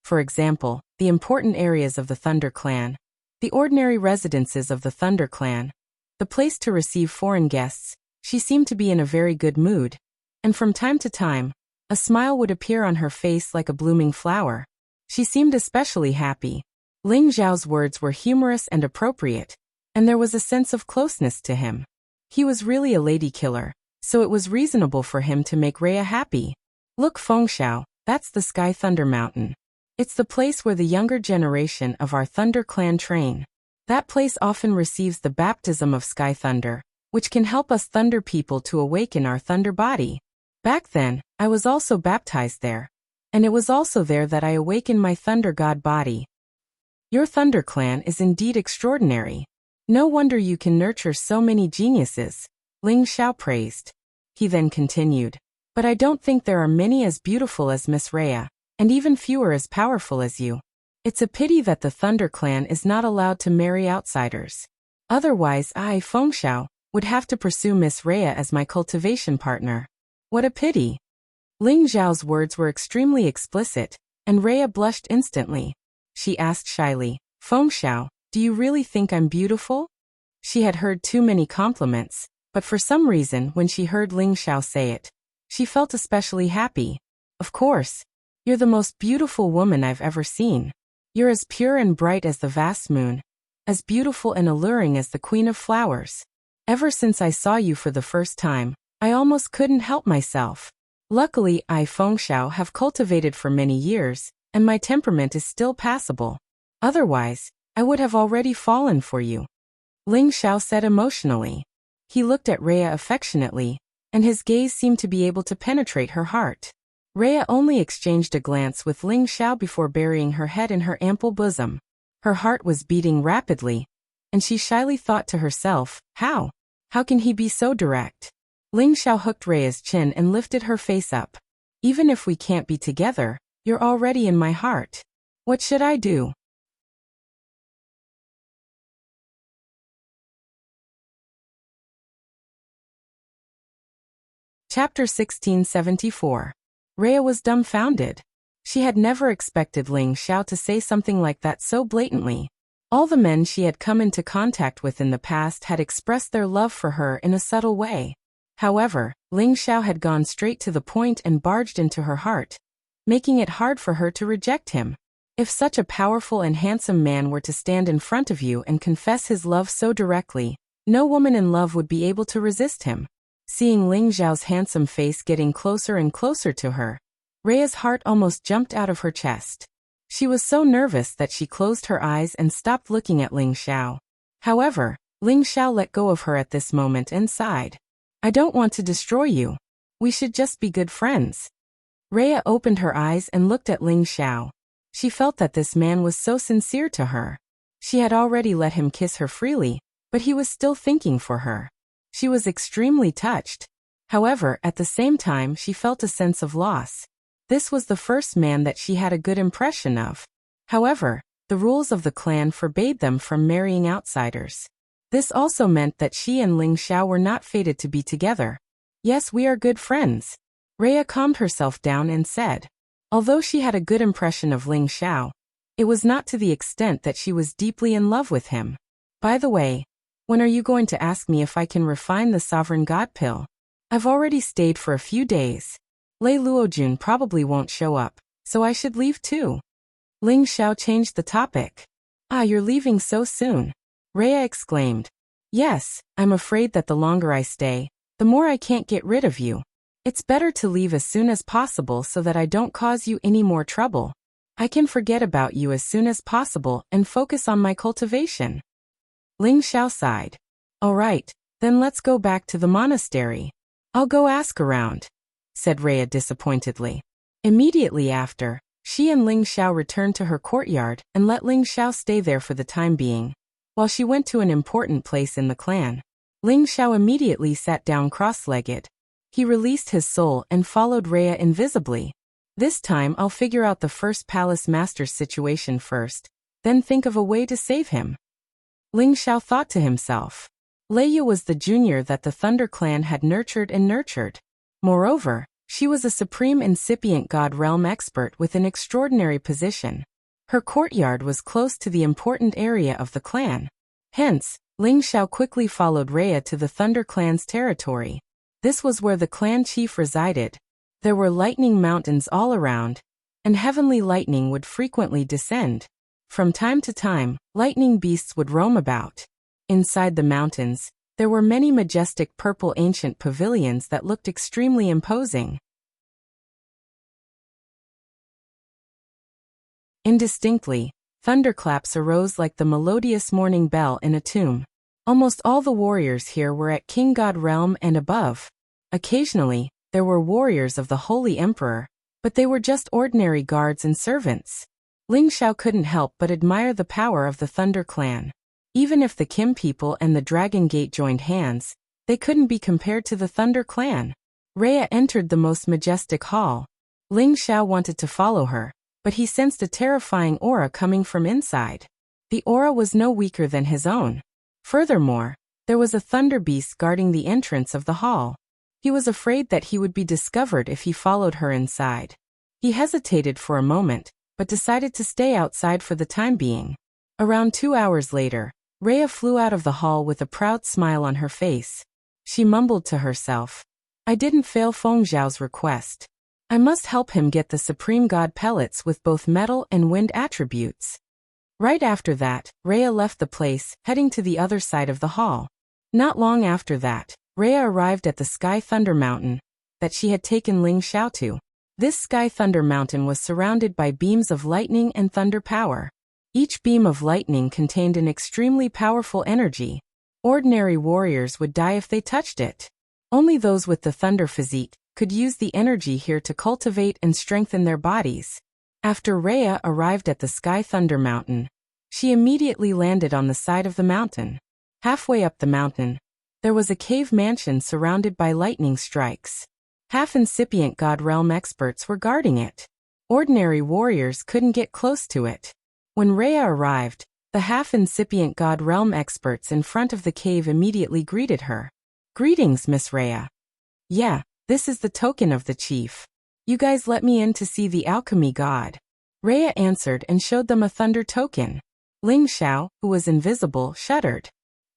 For example, the important areas of the Thunder Clan, the ordinary residences of the Thunder Clan, the place to receive foreign guests. She seemed to be in a very good mood, and from time to time, a smile would appear on her face like a blooming flower. She seemed especially happy. Ling Xiao's words were humorous and appropriate, and there was a sense of closeness to him. He was really a lady killer, so it was reasonable for him to make Rhea happy. Look, Feng Xiao, that's the Sky Thunder Mountain. It's the place where the younger generation of our Thunder Clan train. That place often receives the baptism of Sky Thunder, which can help us Thunder people to awaken our Thunder body. Back then, I was also baptized there. And it was also there that I awakened my thunder god body. Your thunder clan is indeed extraordinary. No wonder you can nurture so many geniuses, Ling Xiao praised. He then continued. But I don't think there are many as beautiful as Miss Rhea, and even fewer as powerful as you. It's a pity that the Thunder Clan is not allowed to marry outsiders. Otherwise I, Fengxiao, would have to pursue Miss Rhea as my cultivation partner. What a pity. Ling Xiao's words were extremely explicit, and Rhea blushed instantly. She asked shyly, Fengxiao, do you really think I'm beautiful? She had heard too many compliments, but for some reason when she heard Ling Xiao say it, she felt especially happy. Of course. You're the most beautiful woman I've ever seen. You're as pure and bright as the vast moon, as beautiful and alluring as the queen of flowers. Ever since I saw you for the first time, I almost couldn't help myself. Luckily, I, Fengxiao, have cultivated for many years, and my temperament is still passable. Otherwise, I would have already fallen for you. Ling Xiao said emotionally. He looked at Rhea affectionately, and his gaze seemed to be able to penetrate her heart. Rhea only exchanged a glance with Ling Xiao before burying her head in her ample bosom. Her heart was beating rapidly, and she shyly thought to herself, How can he be so direct? Ling Xiao hooked Rhea's chin and lifted her face up. Even if we can't be together, you're already in my heart. What should I do? Chapter 1674. Rhea was dumbfounded. She had never expected Ling Xiao to say something like that so blatantly. All the men she had come into contact with in the past had expressed their love for her in a subtle way. However, Ling Xiao had gone straight to the point and barged into her heart, making it hard for her to reject him. If such a powerful and handsome man were to stand in front of you and confess his love so directly, no woman in love would be able to resist him. Seeing Ling Xiao's handsome face getting closer and closer to her, Rhea's heart almost jumped out of her chest. She was so nervous that she closed her eyes and stopped looking at Ling Xiao. However, Ling Xiao let go of her at this moment and sighed. I don't want to destroy you. We should just be good friends. Rhea opened her eyes and looked at Ling Xiao. She felt that this man was so sincere to her. She had already let him kiss her freely, but he was still thinking for her. She was extremely touched. However, at the same time she felt a sense of loss. This was the first man that she had a good impression of. However, the rules of the clan forbade them from marrying outsiders. This also meant that she and Ling Xiao were not fated to be together. Yes, we are good friends. Rhea calmed herself down and said. Although she had a good impression of Ling Xiao, it was not to the extent that she was deeply in love with him. By the way, when are you going to ask me if I can refine the sovereign god pill? I've already stayed for a few days. Lei Luojun probably won't show up, so I should leave too. Ling Xiao changed the topic. Ah, you're leaving so soon. Rhea exclaimed. Yes, I'm afraid that the longer I stay, the more I can't get rid of you. It's better to leave as soon as possible so that I don't cause you any more trouble. I can forget about you as soon as possible and focus on my cultivation. Ling Xiao sighed. All right, then let's go back to the monastery. I'll go ask around, said Rhea disappointedly. Immediately after, she and Ling Xiao returned to her courtyard and let Ling Xiao stay there for the time being, while she went to an important place in the clan. Ling Xiao immediately sat down cross-legged. He released his soul and followed Rhea invisibly. This time I'll figure out the first palace master's situation first, then think of a way to save him. Ling Xiao thought to himself. Leia was the junior that the Thunder Clan had nurtured and nurtured. Moreover, she was a supreme incipient god realm expert with an extraordinary position. Her courtyard was close to the important area of the clan. Hence, Ling Xiao quickly followed Rhea to the Thunder Clan's territory. This was where the clan chief resided. There were lightning mountains all around, and heavenly lightning would frequently descend. From time to time, lightning beasts would roam about. Inside the mountains, there were many majestic purple ancient pavilions that looked extremely imposing. Indistinctly, thunderclaps arose like the melodious morning bell in a tomb. Almost all the warriors here were at King God realm and above. Occasionally, there were warriors of the Holy Emperor, but they were just ordinary guards and servants. Ling Xiao couldn't help but admire the power of the Thunder Clan. Even if the Kim people and the Dragon Gate joined hands, they couldn't be compared to the Thunder Clan. Rhea entered the most majestic hall. Ling Xiao wanted to follow her, but he sensed a terrifying aura coming from inside. The aura was no weaker than his own. Furthermore, there was a thunder beast guarding the entrance of the hall. He was afraid that he would be discovered if he followed her inside. He hesitated for a moment, but decided to stay outside for the time being. Around 2 hours later, Rhea flew out of the hall with a proud smile on her face. She mumbled to herself, "I didn't fail Feng Zhao's request. I must help him get the Supreme God pellets with both metal and wind attributes." Right after that, Rhea left the place, heading to the other side of the hall. Not long after that, Rhea arrived at the Sky Thunder Mountain that she had taken Ling Xiao to. This Sky Thunder Mountain was surrounded by beams of lightning and thunder power. Each beam of lightning contained an extremely powerful energy. Ordinary warriors would die if they touched it. Only those with the thunder physique could use the energy here to cultivate and strengthen their bodies. After Rhea arrived at the Sky Thunder Mountain, she immediately landed on the side of the mountain. Halfway up the mountain, there was a cave mansion surrounded by lightning strikes. Half-incipient God Realm experts were guarding it. Ordinary warriors couldn't get close to it. When Rhea arrived, the half-incipient God Realm experts in front of the cave immediately greeted her. "Greetings, Miss Rhea." "Yeah, this is the token of the chief. You guys let me in to see the alchemy god." Rhea answered and showed them a thunder token. Ling Xiao, who was invisible, shuddered.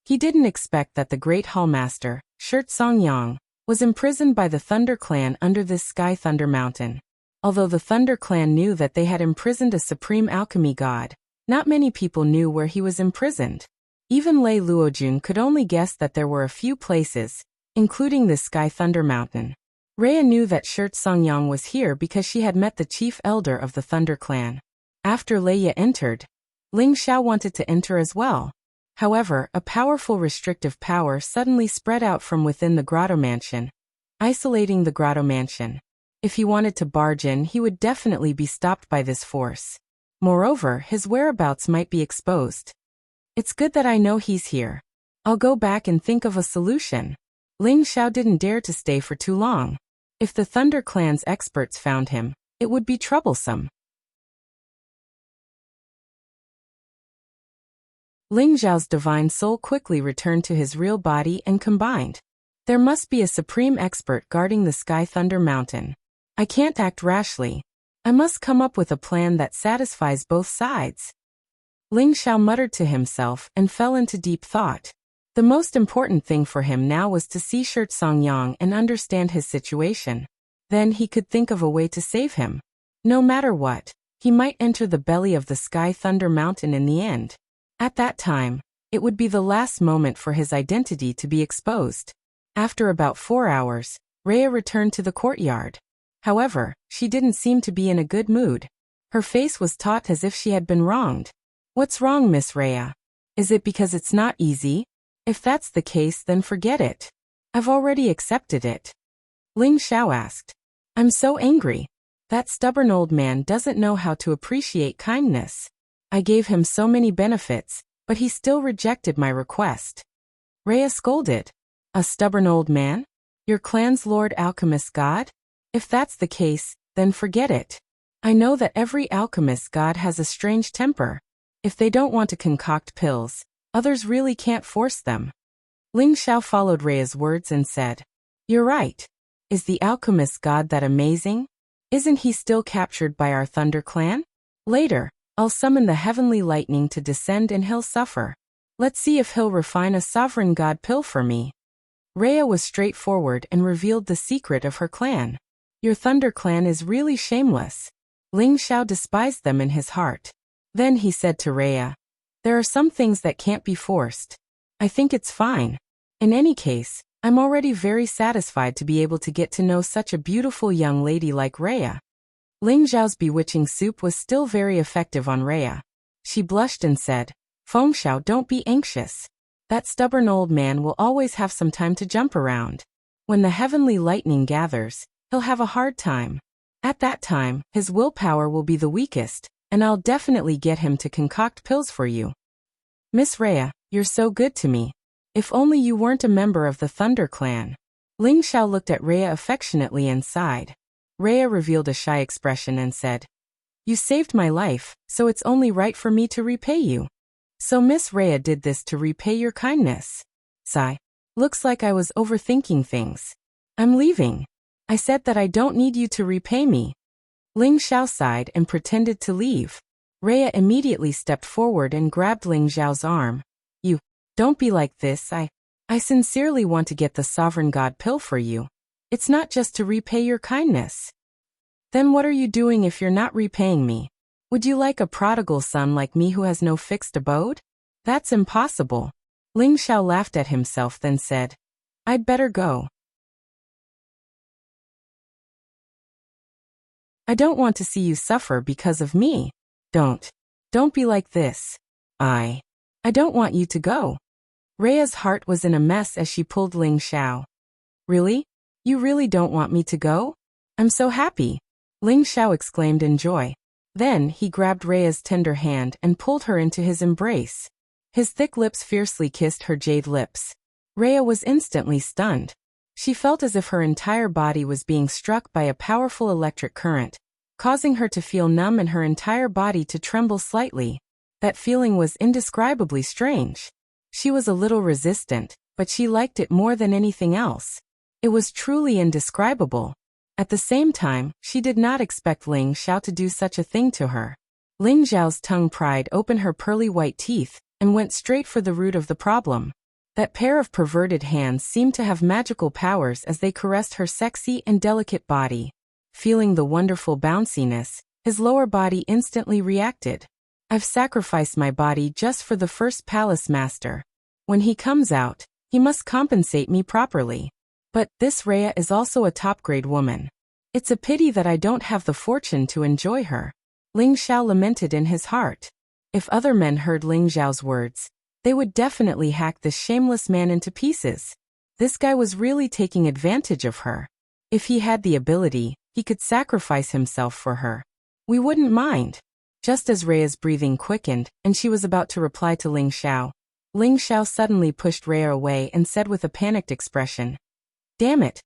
He didn't expect that the great hallmaster, Shirt Songyang, was imprisoned by the Thunder Clan under this Sky Thunder Mountain. Although the Thunder Clan knew that they had imprisoned a supreme alchemy god, not many people knew where he was imprisoned. Even Lei Luojun could only guess that there were a few places, including the Sky Thunder Mountain. Rhea knew that Shirt Songyang was here because she had met the chief elder of the Thunder Clan. After Leia entered, Ling Xiao wanted to enter as well. However, a powerful restrictive power suddenly spread out from within the Grotto Mansion, isolating the Grotto Mansion. If he wanted to barge in, he would definitely be stopped by this force. Moreover, his whereabouts might be exposed. "It's good that I know he's here. I'll go back and think of a solution." Ling Xiao didn't dare to stay for too long. If the Thunder Clan's experts found him, it would be troublesome. Ling Xiao's divine soul quickly returned to his real body and combined. There must be a supreme expert guarding the Sky Thunder Mountain. I can't act rashly. I must come up with a plan that satisfies both sides. Ling Xiao muttered to himself and fell into deep thought. The most important thing for him now was to see Shirt Songyang and understand his situation. Then he could think of a way to save him. No matter what, he might enter the belly of the Sky Thunder Mountain in the end. At that time, it would be the last moment for his identity to be exposed. After about 4 hours, Rhea returned to the courtyard. However, she didn't seem to be in a good mood. Her face was taut as if she had been wronged. "What's wrong, Miss Rhea? Is it because it's not easy? If that's the case, then forget it. I've already accepted it." Ling Xiao asked. "I'm so angry. That stubborn old man doesn't know how to appreciate kindness. I gave him so many benefits, but he still rejected my request." Rhea scolded. "A stubborn old man? Your clan's Lord Alchemist God? If that's the case, then forget it. I know that every alchemist god has a strange temper. If they don't want to concoct pills, others really can't force them." Ling Xiao followed Rhea's words and said, "You're right. Is the alchemist god that amazing? Isn't he still captured by our Thunder Clan? Later, I'll summon the heavenly lightning to descend and he'll suffer. Let's see if he'll refine a sovereign god pill for me." Rhea was straightforward and revealed the secret of her clan. "Your Thunder Clan is really shameless." Ling Xiao despised them in his heart. Then he said to Rhea, "There are some things that can't be forced. I think it's fine. In any case, I'm already very satisfied to be able to get to know such a beautiful young lady like Rhea." Ling Xiao's bewitching soup was still very effective on Rhea. She blushed and said, "Feng Xiao, don't be anxious. That stubborn old man will always have some time to jump around. When the heavenly lightning gathers, he'll have a hard time. At that time, his willpower will be the weakest, and I'll definitely get him to concoct pills for you. Miss Rhea, you're so good to me. If only you weren't a member of the Thunder Clan. Ling Xiao looked at Rhea affectionately and sighed. Rhea revealed a shy expression and said, You saved my life, so it's only right for me to repay you. So Miss Rhea did this to repay your kindness. Sigh. Looks like I was overthinking things. I'm leaving. I said that I don't need you to repay me. Ling Xiao sighed and pretended to leave. Rhea immediately stepped forward and grabbed Ling Xiao's arm. You, don't be like this. I sincerely want to get the Sovereign God pill for you. It's not just to repay your kindness. Then what are you doing if you're not repaying me? Would you like a prodigal son like me who has no fixed abode? That's impossible. Ling Xiao laughed at himself then said, I'd better go. I don't want to see you suffer because of me. Don't be like this. I don't want you to go. Rhea's heart was in a mess as she pulled Ling Xiao. Really? You really don't want me to go? I'm so happy. Ling Xiao exclaimed in joy. Then he grabbed Rhea's tender hand and pulled her into his embrace. His thick lips fiercely kissed her jade lips. Rhea was instantly stunned. She felt as if her entire body was being struck by a powerful electric current, causing her to feel numb and her entire body to tremble slightly. That feeling was indescribably strange. She was a little resistant, but she liked it more than anything else. It was truly indescribable. At the same time, she did not expect Ling Xiao to do such a thing to her. Ling Xiao's tongue pried open her pearly white teeth and went straight for the root of the problem. That pair of perverted hands seemed to have magical powers as they caressed her sexy and delicate body. Feeling the wonderful bounciness, his lower body instantly reacted. I've sacrificed my body just for the first palace master. When he comes out, he must compensate me properly. But this Rhea is also a top-grade woman. It's a pity that I don't have the fortune to enjoy her. Ling Xiao lamented in his heart. If other men heard Ling Xiao's words, they would definitely hack this shameless man into pieces. This guy was really taking advantage of her. If he had the ability, he could sacrifice himself for her. We wouldn't mind. Just as Rhea's breathing quickened and she was about to reply to Ling Xiao suddenly pushed Rhea away and said with a panicked expression, Damn it!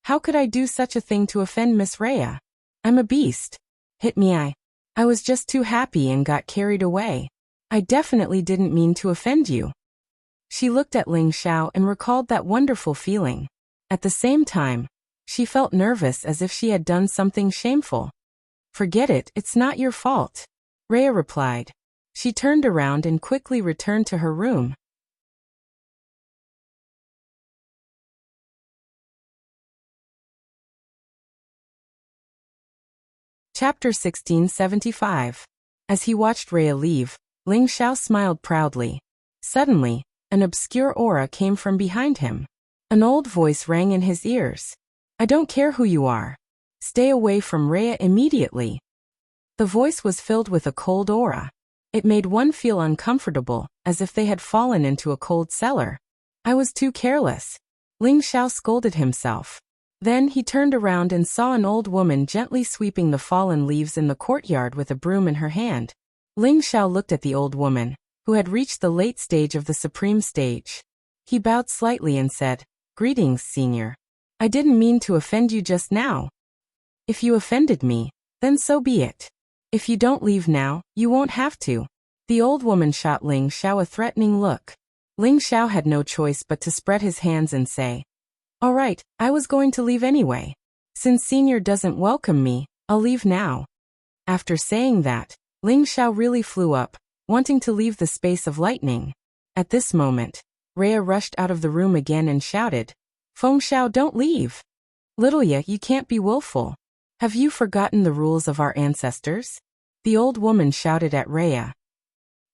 How could I do such a thing to offend Miss Rhea? I'm a beast. Hit me. I was just too happy and got carried away. I definitely didn't mean to offend you. She looked at Ling Xiao and recalled that wonderful feeling. At the same time, she felt nervous as if she had done something shameful. Forget it, it's not your fault. Rhea replied. She turned around and quickly returned to her room. Chapter 1675. As he watched Rhea leave, Ling Xiao smiled proudly. Suddenly, an obscure aura came from behind him. An old voice rang in his ears. I don't care who you are. Stay away from Rhea immediately. The voice was filled with a cold aura. It made one feel uncomfortable, as if they had fallen into a cold cellar. I was too careless. Ling Xiao scolded himself. Then he turned around and saw an old woman gently sweeping the fallen leaves in the courtyard with a broom in her hand. Ling Xiao looked at the old woman, who had reached the late stage of the supreme stage. He bowed slightly and said, Greetings, senior. I didn't mean to offend you just now. If you offended me, then so be it. If you don't leave now, you won't have to. The old woman shot Ling Xiao a threatening look. Ling Xiao had no choice but to spread his hands and say, All right, I was going to leave anyway. Since senior doesn't welcome me, I'll leave now. After saying that, Ling Xiao really flew up, wanting to leave the space of lightning. At this moment, Rhea rushed out of the room again and shouted, Feng Xiao, don't leave. Little ya, you can't be willful. Have you forgotten the rules of our ancestors? The old woman shouted at Rhea.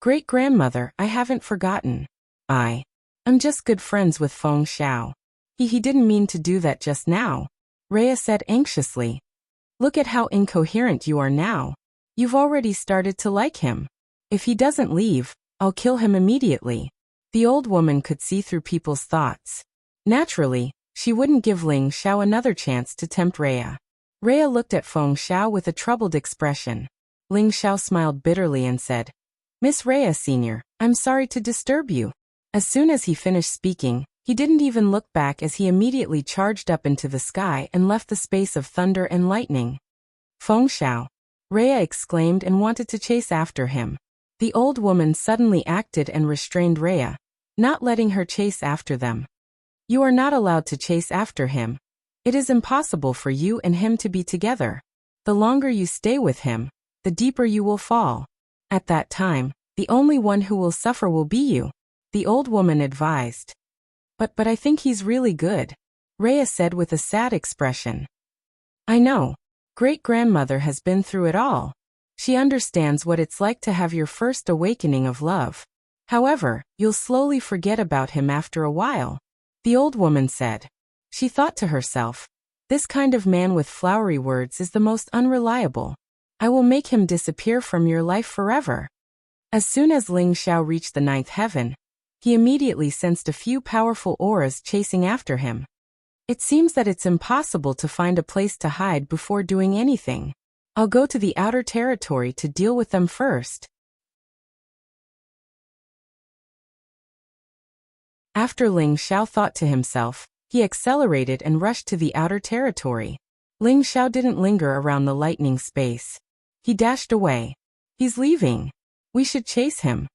Great-grandmother, I haven't forgotten. I'm just good friends with Feng Xiao. He didn't mean to do that just now. Rhea said anxiously. Look at how incoherent you are now. You've already started to like him. If he doesn't leave, I'll kill him immediately. The old woman could see through people's thoughts. Naturally, She wouldn't give Ling Xiao another chance to tempt Rhea. Rhea looked at Feng Xiao with a troubled expression. Ling Xiao smiled bitterly and said, "Miss Rhea Sr., I'm sorry to disturb you." As soon as he finished speaking, he didn't even look back as he immediately charged up into the sky and left the space of thunder and lightning. "Feng Xiao!" Rhea exclaimed and wanted to chase after him. The old woman suddenly acted and restrained Rhea, not letting her chase after them. "You are not allowed to chase after him. It is impossible for you and him to be together. The longer you stay with him, the deeper you will fall. At that time, the only one who will suffer will be you," the old woman advised. But I think he's really good," Rhea said with a sad expression. "I know. Great-grandmother has been through it all. She understands what it's like to have your first awakening of love. However, you'll slowly forget about him after a while," the old woman said. She thought to herself, "This kind of man with flowery words is the most unreliable. I will make him disappear from your life forever." As soon as Ling Xiao reached the 9th heaven, he immediately sensed a few powerful auras chasing after him. "It seems that it's impossible to find a place to hide before doing anything. I'll go to the outer territory to deal with them first." After Ling Xiao thought to himself, he accelerated and rushed to the outer territory. Ling Xiao didn't linger around the lightning space. He dashed away. "He's leaving. We should chase him."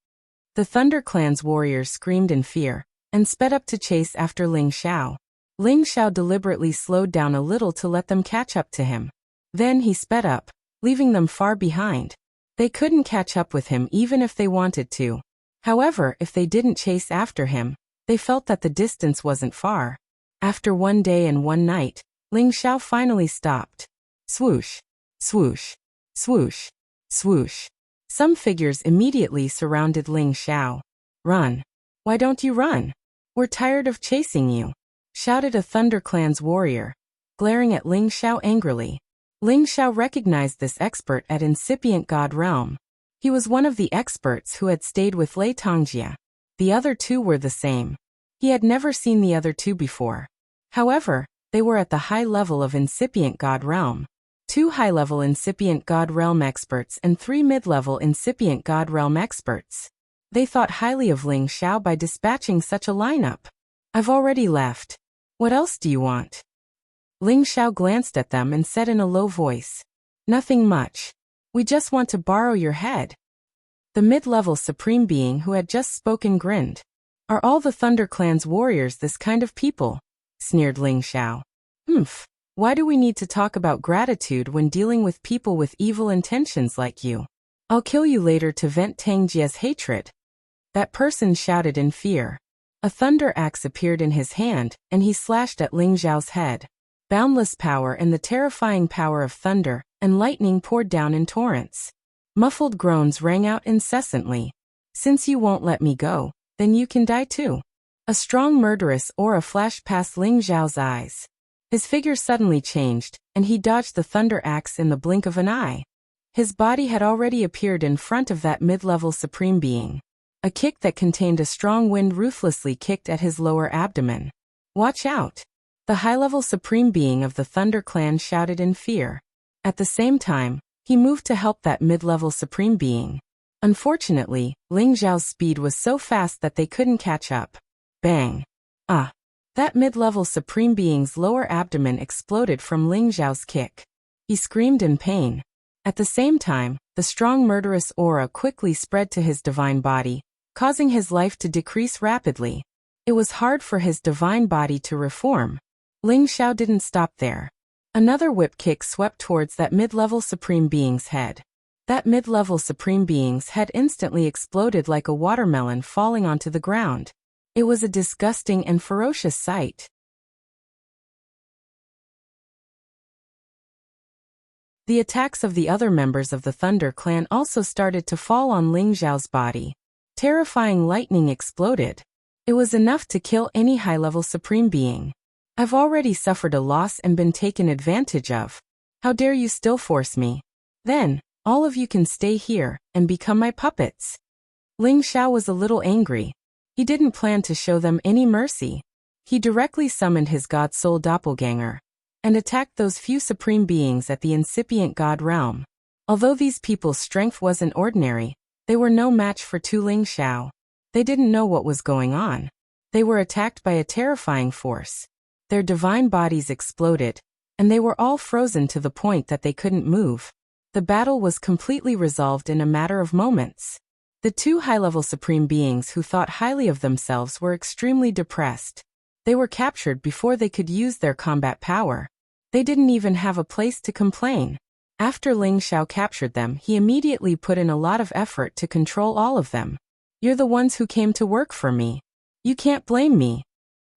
The Thunder Clan's warriors screamed in fear and sped up to chase after Ling Xiao. Ling Xiao deliberately slowed down a little to let them catch up to him. Then he sped up, leaving them far behind. They couldn't catch up with him even if they wanted to. However, if they didn't chase after him, they felt that the distance wasn't far. After 1 day and 1 night, Ling Xiao finally stopped. Swoosh, swoosh, swoosh, swoosh. Some figures immediately surrounded Ling Xiao. "Run! Why don't you run? We're tired of chasing you," shouted a Thunder Clan's warrior, glaring at Ling Xiao angrily. Ling Xiao recognized this expert at Incipient God Realm. He was one of the experts who had stayed with Lei Tongjia. The other two were the same. He had never seen the other two before. However, they were at the high level of Incipient God Realm. 2 high-level Incipient God Realm experts and 3 mid-level Incipient God Realm experts. They thought highly of Ling Xiao by dispatching such a lineup. "I've already left. What else do you want?" Ling Xiao glanced at them and said in a low voice, "Nothing much. We just want to borrow your head." The mid-level Supreme Being who had just spoken grinned. "Are all the Thunder Clan's warriors this kind of people?" sneered Ling Xiao. "Humph. Why do we need to talk about gratitude when dealing with people with evil intentions like you? I'll kill you later to vent Tangjia's hatred." That person shouted in fear. A thunder axe appeared in his hand, and he slashed at Ling Xiao's head. Boundless power and the terrifying power of thunder and lightning poured down in torrents. Muffled groans rang out incessantly. "Since you won't let me go, then you can die too." A strong murderous aura flashed past Ling Xiao's eyes. His figure suddenly changed, and he dodged the thunder axe in the blink of an eye. His body had already appeared in front of that mid-level Supreme Being. A kick that contained a strong wind ruthlessly kicked at his lower abdomen. "Watch out!" The high-level Supreme Being of the Thunder Clan shouted in fear. At the same time, he moved to help that mid-level Supreme Being. Unfortunately, Ling Xiao's speed was so fast that they couldn't catch up. Bang! Ah! That mid-level Supreme Being's lower abdomen exploded from Ling Xiao's kick. He screamed in pain. At the same time, the strong murderous aura quickly spread to his divine body, causing his life to decrease rapidly. It was hard for his divine body to reform. Ling Xiao didn't stop there. Another whip kick swept towards that mid-level Supreme Being's head. That mid-level Supreme Being's head instantly exploded like a watermelon falling onto the ground. It was a disgusting and ferocious sight. The attacks of the other members of the Thunder Clan also started to fall on Ling Xiao's body. Terrifying lightning exploded. It was enough to kill any high-level Supreme Being. "I've already suffered a loss and been taken advantage of. How dare you still force me? Then, all of you can stay here and become my puppets." Ling Xiao was a little angry. He didn't plan to show them any mercy. He directly summoned his god soul doppelganger and attacked those few supreme beings at the incipient god realm. Although these people's strength wasn't ordinary, they were no match for Tu Ling Xiao. They didn't know what was going on. They were attacked by a terrifying force. Their divine bodies exploded, and they were all frozen to the point that they couldn't move. The battle was completely resolved in a matter of moments. The two high-level supreme beings who thought highly of themselves were extremely depressed. They were captured before they could use their combat power. They didn't even have a place to complain. After Ling Xiao captured them, he immediately put in a lot of effort to control all of them. "You're the ones who came to work for me. You can't blame me,"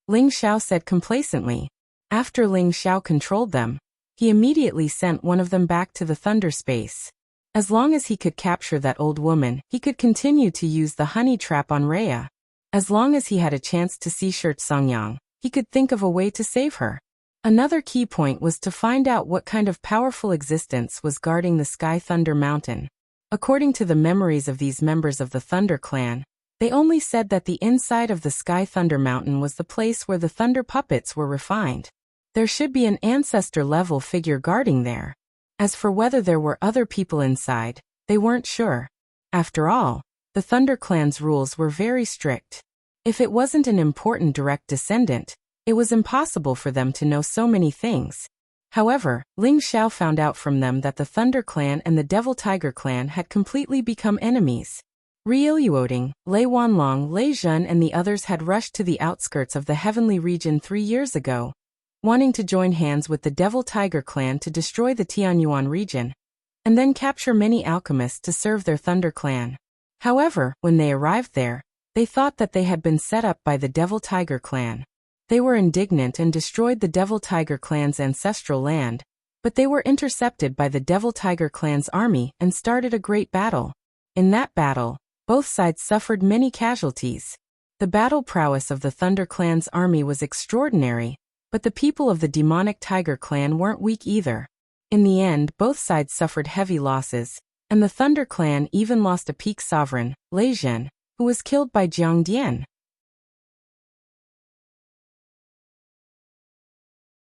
Ling Xiao said complacently. After Ling Xiao controlled them, he immediately sent one of them back to the thunder space. As long as he could capture that old woman, he could continue to use the honey trap on Rhea. As long as he had a chance to see Shirt Songyang, he could think of a way to save her. Another key point was to find out what kind of powerful existence was guarding the Sky Thunder Mountain. According to the memories of these members of the Thunder Clan, they only said that the inside of the Sky Thunder Mountain was the place where the Thunder Puppets were refined. There should be an ancestor-level figure guarding there. As for whether there were other people inside, they weren't sure. After all, the Thunder Clan's rules were very strict. If it wasn't an important direct descendant, it was impossible for them to know so many things. However, Ling Xiao found out from them that the Thunder Clan and the Devil Tiger Clan had completely become enemies. Riel Yuoding, Lei Wanlong, Lei Zhen and the others had rushed to the outskirts of the Heavenly Region 3 years ago, wanting to join hands with the Devil Tiger Clan to destroy the Tianyuan region, and then capture many alchemists to serve their Thunder Clan. However, when they arrived there, they thought that they had been set up by the Devil Tiger Clan. They were indignant and destroyed the Devil Tiger Clan's ancestral land, but they were intercepted by the Devil Tiger Clan's army and started a great battle. In that battle, both sides suffered many casualties. The battle prowess of the Thunder Clan's army was extraordinary, but the people of the Demonic Tiger Clan weren't weak either. In the end, both sides suffered heavy losses, and the Thunder Clan even lost a peak sovereign, Lei Zhen, who was killed by Jiang Dian.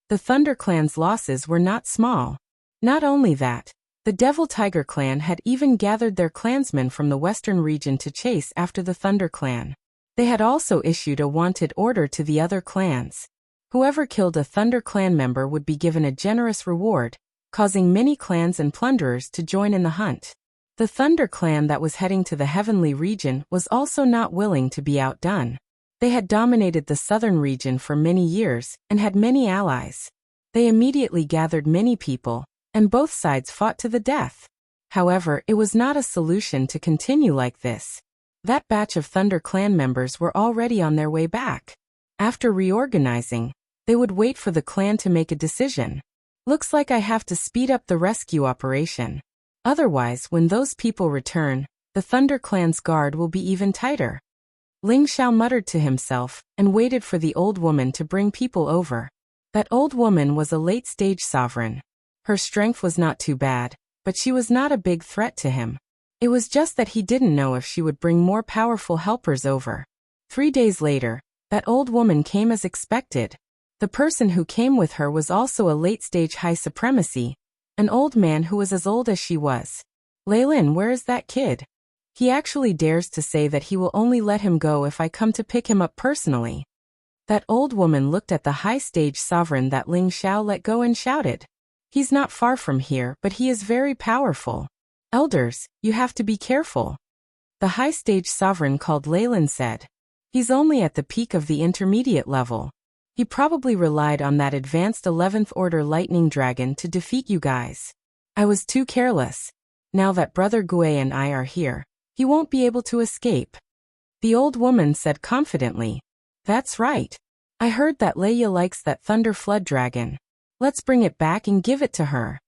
The Thunder Clan's losses were not small. Not only that, the Devil Tiger Clan had even gathered their clansmen from the western region to chase after the Thunder Clan. They had also issued a wanted order to the other clans. Whoever killed a Thunder Clan member would be given a generous reward, causing many clans and plunderers to join in the hunt. The Thunder Clan that was heading to the Heavenly Region was also not willing to be outdone. They had dominated the southern region for many years and had many allies. They immediately gathered many people, and both sides fought to the death. However, it was not a solution to continue like this. That batch of Thunder Clan members were already on their way back. After reorganizing, they would wait for the clan to make a decision. Looks like I have to speed up the rescue operation. Otherwise, when those people return, the Thunder Clan's guard will be even tighter. Ling Xiao muttered to himself and waited for the old woman to bring people over. That old woman was a late-stage sovereign. Her strength was not too bad, but she was not a big threat to him. It was just that he didn't know if she would bring more powerful helpers over. 3 days later, that old woman came as expected. The person who came with her was also a late-stage high supremacy, an old man who was as old as she was. "Leilin, where is that kid? He actually dares to say that he will only let him go if I come to pick him up personally." That old woman looked at the high-stage sovereign that Ling Xiao let go and shouted, "He's not far from here, but he is very powerful. Elders, you have to be careful." The high-stage sovereign called Leilin said, "He's only at the peak of the intermediate level. He probably relied on that advanced 11th Order Lightning Dragon to defeat you guys. I was too careless. Now that Brother Gui and I are here, he won't be able to escape." The old woman said confidently, "That's right. I heard that Leia likes that Thunder Flood Dragon. Let's bring it back and give it to her."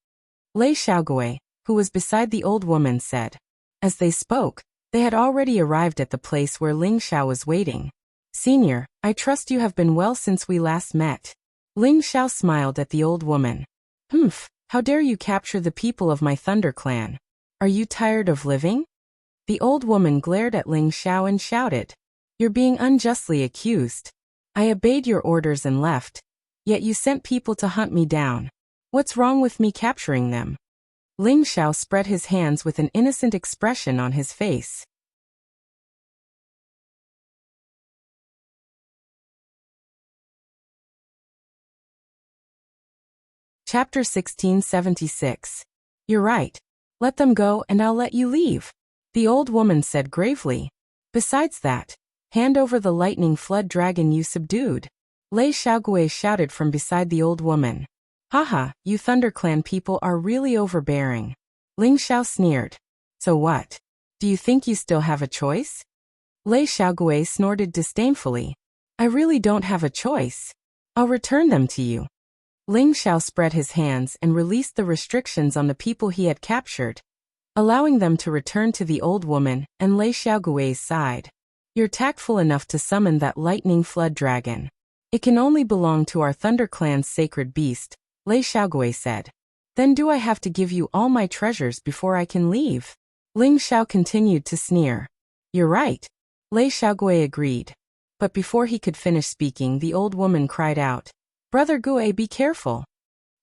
Lei Xiaogui, who was beside the old woman, said. As they spoke, they had already arrived at the place where Ling Xiao was waiting. "Senior, I trust you have been well since we last met." Ling Xiao smiled at the old woman. "Humph, how dare you capture the people of my Thunder Clan? Are you tired of living?" The old woman glared at Ling Xiao and shouted, "You're being unjustly accused. I obeyed your orders and left, yet you sent people to hunt me down. What's wrong with me capturing them? Ling Xiao spread his hands with an innocent expression on his face. Chapter 1676. You're right. Let them go and I'll let you leave, the old woman said gravely. Besides that, hand over the lightning flood dragon you subdued. Lei Xiaogui shouted from beside the old woman. Haha, you ThunderClan people are really overbearing. Ling Xiao sneered. So what? Do you think you still have a choice? Lei Xiaogui snorted disdainfully. I really don't have a choice. I'll return them to you. Ling Xiao spread his hands and released the restrictions on the people he had captured, allowing them to return to the old woman and Lei Xiaogui's side. You're tactful enough to summon that lightning flood dragon. It can only belong to our ThunderClan's sacred beast, Lei Xiaogui said. Then do I have to give you all my treasures before I can leave? Ling Xiao continued to sneer. You're right. Lei Xiaogui agreed. But before he could finish speaking, the old woman cried out, Brother Gue, be careful.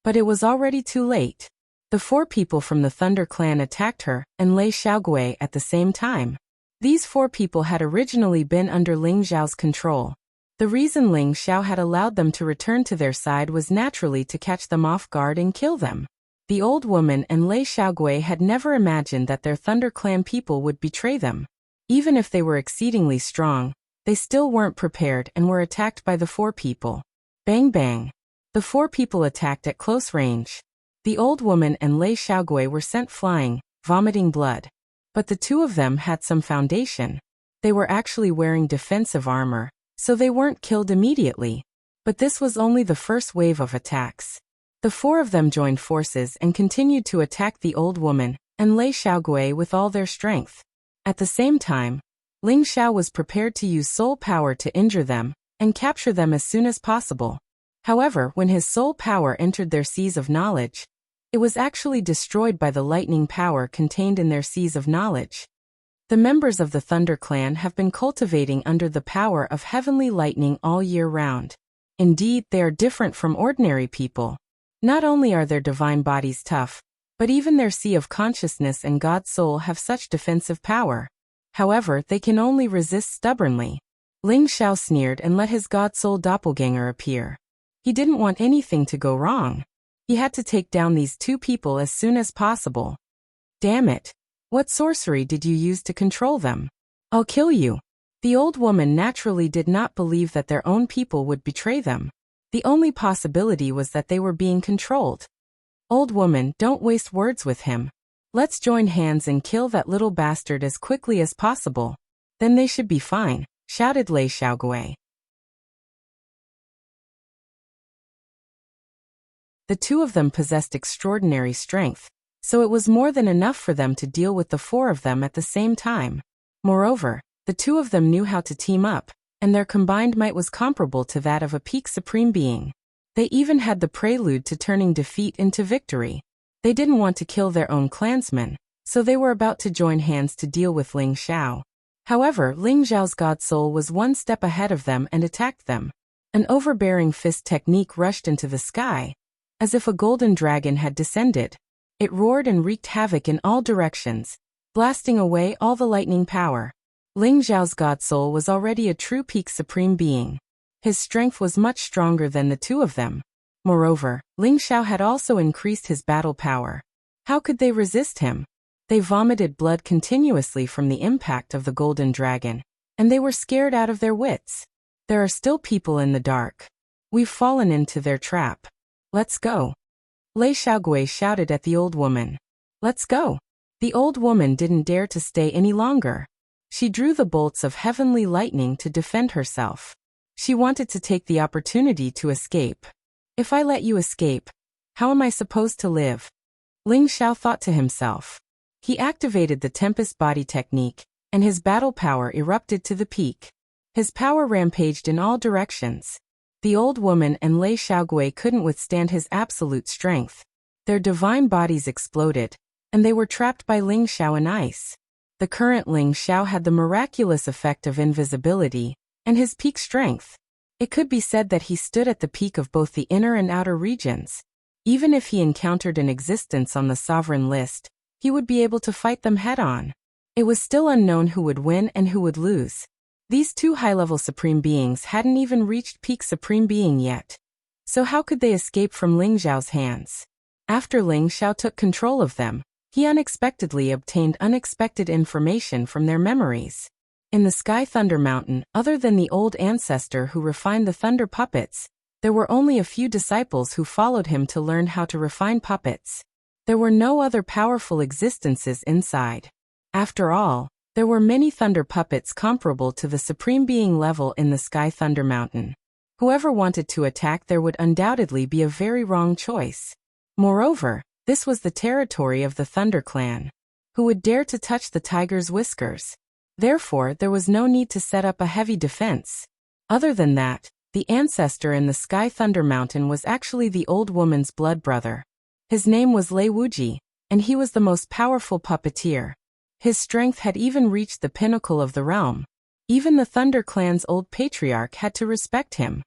But it was already too late. The 4 people from the Thunder Clan attacked her and Lei Xiaogui at the same time. These 4 people had originally been under Ling Xiao's control. The reason Ling Xiao had allowed them to return to their side was naturally to catch them off guard and kill them. The old woman and Lei Xiaogui had never imagined that their Thunder Clan people would betray them. Even if they were exceedingly strong, they still weren't prepared and were attacked by the 4 people. Bang bang. The 4 people attacked at close range. The old woman and Lei Xiaogui were sent flying, vomiting blood. But the 2 of them had some foundation. They were actually wearing defensive armor, so they weren't killed immediately. But this was only the first wave of attacks. The 4 of them joined forces and continued to attack the old woman and Lei Xiaogui with all their strength. At the same time, Ling Xiao was prepared to use soul power to injure them and capture them as soon as possible. However, when his soul power entered their seas of knowledge, it was actually destroyed by the lightning power contained in their seas of knowledge. The members of the Thunder Clan have been cultivating under the power of heavenly lightning all year round. Indeed, they are different from ordinary people. Not only are their divine bodies tough, but even their sea of consciousness and God's soul have such defensive power. However, they can only resist stubbornly. Ling Xiao sneered and let his God soul doppelganger appear. He didn't want anything to go wrong. He had to take down these 2 people as soon as possible. Damn it. What sorcery did you use to control them? I'll kill you. The old woman naturally did not believe that their own people would betray them. The only possibility was that they were being controlled. Old woman, don't waste words with him. Let's join hands and kill that little bastard as quickly as possible. Then they should be fine, shouted Lei Xiaogui. The 2 of them possessed extraordinary strength, so it was more than enough for them to deal with the 4 of them at the same time. Moreover, the 2 of them knew how to team up, and their combined might was comparable to that of a peak supreme being. They even had the prelude to turning defeat into victory. They didn't want to kill their own clansmen, so they were about to join hands to deal with Ling Xiao. However, Ling Xiao's God Soul was 1 step ahead of them and attacked them. An overbearing fist technique rushed into the sky, as if a golden dragon had descended. It roared and wreaked havoc in all directions, blasting away all the lightning power. Ling Xiao's God Soul was already a true peak supreme being. His strength was much stronger than the 2 of them. Moreover, Ling Xiao had also increased his battle power. How could they resist him? They vomited blood continuously from the impact of the golden dragon, and they were scared out of their wits. There are still people in the dark. We've fallen into their trap. Let's go. Lei Xiaogui shouted at the old woman. Let's go. The old woman didn't dare to stay any longer. She drew the bolts of heavenly lightning to defend herself. She wanted to take the opportunity to escape. If I let you escape, how am I supposed to live? Ling Xiao thought to himself. He activated the Tempest Body technique, and his battle power erupted to the peak. His power rampaged in all directions. The old woman and Lei Xiaogui couldn't withstand his absolute strength. Their divine bodies exploded, and they were trapped by Ling Xiao in ice. The current Ling Xiao had the miraculous effect of invisibility, and his peak strength. It could be said that he stood at the peak of both the inner and outer regions. Even if he encountered an existence on the sovereign list, he would be able to fight them head-on. It was still unknown who would win and who would lose. These two high-level supreme beings hadn't even reached peak supreme being yet. So how could they escape from Ling Xiao's hands? After Ling Xiao took control of them, he unexpectedly obtained unexpected information from their memories. In the Sky Thunder Mountain, other than the old ancestor who refined the thunder puppets, there were only a few disciples who followed him to learn how to refine puppets. There were no other powerful existences inside. After all, there were many thunder puppets comparable to the supreme being level in the Sky Thunder Mountain. Whoever wanted to attack there would undoubtedly be a very wrong choice. Moreover, this was the territory of the Thunder Clan. Who would dare to touch the tiger's whiskers? Therefore, there was no need to set up a heavy defense. Other than that, the ancestor in the Sky Thunder Mountain was actually the old woman's blood brother. His name was Lei Wuji, and he was the most powerful puppeteer. His strength had even reached the pinnacle of the realm. Even the Thunder Clan's old patriarch had to respect him.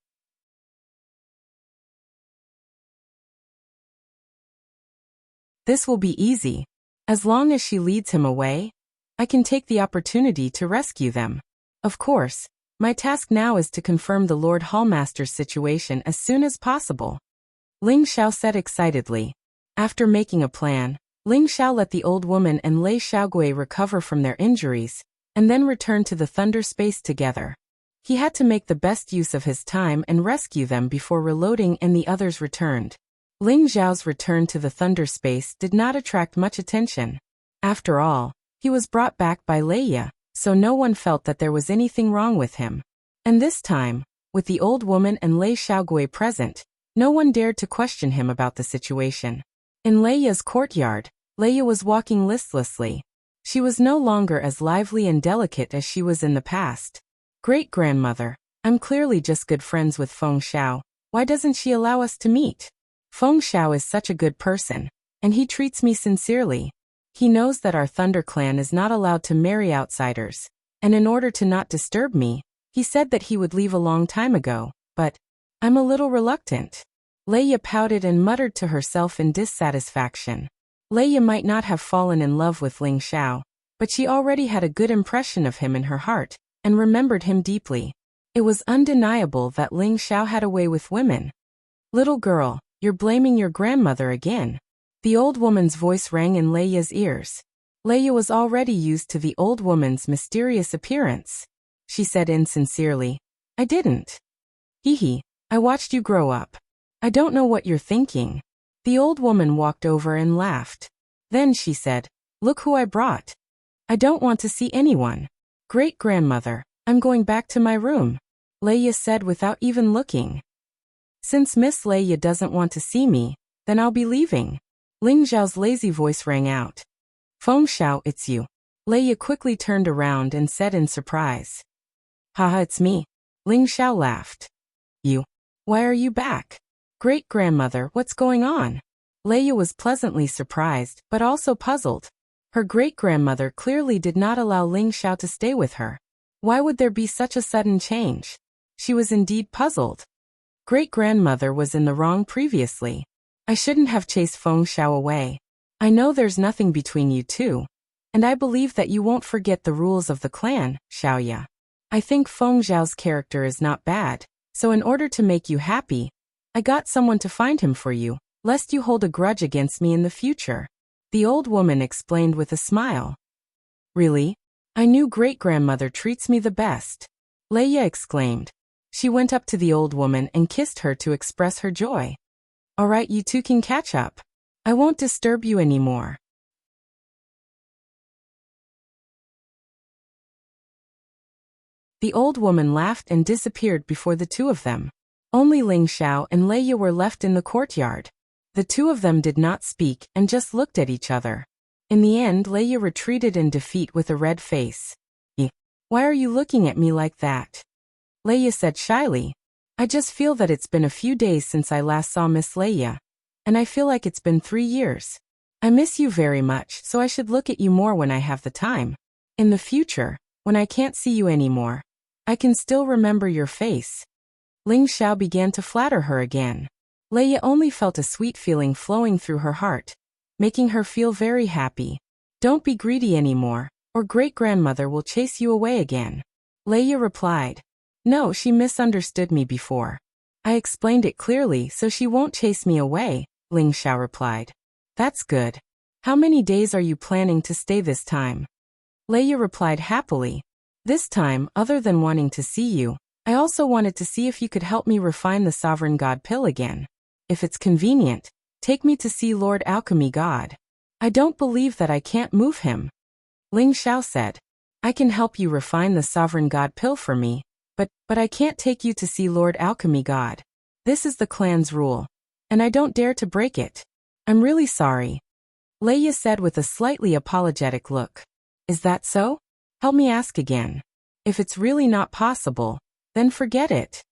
This will be easy. As long as she leads him away, I can take the opportunity to rescue them. Of course, my task now is to confirm the Lord Hallmaster's situation as soon as possible. Ling Xiao said excitedly. After making a plan, Ling Xiao let the old woman and Lei Xiaogui recover from their injuries, and then return to the thunder space together. He had to make the best use of his time and rescue them before reloading and the others returned. Ling Xiao's return to the thunder space did not attract much attention. After all, he was brought back by Leia, so no one felt that there was anything wrong with him. And this time, with the old woman and Lei Xiaogui present, no one dared to question him about the situation. In Leia's courtyard, Leia was walking listlessly. She was no longer as lively and delicate as she was in the past. Great-grandmother, I'm clearly just good friends with Feng Xiao. Why doesn't she allow us to meet? Feng Xiao is such a good person, and he treats me sincerely. He knows that our Thunder Clan is not allowed to marry outsiders, and in order to not disturb me, he said that he would leave a long time ago, but I'm a little reluctant. Leia pouted and muttered to herself in dissatisfaction. Leia might not have fallen in love with Ling Xiao, but she already had a good impression of him in her heart, and remembered him deeply. It was undeniable that Ling Xiao had a way with women. Little girl, you're blaming your grandmother again. The old woman's voice rang in Leia's ears. Leia was already used to the old woman's mysterious appearance. She said insincerely, I didn't. Hee, I watched you grow up. I don't know what you're thinking. The old woman walked over and laughed. Then she said, look who I brought. I don't want to see anyone. Great-grandmother, I'm going back to my room, Leia said without even looking. Since Miss Leia doesn't want to see me, then I'll be leaving. Ling Xiao's lazy voice rang out. Feng Xiao, it's you. Leia quickly turned around and said in surprise. Haha, it's me. Ling Xiao laughed. You? Why are you back? Great-grandmother, what's going on? Leia was pleasantly surprised, but also puzzled. Her great-grandmother clearly did not allow Ling Xiao to stay with her. Why would there be such a sudden change? She was indeed puzzled. Great-grandmother was in the wrong previously. I shouldn't have chased Feng Xiao away. I know there's nothing between you two, and I believe that you won't forget the rules of the clan, Xiaoya. I think Feng Xiao's character is not bad, so in order to make you happy, I got someone to find him for you, lest you hold a grudge against me in the future. The old woman explained with a smile. Really? I knew great-grandmother treats me the best. Leia exclaimed. She went up to the old woman and kissed her to express her joy. All right, you two can catch up. I won't disturb you anymore. The old woman laughed and disappeared before the two of them. Only Ling Xiao and Leia were left in the courtyard. The two of them did not speak and just looked at each other. In the end, Leia retreated in defeat with a red face. Why are you looking at me like that? Leia said shyly. I just feel that it's been a few days since I last saw Miss Leia, and I feel like it's been 3 years. I miss you very much, so I should look at you more when I have the time. In the future, when I can't see you anymore, I can still remember your face. Ling Xiao began to flatter her again. Leia only felt a sweet feeling flowing through her heart, making her feel very happy. Don't be greedy anymore, or great-grandmother will chase you away again. Leia replied. No, she misunderstood me before. I explained it clearly so she won't chase me away, Ling Xiao replied. That's good. How many days are you planning to stay this time? Leia replied happily. This time, other than wanting to see you, I also wanted to see if you could help me refine the Sovereign God pill again. If it's convenient, take me to see Lord Alchemy God. I don't believe that I can't move him. Ling Xiao said. I can help you refine the Sovereign God pill for me, but I can't take you to see Lord Alchemy God. This is the clan's rule, and I don't dare to break it. I'm really sorry. Leia said with a slightly apologetic look. Is that so? Help me ask again. If it's really not possible, then forget it.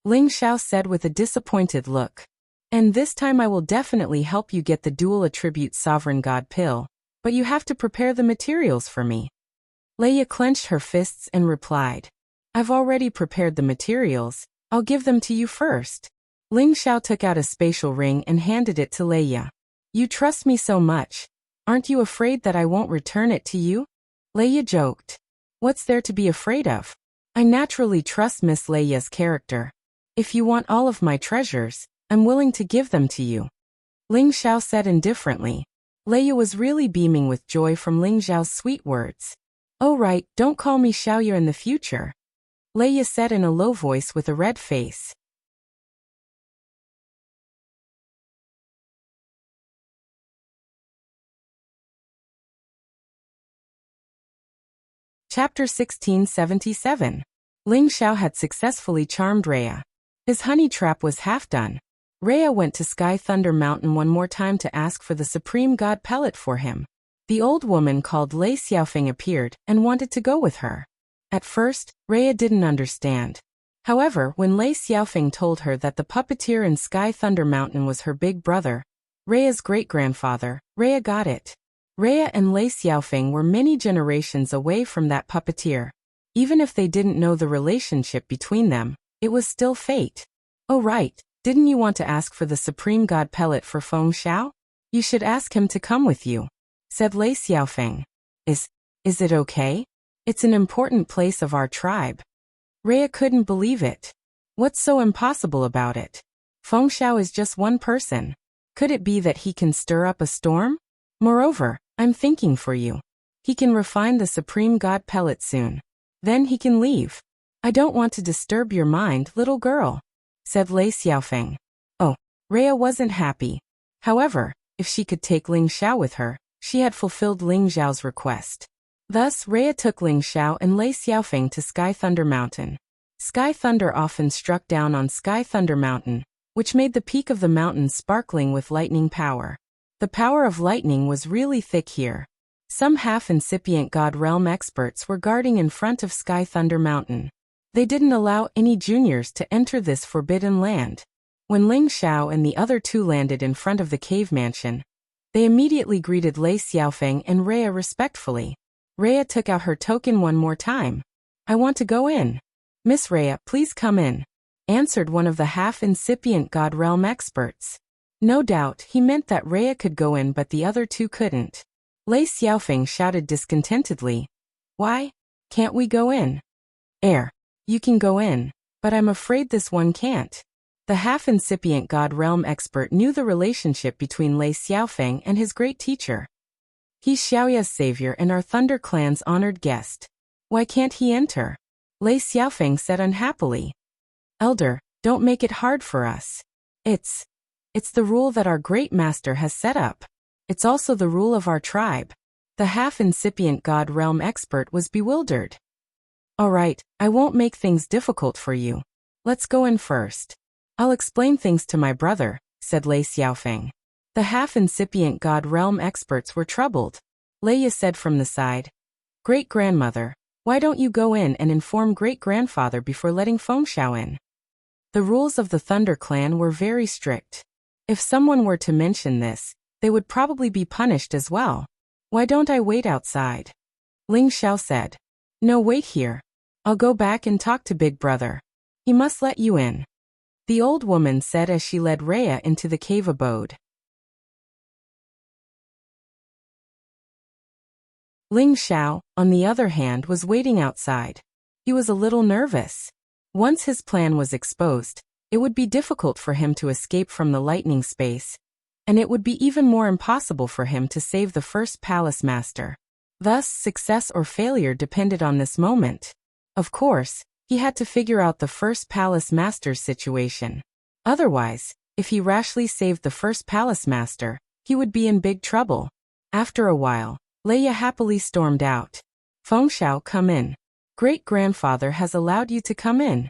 Ling Xiao said with a disappointed look. And this time I will definitely help you get the dual attribute Sovereign God pill, but you have to prepare the materials for me. Leia clenched her fists and replied. I've already prepared the materials, I'll give them to you first. Ling Xiao took out a spatial ring and handed it to Leia. You trust me so much. Aren't you afraid that I won't return it to you? Leia joked. What's there to be afraid of? I naturally trust Miss Leia's character. If you want all of my treasures, I'm willing to give them to you. Ling Xiao said indifferently. Leia was really beaming with joy from Ling Xiao's sweet words. Oh right, don't call me Xiaoya in the future. Leia said in a low voice with a red face. Chapter 1677. Ling Xiao had successfully charmed Rhea. His honey trap was half done. Rhea went to Sky Thunder Mountain one more time to ask for the Supreme God pellet for him. The old woman called Lei Xiaofeng appeared and wanted to go with her. At first, Rhea didn't understand. However, when Lei Xiaofeng told her that the puppeteer in Sky Thunder Mountain was her big brother, Rhea's great-grandfather, Rhea got it. Rhea and Lei Xiaofeng were many generations away from that puppeteer. Even if they didn't know the relationship between them, it was still fate. Oh right, didn't you want to ask for the Supreme God pellet for Feng Xiao? You should ask him to come with you, said Lei Xiaofeng. Is it okay? It's an important place of our tribe. Rhea couldn't believe it. What's so impossible about it? Feng Xiao is just one person. Could it be that he can stir up a storm? Moreover, I'm thinking for you. He can refine the Supreme God pellet soon. Then he can leave. I don't want to disturb your mind, little girl, said Lei Xiaofeng. Oh, Rhea wasn't happy. However, if she could take Ling Xiao with her, she had fulfilled Ling Xiao's request. Thus, Rhea took Ling Xiao and Lei Xiaofeng to Sky Thunder Mountain. Sky Thunder often struck down on Sky Thunder Mountain, which made the peak of the mountain sparkling with lightning power. The power of lightning was really thick here. Some half-incipient God Realm experts were guarding in front of Sky Thunder Mountain. They didn't allow any juniors to enter this forbidden land. When Ling Xiao and the other two landed in front of the cave mansion, they immediately greeted Lei Xiaofeng and Rhea respectfully. Rhea took out her token one more time. I want to go in. Miss Rhea, please come in, answered one of the half-incipient God Realm experts. No doubt, he meant that Rhea could go in but the other two couldn't. Lei Xiaofeng shouted discontentedly. Why? Can't we go in? You can go in, but I'm afraid this one can't. The half-incipient God Realm expert knew the relationship between Lei Xiaofeng and his great teacher. He's Xiaoya's savior and our Thunder Clan's honored guest. Why can't he enter? Lei Xiaofeng said unhappily. Elder, don't make it hard for us. It's the rule that our great master has set up. It's also the rule of our tribe. The half-incipient God Realm expert was bewildered. All right, I won't make things difficult for you. Let's go in first. I'll explain things to my brother, said Lei Xiaofeng. The half-incipient God Realm experts were troubled. Leia said from the side, Great-grandmother, why don't you go in and inform great-grandfather before letting Feng Xiao in? The rules of the Thunder Clan were very strict. If someone were to mention this, they would probably be punished as well. Why don't I wait outside? Ling Xiao said. No, wait here. I'll go back and talk to Big Brother. He must let you in. the old woman said as she led Rhea into the cave abode. Ling Xiao, on the other hand, was waiting outside. He was a little nervous. Once his plan was exposed, it would be difficult for him to escape from the lightning space, and it would be even more impossible for him to save the first palace master. Thus, success or failure depended on this moment. Of course, he had to figure out the first palace master's situation. Otherwise, if he rashly saved the first palace master, he would be in big trouble. After a while, Leia happily stormed out. "Feng Xiao, come in. Great-grandfather has allowed you to come in."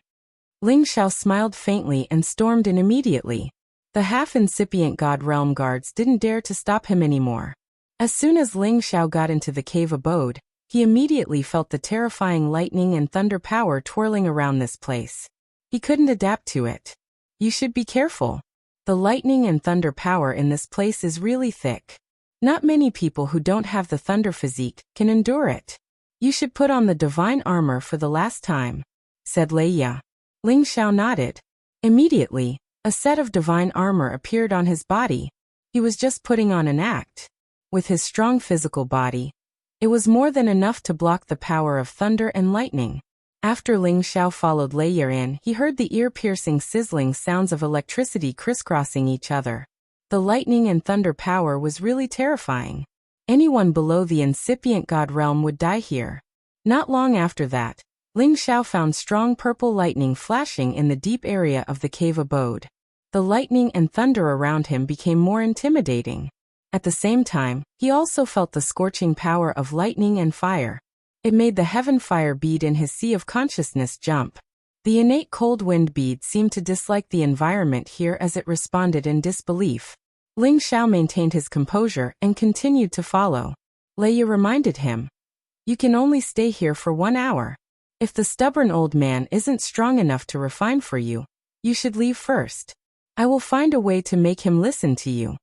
Ling Xiao smiled faintly and stormed in immediately. The half-incipient God Realm guards didn't dare to stop him anymore. As soon as Ling Xiao got into the cave abode, he immediately felt the terrifying lightning and thunder power twirling around this place. He couldn't adapt to it. You should be careful. The lightning and thunder power in this place is really thick. Not many people who don't have the thunder physique can endure it. You should put on the divine armor for the last time, said Leia. Ling Xiao nodded. Immediately, a set of divine armor appeared on his body. He was just putting on an act. With his strong physical body, it was more than enough to block the power of thunder and lightning. After Ling Xiao followed Leia in, he heard the ear-piercing sizzling sounds of electricity crisscrossing each other. The lightning and thunder power was really terrifying. Anyone below the incipient God realm would die here. Not long after that, Ling Xiao found strong purple lightning flashing in the deep area of the cave abode. The lightning and thunder around him became more intimidating. At the same time, he also felt the scorching power of lightning and fire. It made the heaven fire bead in his sea of consciousness jump. The innate cold wind bead seemed to dislike the environment here as it responded in disbelief. Ling Xiao maintained his composure and continued to follow. Leia reminded him, "You can only stay here for 1 hour. If the stubborn old man isn't strong enough to refine for you, you should leave first. I will find a way to make him listen to you."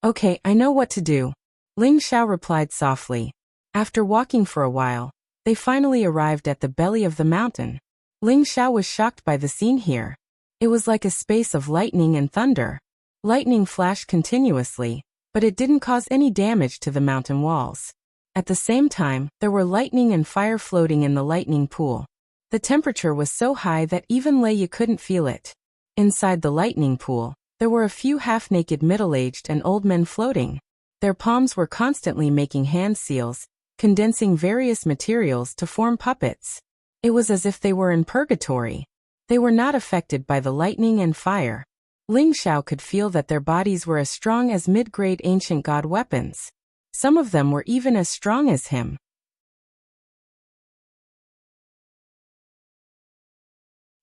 "Okay, I know what to do," Ling Xiao replied softly. After walking for a while, they finally arrived at the belly of the mountain. Ling Xiao was shocked by the scene here. It was like a space of lightning and thunder. Lightning flashed continuously, but it didn't cause any damage to the mountain walls. At the same time, there were lightning and fire floating in the lightning pool. The temperature was so high that even Leia couldn't feel it. Inside the lightning pool, there were a few half-naked middle-aged and old men floating. Their palms were constantly making hand seals, condensing various materials to form puppets. It was as if they were in purgatory. They were not affected by the lightning and fire. Ling Xiao could feel that their bodies were as strong as mid-grade ancient god weapons. Some of them were even as strong as him.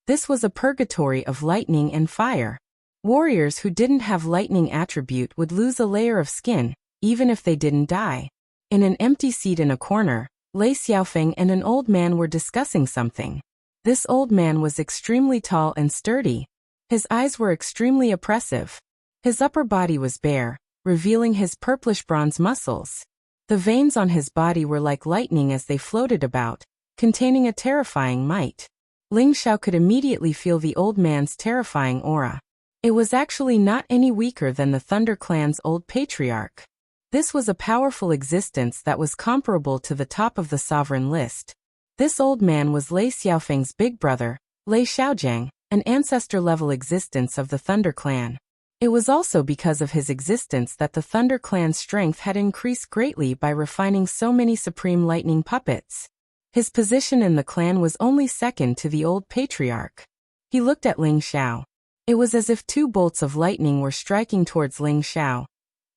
This was a purgatory of lightning and fire. Warriors who didn't have lightning attribute would lose a layer of skin, even if they didn't die. In an empty seat in a corner, Lei Xiaofeng and an old man were discussing something. This old man was extremely tall and sturdy. His eyes were extremely oppressive. His upper body was bare, revealing his purplish bronze muscles. The veins on his body were like lightning as they floated about, containing a terrifying might. Ling Xiao could immediately feel the old man's terrifying aura. It was actually not any weaker than the Thunder Clan's old patriarch. This was a powerful existence that was comparable to the top of the sovereign list. This old man was Lei Xiaofeng's big brother, Lei Xiaojiang, an ancestor-level existence of the Thunder Clan. It was also because of his existence that the Thunder Clan's strength had increased greatly by refining so many supreme lightning puppets. His position in the clan was only second to the old patriarch. He looked at Ling Xiao. It was as if 2 bolts of lightning were striking towards Ling Xiao,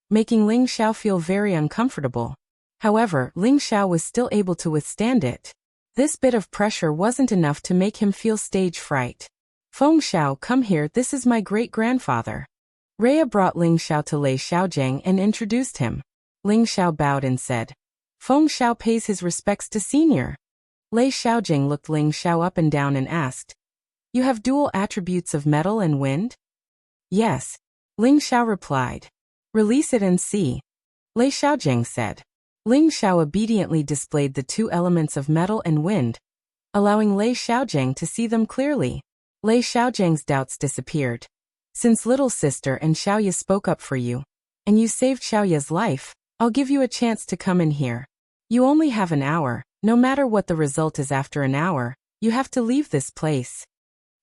making Ling Xiao feel very uncomfortable. However, Ling Xiao was still able to withstand it. This bit of pressure wasn't enough to make him feel stage fright. "Feng Xiao, come here, this is my great-grandfather." Rhea brought Ling Xiao to Lei Xiaojiang and introduced him. Ling Xiao bowed and said, "Feng Xiao pays his respects to senior." Lei Xiaojiang looked Ling Xiao up and down and asked, "You have dual attributes of metal and wind?" "Yes," Ling Xiao replied. "Release it and see," Lei Xiaojiang said. Ling Xiao obediently displayed the 2 elements of metal and wind, allowing Lei Xiaojiang to see them clearly. Lei Xiaojiang's doubts disappeared. Since little sister and Xiaoye spoke up for you, and you saved Xiaoye's life, I'll give you a chance to come in here. You only have an hour. No matter what the result is after an hour, you have to leave this place.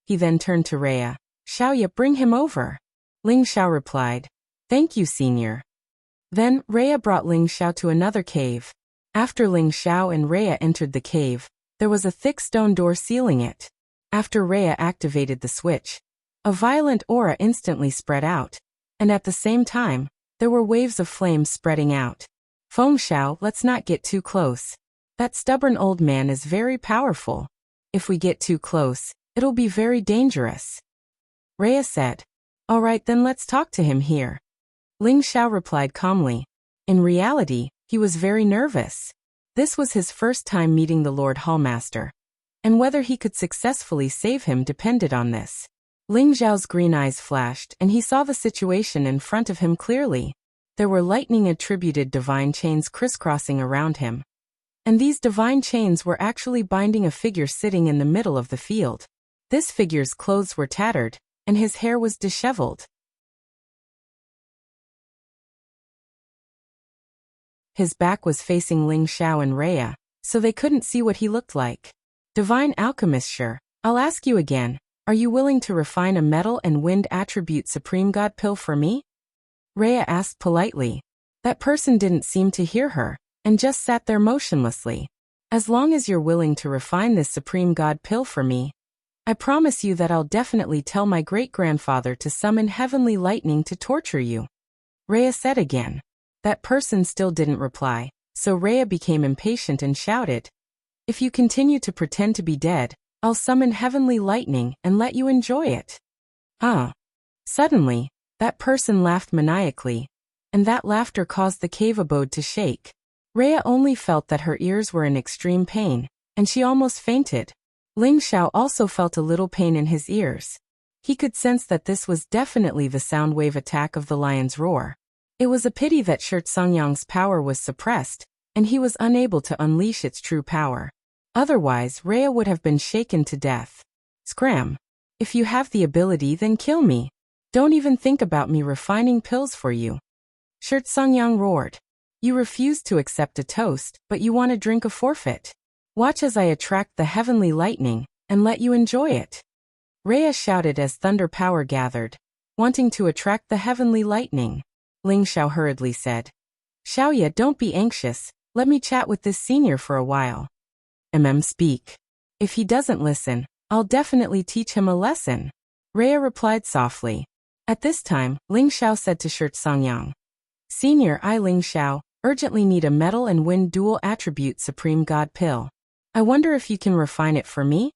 He then turned to Rhea. Xiaoye, bring him over. Ling Xiao replied. Thank you, senior. Then, Rhea brought Ling Xiao to another cave. After Ling Xiao and Rhea entered the cave, there was a thick stone door sealing it. After Rhea activated the switch, a violent aura instantly spread out, and at the same time, there were waves of flames spreading out. Feng Xiao, let's not get too close. That stubborn old man is very powerful. If we get too close, it'll be very dangerous. Rhea said. All right, then let's talk to him here. Ling Xiao replied calmly. In reality, he was very nervous. This was his first time meeting the Lord Hallmaster, and whether he could successfully save him depended on this. Ling Xiao's green eyes flashed and he saw the situation in front of him clearly. There were lightning-attributed divine chains crisscrossing around him. And these divine chains were actually binding a figure sitting in the middle of the field. This figure's clothes were tattered, and his hair was disheveled. His back was facing Ling Xiao and Rhea, so they couldn't see what he looked like. Divine Alchemist, sure. I'll ask you again, are you willing to refine a metal and wind attribute Supreme God pill for me? Rhea asked politely. That person didn't seem to hear her, and just sat there motionlessly. As long as you're willing to refine this Supreme God pill for me, I promise you that I'll definitely tell my great-grandfather to summon heavenly lightning to torture you. Rhea said again. That person still didn't reply, so Rhea became impatient and shouted. If you continue to pretend to be dead, I'll summon heavenly lightning and let you enjoy it. Suddenly, that person laughed maniacally, and that laughter caused the cave abode to shake. Rhea only felt that her ears were in extreme pain, and she almost fainted. Ling Xiao also felt a little pain in his ears. He could sense that this was definitely the sound wave attack of the lion's roar. It was a pity that Shirtsongyang's power was suppressed, and he was unable to unleash its true power. Otherwise, Rhea would have been shaken to death. Scram! If you have the ability, then kill me. Don't even think about me refining pills for you. Shirtsongyang roared. You refuse to accept a toast, but you want to drink a forfeit. Watch as I attract the heavenly lightning, and let you enjoy it. Rhea shouted as thunder power gathered, wanting to attract the heavenly lightning. Ling Xiao hurriedly said. Xiaoye, don't be anxious, let me chat with this senior for a while. Speak. If he doesn't listen, I'll definitely teach him a lesson. Rhea replied softly. At this time, Ling Xiao said to Shirtsongyang. Senior, I Ling Xiao, urgently need a metal and wind dual attribute Supreme God pill. I wonder if you can refine it for me?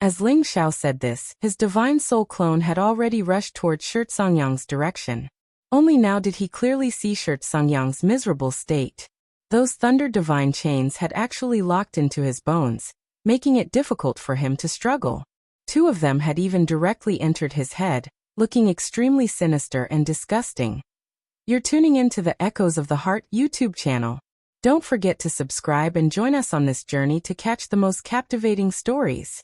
As Ling Xiao said this, his divine soul clone had already rushed towards Shirtsongyang's direction. Only now did he clearly see Shirtsongyang's miserable state. Those thunder divine chains had actually locked into his bones, making it difficult for him to struggle. Two of them had even directly entered his head, looking extremely sinister and disgusting. You're tuning into the Echoes of the Heart YouTube channel. Don't forget to subscribe and join us on this journey to catch the most captivating stories.